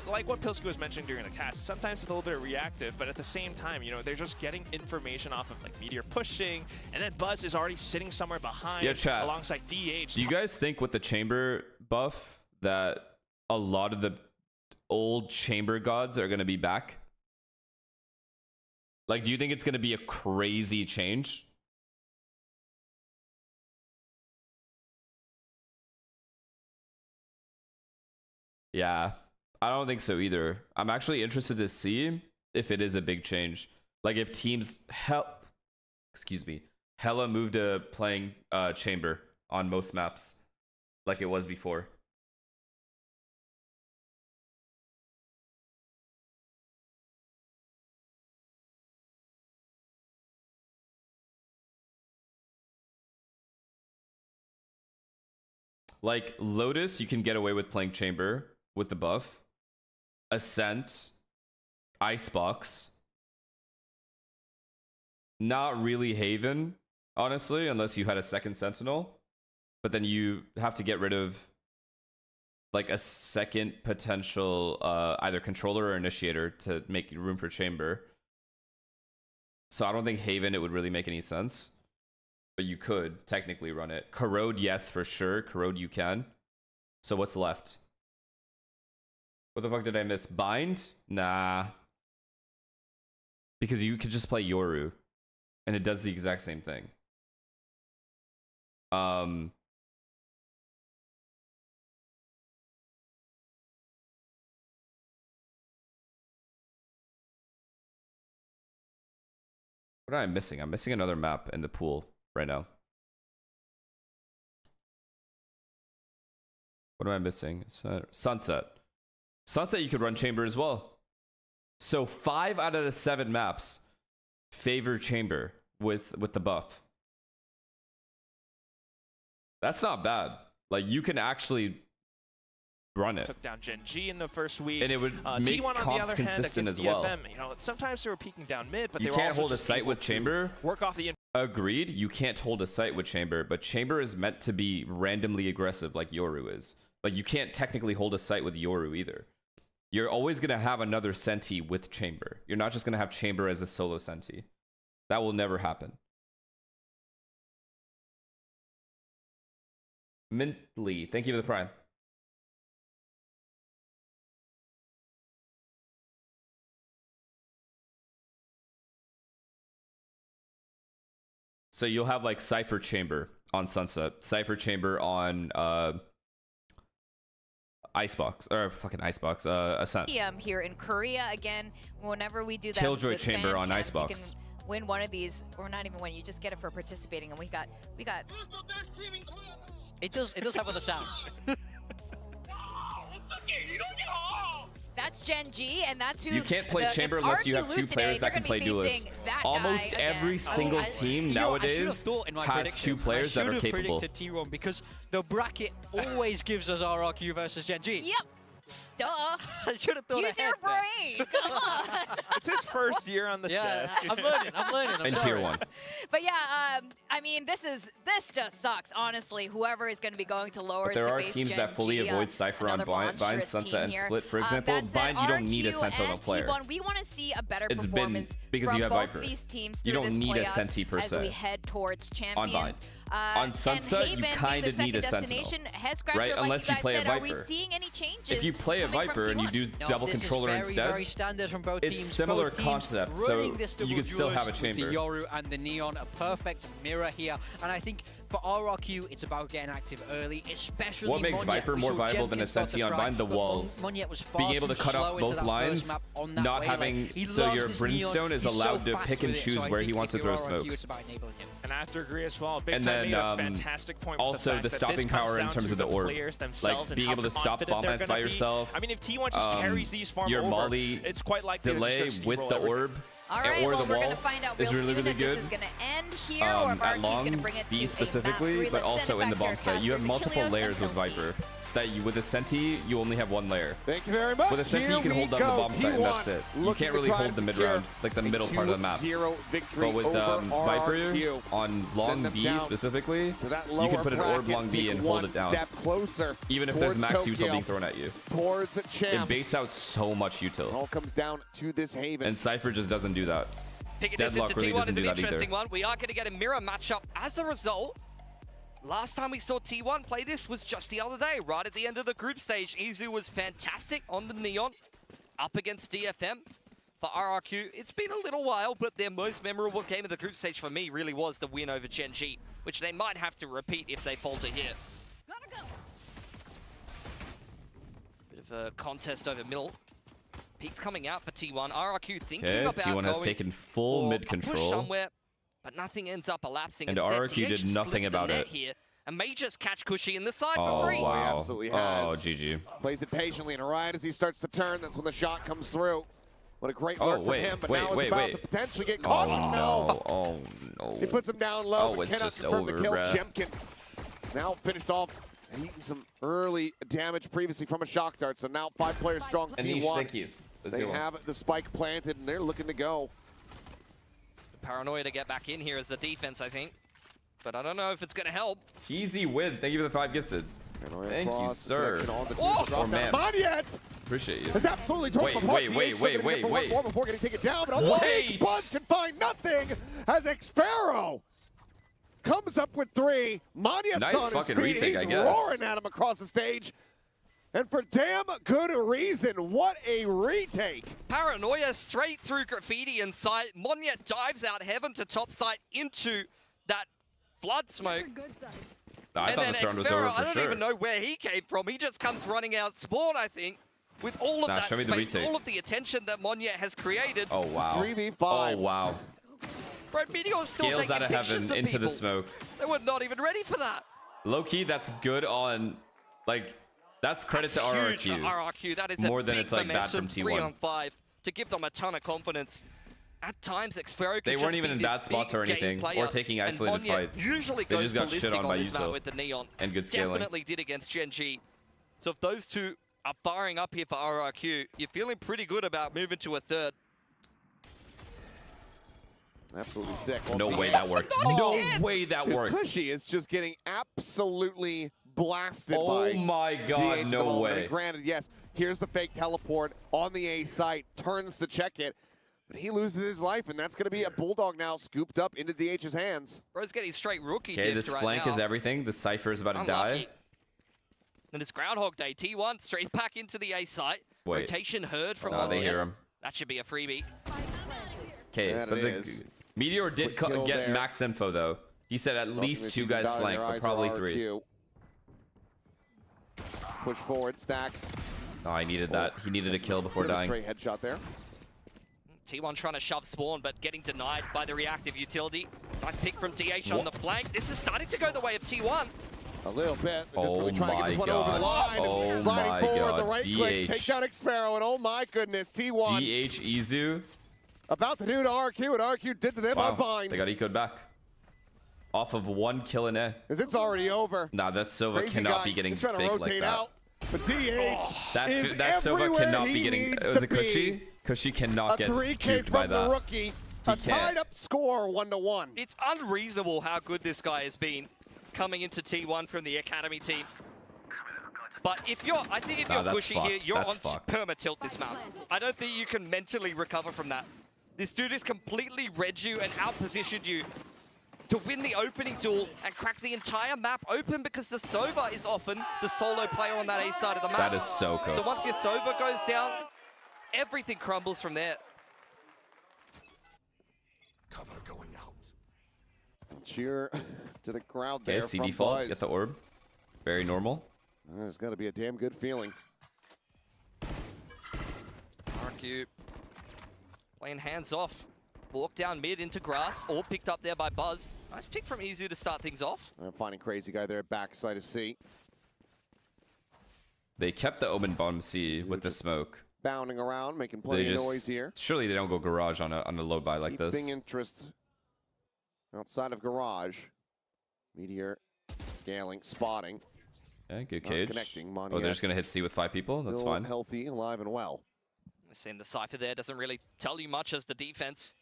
like what Pilsky was mentioning during the cast, sometimes it's a little bit reactive, but at the same time, you know, they're just getting information off of like Meteor pushing, and then Buzz is already sitting somewhere behind alongside DH. Do you guys think with the chamber buff that a lot of the old chamber gods are going to be back? Like, do you think it's going to be a crazy change? Yeah, I don't think so either. I'm actually interested to see if it is a big change. Like if teams hella move to playing chamber on most maps like it was before. Like Lotus, you can get away with playing chamber with the buff. Ascent, Icebox. Not really Haven, honestly, unless you had a second Sentinel. But then you have to get rid of like a second potential either controller or initiator to make room for chamber. So I don't think Haven, it would really make any sense. But you could technically run it. Corrode, yes, for sure. Corrode, you can. So what's left? What the fuck did I miss? Bind? Nah. Because you could just play Yoru. And it does the exact same thing. What am I missing? I'm missing another map in the pool right now. What am I missing? Sunset. Sunset, you could run chamber as well. So 5 out of the 7 maps favor chamber with the buff. That's not bad. Like you can actually run it. Took down Gen G in the first week. And it would make T1 comps consistent as well. You know, sometimes they were peeking down mid, but you they were can't also hold a just site able with to Chamber. Work off the. Agreed. You can't hold a site with Chamber, but Chamber is meant to be randomly aggressive like Yoru is. Like, you can't technically hold a site with Yoru either. You're always going to have another Senti with Chamber. You're not just going to have Chamber as a solo Senti. That will never happen. Mintly, thank you for the prime. So you'll have like Cypher Chamber on Sunset, Cypher Chamber on Icebox, or fucking Icebox, Ascent. Here in Korea, again, whenever we do that, Killjoy Chamber on Icebox. You can win one of these, or not even win, you just get it for participating, and we got. It does have other sounds. That's Gen G, and that's who. You can't play Chamber unless you have two players that can play Duelist. Almost every single team nowadays has two players that are capable. I should have predicted T1 because the bracket always gives us RRQ versus Gen G. Yep. Duh. I should have thought Use your brain. Come on. It's his first year on the desk. I'm learning. I'm in sorry. Tier 1. But yeah, I mean, this just sucks, honestly. Whoever is going to be going to lower. But there are teams that fully avoid Cypher on Bind, Sunset, and Split. For example, Bind, you don't need a Sentinel player. We want to see a better It's performance been because from you have both Viper. these teams You don't need a playoffs Senti per as we se. head towards champions. On Bind. On Sunset, you kind of need a Sentinel, right? Unless you play a Viper. Are we seeing any changes? If you play a Viper and you do double controller instead, very standard from both it's teams. similar Both teams concept, so you can still have a with Chamber. The Yoru and the Neon, a perfect mirror here, and I think for RRQ, it's about getting active early, especially What makes Monyet. Viper more viable than a Senti on Bind? The walls. Being able to cut off both lines, not having, so your Brimstone is allowed to pick and choose where he wants to throw smokes. And after agree as well, big and time then a fantastic point also with the stopping power in terms of the orb, like being able to stop bomb plants by yourself. I mean, if T1 just carries these farm your over, Molly it's quite likely delay with the orb. All right, or well, the we're wall going to find out real is really, soon really if good. this is going to end here, or if at RRQ's long, going to bring it to B a specifically, map 3. but Let's also send in it the back bomb to site. our You have casters, multiple Achilles layers and with Toasty. Viper. That you, with a Senti, you only have one layer. Thank you very much. With a Senti, you can hold down the bomb site, and that's it. You can't really hold the mid round, like the middle part of the map. But with Viper on long B specifically, you can put an orb long B and hold it down. Even if there's max util being thrown at you. It baits out so much util. All comes down to this Haven. And Cypher just doesn't do that. Picking this Deadlock into really T1 doesn't is an do that interesting either. one. We are going to get a mirror matchup as a result. Last time we saw T1 play this was just the other day, right at the end of the group stage. Izu was fantastic on the Neon, up against DFM. For RRQ, it's been a little while, but their most memorable game of the group stage for me really was the win over Gen G, which they might have to repeat if they falter here. Bit of a contest over middle. Peak's coming out for T1. RRQ thinking about T1 has going taken full mid for a push control. somewhere, but nothing ends up elapsing. And Instead, RRQ did DH nothing slipped about the net it. Here, and may just catch Cushy in the side Oh, for free. wow. He absolutely has. Oh, GG. Plays it patiently, and right as he starts to turn, that's when the shot comes through. What a great Oh, lurk from wait, him, but wait, now wait, it's about wait. to potentially get caught. Oh, no. Oh, no. He puts him down low, Oh, but it's cannot just confirm over, the kill. bruh. Jemkin now finished off and eaten some early damage previously from a shock dart, so now 5 players strong. Anish, T1. thank you. They have the spike planted, and they're looking to go. Paranoia to get back in here as the defense, I think. But I don't know if it's going to help. TZ win. Thank you for the 5 gifted. Thank you, sir. Oh, or ma'am. Monyet Appreciate you. has absolutely torn apart. Wait, Before getting taken down, but Wait! Bud can find nothing as Xpharaoh comes up with 3. Monyet's Nice on his fucking feet. retake, I He's guess. roaring at him across the stage. And for damn good reason, what a retake. Paranoia straight through Graffiti in sight. Monyet dives out heaven to top side into that flood smoke. I thought this round was over for I don't sure. even know where he came from. He just comes running out spawn, I think, with all of that show me the space, retake. all of the attention that Monyet has created. Oh, wow. 3v5. Oh, wow. Bro, Meteor's still Scales taking out of pictures heaven of into the people. smoke. They were not even ready for that. Low-key, that's good on, like, that's credit to Huge RRQ. RRQ. That is More a than big it's, like, bad momentum, from 3 T1. on 5 to give them a ton of confidence. At times, Xpharaoh They could weren't just even be in this bad spots or big game anything, player, or taking and isolated Monyet fights. usually They goes just got shit ballistic on by this map util with the Neon. and good scaling. Definitely did against Gen G. So if those two are firing up here for RRQ. You're feeling pretty good about moving to a third. Absolutely sick. No way that worked. No way that worked. Cushy is just getting absolutely blasted by Oh my god, DH no way. And granted, yes, here's the fake teleport on the A site, turns to check it, but he loses his life, and that's going to be a Bulldog now scooped up into DH's hands. Bro's getting straight rookie Okay, dipped this right flank now. is everything. The Cypher is about to Unlucky. die. And it's Groundhog Day. T1 straight back into the A site. Wait. Rotation heard from Oh, they Lotus. hear him. That should be a freebie. Okay, That but is. Meteor did Quick kill get there. max info, though. He said at least 2 guys flank, but probably 3. Push forward, Stacks. Oh, I needed that. He needed a kill before Bit of a dying. straight headshot there. T1 trying to shove spawn, but getting denied by the reactive utility. Nice pick from DH on the flank. This is starting to go the way of T1. A little bit. They're just Oh really trying to get this my one over the God. line. Oh Sliding my forward, God. the right click, DH. take down Xpharaoh, and oh my goodness, T1 DH Izu. about to do to RQ, and RQ did to them on bind. They got eco'd back. Off of 1 kill in A. As it's already over. Nah, that Silva Crazy cannot guy. be getting He's trying to fake rotate like that. out. But DH is That Silva everywhere cannot he be getting. needs Was to it Cushy? be. Cushy cannot A get 3K juked by from the that. rookie. A tied up score, 1-1. It's unreasonable how good this guy has been coming into T1 from the academy team. But if you're, I think if you're that's Cushy here, fucked. you're That's on fucked. perma tilt this map. I don't think you can mentally recover from that. This dude has completely read you and out-positioned you to win the opening duel and crack the entire map open because the Sova is often the solo player on that A side of the map. That is so cool. So once your Sova goes down, everything crumbles from there. Cover going out. Cheer to the crowd Okay, there C from default. Buzz. Get the orb. Very normal. There's got to be a damn good feeling. RQ playing hands off. Walk down mid into grass, all picked up there by Buzz. Nice pick from Izu to start things off. I'm finding Crazy Guy there, backside of C. They kept the Omen bomb C with the smoke. Bounding around, making They plenty of just noise here. surely they don't go garage on a low buy like this. Keeping interest outside of garage. Meteor scaling, spotting. Yeah, good Not cage. connecting, Oh, they're just gonna hit C with 5 people. That's Still fine. healthy, alive, and well. Seeing the Cypher there doesn't really tell you much as the defense.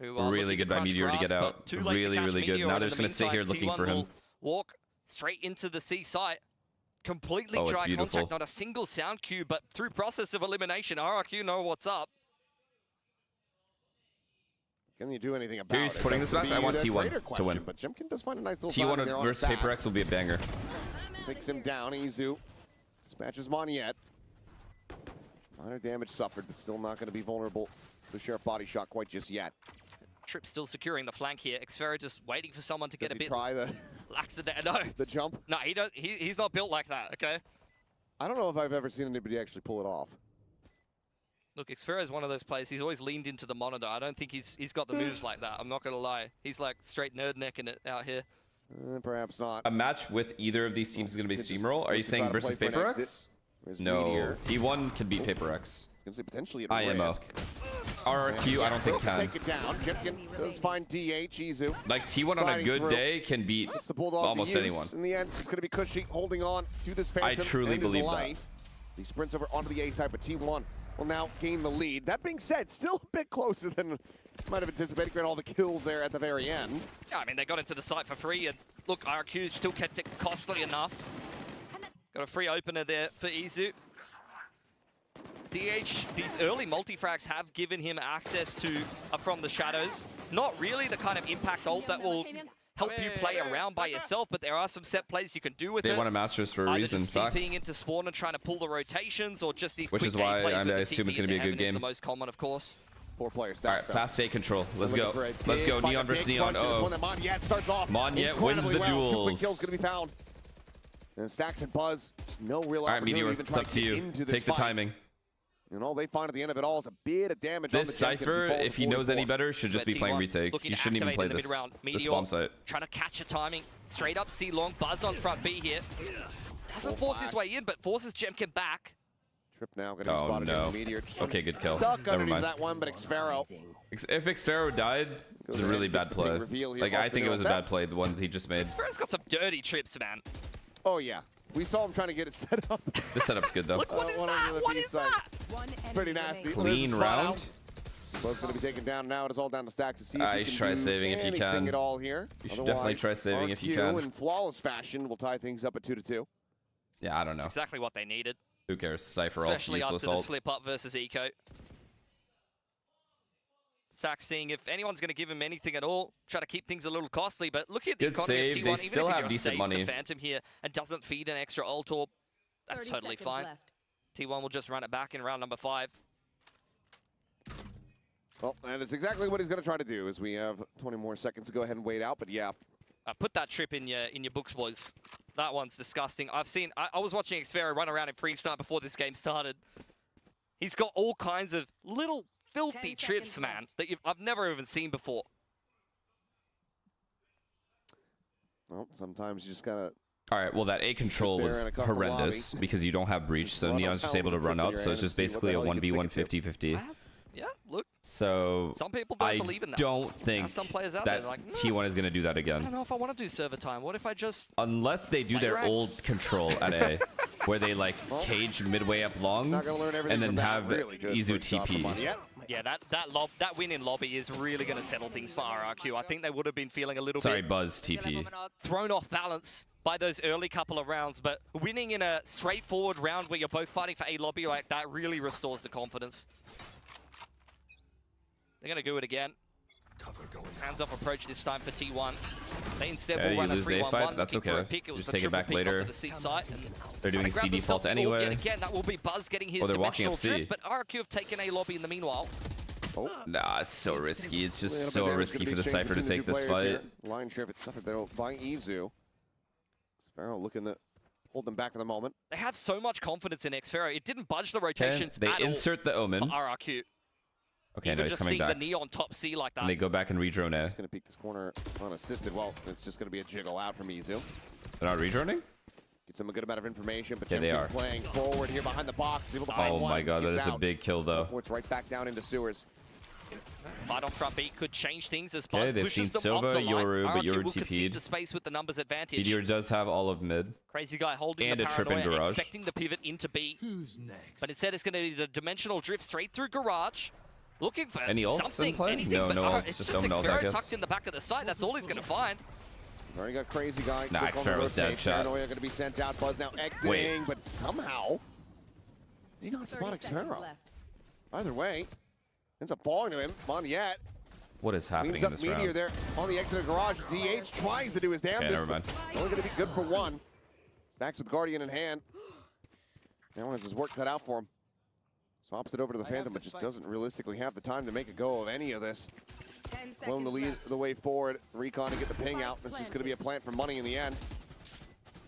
Who Really looking good by crunch Meteor to grass, get out. but too late to Really, catch really good. Meteor, Now and they're in just the gonna sit here meantime, looking T1 for him. will walk straight into the C site. Completely Oh, it's dry beautiful. contact, not a single sound cue, but through process of elimination, RRQ know what's up. Can you do anything about Here it? he's putting That's this match. the I want greater T1 to question, win. But Jimkin does find a nice little timing there T1 on versus his Paper abs. X will be a banger. Takes him down, Izu. Dispatches Moniette. Minor damage suffered, but still not going to be vulnerable to the Sheriff body shot quite just yet. Trip still securing the flank here. Xpharaoh just waiting for someone to get Does a he bit try the laxative. No, the jump? no, he don't. He's not built like that. Okay. I don't know if I've ever seen anybody actually pull it off. Look, Xpharaoh is one of those players. He's always leaned into the monitor. I don't think he's got the moves like that. I'm not gonna lie. He's like straight nerd necking it out here. Perhaps not. A match with either of these teams is gonna be Just steamroll. Are you looks to try saying to versus play for an Paper exit. X? There's No, Meteor. T1 can beat Paper X. I was going to say potentially at IMO. risk. RRQ, I don't think can. Take it down. Jimkin does find DH, Izu. Like T1 on a Sliding good through. day can beat It's the Bulldog almost to use. anyone. In the end, it's just going to be Cushy holding on to this Phantom truly and his believe that. life. He sprints over onto the A side, but T1 will now gain the lead. That being said, still a bit closer than might have anticipated, given all the kills there at the very end. Yeah, I mean, they got into the site for free, and look, RQ still kept it costly enough. Got a free opener there for Izu. DH, these early multi-frags have given him access to From the Shadows. Not really the kind of impact ult that will help you play around by yourself, but there are some set plays you can do with it. They want a Masters for a Either reason. just Facts. TPing into spawn and trying to pull the rotations, or just these Which quick is why A plays I with the assume it's TP gonna be a into good heaven is game. the most common, of course. 4 players All right, stacked up. fast state control. Let's Looking go. for a Let's big go. fight, Neon a big versus Neon. punch. It's one that Moniette starts off Moniette incredibly wins the well. 2 quick duels. kills going to be found. And Stacks and Buzz, just no real All right, opportunity Meteor, to even it's try up to to get you. into this Take the fight. timing. And all they find at the end of it all is a bit of damage on the This Jenkins. Cypher, falls if he to knows any 44. better, should just be playing retake. Looking He to shouldn't even activate play in the this, mid-round. this Meteor spawn site. trying to catch a timing. Straight up C long. Buzz on front B here. Doesn't force his way in, but forces Jemkin back. Trip now going to be Oh spotted no. in the Meteor. Okay, good kill. Duck Never underneath mind. that one, but Xpharaoh. If Xpharaoh died, it's a ahead really and bad gets the big play. reveal here Like, off I the think it was a middle bad play, the one he just made. Xpharaoh's got some dirty trips, man. Oh yeah, We saw him trying to get it set up. This setup's good though. Look, what is that? What is that? Pretty nasty. Clean round. Both going to be taken down now. It is all down to Stacks to see if You he should can try do saving if you anything can. at all here. You should definitely try saving if you can. RQ in flawless fashion will tie things up at 2-2. Yeah, I don't know. That's exactly what they needed. Who cares? Cypher ult, Especially useless after the ult. slip up versus Eco. Sack seeing if anyone's going to give him anything at all, try to keep things a little costly, but look at the Good economy save. of T1, They even still if he have just decent saves money. the Phantom here and doesn't feed an extra ult orb, that's totally fine. T1 will just run it back in round number 5. Well, that is exactly what he's going to try to do, as we have 20 more seconds to go ahead and wait out, but yeah. Put that trip in your books, boys. That one's disgusting. I was watching Xfero run around in freestyle before this game started. He's got all kinds of little filthy trips, man, that I've never even seen before. Well, sometimes you just gotta. All right, well, that A control was horrendous because you don't have breach, so Neon's just able to run up, so it's just basically a 1v1 50-50. Yeah, look. So some people don't believe in that. I don't think some players out that there like, no, T1 is going to do that I again. don't know if I want to do server time. What if I just... Unless they do their old control at A, where they like cage midway up long and then have Izu TP. Yeah, that win in lobby is really going to settle things for RRQ. I think they would have been feeling a little Sorry, bit... Buzz TP. Thrown off balance by those early couple of rounds, but winning in a straightforward round where you're both fighting for A lobby like that really restores the confidence. They're going to do it again. Hands-off approach this time for T1. They instead will run a 3-1-1. That's okay. It was Just take it back later. They're doing C default anyway. Again, that will be Buzz getting his they're walking dimensional up C. drift, but RRQ have taken A lobby in the meanwhile. Oh. Nah, it's so risky. It's just so risky for the Cypher to take this fight. Line share if it's suffered though by Izu. Xfero looking to hold them back in the moment. They have so much confidence in Xfero. It didn't budge the rotations They insert the Omen. for RRQ. Okay, Even no, he's just coming seeing back. the Neon top C like that. And they go back and redrone A. Just going to peek this corner unassisted. Well, it's just going to be a jiggle out from Izu. They're not redroning? Gets him a good amount of information, but Yeah, they are. playing forward here behind the box. Able to find Oh one. my god, that Gets is a out. big kill though. Teleports right back down into sewers. Fight on front B could change things as Buzz Okay, they've pushes seen them off Sova, the line. Yoru, but RRQ Yoru will concede TP'd. the space with the numbers advantage. Meteor does have all of mid. Crazy guy holding And the a trip in paranoia, garage. expecting the pivot into B. Who's next? But instead it's going to be the dimensional drift straight through garage. Looking for Any ults in something, play? anything, No, but no ults, it's just just Omen ult, I Xfero guess. tucked in the back of the site. That's all he's going to find. Already got crazy guy. Nah, Quick on the Xfero's dead, rotate. chat. Paranoia going to be sent out. Buzz now exiting, but somehow did he not spot Xfero? Either way, ends up falling to him. Monyet What is happening cleans in up this Meteor round? there on the exit of the garage. DH tries to do his damnedest. never mind. But only going to be good for one. Stacks with Guardian in hand. Now has his work cut out for him. Swaps it over to the Phantom, but just doesn't realistically have the time to make a go of any of this. Blown the lead the way forward. Recon to get the ping out. This is going to be a plant for money in the end.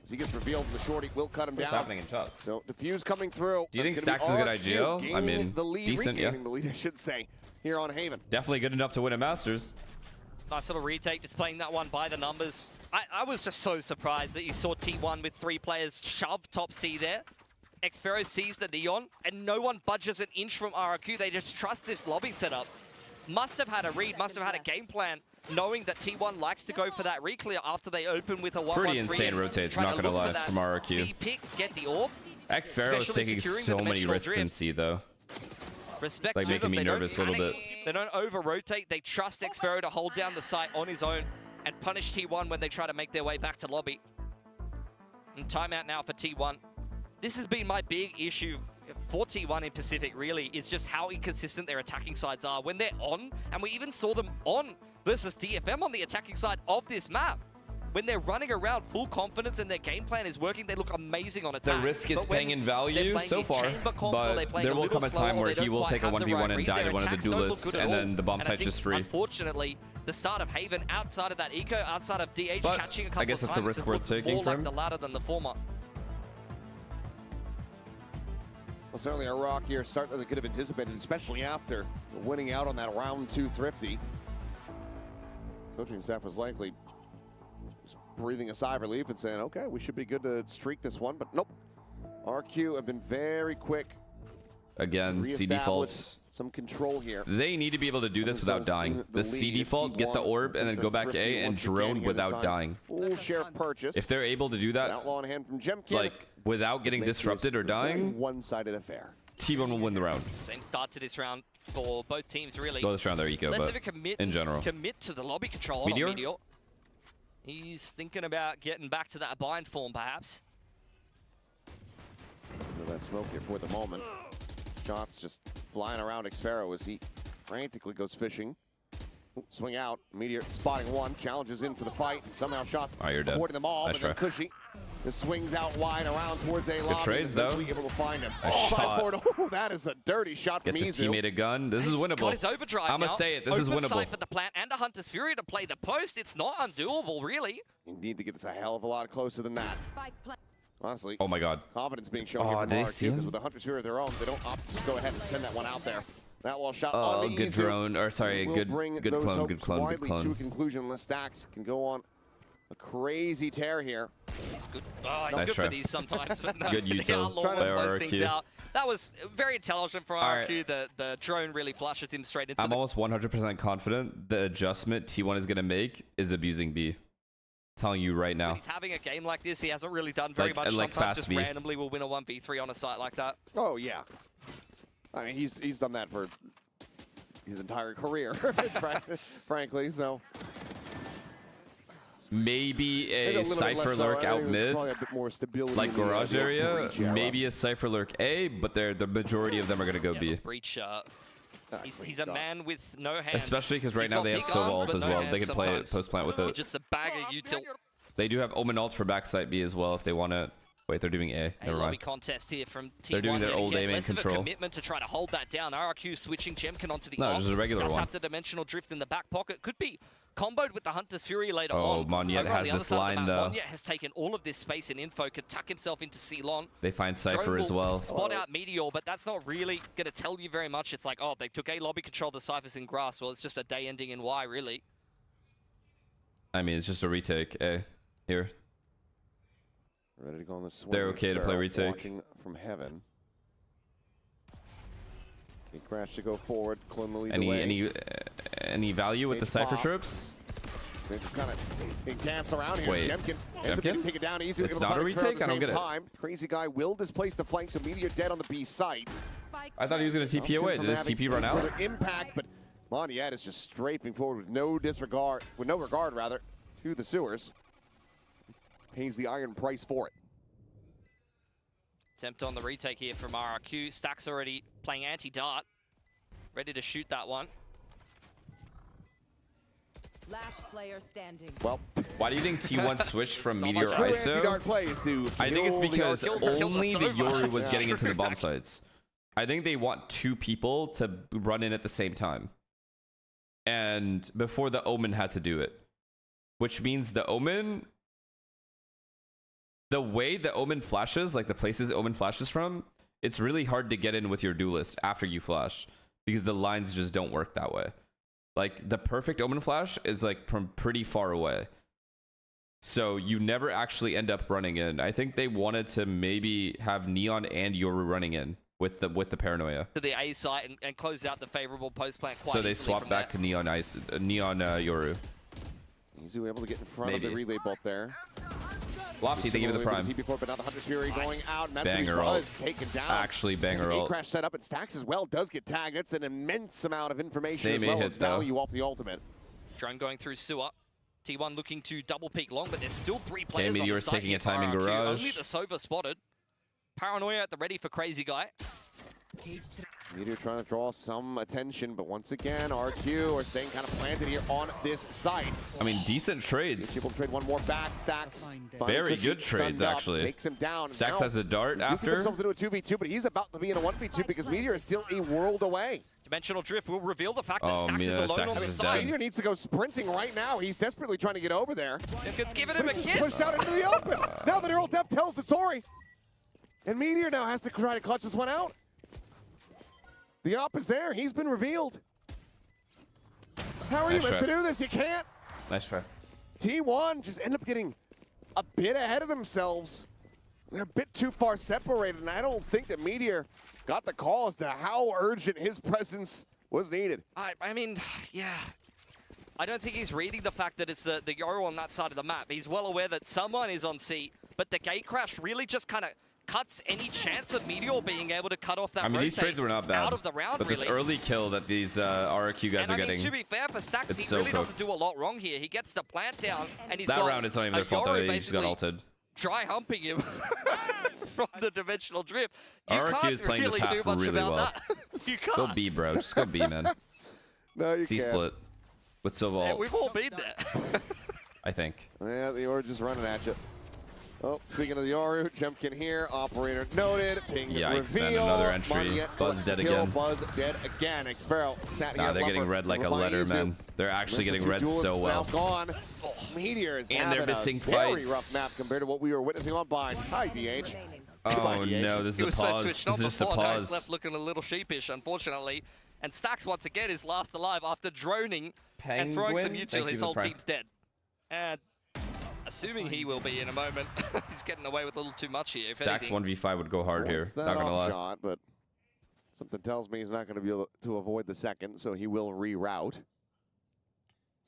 As he gets revealed, the shorty will cut him What's down. happening in chat? So diffuse coming through. Do you think That's gonna Stacks is a be good RQ idea? I gaining mean, the lead, decent, yeah. regaining the lead, I should say, here on Haven. Definitely good enough to win a Masters. Nice little retake, just playing that one by the numbers. I was just so surprised that you saw T1 with 3 players shove top C there. Xfero sees the Neon, and no one budges an inch from RRQ. They just trust this lobby setup. Must have had a read, must have had a game plan, knowing that T1 likes to go for that reclear after they open with a 1-1-3. Pretty insane rotates, not gonna lie, from RRQ. C pick, get the orb. Xfero is Especially taking securing so the many dimensional risks in drift. C though. Respect Like to making them. me They don't nervous a little panic. bit. They don't over-rotate. They trust Xfero to hold down the site on his own and punish T1 when they try to make their way back to lobby. And timeout now for T1. This has been my big issue for T1 in Pacific, really, is just how inconsistent their attacking sides are. When they're on, and we even saw them on versus DFM on the attacking side of this map. When they're running around full confidence and their game plan is working, they look amazing on attack. The risk is But when paying in they're value playing so these far, chamber comps or they're but playing there will little come a slower time or where they he don't will quite take a have the 1v1 right and read, die their to one of the attacks don't look duelists, good at and all. then the bomb And I site's think, just free. Unfortunately, the start of Haven, outside of that eco, outside of DH But catching a couple I guess of it's a times, risk has worth looked taking more for like him. the latter than the former. Well, certainly a rock here start that they could have anticipated, especially after winning out on that round 2 thrifty. Coaching staff was likely just breathing a sigh of relief and saying, okay, we should be good to streak this one, but nope. RQ have been very quick Again, C defaults. Some control here. They need to be able to do this without dying. The C default, get the orb, and then go back A and drone without dying. Full share purchase. If they're able to do that, outlaw in hand from Jemkin, like without getting disrupted or dying, one-sided affair. T1 will win the round. Same start to this round for both teams, really. Go this round there, Eco, Less but of a commit in general. Commit to the lobby control Meteor? on Meteor. He's thinking about getting back to that bind form, perhaps. That smoke here for the moment. Shots just flying around Xfero as he frantically goes fishing. Ooh, swing out. Meteor spotting one. Challenges in for the fight. Somehow shots avoiding them all, but then Cushy just swings out wide around towards A lobby. Good trades, though. Able to find him. A shot. Oh, that is a dirty shot from Gets his Izu. teammate a gun. This is winnable. Got his overdrive I'm going to say it. This is winnable. Open for the plant and a Hunter's Fury to play the post. It's not undoable, really. You need to get this a hell of a lot closer than that. Honestly. Oh my God. Confidence being shown here from RQ, because with the Hunter's Fury of their own, they don't opt to just go ahead and send that one out there. That wall shot on the good Izu drone, or sorry, good clone, good clone, widely to a conclusion. unless Stacks can go on a crazy tear here. He's good. Oh, he's nice good try. for these sometimes, but no, Good util by those things RQ. out. That was very intelligent for RQ. The drone really flashes him straight into I'm almost 100% confident the adjustment T1 is going to make is abusing B. Telling you right now. When he's having a game like this, he hasn't really done very much. Like Sometimes just B. randomly will win a 1v3 on a site like that. Oh yeah, I mean he's done that for his entire career, frankly. So maybe a Cypher Lurk out mid, like garage area. Maybe a Cypher Lurk A, but the majority of them are gonna go B. Breach. He's a man with no hands. Especially because right now they have Sova ult as well. They can play it post plant with it. Just a bag of util. They do have Omen ult for backside B as well if they want to. Wait, they're doing A. Never lobby mind. contest here from T1. They're doing their old aim and control. Commitment to try to hold that down. RRQ switching Jemkin onto the No, just a regular does one. have the dimensional drift in the back pocket. Could be comboed with the Hunter's Fury later on. Oh, Monyet has this line though. Monyet has taken all of this space and info, could tuck himself into C-Long. They find Cypher as well. Spot out Meteor, but that's not really going to tell you very much. It's like, oh, they took A lobby control, the Cypher's in grass. Well, it's just a day ending in Y, really. I mean, it's just a retake A here. Ready to go on the swing. They're okay to play retake. Watching from heaven. He crashed to go forward. Clone the lead away. Any value with the Cypher tropes? They just kind of dance around here. Wait, Jemkin ends up getting taken down easy. It's not a retake? I don't get it. Crazy guy will displace the flanks of Meteor dead on the B site. I thought he was going to TP away. Did his TP run out? Impact, but Monyet is just strafing forward with no regard rather, to the sewers. Pays the iron price for it. Attempt on the retake here from RRQ. Stack's already playing anti-dart. Ready to shoot that one. Last player standing. Well, why do you think T1 switched from Meteor ISO? I think it's because only the Yoru was getting into the bomb sites. I think they want two people to run in at the same time. And before the Omen had to do it. Which means the Omen... The way the Omen flashes, like the places Omen flashes from, it's really hard to get in with your duelist after you flash. Because the lines just don't work that way. Like, the perfect Omen flash is like from pretty far away. So you never actually end up running in. I think they wanted to maybe have Neon and Yoru running in with the paranoia. To the A site and close out the favorable post plant quite so they swapped back to Neon Yoru. Izu able to get in front of the relay bolt there. Lofty, they give it the prime. Before, but now the Hunter's Fury going out. Banger ult. Taken down. Actually, banger ult. Crash set up and Stacks as well does get tagged. That's an immense amount of information Same as well hit, as value off the ultimate. Drone going through sewer. T1 looking to double peek long, but there's still 3 players on the Meteor's side. taking a time in garage. Only the Sova spotted. Paranoia at the ready for Crazy Guy. Meteor trying to draw some attention, but once again, RQ are staying kind of planted here on this site. I mean, decent trades. People trade one more back. Stacks. Very good trades, actually. Takes him down. Stacks has a dart after. Themselves into a 2v2, but he's about to be in a 1v2 because Meteor is still a world away. Dimensional drift will reveal the fact that Stacks is alone on the side. Meteor needs to go sprinting right now. He's desperately trying to get over there. It's giving him a kiss. Pushed out into the open. Now that Earl Depp tells the story. And Meteor now has to try to clutch this one out. The op is there. He's been revealed. How are you meant to do this? You can't. Nice try. T1 just end up getting a bit ahead of themselves. They're a bit too far separated, and I don't think that Meteor got the call as to how urgent his presence was needed. I mean, yeah. I don't think he's reading the fact that it's the Yoru on that side of the map. He's well aware that someone is on C, but the gate crash really just kind of cuts any chance of Meteor being able to cut off that these trades were not bad. out of the round, but really. this early kill that these RRQ guys are getting. To be fair for Stacks, he so really cooked. doesn't do a lot wrong here. He gets the plant down, and he's that got round, it's not even their fault, though. He just got ulted. Dry humping him from the dimensional drift. You RRQ can't is playing really this half do much really about well. that. You can't. Go B, bro. Just go B, man. No, you C can't. split with Silval. Yeah, we've all been there. I think. Yeah, the Yoru just running at you. Oh, speaking of the Yoru, Jemkin here, operator noted, ping Yikes, reveal. man, another entry. Buzz dead again. Buzz dead again. Xferro sat here. Nah, they're getting red like a letter, man. They're actually getting red so well. Gone. Meteor is and they're missing very fights. rough map compared to what we were witnessing on Bind. Hi, DH. Oh no, this is a pause. This is just a pause. He's left looking a little sheepish, unfortunately. And Stacks, once again, is last alive after droning and throwing some util. His whole team's dead. And assuming he will be in a moment, he's getting away with a little too much here. Stacks 1v5 would go hard here. Not gonna lie. Shot, but something tells me he's not going to be able to avoid the second, so he will reroute.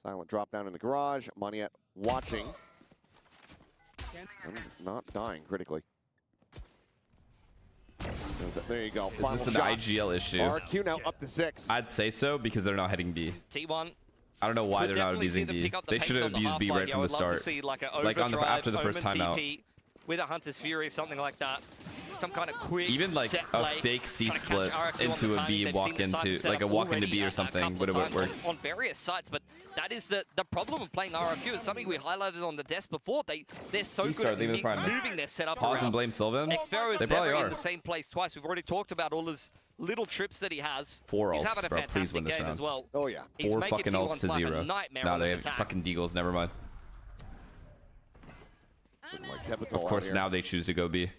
Silent drop down in the garage. Moniette watching. And not dying critically. There you go. Is this an IGL issue? RQ now up to 6. I'd say so because they're not hitting B. T1. I don't know why they're not abusing B. They should have abused B right from the start. Like after the first time out. With a Hunter's Fury, something like that. Some kind of quick even like a fake C split into a B walk into, like a walk into B or something would have worked. On various sites, but that is the problem of playing RRQ. It's something we highlighted on the desk before. They're so good at moving their setup Pause around. and blame Sylvan? Xferro is never in the same place twice. We've already talked about all his little trips that he has. 4 He's ults, having a bro. Please fantastic win this game round. as well. Oh yeah. 4 fucking ults to 0. Nah, they have fucking deagles. Never mind. Of course, now they choose to go B.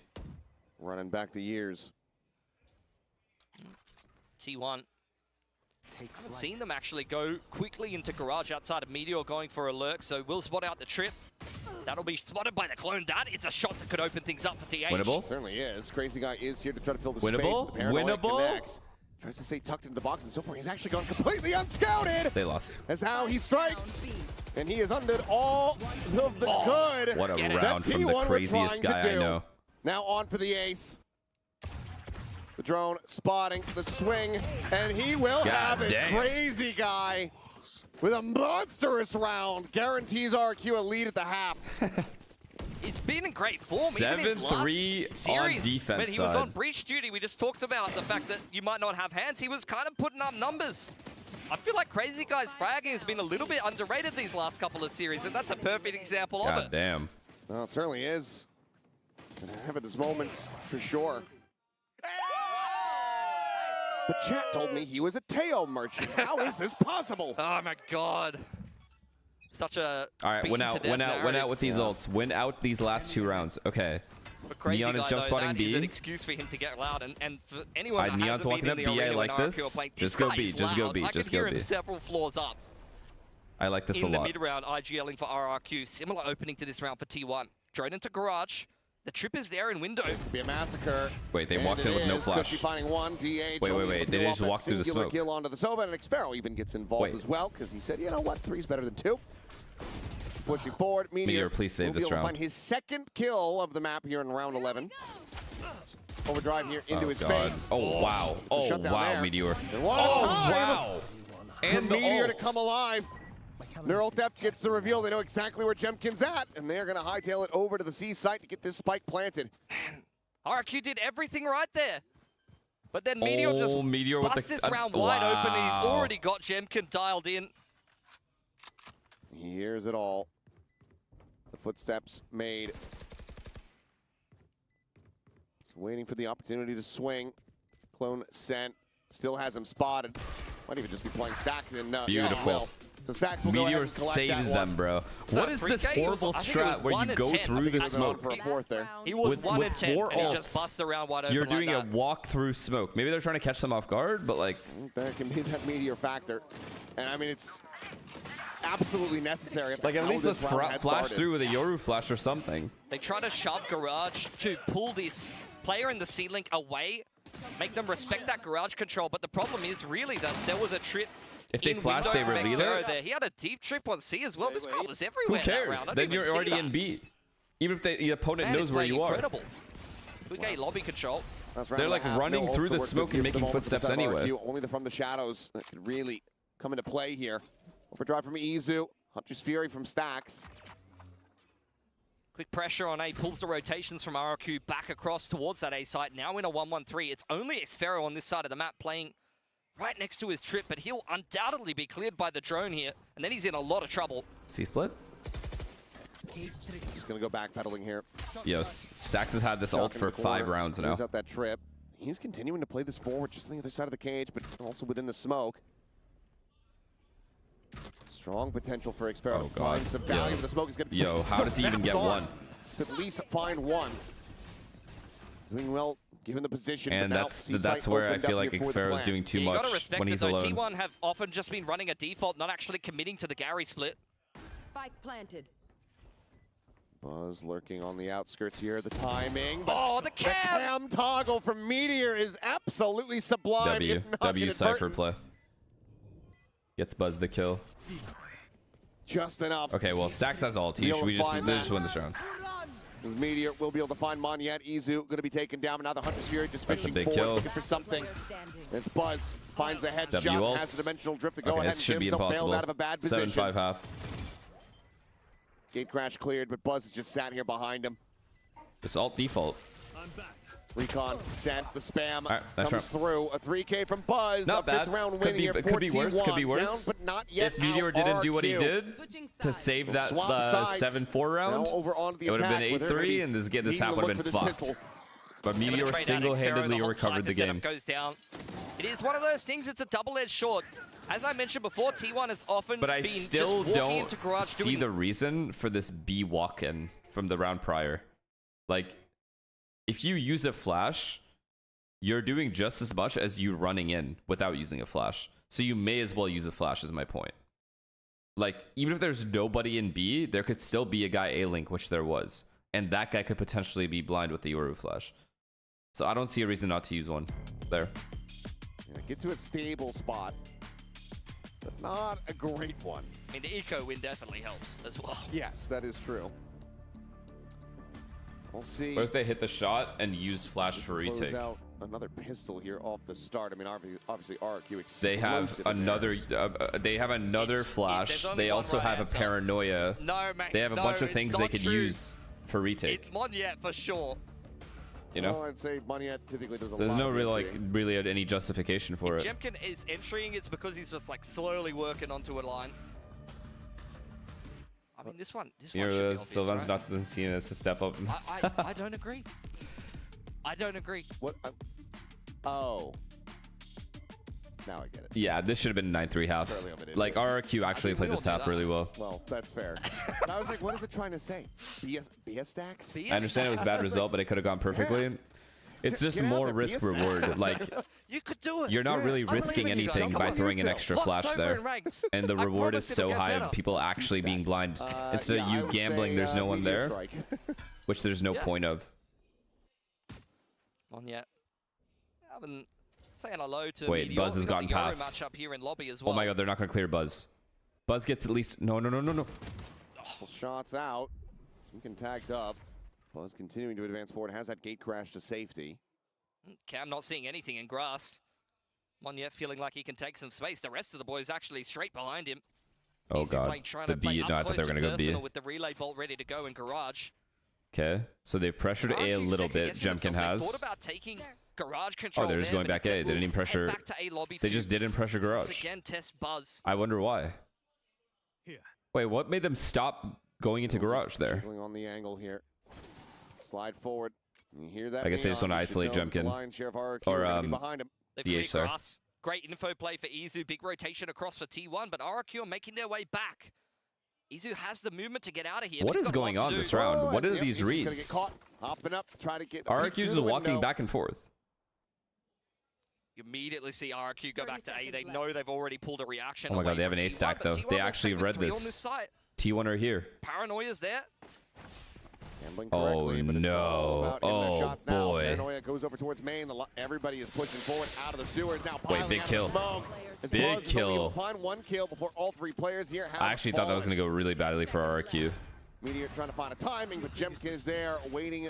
Running back the years. T1. Haven't seen them actually go quickly into garage outside of Meteor going for a lurk, so we'll spot out the trip. That'll be spotted by the clone. That is a shot that could open things up for DH. Winnable? Certainly is. Crazy Guy is here to try to fill the Winnable? space. Winnable? Connects. Tries to stay tucked into the box, and so far he's actually gone completely unscouted. They lost. That's how he strikes. And he has undid all of the good. What a round from the craziest guy I know. Now on for the ace. The drone spotting the swing, and he will have a Crazy Guy with a monstrous round. Guarantees RQ a lead at the half. He's been in great form. 7-3 on defense when he was on breach duty, we just talked about the fact that you might not have hands. He was kind of putting up numbers. I feel like Crazy Guy's fragging has been a little bit underrated these last couple of series, and that's a perfect example of it. God damn. Well, it certainly is. And having his moments for sure. But chat told me he was a Teo merchant. How is this possible? Oh my god. Such a all right, win out with these ults. Win out these last 2 rounds. Okay. Neon is jump spotting B. Is an excuse for him to get loud, and for anyone that Neon's hasn't been in the walking up B. I arena like when this. RRQ are playing, Just go B. Just go B. Just I can go hear B. him several floors up. I like this a lot. In the mid round, IGLing for RRQ. Similar opening to this round for T1. Drone into garage. The trip is there in window. This could be a massacre. Wait, they walked in with no flash. Finding one, DH. Wait. They just walked through the smoke. Kill onto the Sova, and Xferro even gets involved as well, because he said, you know what, 3's better than 2. Pushing forward, Meteor, please save this round. Find his 2nd kill of the map here in round 11. Overdrive here into his face. Oh wow! Oh wow, Meteor! Oh wow! And the Meteor to come alive. Neural Theft gets the reveal. They know exactly where Jemkin's at, and they're going to hightail it over to the C site to get this spike planted. Man, RQ did everything right there. But then Meteor just busts this round wide open, and he's already got Jemkin dialed in. He hears it all. The footsteps made. He's waiting for the opportunity to swing. Clone sent. Still has him spotted. Might even just be playing Stacks in. Beautiful. So Stacks will Meteor saves them, bro. What is this horrible strat where you go through the smoke? For a 4th there. He was 1 in 10, and he just busts the round wide open. You're doing a walk through smoke. Maybe they're trying to catch them off guard, but like... There can be that Meteor factor. And I mean, it's absolutely necessary. Like, at least let's flash through with a Yoru flash or something. They try to shove Garage to pull this player in the C-Link away, make them respect that Garage control, but the problem is really that there was a trip. If they flash, they reveal it. There. He had a deep trip on C as well. This guy was Who everywhere that round. cares? Then you're already in B. Even if the opponent knows where you are. Good game, lobby control. They're like running through the smoke and making footsteps anyway. Only the from the shadows that could really come into play here. Overdrive from Izu. Hunter's Fury from Stacks. Quick pressure on A, pulls the rotations from RRQ back across towards that A site. Now in a 1-1-3. It's only Xfero on this side of the map playing right next to his trip, but he'll undoubtedly be cleared by the drone here, and then he's in a lot of trouble. C-split? He's going to go backpedaling here. Yes, Stacks has had this ult for 5 rounds now. Out that trip. He's continuing to play this forward, just on the other side of the cage, but also within the smoke. Strong potential for Xfero to find some value, but the smoke is going to... Yo, how does he even get one? To at least find one. Doing well, given the position. And that's where I feel like Xfero is doing too much when he's alone. T1 have often just been running a default, not actually committing to the Gary split. Spike planted. Buzz lurking on the outskirts here. The timing. Oh, the cam toggle from Meteor is absolutely sublime. W Cypher play. Gets Buzz the kill. Just enough. Okay, well, Stacks has ulti. Should we just win this round? Meteor will be able to find Monyet. Izu going to be taken down, but now the Hunter's Fury just finishing forward, looking for something. As Buzz finds the headshot, has a dimensional drift to go ahead and get himself bailed out of a bad position. 7-5 half. Gate crash cleared, but Buzz is just sat here behind him. This alt default. Recon sent, the spam right, comes through. A 3K from Buzz. Not bad. Round win here. Could be worse. Could be worse. Down, but not yet. If Meteor didn't do what he did to save that 7-4 round, it would have been 8-3, and this half would have been fucked. But Meteor single-handedly recovered the game. Goes down. It is one of those things. It's a double-edged sword. As I mentioned before, T1 has often but I been still just don't into Garage see the reason for this B walk-in from the round prior. Like, if you use a flash, you're doing just as much as you running in without using a flash. So you may as well use a flash, is my point. Like, even if there's nobody in B, there could still be a guy A-Link, which there was. And that guy could potentially be blind with the Yoru flash. So I don't see a reason not to use one there. Yeah, get to a stable spot, but not a great one. I mean, the eco win definitely helps as well. Yes, that is true. We'll see. What if they hit the shot and used flash for retake? Close out another pistol here off the start. I mean, obviously RQ. They have another. They have another flash. They also have a paranoia. No, man. They have a bunch of things they could use for retake. It's Monyet for sure. You know, well, I'd say Monyet typically does a lot. There's no really any justification for it. Jemkin is entering. It's because he's just like slowly working onto a line. I mean, this one should be obvious, Sylvan's right? not been seen as a step up. I don't agree. I don't agree. What? Oh. Now I get it. Yeah, this should have been 9-3 half. Like, RRQ actually played this half really well. Well, that's fair. And I was like, what is it trying to say? BS stacks? I understand it was a bad result, but it could have gone perfectly. Yeah. It's just more risk reward. Like, you could do it. You're not really risking anything by throwing an extra flash there. And the reward is so high of people actually being blind. Instead of you gambling, there's no one there, which there's no point of. Monyet. I've been saying hello to Wait, Buzz has gotten past. Matchup here in lobby as well. Oh my god, they're not going to clear Buzz. Buzz gets at least... No. Shots out. Lincoln tagged up. Buzz continuing to advance forward. Has that gate crash to safety. Cam not seeing anything in grass. Monyet feeling like he can take some space. The rest of the boys actually straight behind him. Oh god, the B, no, I thought they were going to go B. With the relay bolt ready to go in garage. Okay, so they've pressured A a little bit, Jemkin has. Thought about taking garage control. Oh, they're just going back A. They didn't even pressure. Back to A lobby they just didn't pressure garage. Again, test Buzz. I wonder why. Here. Wait, what made them stop going into garage there? On the angle here. Slide forward. You hear that? I guess they just want to isolate Jemkin. Or DH, sorry. Great info play for Izu. Big rotation across for T1, but RRQ are making their way back. Izu has the movement to get out of here. What is going on this round? What are these reads? Get caught, hopping up, try to get RRQ is walking back and forth. You immediately see RRQ go back to A. They know they've already pulled a reaction. Oh my god, they have an away A from stack T1, though. but They T1 will actually stay with read 3 on this. site. T1 are here. Paranoia's there. Gambling Oh correctly, but it's all no. about hitting their Oh shots now. boy. Paranoia goes over towards main. Everybody is pushing forward out of the sewers now. Wait, piling big out kill. of the smoke. As Big Buzz is only able kill. to find 1 kill before all 3 players here have I actually thought that was going to go really badly for RRQ. Meteor trying to find a timing, but Jemkin is there waiting,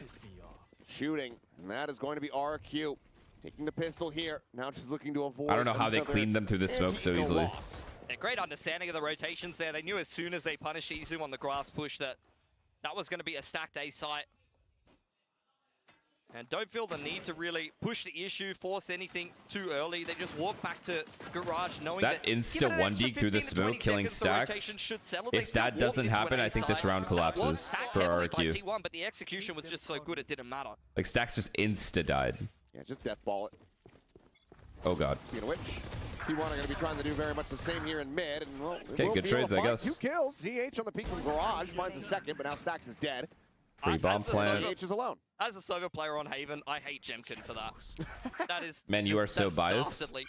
shooting, and that is going to be RQ taking the pistol here. Now just looking to avoid. I don't know how they another cleaned them through the smoke so anti-eco easily. loss. A great understanding of the rotations there. They knew as soon as they punished Izu on the grass push that that was going to be a stacked A site. And don't feel the need to really push the issue, force anything too early. They just walk back to garage knowing That insta 1D through the smoke killing stacks. If that doesn't happen, I think this round collapses for RRQ. T1, but the execution was just so good it didn't matter. Like stacks just insta died. Yeah, just death ball it. Oh god. Speaking of which, T1 are going to be trying to do very much the same here in mid. And well, Okay, good trades, I guess. 2 kills. ZH on the peak from garage finds a second, but now Stacks is dead. Free bomb plant. ZH is alone. As a Sova player on Haven, I hate Jemkin for that. That is. Man, you are so biased. Dastardly.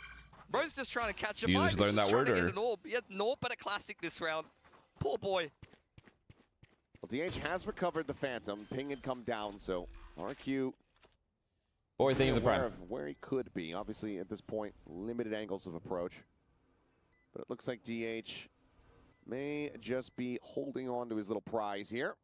Bro's just trying to catch a You bite. just learned that word, or? He had naught but a classic this round. Poor boy. Well, DH has recovered the Phantom. Ping had come down, so RQ. Boy, think of the prime. Of where he could be. Obviously, at this point, limited angles of approach. But it looks like DH may just be holding on to his little prize here.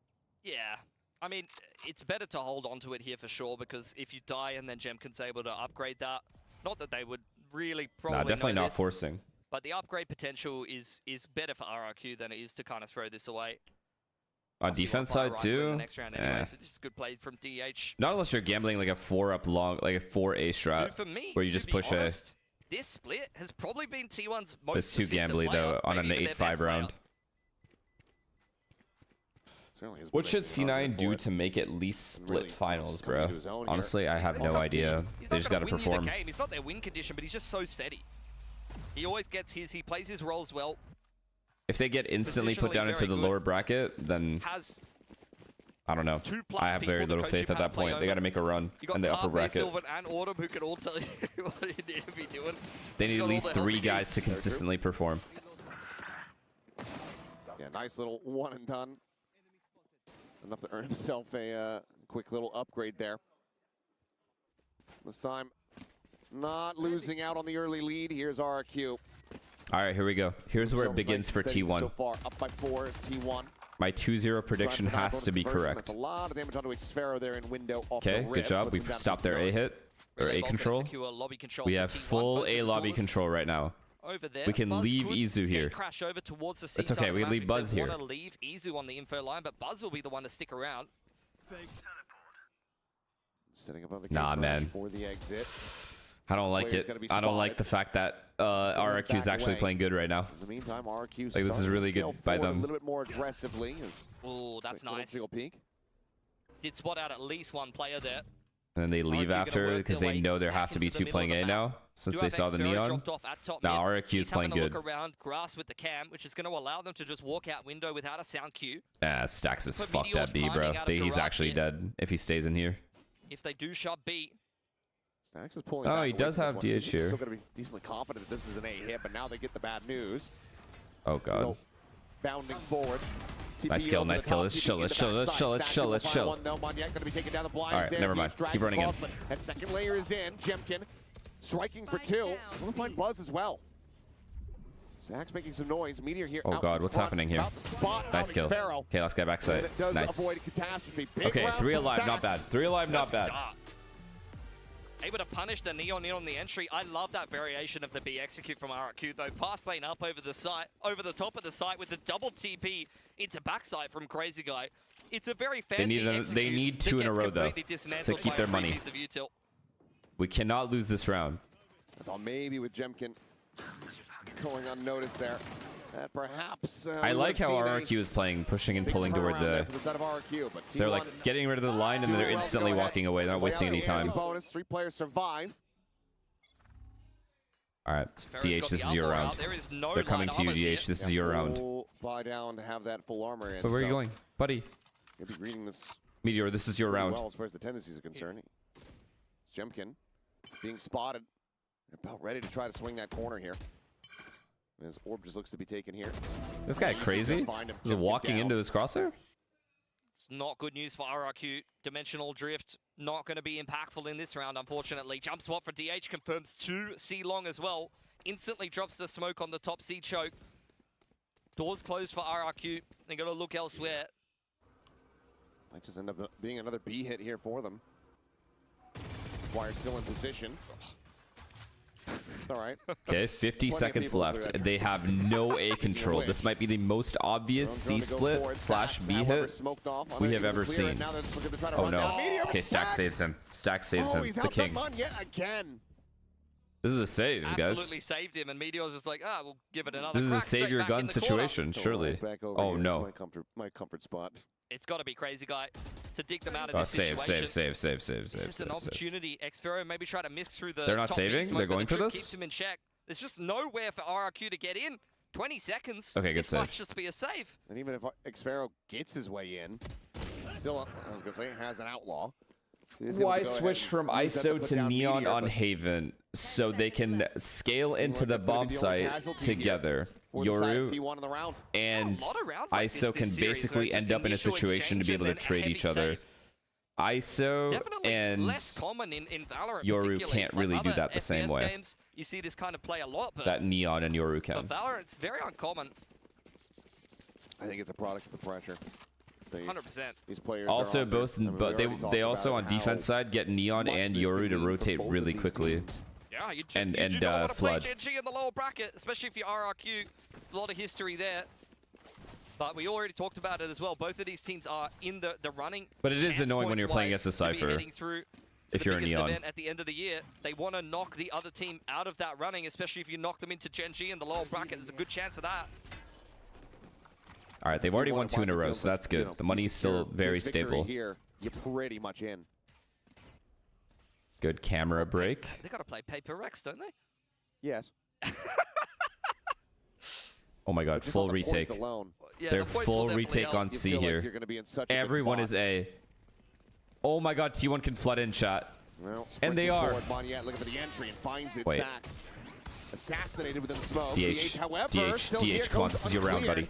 Yeah. I mean, it's better to hold on to it here for sure, because if you die and then Jemkin's able to upgrade that, not that they would really probably Nah, definitely know not this, forcing. but the upgrade potential is better for RRQ than it is to kind of throw this away. On defense side too? Next round anyways. It's just good play from DH. Not unless you're gambling like a 4-up long, like a 4A strat, Dude, for me, where you just push honest, this split has probably been T1's most It's too consistent gambly player, though on an maybe even their 8-5 best round. player. What should C9 do to make at least split finals, bro? Honestly, I have no idea. They just gotta perform. It's not their win condition, but he's just so steady. He always gets his, he plays his roles well. If they get instantly put down into the lower bracket, then I don't know. I have very little faith at that point. They gotta make a run in the upper bracket. Sylvan and Autumn who can all tell you what they need to be doing. They need at least 3 guys to consistently perform. Yeah, nice little one and done. Enough to earn himself a quick little upgrade there. This time, not losing out on the early lead. Here's RQ. All right, here we go. Here's where it begins for T1. So far, up by 4 is T1. My 2-0 prediction has to be correct. That's a lot of damage onto Xfero there in window. Okay, good job. We stopped their A hit, or A control. We have full A lobby control right now. Over there, We can Buzz leave could Izu here. Crash over towards the It's okay, we can leave Buzz here. Want to leave Izu on the info line, but Buzz will be the one to stick around. Sitting above the Nah, man. for the exit. I don't like it. I don't like the fact that RRQ is actually playing good right now. In the meantime, RQ like this is really good by them. A little bit more aggressively. Oh, that's nice. Peek. Did spot out at least one player there. And then they leave after because they know there have to be 2 playing A now since they saw the neon. Now RRQ is playing good. Look around, grass with the cam, which is going to allow them to just walk out window without a sound cue. Stacks is fucked at B, bro. He's actually dead if he stays in here. If they do shot B. Stacks is pulling he does have DH here. Still going to be decently confident that this is an A hit, but now they get the bad news. Oh god. Bounding forward. Nice kill, nice kill. Let's chill, let's chill, let's chill, let's chill, let's chill. Alright, never mind. Keep running in. That second layer is in. Jemkin striking for 2. We'll find Buzz as well. Stacks making some noise. Meteor here. Oh god, what's happening here? Nice kill. Okay, let's get backside. Nice. Okay, 3 alive, not bad. 3 alive, not bad. Able to punish the neon in on the entry. I love that variation of the B execute from RQ though. Fast lane up over the site, over the top of the site with the double TP into backside from Crazy Guy. It's a very fancy They need 2 in a row though to keep their money. We cannot lose this round. I thought maybe with Jemkin going unnoticed there. Perhaps I like how RRQ is playing, pushing and pulling towards A. They're like getting rid of the line and they're instantly walking away. They're not wasting any time. Bonus, 3 players survive. All right, DH, this is your round. They're coming to you, DH. This is your round. Buy down to have that full armor in. But where are you going, buddy? You'll be reading this. Meteor, this is your round. Well, as far as the tendencies are concerned, it's Jemkin being spotted. They're about ready to try to swing that corner here. His orb just looks to be taken here. This guy crazy? He's walking into his crosshair? It's not good news for RRQ. Dimensional Drift not going to be impactful in this round, unfortunately. Jump spot for DH confirms 2 C long as well. Instantly drops the smoke on the top C choke. Doors closed for RRQ. They're going to look elsewhere. Might just end up being another B hit here for them. Dwyer still in position. All right. Okay, 50 seconds left. They have no A control. This might be the most obvious C split / B hit we have ever seen. Oh no. Okay, Stack saves him. Stack saves him. The king. Yet again. This is a save, guys. Absolutely saved him, and Meteor's just like, we'll give it another This is a crack. save Straight your back gun in the situation, corner. surely. Oh no. My comfort spot. It's got to be Crazy Guy to dig them out of this Save. situation. This is an opportunity. Xfero maybe try to miss through the They're not top saving? smoke, They're but going the for trip this? Keeps him in check. There's just nowhere for RRQ to get in. 20 seconds. Okay, good this save. might just be a save. And even if Xfero gets his way in, still, I was going to say, has an outlaw. Why switch from ISO to Neon on Haven so they can scale into the bomb site together? Yoru and ISO can basically end up in a situation to be able to trade each other. ISO and less common in Valorant, Yoru can't really do that the same way. Games, you see this kind of play a lot, but that Neon and Yoru can. But Valorant, it's very uncommon. I think it's a product of the pressure. 100%. These players also but they also on defense side get Neon and Yoru to rotate really quickly. Yeah, you and do not want to play flood. GG in the lower bracket, especially if you're RRQ. A lot of history there. But we already talked about it as well. Both of these teams are in the running. But it is annoying when you're playing against a Cypher. If you're a Neon. At the end of the year, they want to knock the other team out of that running, especially if you knock them into Gen G in the lower bracket. There's a good chance of that. All right, they've already won 2 in a row, so that's good. The money's still very stable. Here, you're pretty much in. Good camera break. They got to play Paper Rex, don't they? Yes. Oh my god, full retake. They're full retake on C here. Everyone is A. Oh my god, T1 can flood in chat. Well, and they are. Looking for the entry and finds it. Wait. Stacks. Assassinated within the smoke. DH, however, DH, come on, this is your round, buddy.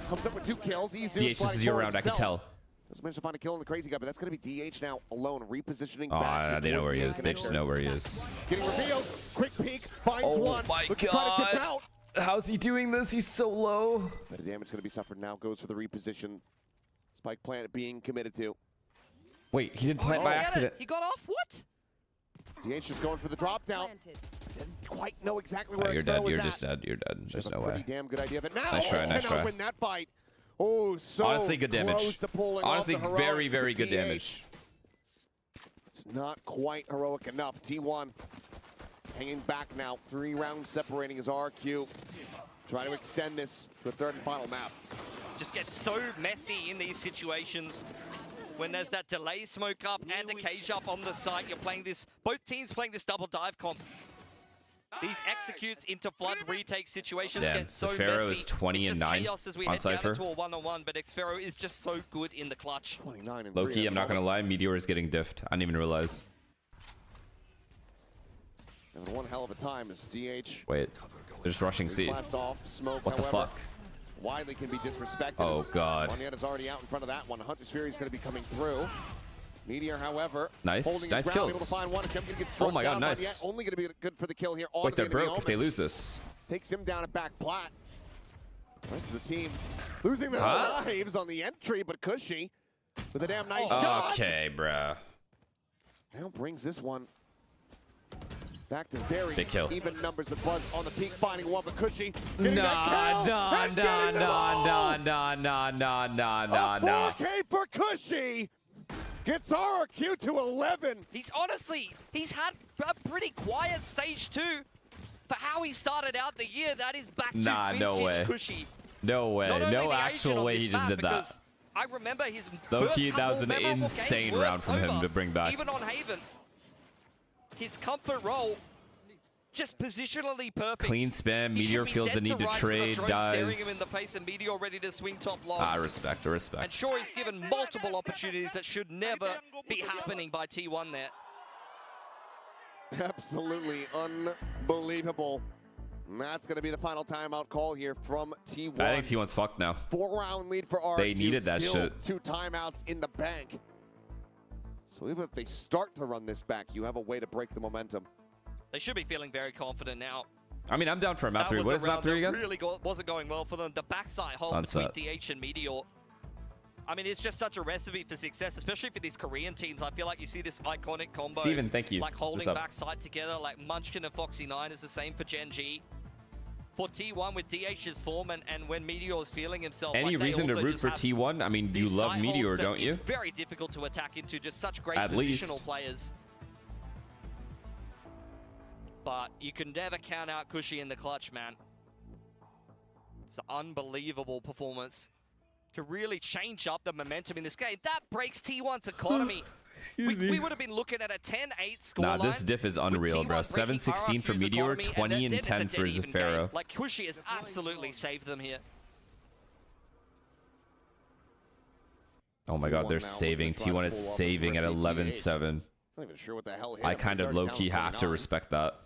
Comes up with 2 kills. DH, this is your round, I can tell. Doesn't manage to find a kill on the Crazy Guy, but that's going to be DH now alone, repositioning back. They know where he is. They just know where he is. Getting revealed. Quick peek. Finds one. Oh my god. Try to dip out. How's he doing this? He's so low. But the damage going to be suffered now. Goes for the reposition. Spike plant being committed to. Wait, he didn't plant by accident. He got off? What? DH just going for the drop down. Didn't quite know exactly where you're dead. was You're at. just dead. You're dead. There's no way. Pretty damn good idea. But now, nice try. Nice try. Win that fight. Oh, so honestly, good damage. Honestly, very, very good damage. It's not quite heroic enough. T1 hanging back now. 3 rounds separating his RQ. Try to extend this to a 3rd and final map. Just gets so messy in these situations. When there's that delay smoke up and a cage up on the site, you're playing this, both teams playing this double dive comp. These executes into flood retake situations get so Xfero messy. is 20 and 9 chaos as we on head Cypher. down to a 1-on-1, but Xfero is just so good in the clutch. 29 and Low-key, I'm not going to lie, Meteor is getting diffed. I didn't even realize. And one hell of a time is DH. Wait, they're just rushing C. Off, smoke, what the fuck? Widely can be disrespected. Oh god. Is already out in front of that one. Hunter's Fury is going to be coming through. Meteor, however, nice kills. Able to find one. Oh my god, nice. Only going to be good for the kill here. Wait, they're broke if they lose this. Takes him down at back plat. The rest of the team losing their lives on the entry, but Cushy with a damn nice shot. Okay, bruh. Now brings this one back to very even numbers, but Buzz on the peak finding one, but Cushy getting that kill. 4K for Cushy. Gets RRQ to 11. He's had a pretty quiet stage 2 for how he started out the year. That is back to vintage Cushy. No way. No actual way he just did that. I remember his low-key, that was an insane round from him to bring back. Even on Haven, his comfort role, just positionally perfect. Clean spam, Meteor feels the need to trade, dies. Staring him in the face and Meteor ready to swing top logs. Respect. And sure, he's given multiple opportunities that should never be happening by T1 there. Absolutely unbelievable. And that's going to be the final timeout call here from T1. I think T1's fucked now. 4-round lead for RQ. They needed that Still shit. 2 timeouts in the bank. So even if they start to run this back, you have a way to break the momentum. They should be feeling very confident now. I mean, I'm down for a map 3. What is map 3 again? Really wasn't going well for them. The backside hold Sunset. between DH and Meteor. I mean, it's just such a recipe for success, especially for these Korean teams. I feel like you see this iconic combo. Steven, thank you. Like holding backside together, like Munchkin and Foxy9 is the same for Gen G. For T1 with DH's form and when Meteor is feeling himself. Any like reason to root for T1? I mean, you love Meteor, don't you? It's very difficult to attack into, just such great At positional least. players. But you can never count out Cushy in the clutch, man. It's an unbelievable performance to really change up the momentum in this game. That breaks T1's economy. we would have been looking at a 10-8 score Nah, line. this diff is unreal, bro. 7-16 for Meteor, 20 and 10 for Zafiro. Like, Cushy has absolutely saved them here. Oh my god, they're saving. T1 is saving at 11-7. Not even sure what the hell hit I him. kind He's of already low-key down have to 29. respect that.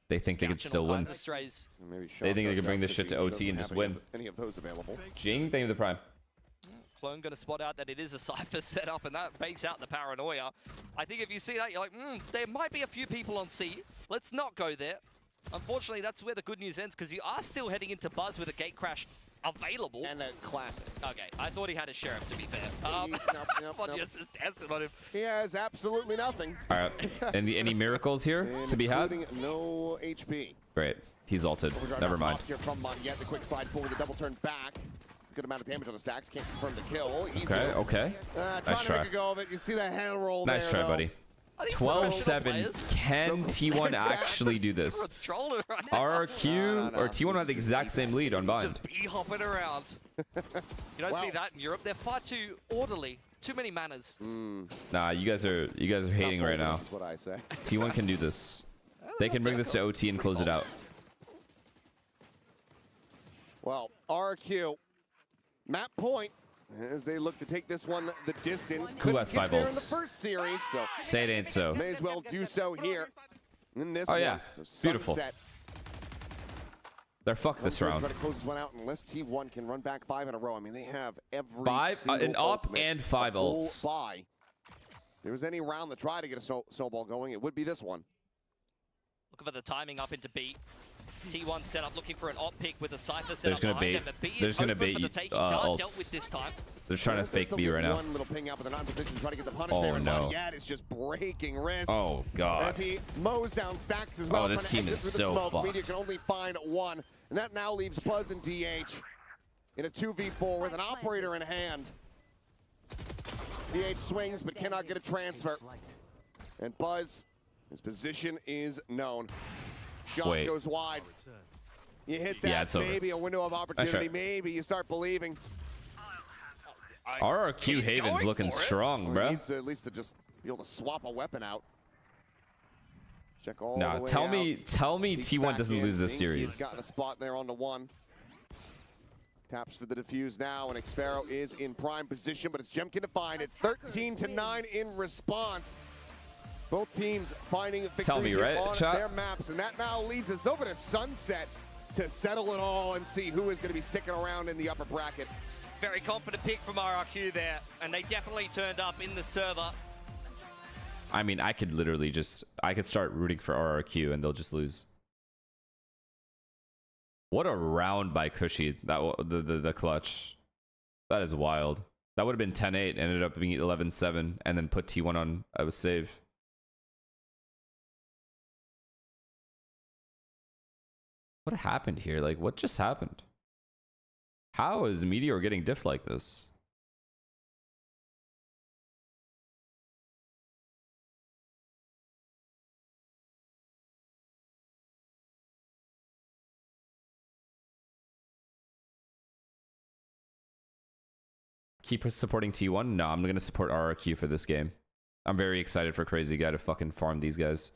They think they could still win. Maybe They think they Sean can bring does this shit that to because OT he and doesn't just have win. any of those available. Jing, thank you for the prime. Clone going to spot out that it is a Cypher setup, and that bakes out the paranoia. I think if you see that, you're like, there might be a few people on C. Let's not go there. Unfortunately, that's where the good news ends, because you are still heading into Buzz with a gate crash available. And a classic. Okay, I thought he had a Sheriff, to be fair. Nope. You're just dancing on him. He has absolutely nothing. All right. Any miracles here to be had? Including no HP. Great. He's ulted. Never mind. Here from Monjet, the quick slide forward, the double turn back. It's a good amount of damage on the stacks. Can't confirm the kill. Okay, okay. Trying Nice to try. make a go of it. You see the hand roll Nice there, try, though. buddy. 12-7. Can T1 actually do this? RRQ or T1 had the exact same lead on Bind. Just be hopping around. You don't see that in Europe. They're far too orderly. Too many manners. Nah, you guys are hating right now. That's what I say. T1 can do this. They can bring this to OT and close it out. Well, RQ, map point, as they look to take this one the distance. Who has 5 Couldn't get there in the ults? first series, so Say it ain't so. may as well do so here in this Oh one. yeah, So beautiful. Sunset. They're fucked this round. Try to close this one out unless T1 can run back 5 in a row. I mean, they have every 5 single an up ultimate, and 5 a full ults. buy. If there was any round that tried to get a snowball going, it would be this one. Looking for the timing up into B. T1 set up looking for an op pick with a Cypher set There's up gonna behind bait. them. The B There's is gonna open bait for the taking. Dealt ults. with this time. They're trying to fake B right now. One little ping out, but they're not in position to try to get the punish Oh, there. And no. Monjet is just breaking wrists. Oh, God. As he mows down stacks as well. Oh, this trying to team exit is through the so smoke. fucked. Media can only find one, and that now leaves Buzz and DH in a 2v4 with an operator in hand. DH swings but cannot get a transfer. And Buzz, his position is known. Shot Wait. goes wide. You hit that, Yeah, it's over. maybe a window of opportunity. right. Maybe you start believing. RRQ Haven's looking strong, Well, bro. he needs to at least to just be able to swap a weapon out. Check all the Nah, way tell out. me Peeks T1 back doesn't in. lose this He's series. gotten a spot there on the 1. Taps for the defuse now, and Xfero is in prime position, but it's Jemkin to find it. 13-9 in response. Both teams finding victories Tell me, here right, on chat? their maps, and that now leads us over to Sunset to settle it all and see who is going to be sticking around in the upper bracket. Very confident pick from RRQ there, and they definitely turned up in the server. I mean, I could literally I could start rooting for RRQ and they'll just lose. What a round by Cushy, the clutch. That is wild. That would have been 10-8, ended up being 11-7, and then put T1 on a save. What happened here? Like, what just happened? How is Meteor getting diff like this? Keep supporting T1? No, I'm going to support RRQ for this game. I'm very excited for Crazy Guy to fucking farm these guys.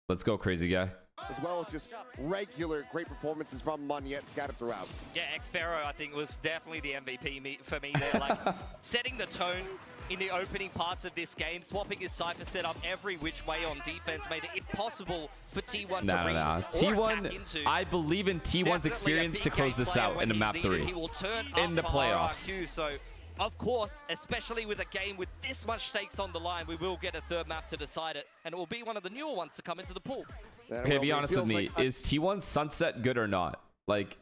Let's go, Crazy Guy. As well as just regular great performances from Monjet scattered throughout. Yeah, Xfero, I think, was definitely the MVP for me there. Like, setting the tone in the opening parts of this game. Swapping his Cypher setup every which way on defense made it impossible for T1 to read or T1, tap into. I believe in T1's experience to close this out in the map 3 He will turn in the up for playoffs. RRQ, so of course, especially with a game with this much stakes on the line, we will get a third map to decide it, and it will be one of the newer ones to come into the pool. Okay, be honest with me. Is T1 Sunset good or not? Like,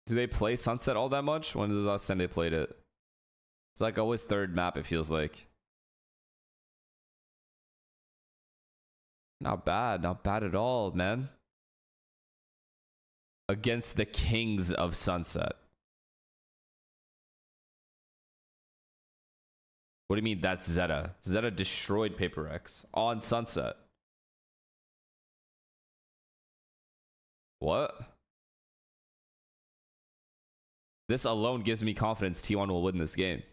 do they play Sunset all that much? When does Ascent played it? It's like always third map, it feels like. Not bad at all, man. Against the kings of Sunset. What do you mean that's Zeta? Zeta destroyed Paper X on Sunset. What? This alone gives me confidence T1 will win this game.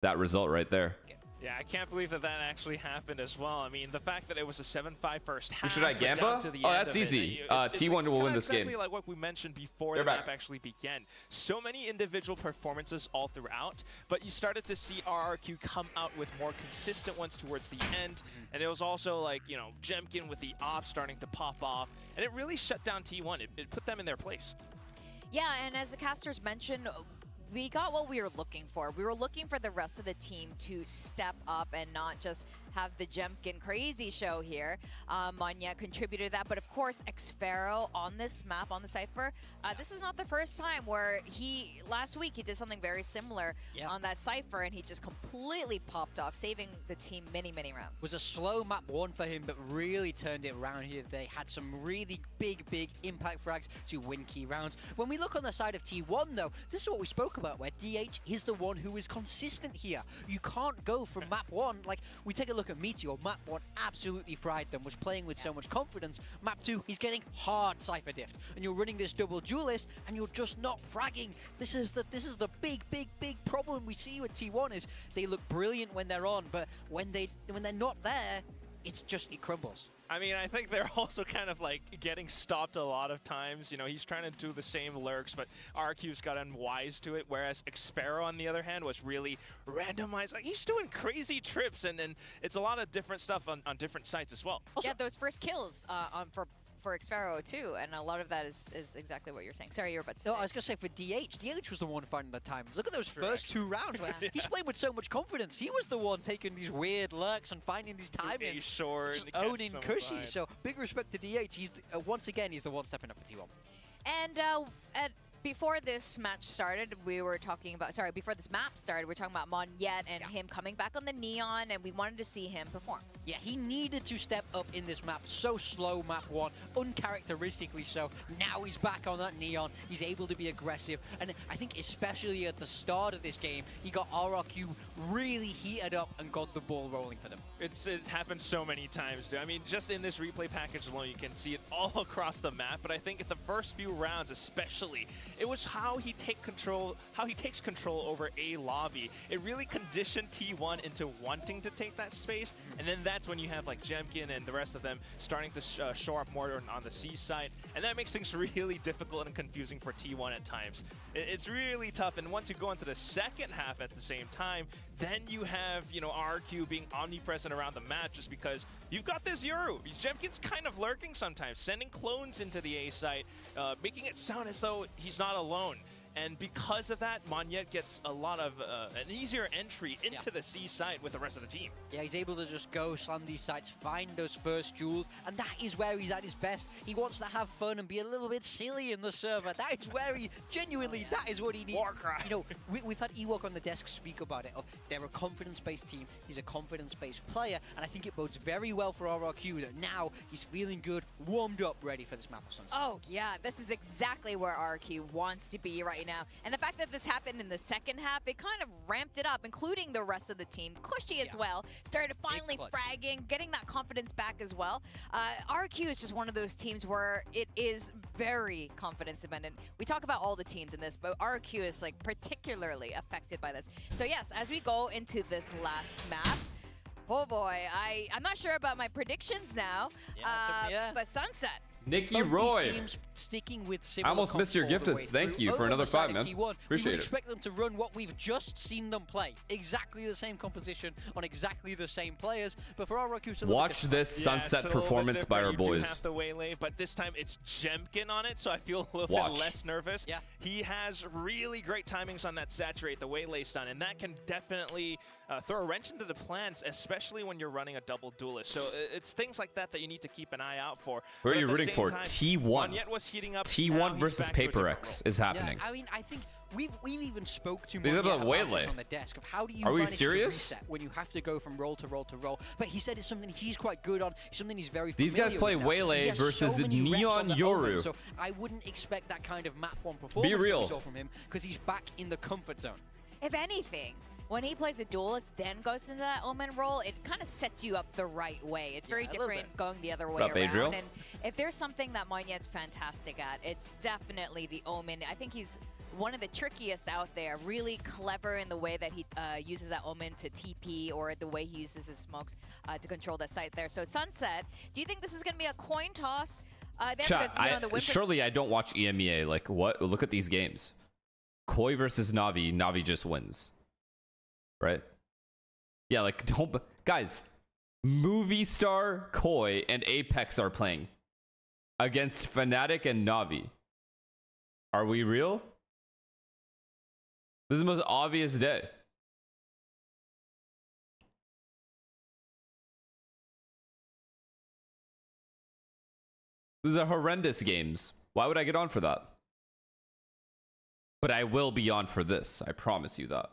That result right there. Yeah, I can't believe that actually happened as well. I mean, the fact that it was a 7-5 first half. Should I Gamba? Oh, that's easy. T1 will win this game. Exactly like what we mentioned before the map actually began. So many individual performances all throughout, but you started to see RRQ come out with more consistent ones towards the end. And it was also like, you know, Jemkin with the ops starting to pop off. And it really shut down T1. It put them in their place. Yeah, and as the casters mentioned, we got what we were looking for. We were looking for the rest of the team to step up and not just have the Jemkin crazy show here. Manya contributed to that, but of course, Xfero on this map, on the Cypher, this is not the first time where last week he did something very similar on that Cypher, and he just completely popped off, saving the team many, many rounds. It was a slow map 1 for him, but really turned it around here. They had some really big impact frags to win key rounds. When we look on the side of T1 though, this is what we spoke about, where DH is the one who is consistent here. You can't go from map 1, like we take a look at Meteor. Map 1 absolutely fried them, was playing with so much confidence. Map 2, he's getting hard Cypher Dift, and you're running this double duelist, and you're just not fragging. This is the big problem we see with T1 is they look brilliant when they're on, but when they're not there, it crumbles. I mean, I think they're also kind of like getting stopped a lot of times. You know, he's trying to do the same lurks, but RQ's gotten wise to it, whereas Xpero, on the other hand, was really randomized. Like, he's doing crazy trips, and it's a lot of different stuff on different sites as well. Yeah, those first kills for Xfero too, and a lot of that is exactly what you're saying. Sorry, you're about to say. No, I was going to say for DH was the one finding the times. Look at those first 2 rounds. He's playing with so much confidence. He was the one taking these weird lurks and finding these timings. Just owning Cushy. So big respect to DH. He's once again, he's the one stepping up for T1. And before this match started, we were talking about, before this map started, we were talking about Monyet and him coming back on the Neon, and we wanted to see him perform. Yeah, he needed to step up in this map. So slow, map 1, uncharacteristically so. Now he's back on that Neon. He's able to be aggressive, and I think especially at the start of this game, he got RRQ really heated up and got the ball rolling for them. It happened so many times, dude. I mean, just in this replay package alone, you can see it all across the map, but I think at the first few rounds especially, it was how he takes control over a lobby. It really conditioned T1 into wanting to take that space, and then that's when you have like Jemkin and the rest of them starting to show up more on the C side, and that makes things really difficult and confusing for T1 at times. It's really tough, and once you go into the second half at the same time, then you have, you know, RQ being omnipresent around the map just because you've got this Yoru. Jemkin's kind of lurking sometimes, sending clones into the A site, making it sound as though he's not alone. And because of that, Monyet gets a lot of an easier entry into the C site with the rest of the team. Yeah, he's able to just go slam these sites, find those first jewels, and that is where he's at his best. He wants to have fun and be a little bit silly in the server. That is where he genuinely, that is what he needs. Warcry. You know, we've had Ewok on the desk speak about it. They're a confidence-based team. He's a confidence-based player, and I think it bodes very well for RRQ that now he's feeling good, warmed up, ready for this map of Sunset. Oh yeah, this is exactly where RRQ wants to be right now. And the fact that this happened in the second half, they kind of ramped it up, including the rest of the team. Cushy as well, started finally fragging, getting that confidence back as well. RQ is just one of those teams where it is very confidence dependent. We talk about all the teams in this, but RQ is like particularly affected by this. So yes, as we go into this last map, oh boy, I'm not sure about my predictions now, but Sunset. Nikki Both these Roy. teams sticking with I almost missed your gifteds. Thank you for another 5, man. Appreciate it. Expect them to run what we've just seen them play. Exactly the same composition on exactly the same players. But for our Roku, watch this sunset performance by our boys. You do have the waylay, but this time it's Jemkin on it, so I feel a little bit less nervous. Yeah. He has really great timings on that saturate, the waylay stun, and that can definitely throw a wrench into the plans, especially when you're running a double duelist. So it's things like that that you need to keep an eye out for. Who are you rooting for? T1. T1 versus Paper X is happening. Yeah, I mean, I think we've even spoke to These are the waylay on the desk of how do you manage serious? To reset when you have to go from roll to roll to roll. But he said it's something he's quite good on, something he's very familiar These guys play with waylay versus Neon Yoru. So I wouldn't expect that kind of map 1 performance Be real. we saw from him because he's back in the comfort zone. If anything, when he plays a duelist, then goes into that Omen role, it kind of sets you up the right way. It's very different going the other way around. Adriel? And if there's something that Monyet's fantastic at, it's definitely the Omen. I think he's one of the trickiest out there, really clever in the way that he uses that Omen to TP or the way he uses his smokes to control the site there. So Sunset, do you think this is going to be a coin toss? Chat, surely I don't watch EMEA. Like, what? Look at these games. Koi versus Navi. Navi just wins. Right? Yeah, like, don't... Guys, Movie Star, Koi, and Apex are playing against Fnatic and Navi. Are we real? This is the most obvious day. These are horrendous games. Why would I get on for that? But I will be on for this. I promise you that.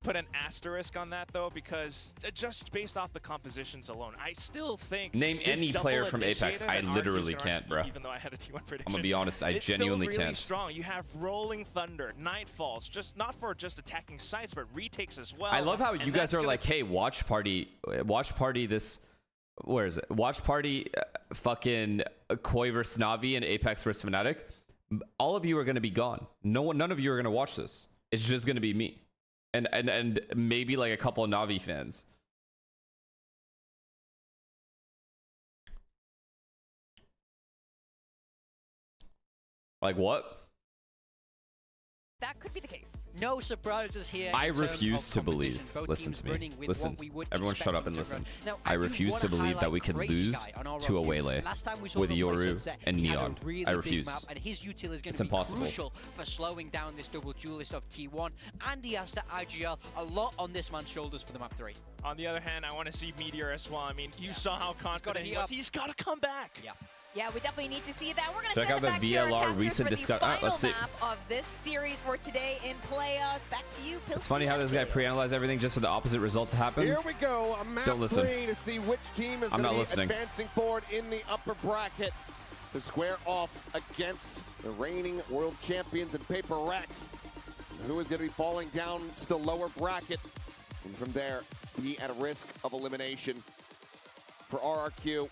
Put an asterisk on that though, because just based off the compositions alone, I still think name any player from Apex. I literally can't, bro. Even though I had a T1 prediction, I'm gonna be honest, I genuinely still really can't. Strong. You have Rolling Thunder, Nightfalls, just not for just attacking sites, but retakes as well. I love how you guys are like, hey, watch party this. Where is it? Watch party, fucking Koi versus Navi and Apex versus Fnatic. All of you are gonna be gone. None of you are gonna watch this. It's just gonna be me. And maybe like a couple of Navi fans. Like what? That could be the case. No surprises here. I refuse to believe. Listen to me. Listen. Everyone shut up and listen. I refuse to believe that we could lose to a waylay with Yoru and Neon. I refuse. And his util is going It's to be impossible. crucial for slowing down this double duelist of T1. And he has to IGL a lot on this man's shoulders for the map 3. On the other hand, I want to see Meteor as well. I mean, you saw how confident he was. He's got to come back. Yeah. Yeah, we definitely need to see that. We're going to check out the VLR recent discussion. Let's see. Map of this series for today in playoffs. Back to you, Pilsy. It's funny how this guy pre-analyzed everything just for the opposite result to happen. Here we go. A map Don't listen. 3 to see which team is going to be advancing forward in the upper bracket to square off against the reigning world champions in Paper Rex. Who is going to be falling down to the lower bracket and from there be at a risk of elimination for RRQ.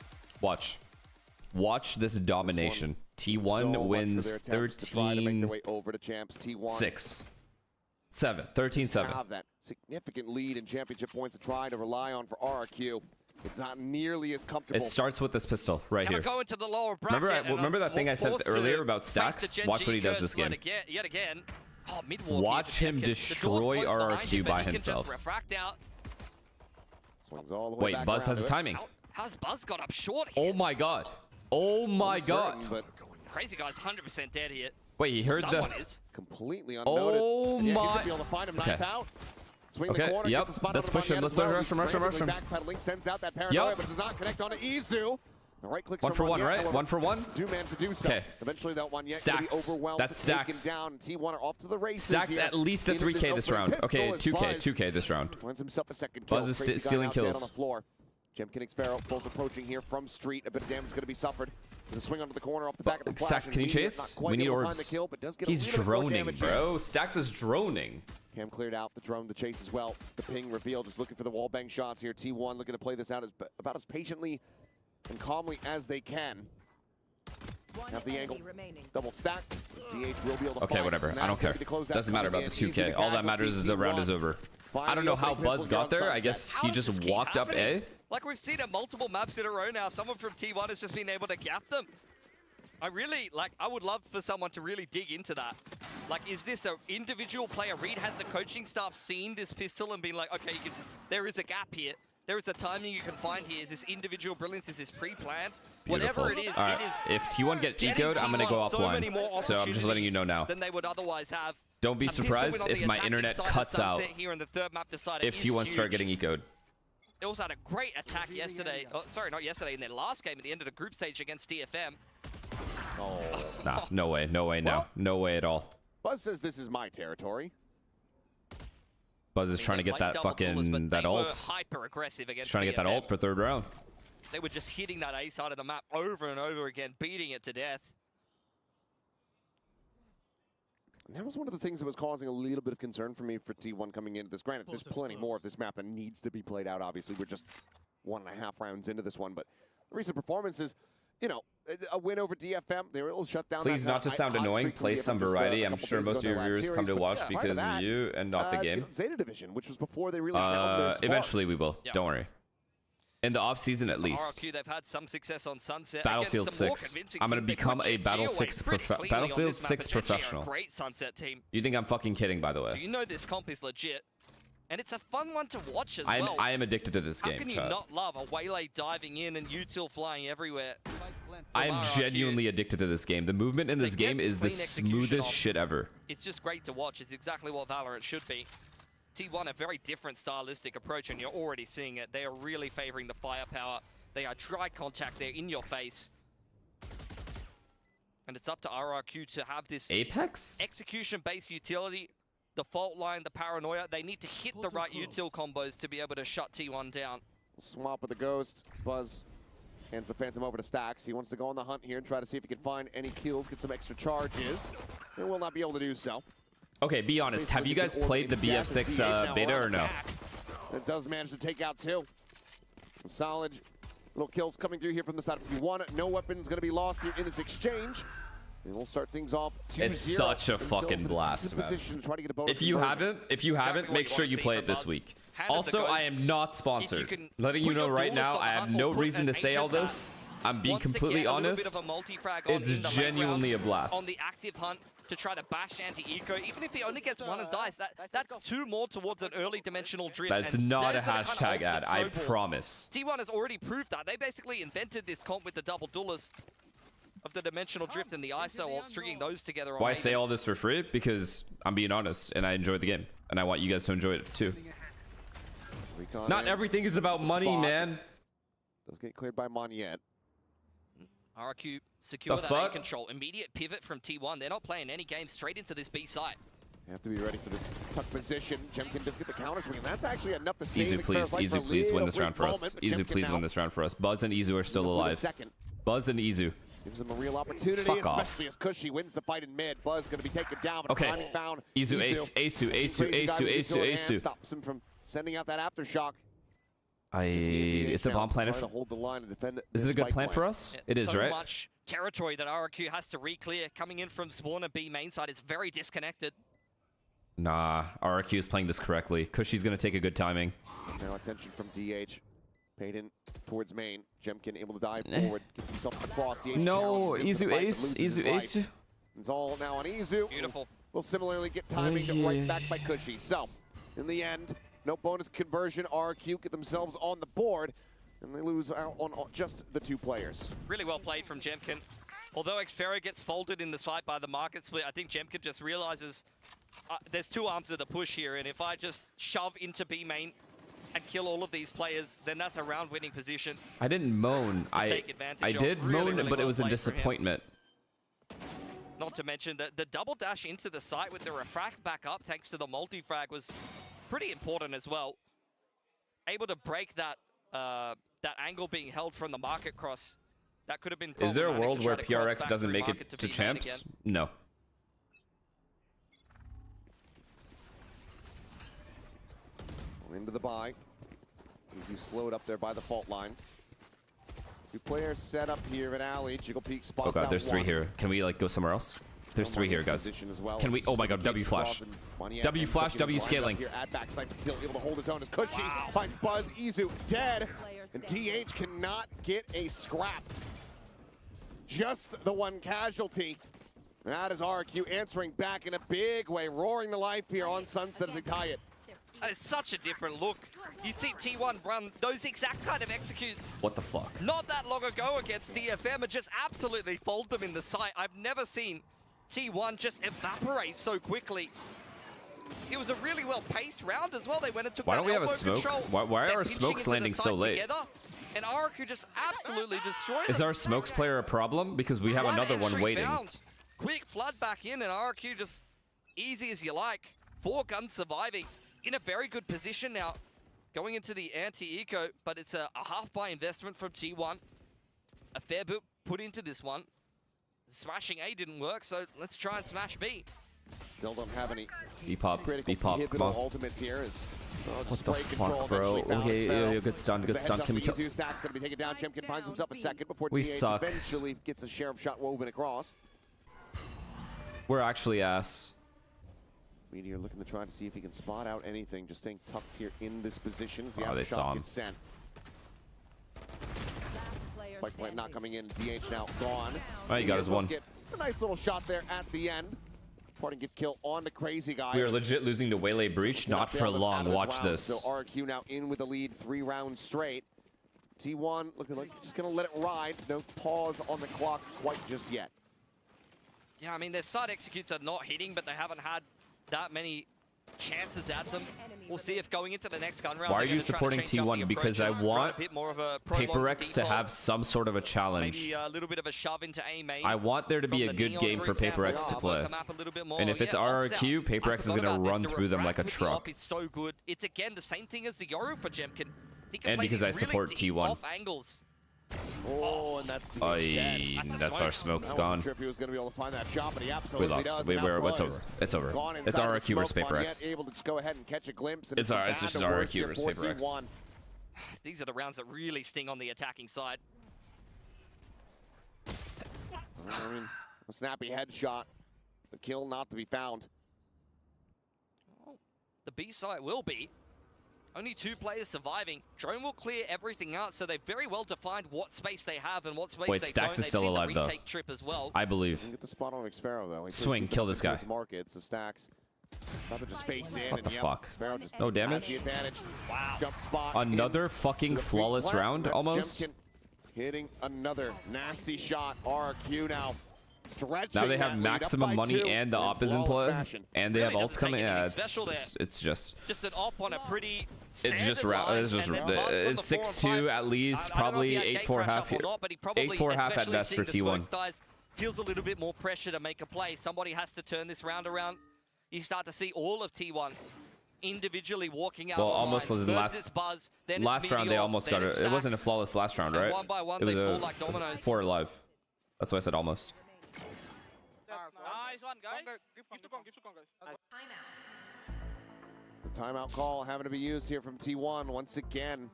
Watch this domination. T1 so wins 13 over to champs. T1 6-7, 13-7. Have that significant lead in championship points to try to rely on for RRQ. It's not nearly as comfortable. It starts with this pistol right here. Go into the lower bracket. Remember that thing I said earlier about Stacks? Watch what he does this game. Yet again. Oh, watch him destroy RRQ by himself. Swings all the way Wait, Buzz has his timing. How's Buzz got up short here? Oh my god. Oh my god. Crazy guy's 100% dead here. Wait, he heard Someone the... is. Completely unnoted. Oh yeah, my... He's gonna be able to find him knife out. Swing the corner, yep. gets the spot Let's push him. Let's rush him. Backpedaling, sends out that paranoia, but does not connect onto Izu. The right clicks one for one, right? 1 for 1? Do man to do so. Okay. Eventually that one yet will be overwhelmed. That's Stacks. Down. T1 are off to the races. Stacks at least a 3K this round. Okay, 2K this round. Finds himself a second kill. Buzz is stealing kills. On the floor. Jemkin Xpharaoh both approaching here from street. A bit of damage is going to be suffered. There's a swing onto the corner off the back of the flash. Stacks, can you chase? We need orbs. Kill, but does get He's droning, bro. Stacks is droning. Cam cleared out the drone, the chase as well. The ping revealed, just looking for the wall bang shots here. T1 looking to play this out about as patiently and calmly as they can. Have the angle double stack. This DH will be able to okay, whatever. I don't care. Doesn't matter about the 2K. All that matters is the round is over. I don't know how Buzz got there. I guess he just walked up A. Like we've seen it multiple maps in a row now. Someone from T1 has just been able to gap them. I would love for someone to really dig into that. Like, is this an individual player read? Has the coaching staff seen this pistol and been like, okay, there is a gap here. There is a timing you can find here. Is this individual brilliance? Is this pre-planned? Whatever it is, it is. If T1 get ecoed, I'm going to go offline. So I'm just letting you know now. Than they would otherwise have. Don't be surprised if my internet cuts out here in the third map if T1 start getting ecoed. They also had a great attack yesterday. Oh, sorry, not yesterday. In their last game at the end of the group stage against DFM. Oh. Nah, no way, no way, no. No way at all. Buzz says this is my territory. Buzz is trying to get that fucking, that ult. Hyper aggressive against trying to get that ult for third round. They were just hitting that A side of the map over and over again, beating it to death. And that was one of the things that was causing a little bit of concern for me for T1 coming into this. Granted, there's plenty more of this map that needs to be played out, obviously. We're just 1.5 rounds into this one, but the recent performances, you know, a win over DFM, they were able to shut down. Please, not to sound annoying, play some variety. I'm sure most of your viewers come to watch because of you and not the game. Zeta Division, which was before they really found their spot. Eventually we will. Don't worry. In the off season, at least. RRQ, they've had some success on Sunset. Battlefield 6. I'm gonna become a Battlefield 6 professional. Great Sunset team. You think I'm fucking kidding, by the way? So you know this comp is legit, and it's a fun one to watch as well. I am addicted to this game. How can you not love a Waylay diving in and util flying everywhere? I am genuinely addicted to this game. The movement in this game is the smoothest shit ever. It's just great to watch. It's exactly what Valorant should be. T1, a very different stylistic approach, and you're already seeing it. They are really favoring the firepower. They are dry contact. They're in your face. And it's up to RRQ to have this Apex execution-based utility, the fault line, the paranoia. They need to hit the right util combos to be able to shut T1 down. Swap with the Ghost. Buzz hands the Phantom over to Stacks. He wants to go on the hunt here and try to see if he can find any kills, get some extra charges. They will not be able to do so. Okay, be honest. Have you guys played the BF6 beta or no? It does manage to take out two. Solid little kills coming through here from the side of T1. No weapons going to be lost here in this exchange. And we'll start things off 2-0. It's such a fucking blast, man. If you haven't, make sure you play it this week. Also, I am not sponsored. Letting you know right now, I have no reason to say all this. I'm being completely honest. It's genuinely a blast. On the active hunt to try to bash anti-eco, even if he only gets one and dies, that's two more towards an early dimensional drift. That's not a hashtag ad, I promise. T1 has already proved that. They basically invented this comp with the double duelist of the dimensional drift and the ISO ult, stringing those together. Why say all this for free? Because I'm being honest and I enjoy the game and I want you guys to enjoy it too. Not everything is about money, man. Does get cleared by Monyet. RRQ secure that A control. Immediate pivot from T1. They're not playing any games, straight into this B site. You have to be ready for this tough position. Jemkin does get the counter swing, and that's actually enough to save. Izu, please win this round for us. Izu, please win this round for us. Buzz and Izu are still alive. Buzz and Izu. Gives him a real opportunity, especially as Cushy wins the fight in mid. Buzz going to be taken down, but timing found. Izu, Asu. Stops him from sending out that aftershock. Is the bomb planted? Is it a good plan for us? It is, right? So much territory that RRQ has to re-clear coming in from spawner B main side. It's very disconnected. Nah, RRQ is playing this correctly. Cushy's going to take a good timing. Now attention from DH. Payton towards main. Jemkin able to dive forward. Gets himself across. DH no, Izu ace. Izu ace. It's all now on Izu. Beautiful. Will similarly get timing right back by Cushy. So, in the end, no bonus conversion. RRQ get themselves on the board, and they lose out on just the two players. Really well played from Jemkin. Although Xferro gets folded in the site by the market split, I think Jemkin just realizes there's two arms of the push here, and if I just shove into B main and kill all of these players, then that's a round-winning position. I didn't moan. I did moan, but it was a disappointment. Not to mention that the double dash into the site with the refract back up, thanks to the multi-frag, was pretty important as well. Able to break that that angle being held from the market cross. That could have been. Is there a world where PRX doesn't make it to champs? No. Into the buy. Easy slowed up there by the fault line. Two players set up here at alley. Jiggle Peak spots. Oh god, there's three here. Can we like go somewhere else? There's 3 here, guys. Can we? Oh my God, W flash. W flash, W scaling. Here at backside, still able to hold his own as Cushy finds Buzz. Izu dead. And TH cannot get a scrap. Just the one casualty. That is RQ answering back in a big way, roaring the life here on Sunset as they tie it. It's such a different look. You see T1 run those exact kind of executes. What the fuck? Not that long ago against DFM and just absolutely fold them in the sight. I've never seen T1 just evaporate so quickly. It was a really well-paced round as well. They went and took Why don't we have a elbow smoke? control. Why They're are our pinching smokes into the landing so side late? together, and RQ just absolutely destroyed Is them. our smokes player a problem? Because we have another one entry waiting. found. Quick flood back in, and RQ just easy as you like. 4 guns surviving. In a very good position now, going into the anti-eco, but it's a half-buy investment from T1. A fair bit put into this one. Smashing A didn't work, so let's try and smash B. Still don't have any B-pop, critical B-pop, come on. ultimates here. Is What the fuck, bro? Okay, yeah, good stun, good stun. Can we kill? Stack's gonna be taken down. Chimkin finds himself a second before We TH suck. eventually gets a share of shot woven across. We're actually ass. Meteor looking to try to see if he can spot out anything, just staying tucked here in this position as the Oh, they after saw shot him. gets sent. Spike plant not coming in. DH now gone. Oh, he got his one. Get a nice little shot there at the end. Parting get kill on the crazy guy. We are legit losing to Waylay Breach. Not for long. Watch this. So RQ now in with the lead, 3 rounds straight. T1 looking like just gonna let it ride. No pause on the clock quite just yet. Yeah, I mean, their side executes are not hitting, but they haven't had that many chances at them. We'll see if going into the next gun round. Why are you supporting T1? Because I want Paper X to have some sort of a challenge. Maybe a little bit of a shove into A main. I want there to be a good game for Paper X to play. And if it's RRQ, Paper X is going to run through them like a truck. It's so good. It's again the same thing as the Yoru for Jemkin. And because I support T1. Off angles. Oh, and that's that's our smokes gone. Sure if he was going to be able to find that shot, but he absolutely We lost. It's over. It's over. It's RRQ versus Paper X. Able to just go ahead and catch a glimpse. It's just RRQ versus Paper X. These are the rounds that really sting on the attacking side. I mean, a snappy headshot. The kill not to be found. Oh, the B side will be. Only 2 players surviving. Drone will clear everything out, so they very well defined what space they have and what space they don't. Wait, Stax is still alive though. Trip as well. I believe. Get the spot on Xpharaoh though. Swing, kill this guy. Market, so Stax about to just face in. What the fuck? Xpharaoh just no damage. The advantage. Wow. Jump spot. Another fucking flawless round, That's almost. Jemkin hitting another nasty shot. RQ now. Now they have maximum money and the op is in play, and they have ults coming. Yeah, it's just an op on a pretty. It's just it's 6-2 at least, probably 8-4 half. 8-4 half at best for T1. Feels a little bit more pressure to make a play. Somebody has to turn this round around. You start to see all of T1 individually walking out. Well, almost was in last round they almost got it. It wasn't a flawless last round, right? One by one, it was they fall like dominoes. 4 alive. That's why I said almost. Nice one, guys. Give to con, guys. The timeout call having to be used here from T1 once again.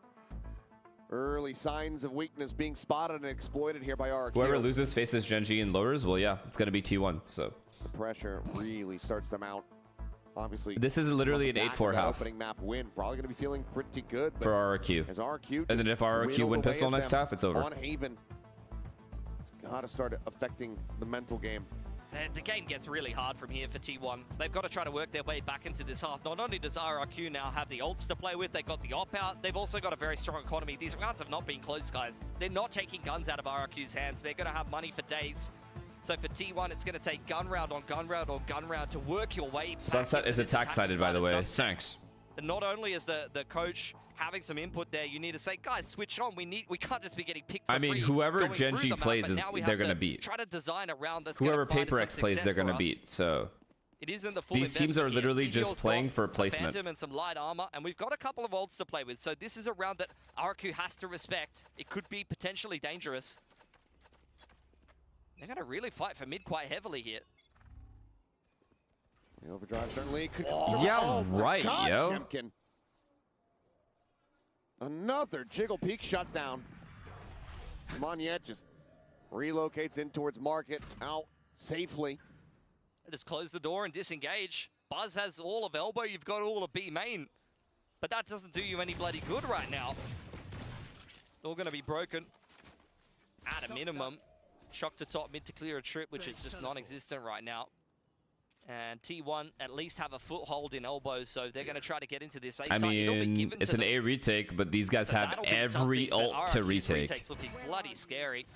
Early signs of weakness being spotted and exploited here by RQ. Whoever loses faces Genji and lowers. Well, yeah, it's going to be T1. So the pressure really starts them out. Obviously, this is literally an 8-4 half. Opening map win, probably going to be feeling pretty good for RRQ. As RQ, and then if RRQ win pistol next half, it's over. On Haven, it's got to start affecting the mental game. The game gets really hard from here for T1. They've got to try to work their way back into this half. Not only does RRQ now have the ults to play with, they've got the op out, they've also got a very strong economy. These rounds have not been close, guys. They're not taking guns out of RRQ's hands. They're going to have money for days. So for T1, it's going to take gun round on gun round on gun round to work your way back. Sunset is attack-sided, by the way. Thanks. And not only is the coach having some input there, you need to say, guys, switch on. We can't just be getting picked for I mean, free whoever Genji plays, they're going to beat. Try to design a round that's whoever Paper X plays, they're going to beat. So it isn't the full these teams are literally just playing for placement. And some light armor, and we've got a couple of ults to play with. So this is a round that RQ has to respect. It could be potentially dangerous. They're going to really fight for mid quite heavily here. The overdrive certainly could. Yeah, right, yo. Jemkin. Another jiggle peak shutdown. Monyet just relocates in towards market, out safely. Just close the door and disengage. Buzz has all of elbow, you've got all of B main. But that doesn't do you any bloody good right now. All gonna be broken. At a minimum. Shock to top, mid to clear a trip, which is just non-existent right now. And T1 at least have a foothold in elbows, so they're going to try to get into this A I side. mean, it's an A retake, but these guys have every ult to retake. Retake's looking bloody scary.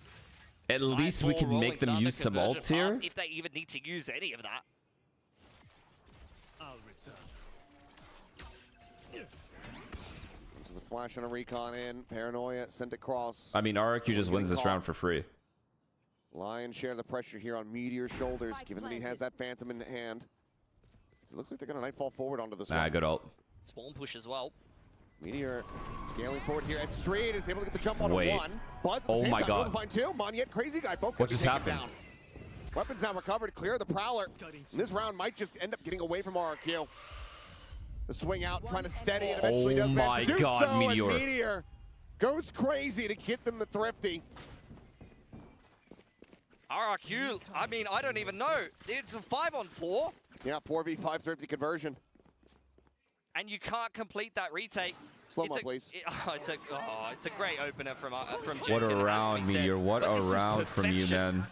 At least we can make them use some ults here. If they even need to use any of that. There's a flash on a recon in. Paranoia, sent across. I mean, RRQ just wins this round for free. Lion share the pressure here on Meteor's shoulders, given that he has that Phantom in hand. It looks like they're going to nightfall forward onto this one. Good ult. Spawn push as well. Meteor scaling forward here. And Street is able to get the jump on Wait. one. Buzz at the Oh same my time, God. able to find two. Monyet, Crazy Guy, both What can be just taken happened? down. Weapons now recovered. Clear the Prowler. And this round might just end up getting away from RRQ. The swing out, trying to steady it. Eventually does manage to do God, so, Meteor. And Meteor goes crazy to get them the thrifty. RRQ, I mean, I don't even know. It's a 5-on-4. Yeah, 4v5 thrifty conversion. And you can't complete that retake. Slow-mo, please. It's a great opener from Jenkins. What a round, Meteor. What a round from you, man.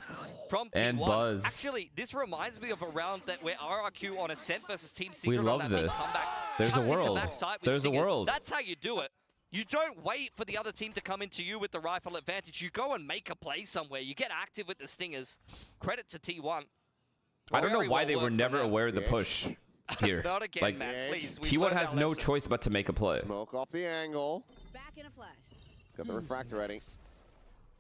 From and T1. Buzz. Actually, this reminds me of a round that where RRQ on Ascent versus Team Secret. We love on that big this. comeback, There's a chucked into world. backside with There's a stingers. world. That's how you do it. You don't wait for the other team to come into you with the rifle advantage. You go and make a play somewhere. You get active with the stingers. Credit to T1. I don't know Very why well they were worked never from them. aware of the push here. Not again, like, Matt, please. We've T1 learned has our no lesson. choice but to make a play. Smoke off the angle. Back in a flash. He's got the refractor ready.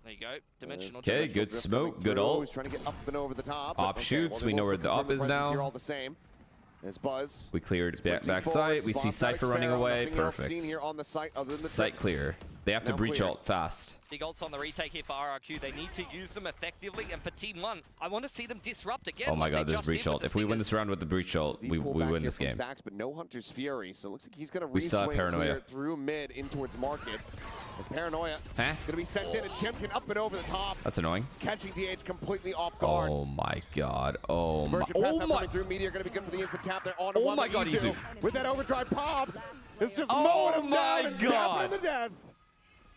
There you go. Dimensional. Okay, good smoke, good ult. He's trying to get up and over the top. Op shoots, we know where the op is now. Here all the same. There's Buzz. We cleared back site. We see Cypher running away. Perfect. Seen here on the site other than the Site trips. clear. They have to Now breach clear. ult fast. Big ults on the retake here for RRQ. They need to use them effectively. And for Team 1, I want to see them disrupt again. Oh my like they God, this just breach did with ult. the If we win Stingers. this round with the breach ult, Deep we pull back win here this from game. Stacks, but no Hunter's Fury, so it looks like he's going to We saw re-swing Paranoia. clear through mid in towards Market. As Paranoia Huh? going to be sent in, and Champion up and over the top. That's annoying. He's catching DH completely off guard. Oh my God. Oh my. Virgin pass Oh out my. coming through. Meteor going to be good for the instant tap there on Oh one my with God, Izu. Izu. With that overdrive popped. It's just Oh mowing him my down and God. zapping him to death.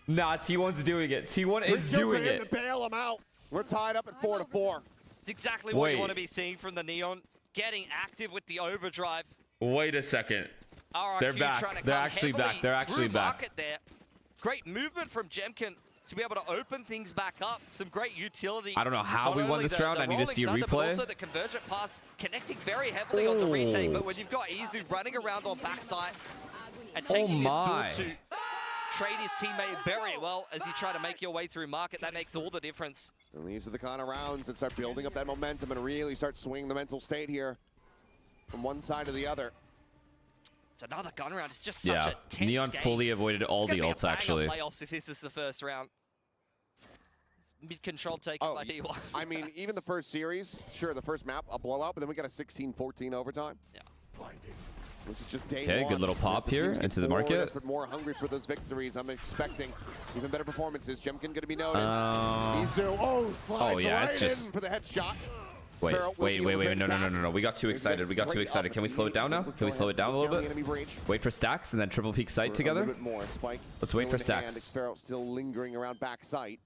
Nah, T1's doing it. T1 is Good for doing him to it. bail him out. We're tied up at 4-4. It's exactly what you Wait. want to be seeing from the Neon. Getting active with the overdrive. Wait a second. RRQ They're back. trying to They're come actually heavily back. They're actually through back. market there. Great movement from Jemkin to be able to open things back up. Some great utility. I don't know how Not we won only this the- round. the I need to rolling see a thunder, but replay. also the convergent pass connecting very heavily on the retake. Oh. But when you've got Izu running around on backside and Oh taking my. his duel to trade his teammate very well as you try to make your way through market, that makes all the difference. And these are the kind of rounds that start building up that momentum and really start swinging the mental state here from one side to the other. It's another gun round. It's just such Yeah. a tense Neon game. fully avoided all It's the gonna be a ults bang on actually. playoffs if this is the first round. Mid-control take Oh, by T1. I mean, even the first series, sure, the first map, a blowout, but then we got a 16-14 overtime. Yeah. This is just day Okay, one. good little pop As the here teams get into the more market. desperate, more hungry for those victories. I'm expecting even better performances. Jemkin going to be noted. Um, Izu, slides yeah, right it's just- in for the headshot. Wait, Sparrow will wait, be wait, able to wait, no, take no, it no, no, no. We got too back. excited. We got too Straight excited. up Can we slow it down now? Let's Can we go slow it ahead. down a little Down the bit? enemy breach. Wait for stacks and then triple peak sight For together. A little bit more. Spike Let's wait still for in hand. stacks. Xferro still lingering around back sight.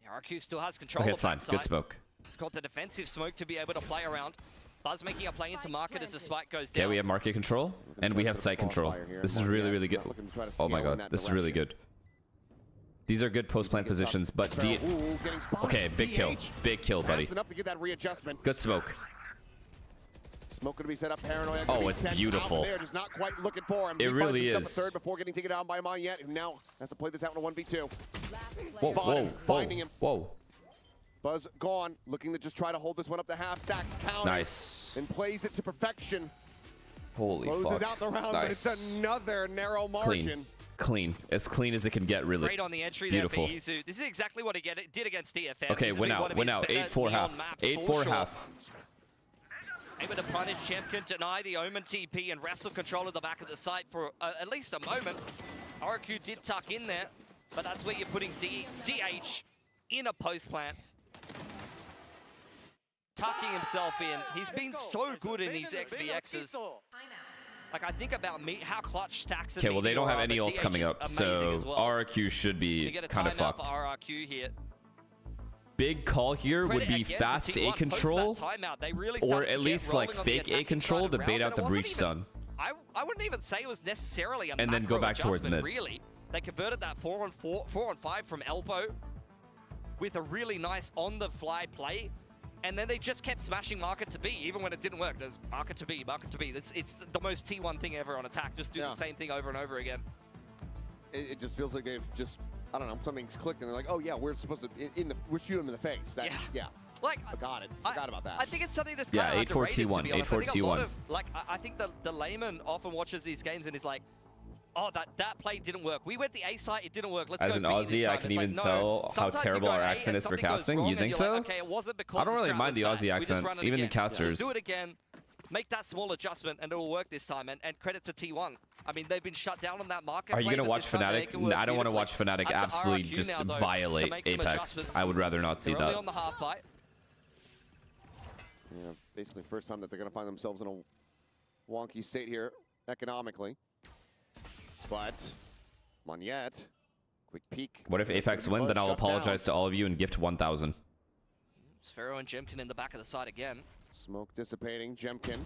RQ still has control Okay, of it's fine. backside. Good smoke. It's got the defensive smoke to be able to play around. Buzz making a play into market as the spike goes Okay, down. we have market control and we have sight control. This is really, really good. Oh my God, this is really good. These are good post plant positions, but okay, big kill, buddy. That's enough to get that readjustment. Good smoke. Smoke going to be set up. Paranoia. Oh, gonna be it's sent beautiful. Out there, just not quite looking for him. It He finds really himself is. A third before getting taken down by Monyet, who now has to play this out in a 1v2. Whoa, Spot whoa, him, finding him. whoa. Buzz gone, looking to just try to hold this one up to half. Stacks counter. Nice. And plays it to perfection. Holy Closes fuck. out the round, Nice. but it's another narrow margin. Clean. As clean as it can get, really. Great on the entry Beautiful. there for Izu. This is exactly what he did against DFM. Okay, This has win been one out, of win his out. better 8-4 half. neon maps, for 8-4 sure. half. Able to punish Champion, deny the Omen TP, and wrestle control of the back of the site for at least a moment. RQ did tuck in there, but that's where you're putting DH in a post plant. tucking himself in. He's been so good in these XVXs. Like, I think about me, how clutch Stacks and Okay, well, they don't have any but ults DH coming is up, amazing so well. RRQ should be kind of fucked. For RRQ here. Big call here would be fast A control, or at least like fake A control to bait out the breach stun. I wouldn't even say it was necessarily a and then go back towards mid. Really, they converted that 4-on-5 from elbow with a really nice on-the-fly play, and then they just kept smashing market to B, even when it didn't work. There's market to B, market to B. It's the most T1 thing ever on attack. Just do the same thing over and over again. It just feels like they've just, I don't know, something's clicked and they're like, oh yeah, we're supposed to, we're shooting them in the face. That's, yeah. Like, forgot about that. I think it's something that's kind of underrated, to be honest. I think a lot of, like, I think the layman often watches these games and is like, oh, that play didn't work. We went the A side, it didn't work. Let's As go an B this Aussie, time. I can It's even like, tell how sometimes terrible you go our A accent and is for something goes casting. wrong You and think you're so? like, okay, it wasn't because I don't the really strat mind the was Aussie bad. We just accent, run it even the again. casters. Just do it again. Make that small adjustment and it will work this time. And credit to T1. I mean, they've been shut down on that market. Are you gonna watch Fnatic? I don't want to watch Fnatic absolutely just violate Apex. I would rather not see that. On the half bite. Yeah, basically first time that they're going to find themselves in a wonky state here economically. But, on yet, quick peek. What if Apex win? Then I'll apologize to all of you and gift 1,000. Sphero and Jemkin in the back of the side again. Smoke dissipating. Jemkin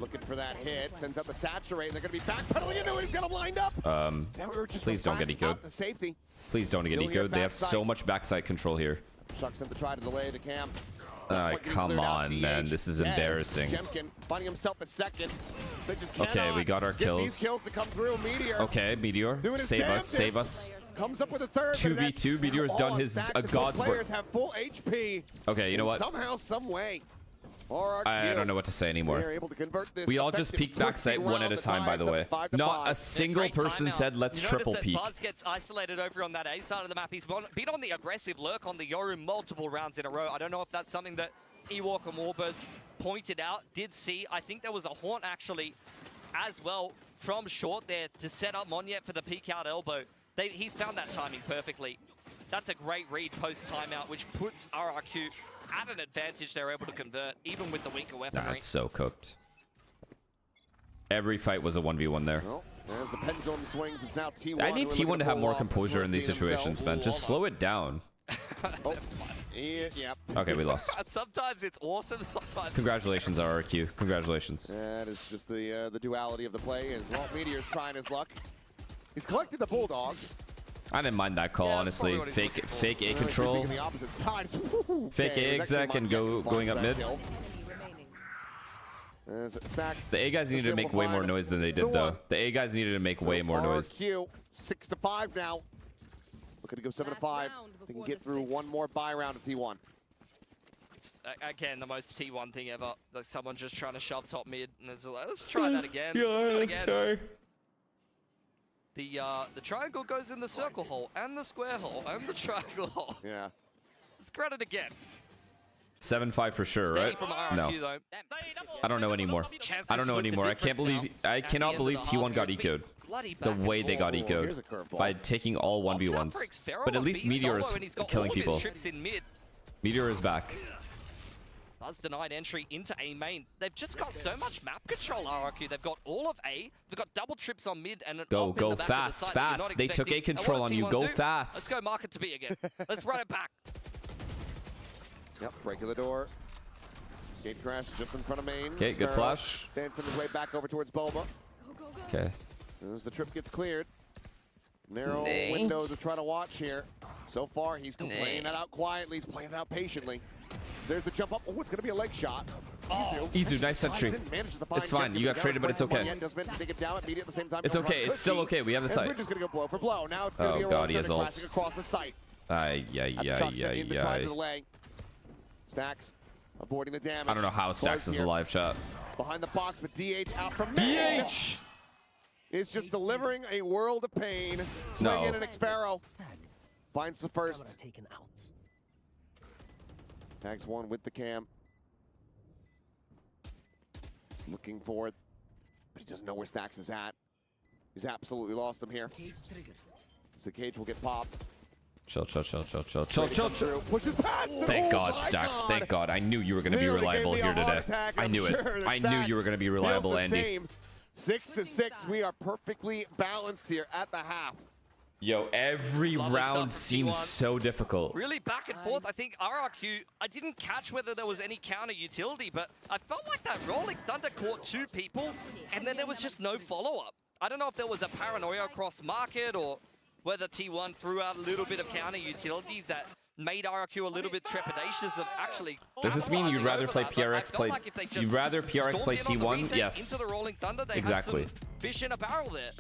looking for that hit. Sends out the saturate, and they're going to be backpedaling into it. He's got him lined up. Please don't get ecoed. Please don't get ecoed. They have so much backside control here. Shucks in to try to delay the camp. Come on, man. This is embarrassing. Jemkin finding himself a second. They just Okay, we got our kills. These kills to come through. Meteor. Okay, Meteor. Save us, save us. Comes up with a third. 2v2. Meteor's done his god's work. Players have full HP. Okay, you know what? Somehow, some way. I don't know what to say anymore. We all just peeked backside one at a time, by the way. Not a single person said, let's triple peek. Buzz gets isolated over on that A side of the map. He's been on the aggressive lurk on the Yoru multiple rounds in a row. I don't know if that's something that Ewok and Warbirds pointed out, did see. I think there was a haunt, actually, as well, from short there to set up Monyet for the peek out elbow. He's found that timing perfectly. That's a great read post-timeout, which puts RRQ at an advantage. They're able to convert, even with the weaker weaponry. That's so cooked. Every fight was a 1v1 there. Well, as the pendulum swings, it's now T1. I need T1 to have more composure in these situations, man. Just slow it down. Okay, we lost. Sometimes it's awesome, sometimes... Congratulations, RRQ. Congratulations. That is just the duality of the play. As Walt Meteor's trying his luck. He's collected the Bulldog. I didn't mind that call, honestly. Fake A control. Fake A exec and going up mid. The A guys needed to make way more noise than they did, though. The A guys needed to make way more noise. 6-5 now. Looking to go 7-5. They can get through one more buy round of T1. It's, again, the most T1 thing ever. Like someone just trying to shove top mid, and it's like, let's try that again. Let's do it again. Sorry. The triangle goes in the circle hole, and the square hole, and the triangle hole. Yeah. Let's grab it again. 7-5 for sure, right? From RRQ, No. though. I don't know anymore. I don't know anymore. I cannot believe T1 got ecoed. The way they got ecoed by taking all 1v1s. But at least Meteor is killing people. Meteor is back. Buzz denied entry into A main. They've just got so much map control, RRQ. They've got all of A. They've got double trips on mid and go fast, fast. They took A control on you. Go fast. Let's go market to B again. Let's run it back. Yep, break of the door. Gate crash just in front of main. Okay, good flash. Dancing his way back over towards Boba. Okay. As the trip gets cleared. Narrow window to try to watch here. So far, he's playing that out quietly. He's playing it out patiently. So there's the jump up. Oh, it's going to be a leg shot. Izu, nice sentry. It's fine. You got traded, but it's okay. It's okay. It's still okay. We have the site. We're just going to go blow for blow. Now it's going to be a God, he has ults. across the site. Stacks avoiding the damage. I don't know how Stacks is alive, chat. Behind the box, but DH out from DH is just delivering a world of pain. Swing in an Xpharaoh. Finds the first. Tags one with the cam. He's looking for it, but he doesn't know where Stacks is at. He's absolutely lost him here. So the cage will get popped. Chill. Pushes past. Thank Oh God, my Stacks. God. Thank God. I knew you were going to be Nearly reliable gave me here a heart today. attack. I I'm knew sure it. I the knew you were stats going to be feels reliable, the Andy. same. 6-6. We are perfectly balanced here at the half. Yo, every Lovely round stuff from seems T1. so difficult. Really back and forth. I think RRQ, I didn't catch whether there was any counter utility, but I felt like that Rolling Thunder caught 2 people, and then there was just no follow-up. I don't know if there was a paranoia across market or whether T1 threw out a little bit of counter utility that made RRQ a little bit trepidatious of actually. Does this mean you'd rather play PRX play? You'd rather PRX play T1? Yes. Into the Rolling Thunder, they exactly. had some fish in a barrel there.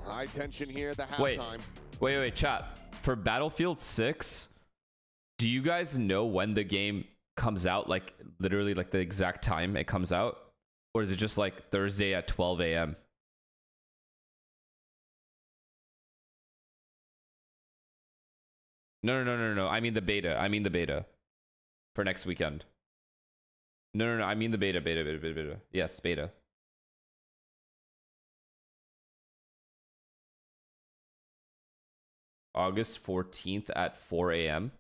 High tension here at the halftime. Wait, chat. For Battlefield 6, do you guys know when the game comes out? Like, literally, like the exact time it comes out? Or is it just like Thursday at 12 a.m.? No. I mean the beta. For next weekend. No. I mean the beta. Yes, beta. August 14th at 4 a.m.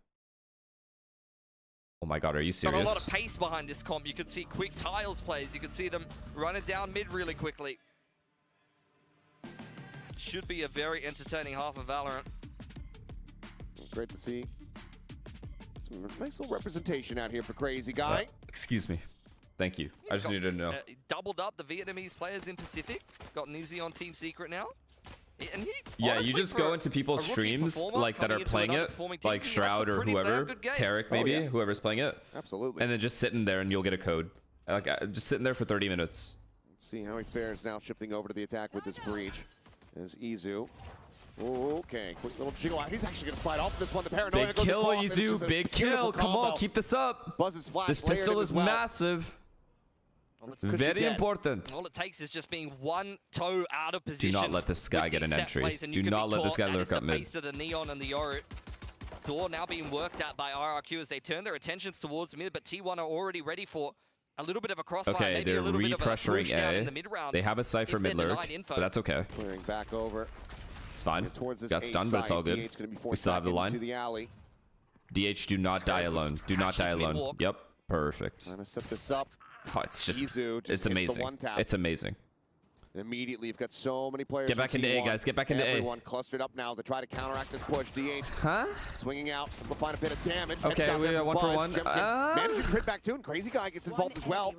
Oh my God, are you serious? Got a lot of pace behind this comp. You could see quick tiles plays. You could see them run it down mid really quickly. Should be a very entertaining half of Valorant. Great to see. Some nice little representation out here for Crazy Guy. Excuse me. Thank you. I just needed to know. Doubled up the Vietnamese players in Pacific. Got Nizzy on Team Secret now. And he, yeah, honestly, you just go into people's streams like that are playing it, like Shroud or whoever, Tarek maybe, whoever's playing it. Absolutely. And then just sit in there and you'll get a code. Like just sitting there for 30 minutes. Let's see how he fares now, shifting over to the attack with this breach. As Izu. Okay, quick little jiggle out. He's actually going to slide off this one. The paranoia big goes kill, across. Izu. Big kill. Come on, keep this up. Buzz's flash. This pistol is massive. Very important. All it takes is just being one toe out of position. Do not let this guy get an entry. Do not let this guy lurk up mid. The Neon and the Yoru. Door now being worked at by RRQ as they turn their attentions towards mid, but T1 are already ready for a little bit of a crossfire. Okay, maybe they're a little bit of a push down in the A. mid-round. They have a Cypher mid lurk, but that's okay. Clearing back over. It's fine. Towards this Got stunned, but it's all good. We still have the line. The alley. DH, do not die alone. Do not die alone. Yep, perfect. Trying to set this up. Oh, it's just, Izu it's amazing. It's amazing. And immediately, you've got so many players. Get back into A, guys. Get back into A. Everyone clustered up now to try to counteract this push. DH. Huh? Swinging out. We'll find a bit of damage. Okay, we got 1 for 1. Managing crit back too, and Crazy Guy gets involved as well.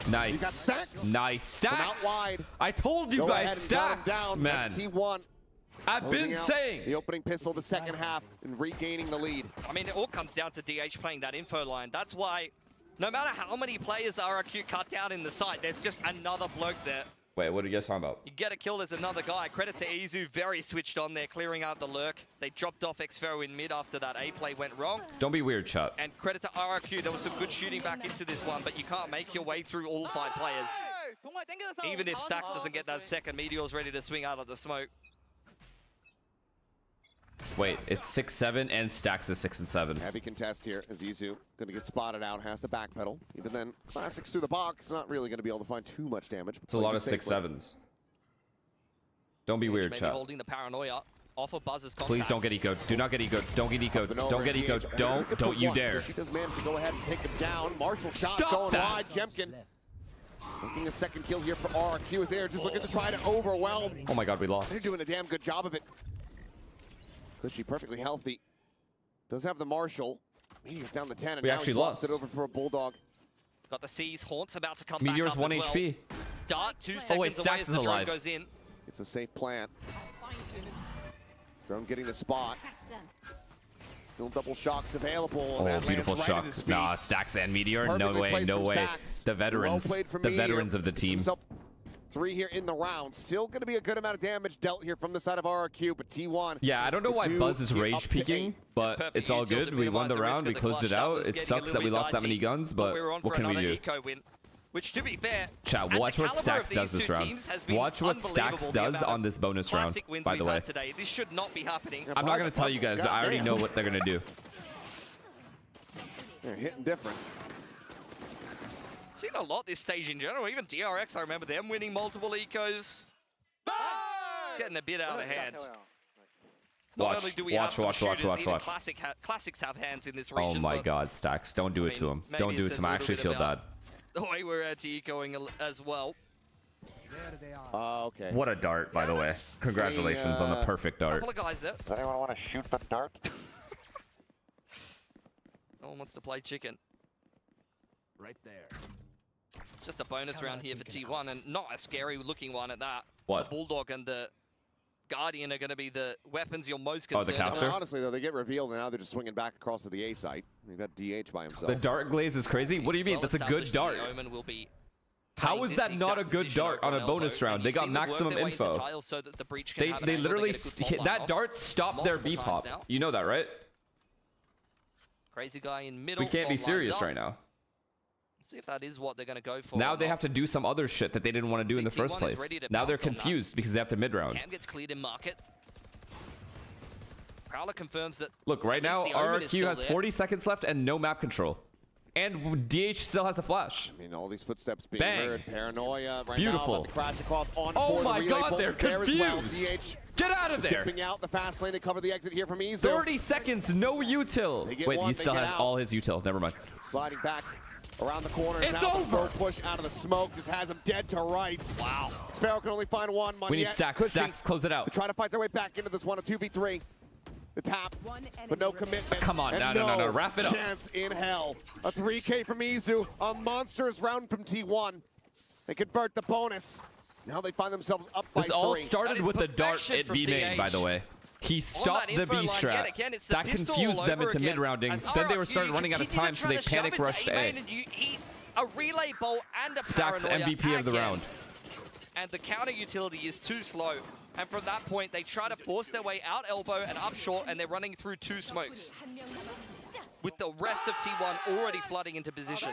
Nice. Got Stacks. Nice. Stacks. From out wide. I told you guys, Stacks, man. That's T1. I've been saying. The opening pistol, the second half, and regaining the lead. I mean, it all comes down to DH playing that info line. That's why, no matter how many players RRQ cut down in the site, there's just another bloke there. Wait, what are you guys talking about? You get a kill, there's another guy. Credit to Izu, very switched on there, clearing out the lurk. They dropped off Xfero in mid after that A play went wrong. Don't be weird, chat. And credit to RRQ, there was some good shooting back into this one, but you can't make your way through all 5 players. Even if Stacks doesn't get that second, Meteor's ready to swing out of the smoke. Wait, it's 6-7 and Stacks is 6 and 7. Heavy contest here as Izu going to get spotted out, has to backpedal. Even then, classics through the box, not really going to be able to find too much damage. It's a lot of 6-7s. Don't be weird, chat. Holding the paranoia off of Buzz's contact. Please don't get ecoed. Do not get ecoed. Don't get ecoed. Don't get ecoed. Don't you dare. She does manage to go ahead and take him down. Marshall shot going wide. Jemkin making a second kill here for RRQ as they're just looking to try to overwhelm. Oh my God, we lost. They're doing a damn good job of it. Cushy perfectly healthy. Does have the Marshall. Meteor's down to 10, and we now actually he lost it over for a Bulldog. Got the C's, Haunts about to come Meteor's back up 1 as HP. Well. Dart 2 seconds oh wait, Stacks is alive. Goes in. It's a safe plant. Drone getting the spot. Still double shocks available. Oh, that beautiful right shock. Nah, Stacks and Meteor. Perfectly no way, no way. Stacks. The veterans. Well the veterans of the team. 3 here in the round. Still going to be a good amount of damage dealt here from the side of RRQ, but T1. Yeah, I don't know why Buzz is rage peaking, but it's all good. We won the round. We closed it out. It sucks that we lost that many guns, but what can we do? Which, to be fair, chat, watch what Stacks does this round. Watch what Stacks does on this bonus round, by the way. Today. This should not be happening. I'm not going to tell you guys, but I already know what they're going to do. They're hitting different. Seen a lot this stage in general. Even DRX, I remember them winning multiple ecos. It's getting a bit out of hand. Watch, Not only do we have some watch. shooters, even classics have hands in this region. Oh my God, Stacks! Don't do it to him. Don't do it to him. I actually feel bad. The way we're anti-ecoing as well. Okay. What a dart, by the way. Congratulations on the perfect dart. Couple of guys there. Does anyone want to shoot the dart? No one wants to play chicken. Right there. It's just a bonus round here for T1, and not a scary looking one at that. What? The Bulldog and the Guardian are going to be the weapons you're most concerned the caster? I mean, honestly, though, they get revealed, and now they're just swinging back across to the A site. You've got DH by himself. The dart glaze is crazy. What do you mean? That's a good dart. How is that not a good dart on a bonus round? They got maximum info. They literally that dart stopped their B pop. You know that, right? Crazy guy in middle. We can't be serious right now. Let's see if that is what they're going to go for. Now they have to do some other shit that they didn't want to do in the first place. Now they're confused because they have to mid round. Cam gets cleared in market. Prowler confirms that. Look, right now RRQ has 40 seconds left and no map control. And DH still has a flash. I mean, all these footsteps being heard. Paranoia right Beautiful. now about to crash across on Oh my the God, they're confused. Well. DH get out of there. Skipping out the fast lane to cover the exit here from Izu. 30 seconds, no util. Wait, he still has all his util. Never mind. Sliding back around the corner. It's now over. The push out of the smoke just has him dead to rights. Wow. Sparrow can only find one. We need Stacks. Stacks, close it out. To try to fight their way back into this 2v3. The tap, but no commitment. Come on, and no, wrap it up. Chance in hell. A 3K from Izu, a monstrous round from T1. They convert the bonus. Now they find themselves up by 3. This all started with the dart at B main, by the way. He stopped the B strat. That confused them into mid-rounding. Then they were starting running out of time, so they panic rushed A. And you eat a relay bolt and a Stacks MVP of the round. And the counter utility is too slow. And from that point, they try to force their way out elbow and up short, and they're running through 2 smokes. With the rest of T1 already flooding into position.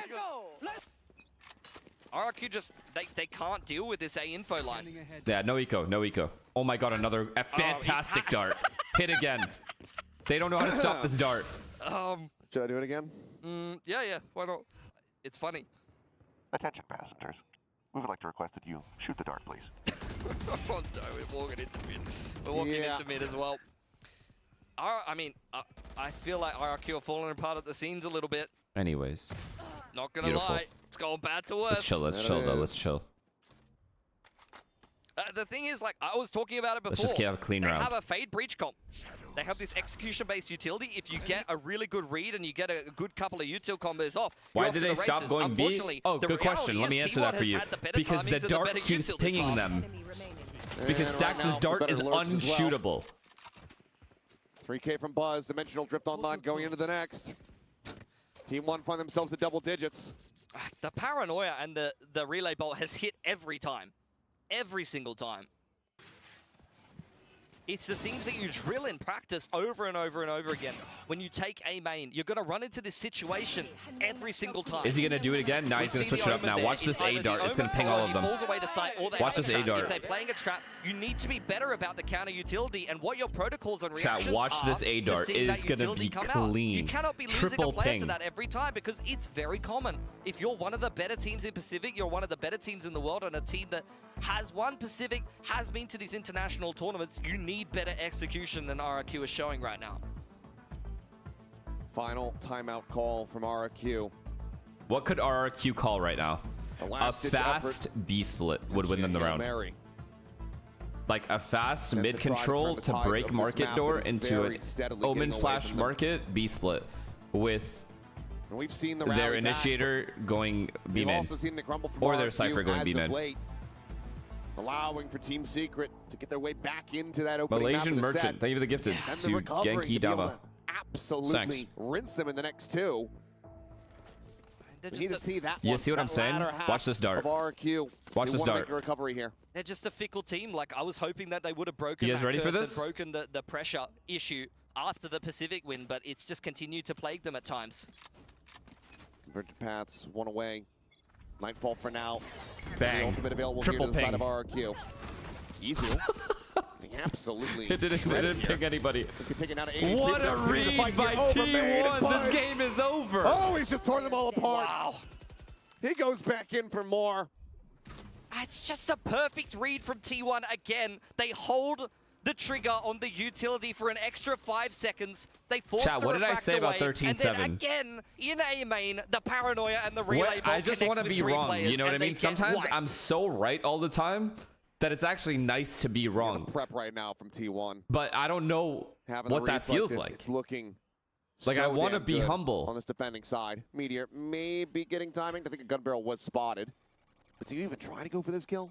RRQ just, they can't deal with this A info line. Yeah, no eco, no eco. Oh my God, another fantastic dart. Hit again. They don't know how to stop this dart. Should I do it again? Yeah, why not? It's funny. Attention passengers. We would like to request that you shoot the dart, please. Oh no, we're walking into mid. We're walking into mid as well. I mean, I feel like RRQ are falling apart at the seams a little bit. Anyways. Not gonna lie, it's going bad to us. Let's chill though, let's chill. The thing is, like, I was talking about it before. Let's just have a clean round. They have a fade breach comp. They have this execution-based utility. If you get a really good read and you get a good couple of util combos off, why did they stop going B? Oh, good question. Let me answer that for you. Because the dart keeps pinging them. Because Stacks' dart is unshootable. 3K from Buzz, Dimensional Drift online going into the next. Team 1 find themselves at double digits. The paranoia and the relay bolt has hit every time. Every single time. It's the things that you drill in practice over and over and over again. When you take A main, you're going to run into this situation every single time. Is he going to do it again? No, he's going to switch it up now. Watch this A dart. It's going to ping all of them. Watch this A dart. If they're playing a trap, you need to be better about the counter utility and what your protocols and reactions Chat, watch this A dart. It is going to be clean. You cannot be losing a player to that every time because it's very common. If you're one of the better teams in Pacific, you're one of the better teams in the world, and a team that has won Pacific, has been to these international tournaments, you need better execution than RRQ is showing right now. Final timeout call from RRQ. What could RRQ call right now? A fast B split would win them the round. Like a fast mid control to break market door into an Omen flash market B split with we've seen their initiator going B main or their Cypher going B main. Allowing for Team Secret to get their way back into that opening Malaysian map of the Merchant, set. thank you for the gifted And to the recovery Genki to be able Dama. to absolutely rinse them in the next 2. We need to see that You see what I'm saying? Watch this dart. Watch this dart. Make a recovery here. They're just a fickle team. Like, I was hoping that they would have broken You guys ready for this? And broken the pressure issue after the Pacific win, but it's just continued to plague them at times. Convergent paths, 1 away. Nightfall for now. Bang. The ultimate available Triple here to the side ping. of RRQ. Easy. Absolutely. It didn't ping anybody. What a read by T1. This game is over. Oh, he's just torn them all apart. Wow. He goes back in for more. It's just a perfect read from T1 again. They hold the trigger on the utility for an extra 5 seconds. They force Chat, the what did I refract say about away, 13-7? And then again, in A main, the paranoia and the relay I just want to be wrong. You know what I mean? Sometimes I'm so right all the time that it's actually nice to be wrong. Prep right now from T1. But I don't know what that feels like. It's looking like so I want to damn be good humble on this defending side. Meteor may be getting timing. I think a gun barrel was spotted. But do you even try to go for this kill?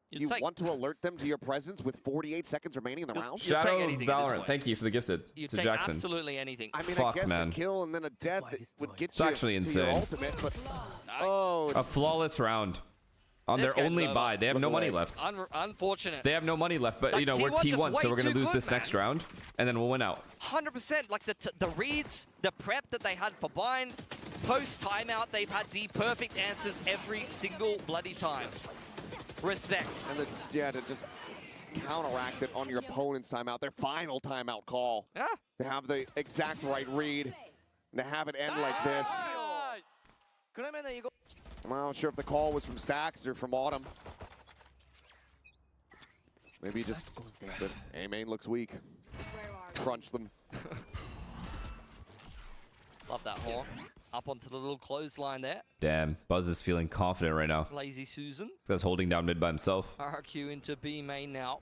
You want to alert them to your presence with 48 seconds remaining in the round? Shadow of Valorant, thank you for the gifted. You to take Jackson. absolutely anything. I mean, Fuck, I guess man. a kill and then a death that would get It's you actually to insane. your ultimate, but oh, A flawless round. On This their game's only over. buy. They have no money left. Unfortunate. They have no money left, but Like, you know, we're T1 just T1, so way we're going too to lose good, this next round, and then we'll win out. 100%. Like the reads, the prep that they had for bind, post timeout, they've had the perfect answers every single bloody time. Respect. And to just counteract it on your opponent's timeout, their final timeout call. Yeah. To have the exact right read, and to have it end like this. I'm not sure if the call was from Stacks or from Autumn. Maybe just the A main looks weak. Crunch them. Love that horn. Up onto the little clothesline there. Damn, Buzz is feeling confident right now. Lazy Susan. This guy's holding down mid by himself. RRQ into B main now.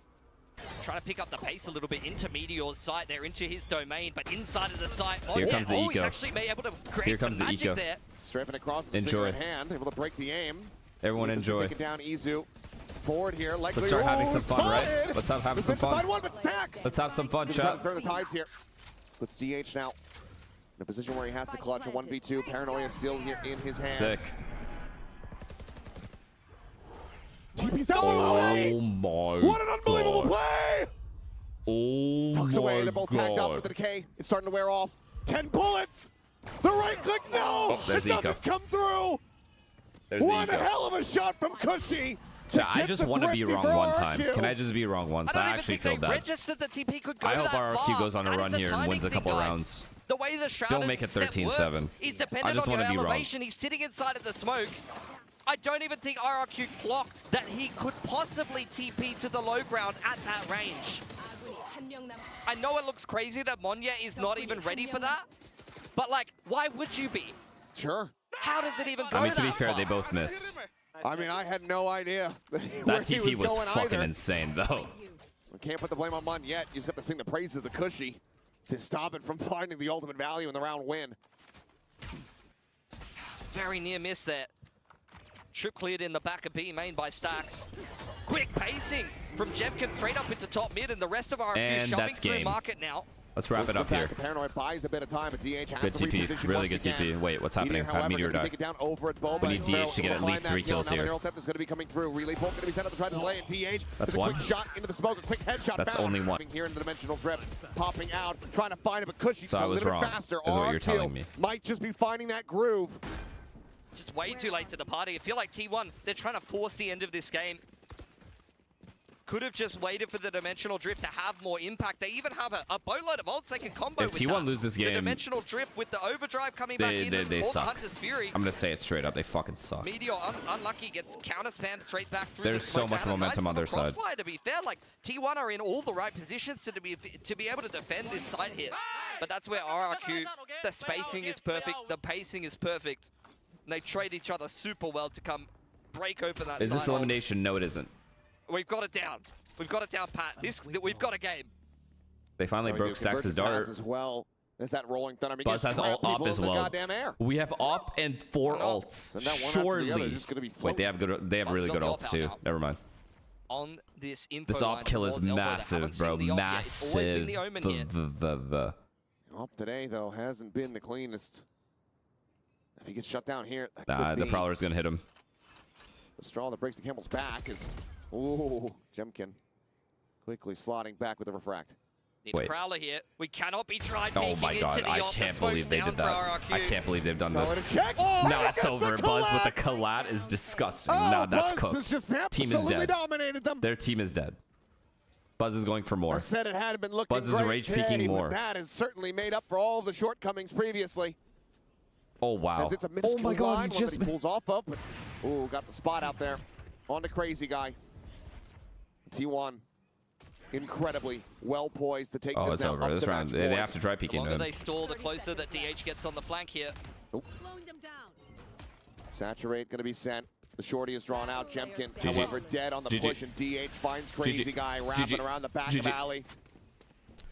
Trying to pick up the pace a little bit into Meteor's site. They're into his domain, but inside of the site. Here comes the He's eco. actually able to create Here comes some the magic eco. there. Strafing across with the Enjoy. cigarette hand, able to break the aim. Everyone enjoy. Taking down Izu. Forward here, likely. Let's start having some fun, right? Spotted! Let's have some Looking to fun. find one, but Stacks! Let's have some fun, Trying to chat. turn the tides here. Puts DH now in a position where he has to clutch a 1v2. Paranoia still here in his hands. Sick. TP's down below. Oh my What an unbelievable God. play! Oh Tucks away, my they're both tagged up with the God. decay. It's starting to wear off. 10 bullets! The right click, no! Oh, there's it doesn't eco. come through! There's the One eco. hell of a shot from Cushy! Chat, I just want to be wrong one time. Can I just be wrong once? I don't actually even feel think they bad. registered that TP could go I hope that RRQ far. goes on a That run is a here and wins a timing thing, couple guys. rounds. The way the Shroud Don't make it step 13-7. works is I dependent just on wanna your be wrong. elevation. He's sitting inside of the smoke. I don't even think RRQ clocked that he could possibly TP to the low ground at that range. I know it looks crazy that Monya is not even ready for that, but like, why would you be? Sure. How does it even go I mean, to be that fair, far? they both missed. I mean, I had no idea where That he TP was going fucking either. insane, though. Can't put the blame on Mun yet. You just have to sing the praises of Cushy to stop it from finding the ultimate value in the round win. Very near miss there. Trip cleared in the back of B main by Stacks. Quick pacing from Jemkin straight up into top mid, and the rest of RRQ And shoving that's through game. market now. Let's wrap it up here. Paranoid buys a bit of time, but DH has Good to TP. reposition Really once good again. TP. Wait, what's happening? Meteor, Have Meteor however, die. take it down over at Boba. We need DH to get at least 3 kills here. Neural theft is going to be coming through. Relay Bolt going to be set up to try to delay, and DH That's with a one. quick shot into the smoke, a quick headshot. That's found. only one. Here in the dimensional drip, popping out, trying to find it, but Cushy's So I a was little bit wrong, faster. is what Our you're kill telling me. might just be finding that groove. Just way too late to the party. I feel like T1, they're trying to force the end of this game. Could have just waited for the dimensional drift to have more impact. They even have a boatload of ults they can combo If with T1 that. lose this The game, dimensional drift with the overdrive coming back in, and they all suck. the Hunter's Fury. I'm gonna say it straight up. They fucking suck. Meteor unlucky, gets counter spam straight back through. There's the so smoke much down. A momentum nice on their little side. crossfire, to be fair, like T1 are in all the right positions to be able to defend this site hit. But that's where RRQ, the spacing is perfect, the pacing is perfect. And they trade each other super well to come break open that Is this side hold. elimination? No, it isn't. We've got it down. We've got it down, Pat. We've got a game. They finally broke Stacks' dart. As well. There's that rolling thunder. I mean, Buzz has trap op people as in the well. goddamn air. We have op and 4 ults. And that one after the other Surely. just gonna be Wait, they have good. They have Buzz really got good the op ults out too. now. Never mind. On this info This op line kill is towards Elbow, they massive, haven't bro. seen the op yet. It's always been Massive. the Omen yet. Op today, though, hasn't been the cleanest. If he gets shut down here, that Nah, could the be Prowler's gonna hit him. the straw that breaks the camel's back is... Ooh, Jemkin quickly slotting back with the refract. Need Wait. a Prowler here. We cannot be tried Oh peeking my god, into the I op. can't The believe smoke's they down did for that. RRQ. I can't believe they've done Now this. let it check. Oh, Nah, it's over. Buzz with the collat is disgusting. Nah, that's Buzz cooked. has just Team is absolutely dead. dominated them. Their team is dead. Buzz is going for I more. said it hadn't been looking Buzz is great rage today, peeking but more. that has certainly made up for all of the shortcomings previously. Oh wow. As it's a Oh minuscule my god, line, he one that just he pulls off of, but ooh, got the spot out there. On to Crazy Guy. T1 incredibly well poised to take this it's out. over. This round, they have to try The peeking longer him. they stall, the closer that DH gets on the flank here. Saturate going to be sent. The shorty is drawn out. Jemkin, GG. however, dead on the GG. push, and DH finds Crazy GG. Guy wrapping around the back of alley.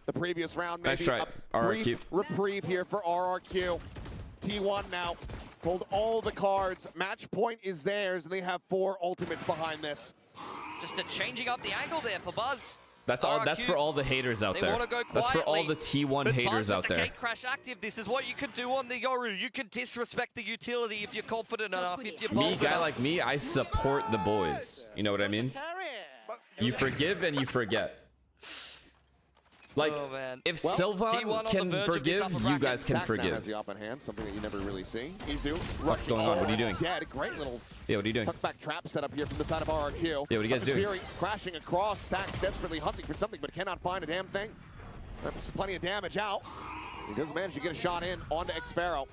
The previous round, maybe Nice try. a brief RRQ. reprieve here for RRQ. T1 now pulled all the cards. Match point is theirs, and they have 4 ultimates behind this. Just a changing up the angle there for Buzz. That's all. That's for all the haters out They there. wanna go That's for all quietly, the T1 but haters Buzz with out the there. gate crash active. This is what you can do on the Yoru. You can disrespect the utility if you're confident enough. If you're Me, bold guy enough. like me, I support the boys. You know what I mean? You forgive and you forget. Like, Oh, man. if Well, Sylvan T1 on the can verge of this forgive, upper you bracket. guys can Tax now forgive. has the upper hand, something that you never really see. Izu, What's going on? What are you doing? Dead. Great little Yeah, what are you doing? tuckback trap set up here from the side of RRQ. Yeah, what are you guys doing? Fury crashing across. Stacks desperately hunting for something, but cannot find a damn thing. There's plenty of damage out. He does manage to get a shot in onto Xfaro.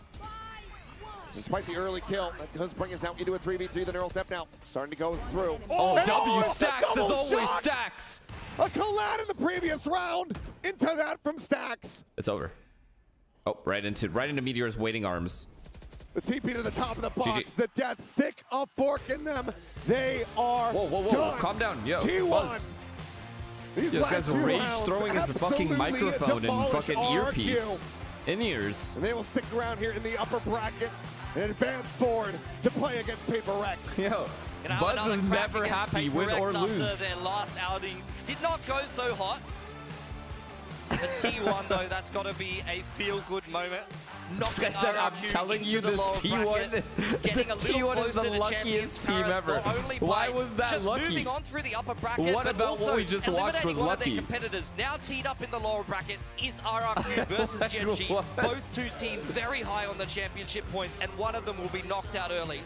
Despite the early kill, that does bring us out into a 3v3. The Neural Theft now starting to go through. Oh, And W the stacks as double always. shot! Stacks. A collide in the previous round. Into that from Stacks. It's over. Oh, right into Meteor's waiting arms. The TP to the top of the box. GG. The death stick a fork in them. They are Whoa. done. Calm down. Yo, T1. Buzz. These Yo, this last guy's few rage rounds throwing his fucking absolutely microphone and demolish fucking RRQ. earpiece. In-ears. And they will stick around here in the upper bracket and advance forward to play against Paper Rex. Yo, You know, Buzz another is crack never against happy, Paper win Rex or after lose. their last outing did not go so hot. For T1 though, that's got to be a feel-good moment. This guy said, I'm telling you, this T1, the T1 is the luckiest team ever. Why was that just lucky? moving on through the upper bracket, What but about also what we just watched was eliminating one of lucky? their competitors. Now teed up in the lower bracket is RRQ versus Genji. What? Both two teams very high on the championship points, and one of them will be knocked out early.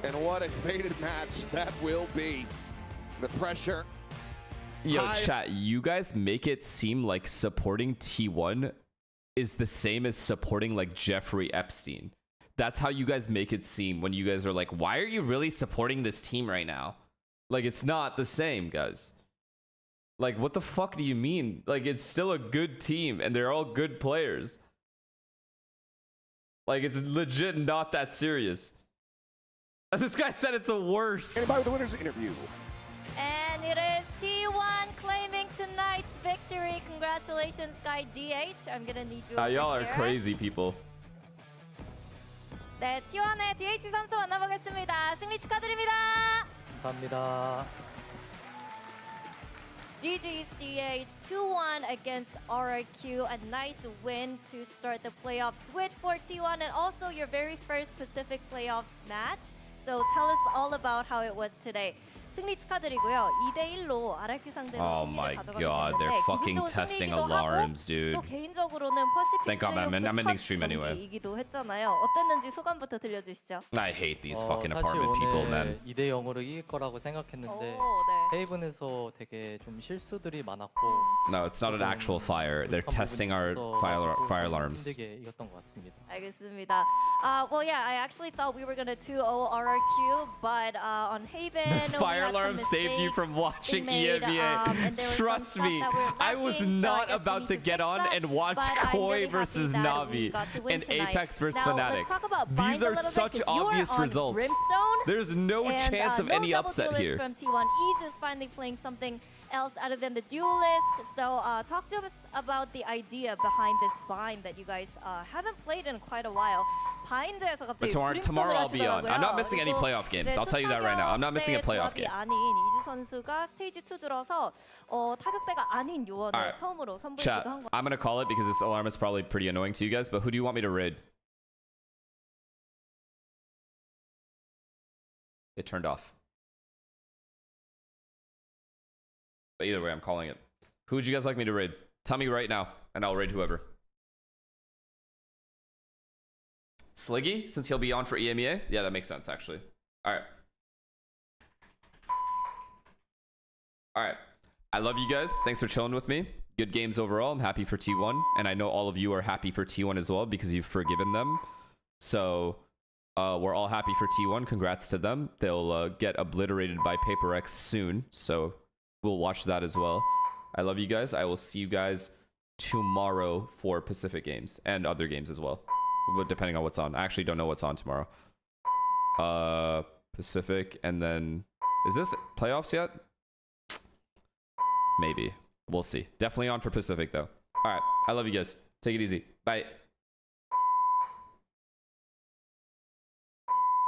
And what a fated match that will be. The pressure. Yo, high. chat, you guys make it seem like supporting T1 is the same as supporting like Jeffrey Epstein. That's how you guys make it seem when you guys are like, why are you really supporting this team right now? Like, it's not the same, guys. Like, what the fuck do you mean? Like, it's still a good team and they're all good players. Like, it's legit not that serious. And this guy said it's a worse. Anybody with the winner's interview. And it is T1 claiming tonight's victory. Congratulations, Sky DH. I'm gonna need you. Y'all over are here. crazy people. 네, T1의 DH 선수 만나보겠습니다. 승리 축하드립니다. 감사합니다. GG's DH 2-1 against RRQ. A nice win to start the playoffs with for T1 and also your very first Pacific playoffs match. So tell us all about how it was today. 승리 축하드리고요. 2대1로 RRQ 상대로 Oh 승리를 my 가져가게 god, 됐는데 they're 기분 fucking 좋은 testing 승리이기도 alarms, 하고 dude. 또 개인적으로는 퍼시픽 Thank God, man. I'm ending stream anyway. 경기이기도 했잖아요. 어땠는지 소감부터 들려주시죠. I hate these fucking 사실 apartment people, 오늘 man. 2대 0으로 이길 거라고 생각했는데 네. 헤이븐에서 되게 좀 실수들이 많았고 No, it's not an actual fire. They're testing our fire alarms. 힘들게 이겼던 것 같습니다. 알겠습니다. Well, yeah, I actually thought we were gonna 2-0 RRQ, but on Haven, The fire alarm saved you from watching EMEA. Trust me, I was not about to get on and watch Koi versus Navi and Apex versus Fnatic. These are such obvious results. There's no chance of any upset here. From T1, Izu's finally playing something else other than the duelist. So talk to us about the idea behind this bind that you guys haven't played in quite a while. 바인드에서 But tomorrow I'll be on. I'm not missing any playoff games. I'll tell you that right now. I'm not missing a playoff game. 아닌 이주 선수가 스테이지 2 들어서 타격대가 아닌 요원을 처음으로 선보이기도 Chat, 한 거. I'm gonna call it because this alarm is probably pretty annoying to you guys. But who do you want me to raid? It turned off. But either way, I'm calling it. Who would you guys like me to raid? Tell me right now, and I'll raid whoever. Sliggy, since he'll be on for EMEA? Yeah, that makes sense, actually. Alright. Alright. I love you guys. Thanks for chilling with me. Good games overall. I'm happy for T1. And I know all of you are happy for T1 as well because you've forgiven them. So We're all happy for T1. Congrats to them. They'll get obliterated by Paper X soon, so we'll watch that as well. I love you guys. I will see you guys tomorrow for Pacific games and other games as well, depending on what's on. I actually don't know what's on tomorrow. Pacific, and then is this playoffs yet? Maybe. We'll see. Definitely on for Pacific though. All right. I love you guys. Take it easy. Bye.